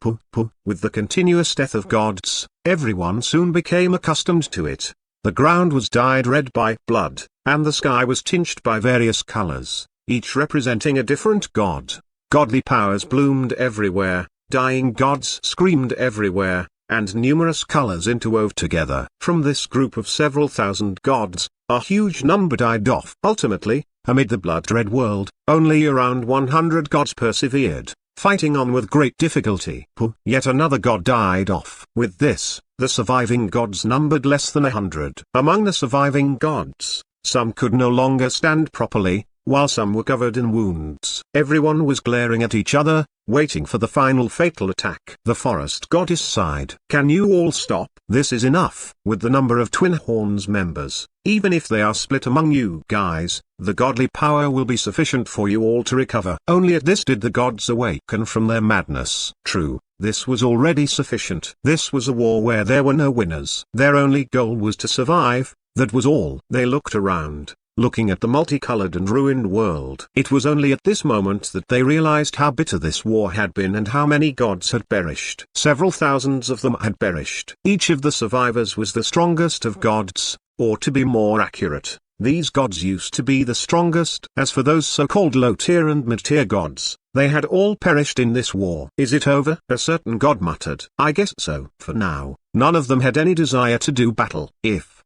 With the continuous death of gods, everyone soon became accustomed to it. The ground was dyed red by blood, and the sky was tinged by various colors, each representing a different god. Godly powers bloomed everywhere. Dying gods screamed everywhere, and numerous colors interwove together. From this group of several thousand gods, a huge number died off. Ultimately, amid the blood-red world, only around 100 gods persevered, fighting on with great difficulty. Yet another god died off. With this, the surviving gods numbered less than 100. Among the surviving gods, some could no longer stand properly, while some were covered in wounds. Everyone was glaring at each other, waiting for the final fatal attack. The forest goddess sighed. Can you all stop? This is enough. With the number of Twin Horns members, even if they are split among you guys, the godly power will be sufficient for you all to recover. Only at this did the gods awaken from their madness. True, this was already sufficient. This was a war where there were no winners. Their only goal was to survive, that was all. They looked around, looking at the multicolored and ruined world. It was only at this moment that they realized how bitter this war had been and how many gods had perished. Several thousands of them had perished. Each of the survivors was the strongest of gods, or to be more accurate, these gods used to be the strongest. As for those so-called low-tier and mid-tier gods, they had all perished in this war. Is it over? A certain god muttered. I guess so. For now, none of them had any desire to do battle. If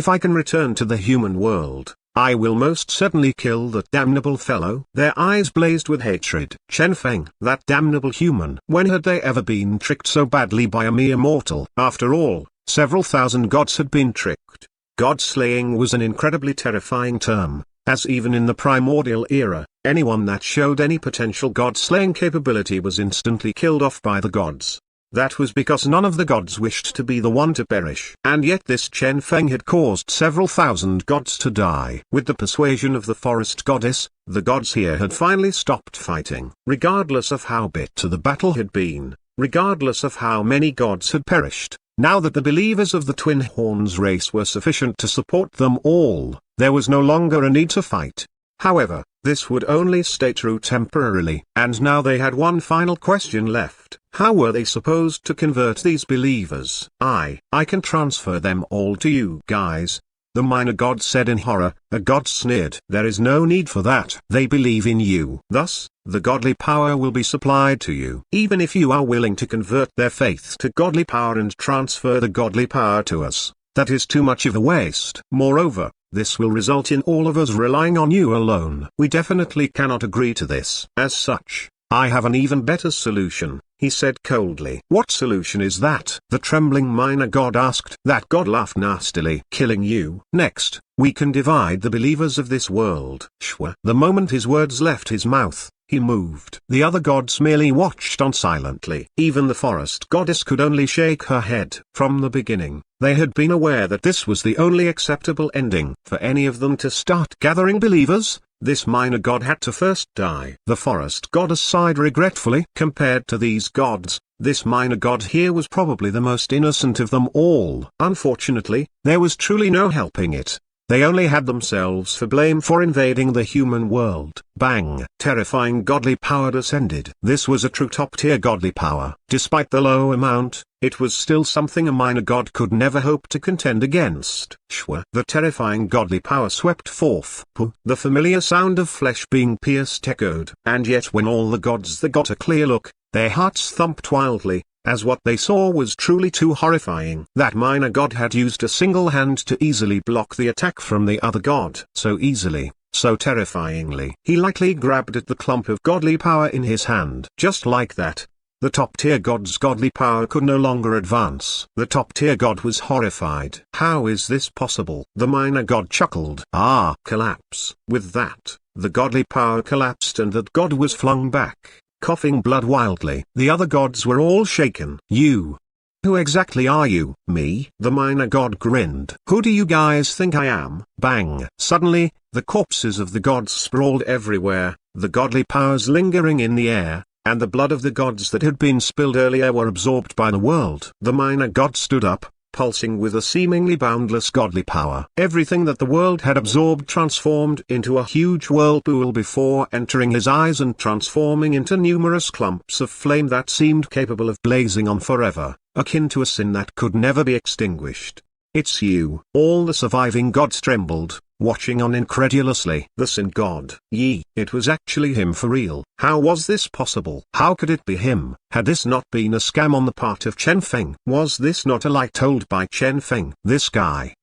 I can return to the human world, I will most certainly kill that damnable fellow. Their eyes blazed with hatred. Chen Feng, that damnable human. When had they ever been tricked so badly by a mere mortal? After all, several thousand gods had been tricked. God-slaying was an incredibly terrifying term, as even in the primordial era, Anyone that showed any potential god-slaying capability was instantly killed off by the gods. That was because none of the gods wished to be the one to perish. And yet this Chen Feng had caused several thousand gods to die. With the persuasion of the forest goddess, the gods here had finally stopped fighting. Regardless of how bitter the battle had been, regardless of how many gods had perished, now that the believers of the Twin Horns race were sufficient to support them all, there was no longer a need to fight. However, this would only stay true temporarily. And now they had one final question left. How were they supposed to convert these believers? I can transfer them all to you guys, the minor god said in horror. A god sneered. There is no need for that. They believe in you. Thus, the godly power will be supplied to you. Even if you are willing to convert their faith to godly power and transfer the godly power to us, that is too much of a waste. Moreover, this will result in all of us relying on you alone. We definitely cannot agree to this. As such, I have an even better solution, he said coldly. What solution is that? The trembling minor god asked. That god laughed nastily. Killing you. Next, we can divide the believers of this world. Shwa. The moment his words left his mouth, he moved. The other gods merely watched on silently. Even the forest goddess could only shake her head. From the beginning, they had been aware that this was the only acceptable ending. For any of them to start gathering believers, this minor god had to first die. The forest goddess sighed regretfully. Compared to these gods, this minor god here was probably the most innocent of them all. Unfortunately, there was truly no helping it. They only had themselves for blame for invading the human world. Bang! Terrifying godly power descended. This was a true top-tier godly power. Despite the low amount, it was still something a minor god could never hope to contend against. Shwa. The terrifying godly power swept forth. Puh. The familiar sound of flesh being pierced echoed. And yet when all the gods got a clear look, their hearts thumped wildly, as what they saw was truly too horrifying. That minor god had used a single hand to easily block the attack from the other god. So easily, so terrifyingly. He lightly grabbed at the clump of godly power in his hand. Just like that, the top-tier god's godly power could no longer advance. The top-tier god was horrified. How is this possible? The minor god chuckled. Collapse. With that, the godly power collapsed and that god was flung back, coughing blood wildly. The other gods were all shaken. You. Who exactly are you? Me? The minor god grinned. Who do you guys think I am? Bang! Suddenly, the corpses of the gods sprawled everywhere, the godly powers lingering in the air, and the blood of the gods that had been spilled earlier were absorbed by the world. The minor god stood up, pulsing with a seemingly boundless godly power. Everything that the world had absorbed transformed into a huge whirlpool before entering his eyes and transforming into numerous clumps of flame that seemed capable of blazing on forever, akin to a sin that could never be extinguished. It's you. All the surviving gods trembled, watching on incredulously. The sin god. Ye. It was actually him for real. How was this possible? How could it be him? Had this not been a scam on the part of Chen Feng? Was this not a lie told by Chen Feng? This guy.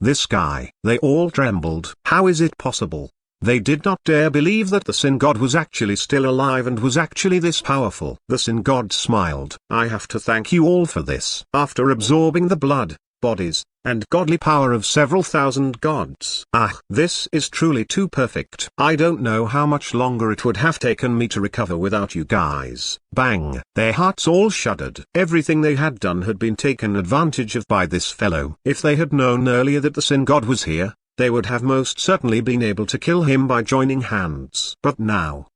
They all trembled. How is it possible? They did not dare believe that the sin god was actually still alive and was actually this powerful. The sin god smiled. I have to thank you all for this. After absorbing the blood, bodies, and godly power of several thousand gods. This is truly too perfect. I don't know how much longer it would have taken me to recover without you guys. Bang! Their hearts all shuddered. Everything they had done had been taken advantage of by this fellow. If they had known earlier that the sin god was here, they would have most certainly been able to kill him by joining hands. But now,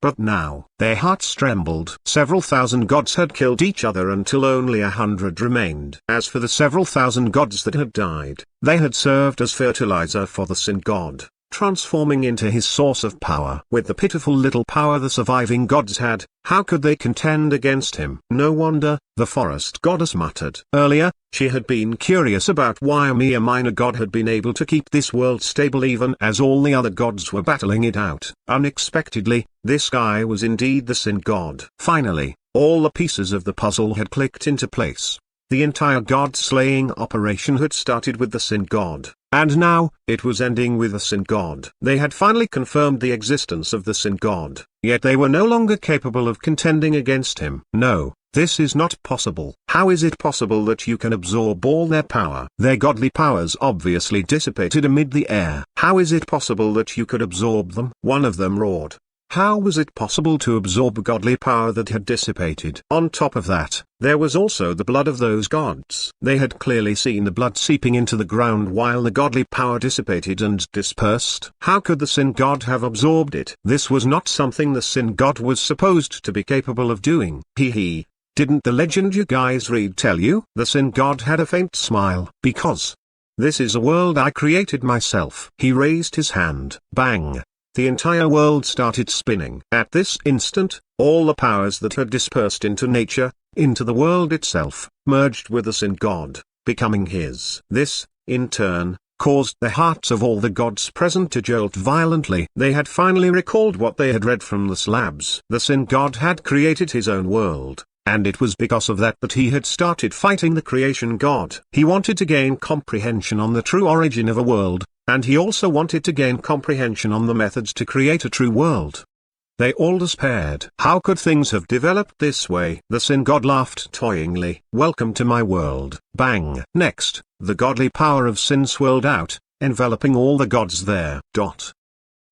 their hearts trembled. Several thousand gods had killed each other until only 100 remained. As for the several thousand gods that had died, they had served as fertilizer for the sin god, transforming into his source of power. With the pitiful little power the surviving gods had, how could they contend against him? No wonder, the forest goddess muttered. Earlier, she had been curious about why a mere minor god had been able to keep this world stable even as all the other gods were battling it out. Unexpectedly, this guy was indeed the sin god. Finally, all the pieces of the puzzle had clicked into place. The entire god-slaying operation had started with the sin god, and now, it was ending with the sin god. They had finally confirmed the existence of the sin god, yet they were no longer capable of contending against him. No, this is not possible. How is it possible that you can absorb all their power? Their godly powers obviously dissipated amid the air. How is it possible that you could absorb them? One of them roared. How was it possible to absorb godly power that had dissipated? On top of that, there was also the blood of those gods. They had clearly seen the blood seeping into the ground while the godly power dissipated and dispersed. How could the sin god have absorbed it? This was not something the sin god was supposed to be capable of doing. Hee. Didn't the legend you guys read tell you? The sin god had a faint smile. Because this is a world I created myself. He raised his hand. Bang. The entire world started spinning. At this instant, all the powers that had dispersed into nature, into the world itself, merged with the sin god, becoming his. This, in turn, caused the hearts of all the gods present to jolt violently. They had finally recalled what they had read from the slabs. The sin god had created his own world, and it was because of that that he had started fighting the creation god. He wanted to gain comprehension on the true origin of a world, and he also wanted to gain comprehension on the methods to create a true world. They all despaired. How could things have developed this way? The sin god laughed toyingly. Welcome to my world. Bang. Next, the godly power of sin swirled out, enveloping all the gods there.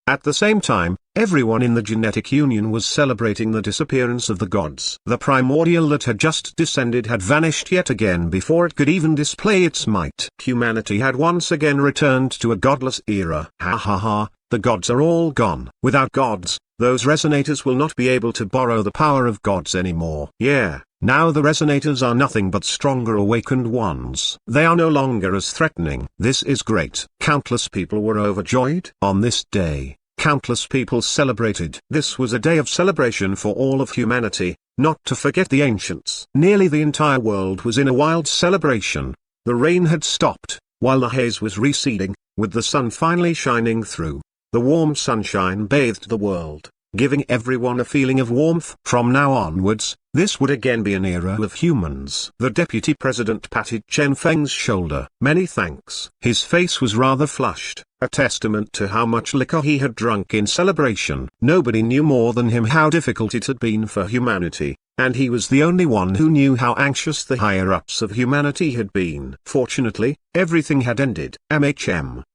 At the same time, everyone in the genetic union was celebrating the disappearance of the gods. The primordial that had just descended had vanished yet again before it could even display its might. Humanity had once again returned to a godless era. Ha ha ha, the gods are all gone. Without gods, those resonators will not be able to borrow the power of gods anymore. Yeah, now the resonators are nothing but stronger awakened ones. They are no longer as threatening. This is great. Countless people were overjoyed. On this day, countless people celebrated. This was a day of celebration for all of humanity, not to forget the ancients. Nearly the entire world was in a wild celebration. The rain had stopped, while the haze was receding, with the sun finally shining through. The warm sunshine bathed the world, giving everyone a feeling of warmth. From now onwards, this would again be an era of humans. The deputy president patted Chen Feng's shoulder. Many thanks. His face was rather flushed, a testament to how much liquor he had drunk in celebration. Nobody knew more than him how difficult it had been for humanity, and he was the only one who knew how anxious the higher-ups of humanity had been. Fortunately, everything had ended.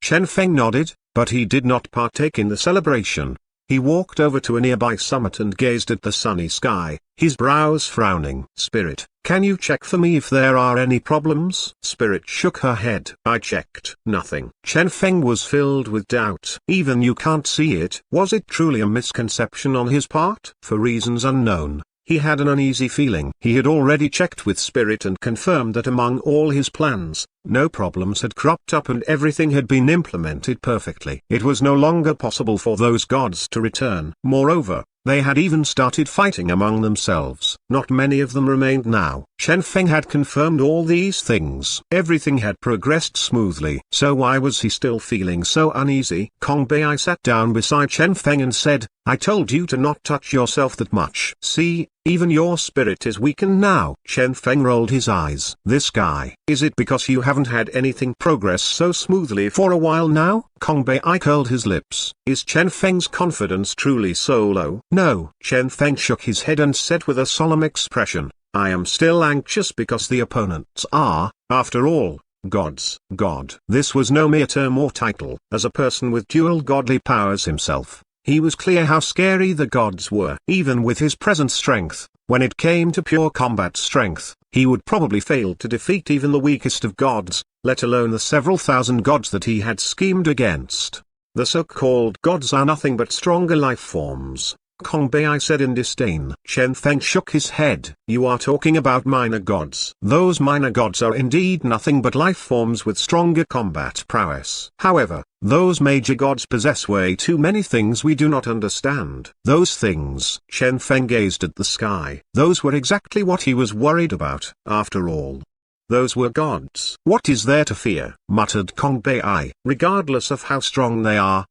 Chen Feng nodded, but he did not partake in the celebration. He walked over to a nearby summit and gazed at the sunny sky, his brows frowning. Spirit, can you check for me if there are any problems? Spirit shook her head. I checked. Nothing. Chen Feng was filled with doubt. Even you can't see it? Was it truly a misconception on his part? For reasons unknown, he had an uneasy feeling. He had already checked with Spirit and confirmed that among all his plans, no problems had cropped up and everything had been implemented perfectly. It was no longer possible for those gods to return. Moreover, they had even started fighting among themselves. Not many of them remained now. Chen Feng had confirmed all these things. Everything had progressed smoothly. So why was he still feeling so uneasy? Kong Bei sat down beside Chen Feng and said, I told you to not touch yourself that much. See, even your spirit is weakened now. Chen Feng rolled his eyes. This guy. Is it because you haven't had anything progress so smoothly for a while now? Kong Bei curled his lips. Is Chen Feng's confidence truly so low? No. Chen Feng shook his head and said with a solemn expression, I am still anxious because the opponents are, after all, gods. God. This was no mere term or title. As a person with dual godly powers himself, he was clear how scary the gods were. Even with his present strength, when it came to pure combat strength, he would probably fail to defeat even the weakest of gods, let alone the several thousand gods that he had schemed against. The so-called gods are nothing but stronger life forms, Kong Bei said in disdain. Chen Feng shook his head. You are talking about minor gods. Those minor gods are indeed nothing but life forms with stronger combat prowess. However, those major gods possess way too many things we do not understand. Those things. Chen Feng gazed at the sky. Those were exactly what he was worried about. After all, those were gods. What is there to fear? Muttered Kong Bei. Regardless of how strong they are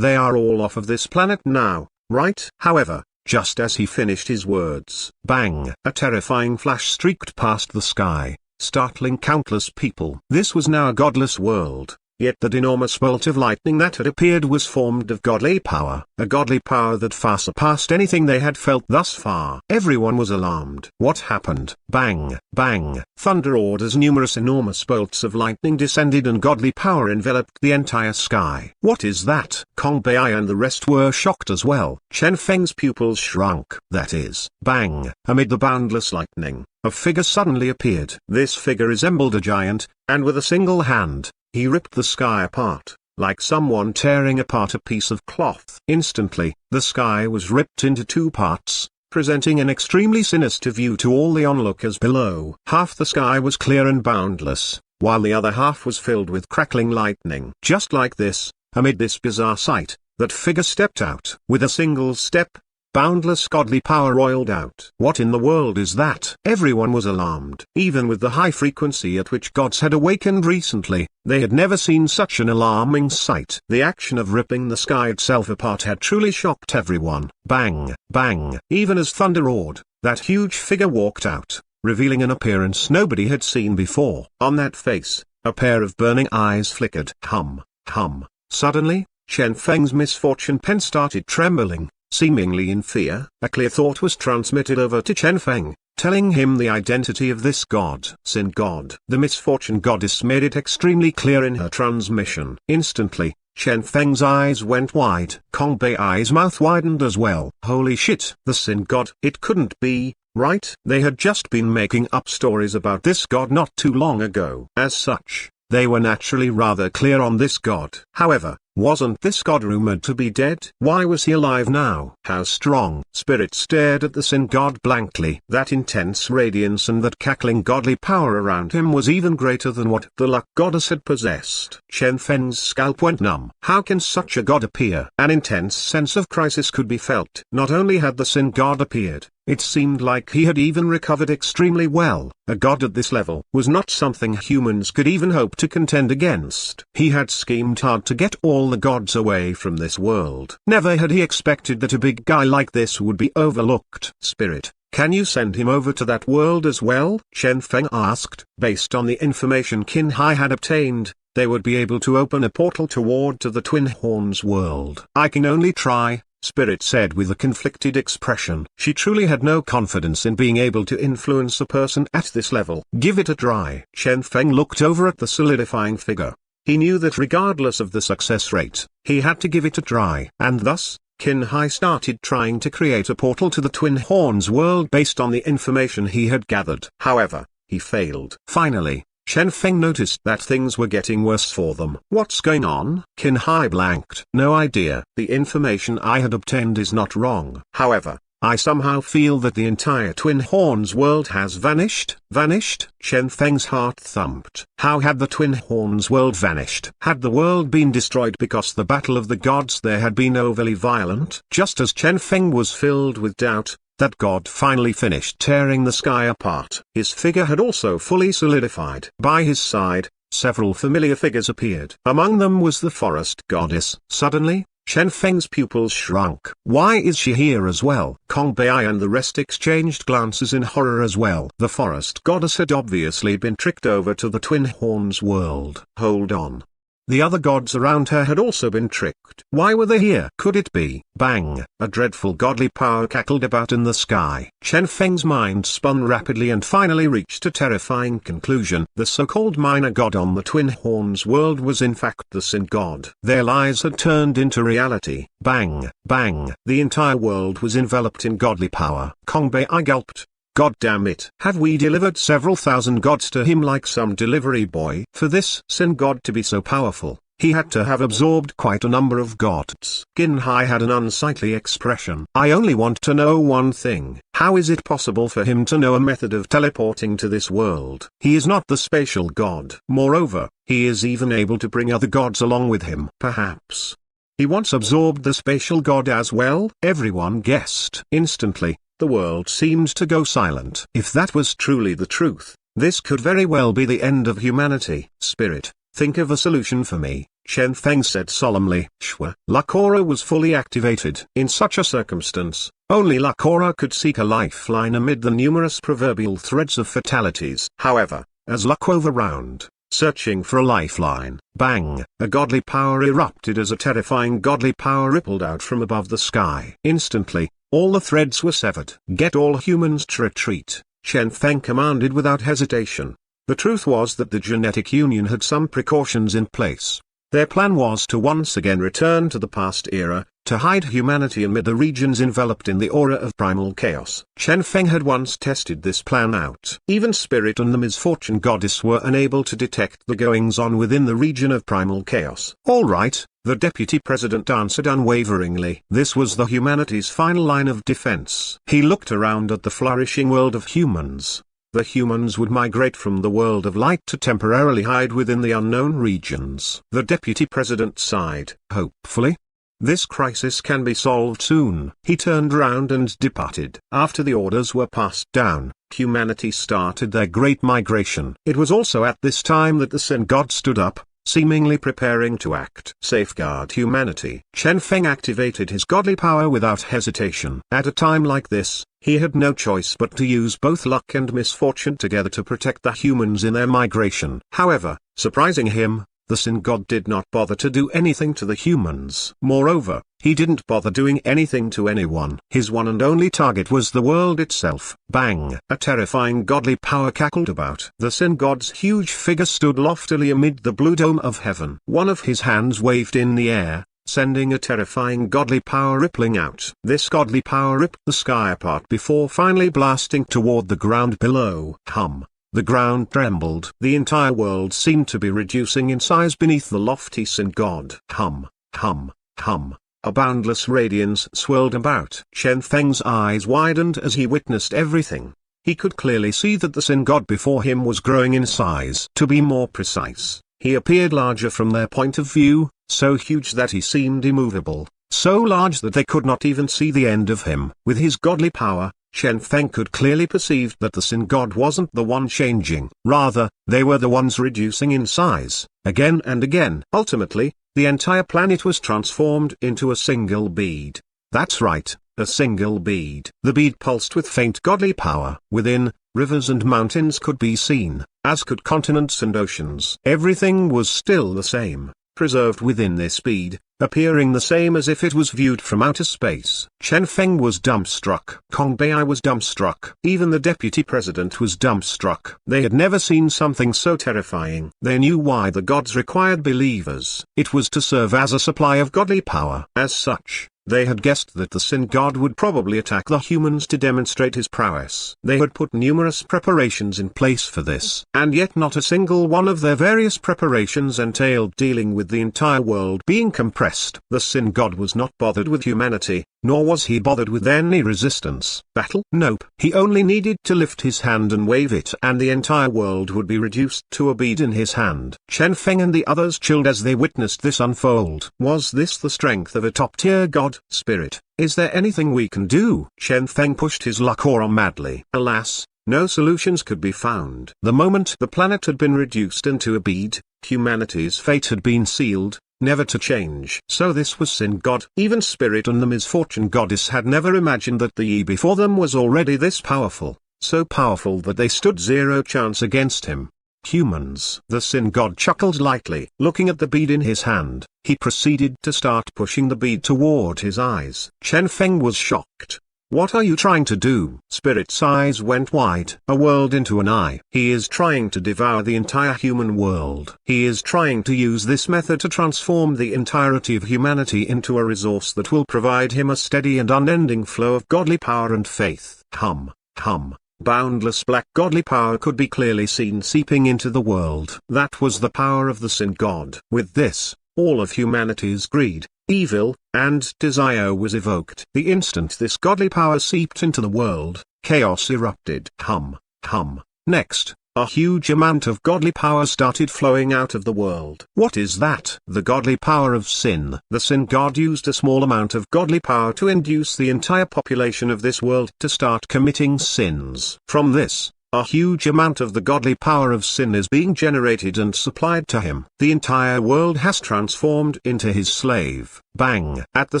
all off of this planet now. Right? However, just as he finished his words, bang! A terrifying flash streaked past the sky, startling countless people. This was now a godless world, yet that enormous bolt of lightning that had appeared was formed of godly power, a godly power that far surpassed anything they had felt thus far. Everyone was alarmed. What happened? Bang, bang, thunder roared as numerous enormous bolts of lightning descended and godly power enveloped the entire sky. What is that? Kong Bei and the rest were shocked as well. Chen Feng's pupils shrunk. That is, bang, amid the boundless lightning, a figure suddenly appeared. This figure resembled a giant, and with a single hand, he ripped the sky apart, like someone tearing apart a piece of cloth. Instantly, the sky was ripped into two parts, presenting an extremely sinister view to all the onlookers below. Half the sky was clear and boundless, while the other half was filled with crackling lightning. Just like this, amid this bizarre sight, that figure stepped out. With a single step, boundless godly power roiled out. What in the world is that? Everyone was alarmed. Even with the high frequency at which gods had awakened recently, they had never seen such an alarming sight. The action of ripping the sky itself apart had truly shocked everyone. Bang, bang. Even as thunder roared, that huge figure walked out, revealing an appearance nobody had seen before. On that face, a pair of burning eyes flickered. Hum, hum. Suddenly, Chen Feng's misfortune pen started trembling. Seemingly in fear, a clear thought was transmitted over to Chen Feng, telling him the identity of this god. Sin god. The misfortune goddess made it extremely clear in her transmission. Instantly, Chen Feng's eyes went wide. Kong Bei's mouth widened as well. Holy shit! The Sin god. It couldn't be, right? They had just been making up stories about this god not too long ago. As such, they were naturally rather clear on this god. However, wasn't this god rumored to be dead? Why was he alive now? How strong? Spirit stared at the Sin god blankly. That intense radiance and that cackling godly power around him was even greater than what the luck goddess had possessed. Chen Feng's scalp went numb. How can such a god appear? An intense sense of crisis could be felt. Not only had the Sin god appeared, it seemed like he had even recovered extremely well. A god at this level was not something humans could even hope to contend against. He had schemed hard to get all the gods away from this world. Never had he expected that a big guy like this would be overlooked. Spirit, can you send him over to that world as well? Chen Feng asked. Based on the information Qin Hai had obtained, they would be able to open a portal toward to the Twin Horns world. I can only try, Spirit said with a conflicted expression. She truly had no confidence in being able to influence a person at this level. Give it a try. Chen Feng looked over at the solidifying figure. He knew that regardless of the success rate, he had to give it a try. And thus, Qin Hai started trying to create a portal to the Twin Horns world based on the information he had gathered. However, he failed. Finally, Chen Feng noticed that things were getting worse for them. What's going on? Qin Hai blanked. No idea. The information I had obtained is not wrong. However, I somehow feel that the entire Twin Horns world has vanished. Vanished? Chen Feng's heart thumped. How had the Twin Horns world vanished? Had the world been destroyed because the battle of the gods there had been overly violent? Just as Chen Feng was filled with doubt, that god finally finished tearing the sky apart. His figure had also fully solidified. By his side, several familiar figures appeared. Among them was the forest goddess. Suddenly, Chen Feng's pupils shrunk. Why is she here as well? Kong Bei and the rest exchanged glances in horror as well. The forest goddess had obviously been tricked over to the Twin Horns world. Hold on. The other gods around her had also been tricked. Why were they here? Could it be? Bang! A dreadful godly power cackled about in the sky. Chen Feng's mind spun rapidly and finally reached a terrifying conclusion. The so-called minor god on the Twin Horns world was in fact the Sin god. Their lies had turned into reality. Bang! Bang! The entire world was enveloped in godly power. Kong Bei gulped. God damn it. Have we delivered several thousand gods to him like some delivery boy? For this Sin god to be so powerful, he had to have absorbed quite a number of gods. Qin Hai had an unsightly expression. I only want to know one thing. How is it possible for him to know a method of teleporting to this world? He is not the spatial god. Moreover, he is even able to bring other gods along with him. Perhaps he once absorbed the spatial god as well? Everyone guessed. Instantly, the world seemed to go silent. If that was truly the truth, this could very well be the end of humanity. Spirit, think of a solution for me, Chen Feng said solemnly. Sure. Lakora was fully activated. In such a circumstance, only Lakora could seek a lifeline amid the numerous proverbial threads of fatalities. However, as luck overround, searching for a lifeline. Bang! A godly power erupted as a terrifying godly power rippled out from above the sky. Instantly, all the threads were severed. Get all humans to retreat, Chen Feng commanded without hesitation. The truth was that the genetic union had some precautions in place. Their plan was to once again return to the past era, to hide humanity amid the regions enveloped in the aura of primal chaos. Chen Feng had once tested this plan out. Even Spirit and the Misfortune Goddess were unable to detect the goings-on within the region of primal chaos. All right, the deputy president answered unwaveringly. This was the humanity's final line of defense. He looked around at the flourishing world of humans. The humans would migrate from the world of light to temporarily hide within the unknown regions. The deputy president sighed. Hopefully, this crisis can be solved soon. He turned round and departed. After the orders were passed down, humanity started their great migration. It was also at this time that the Sun God stood up, seemingly preparing to act. Safeguard humanity. Chen Feng activated his godly power without hesitation. At a time like this, he had no choice but to use both luck and misfortune together to protect the humans in their migration. However, surprising him, the Sun God did not bother to do anything to the humans. Moreover, he didn't bother doing anything to anyone. His one and only target was the world itself. Bang! A terrifying godly power cackled about. The Sun God's huge figure stood loftily amid the blue dome of heaven. One of his hands waved in the air, sending a terrifying godly power rippling out. This godly power ripped the sky apart before finally blasting toward the ground below. Hum! The ground trembled. The entire world seemed to be reducing in size beneath the lofty Sun God. Hum, hum, hum. A boundless radiance swirled about. Chen Feng's eyes widened as he witnessed everything. He could clearly see that the Sun God before him was growing in size. To be more precise, he appeared larger from their point of view, so huge that he seemed immovable, so large that they could not even see the end of him. With his godly power, Chen Feng could clearly perceive that the Sun God wasn't the one changing. Rather, they were the ones reducing in size, again and again. Ultimately, the entire planet was transformed into a single bead. That's right, a single bead. The bead pulsed with faint godly power. Within, rivers and mountains could be seen, as could continents and oceans. Everything was still the same, preserved within this bead, appearing the same as if it was viewed from outer space. Chen Feng was dumbstruck. Kong Bei was dumbstruck. Even the deputy president was dumbstruck. They had never seen something so terrifying. They knew why the gods required believers. It was to serve as a supply of godly power. As such, they had guessed that the Sun God would probably attack the humans to demonstrate his prowess. They had put numerous preparations in place for this. And yet not a single one of their various preparations entailed dealing with the entire world being compressed. The Sun God was not bothered with humanity, nor was he bothered with any resistance. Battle? Nope. He only needed to lift his hand and wave it and the entire world would be reduced to a bead in his hand. Chen Feng and the others chilled as they witnessed this unfold. Was this the strength of a top-tier god? Spirit, is there anything we can do? Chen Feng pushed his luck aura madly. Alas, no solutions could be found. The moment the planet had been reduced into a bead, humanity's fate had been sealed, never to change. So this was Sun God. Even Spirit and the Misfortune Goddess had never imagined that the Yi before them was already this powerful, so powerful that they stood zero chance against him. Humans. The Sun God chuckled lightly. Looking at the bead in his hand, he proceeded to start pushing the bead toward his eyes. Chen Feng was shocked. What are you trying to do? Spirit's eyes went wide. A world into an eye. He is trying to devour the entire human world. He is trying to use this method to transform the entirety of humanity into a resource that will provide him a steady and unending flow of godly power and faith. Hum, hum. Boundless black godly power could be clearly seen seeping into the world. That was the power of the Sun God. With this, all of humanity's greed, evil, and desire was evoked. The instant this godly power seeped into the world, chaos erupted. Hum, hum. Next, a huge amount of godly power started flowing out of the world. What is that? The godly power of sin. The Sun God used a small amount of godly power to induce the entire population of this world to start committing sins. From this, a huge amount of the godly power of sin is being generated and supplied to him. The entire world has transformed into his slave. Bang! At the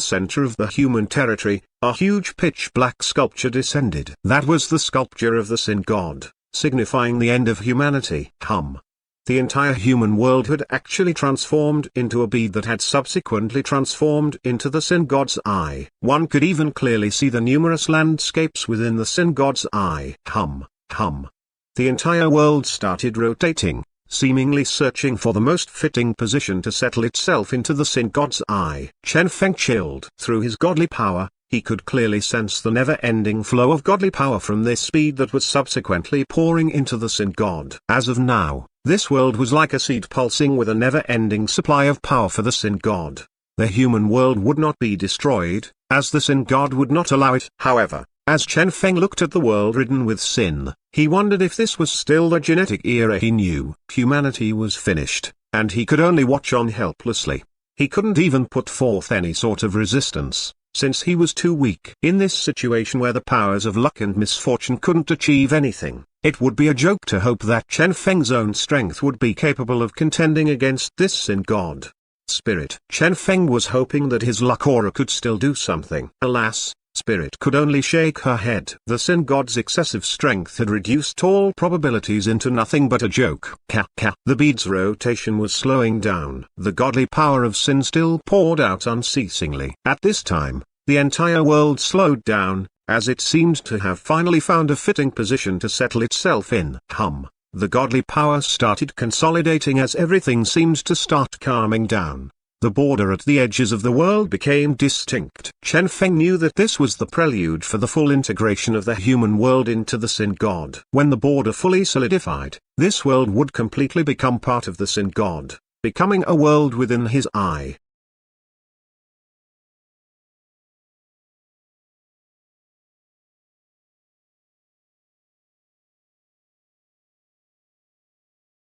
center of the human territory, a huge pitch-black sculpture descended. That was the sculpture of the Sun God, signifying the end of humanity. Hum. The entire human world had actually transformed into a bead that had subsequently transformed into the Sin God's eye. One could even clearly see the numerous landscapes within the Sin God's eye. Hum. The entire world started rotating, seemingly searching for the most fitting position to settle itself into the Sin God's eye. Chen Feng chilled. Through his godly power, he could clearly sense the never-ending flow of godly power from this bead that was subsequently pouring into the Sin God. As of now, this world was like a seed pulsing with a never-ending supply of power for the Sin God. The human world would not be destroyed, as the Sin God would not allow it. However, as Chen Feng looked at the world ridden with sin, he wondered if this was still the genetic era he knew. Humanity was finished, and he could only watch on helplessly. He couldn't even put forth any sort of resistance, since he was too weak. In this situation where the powers of luck and misfortune couldn't achieve anything, it would be a joke to hope that Chen Feng's own strength would be capable of contending against this Sin God. Spirit. Chen Feng was hoping that his luck aura could still do something. Alas, Spirit could only shake her head. The Sin God's excessive strength had reduced all probabilities into nothing but a joke. The bead's rotation was slowing down. The godly power of sin still poured out unceasingly. At this time, the entire world slowed down, as it seemed to have finally found a fitting position to settle itself in. The godly power started consolidating as everything seemed to start calming down. The border at the edges of the world became distinct. Chen Feng knew that this was the prelude for the full integration of the human world into the Sin God. When the border fully solidified, this world would completely become part of the Sin God, becoming a world within his eye.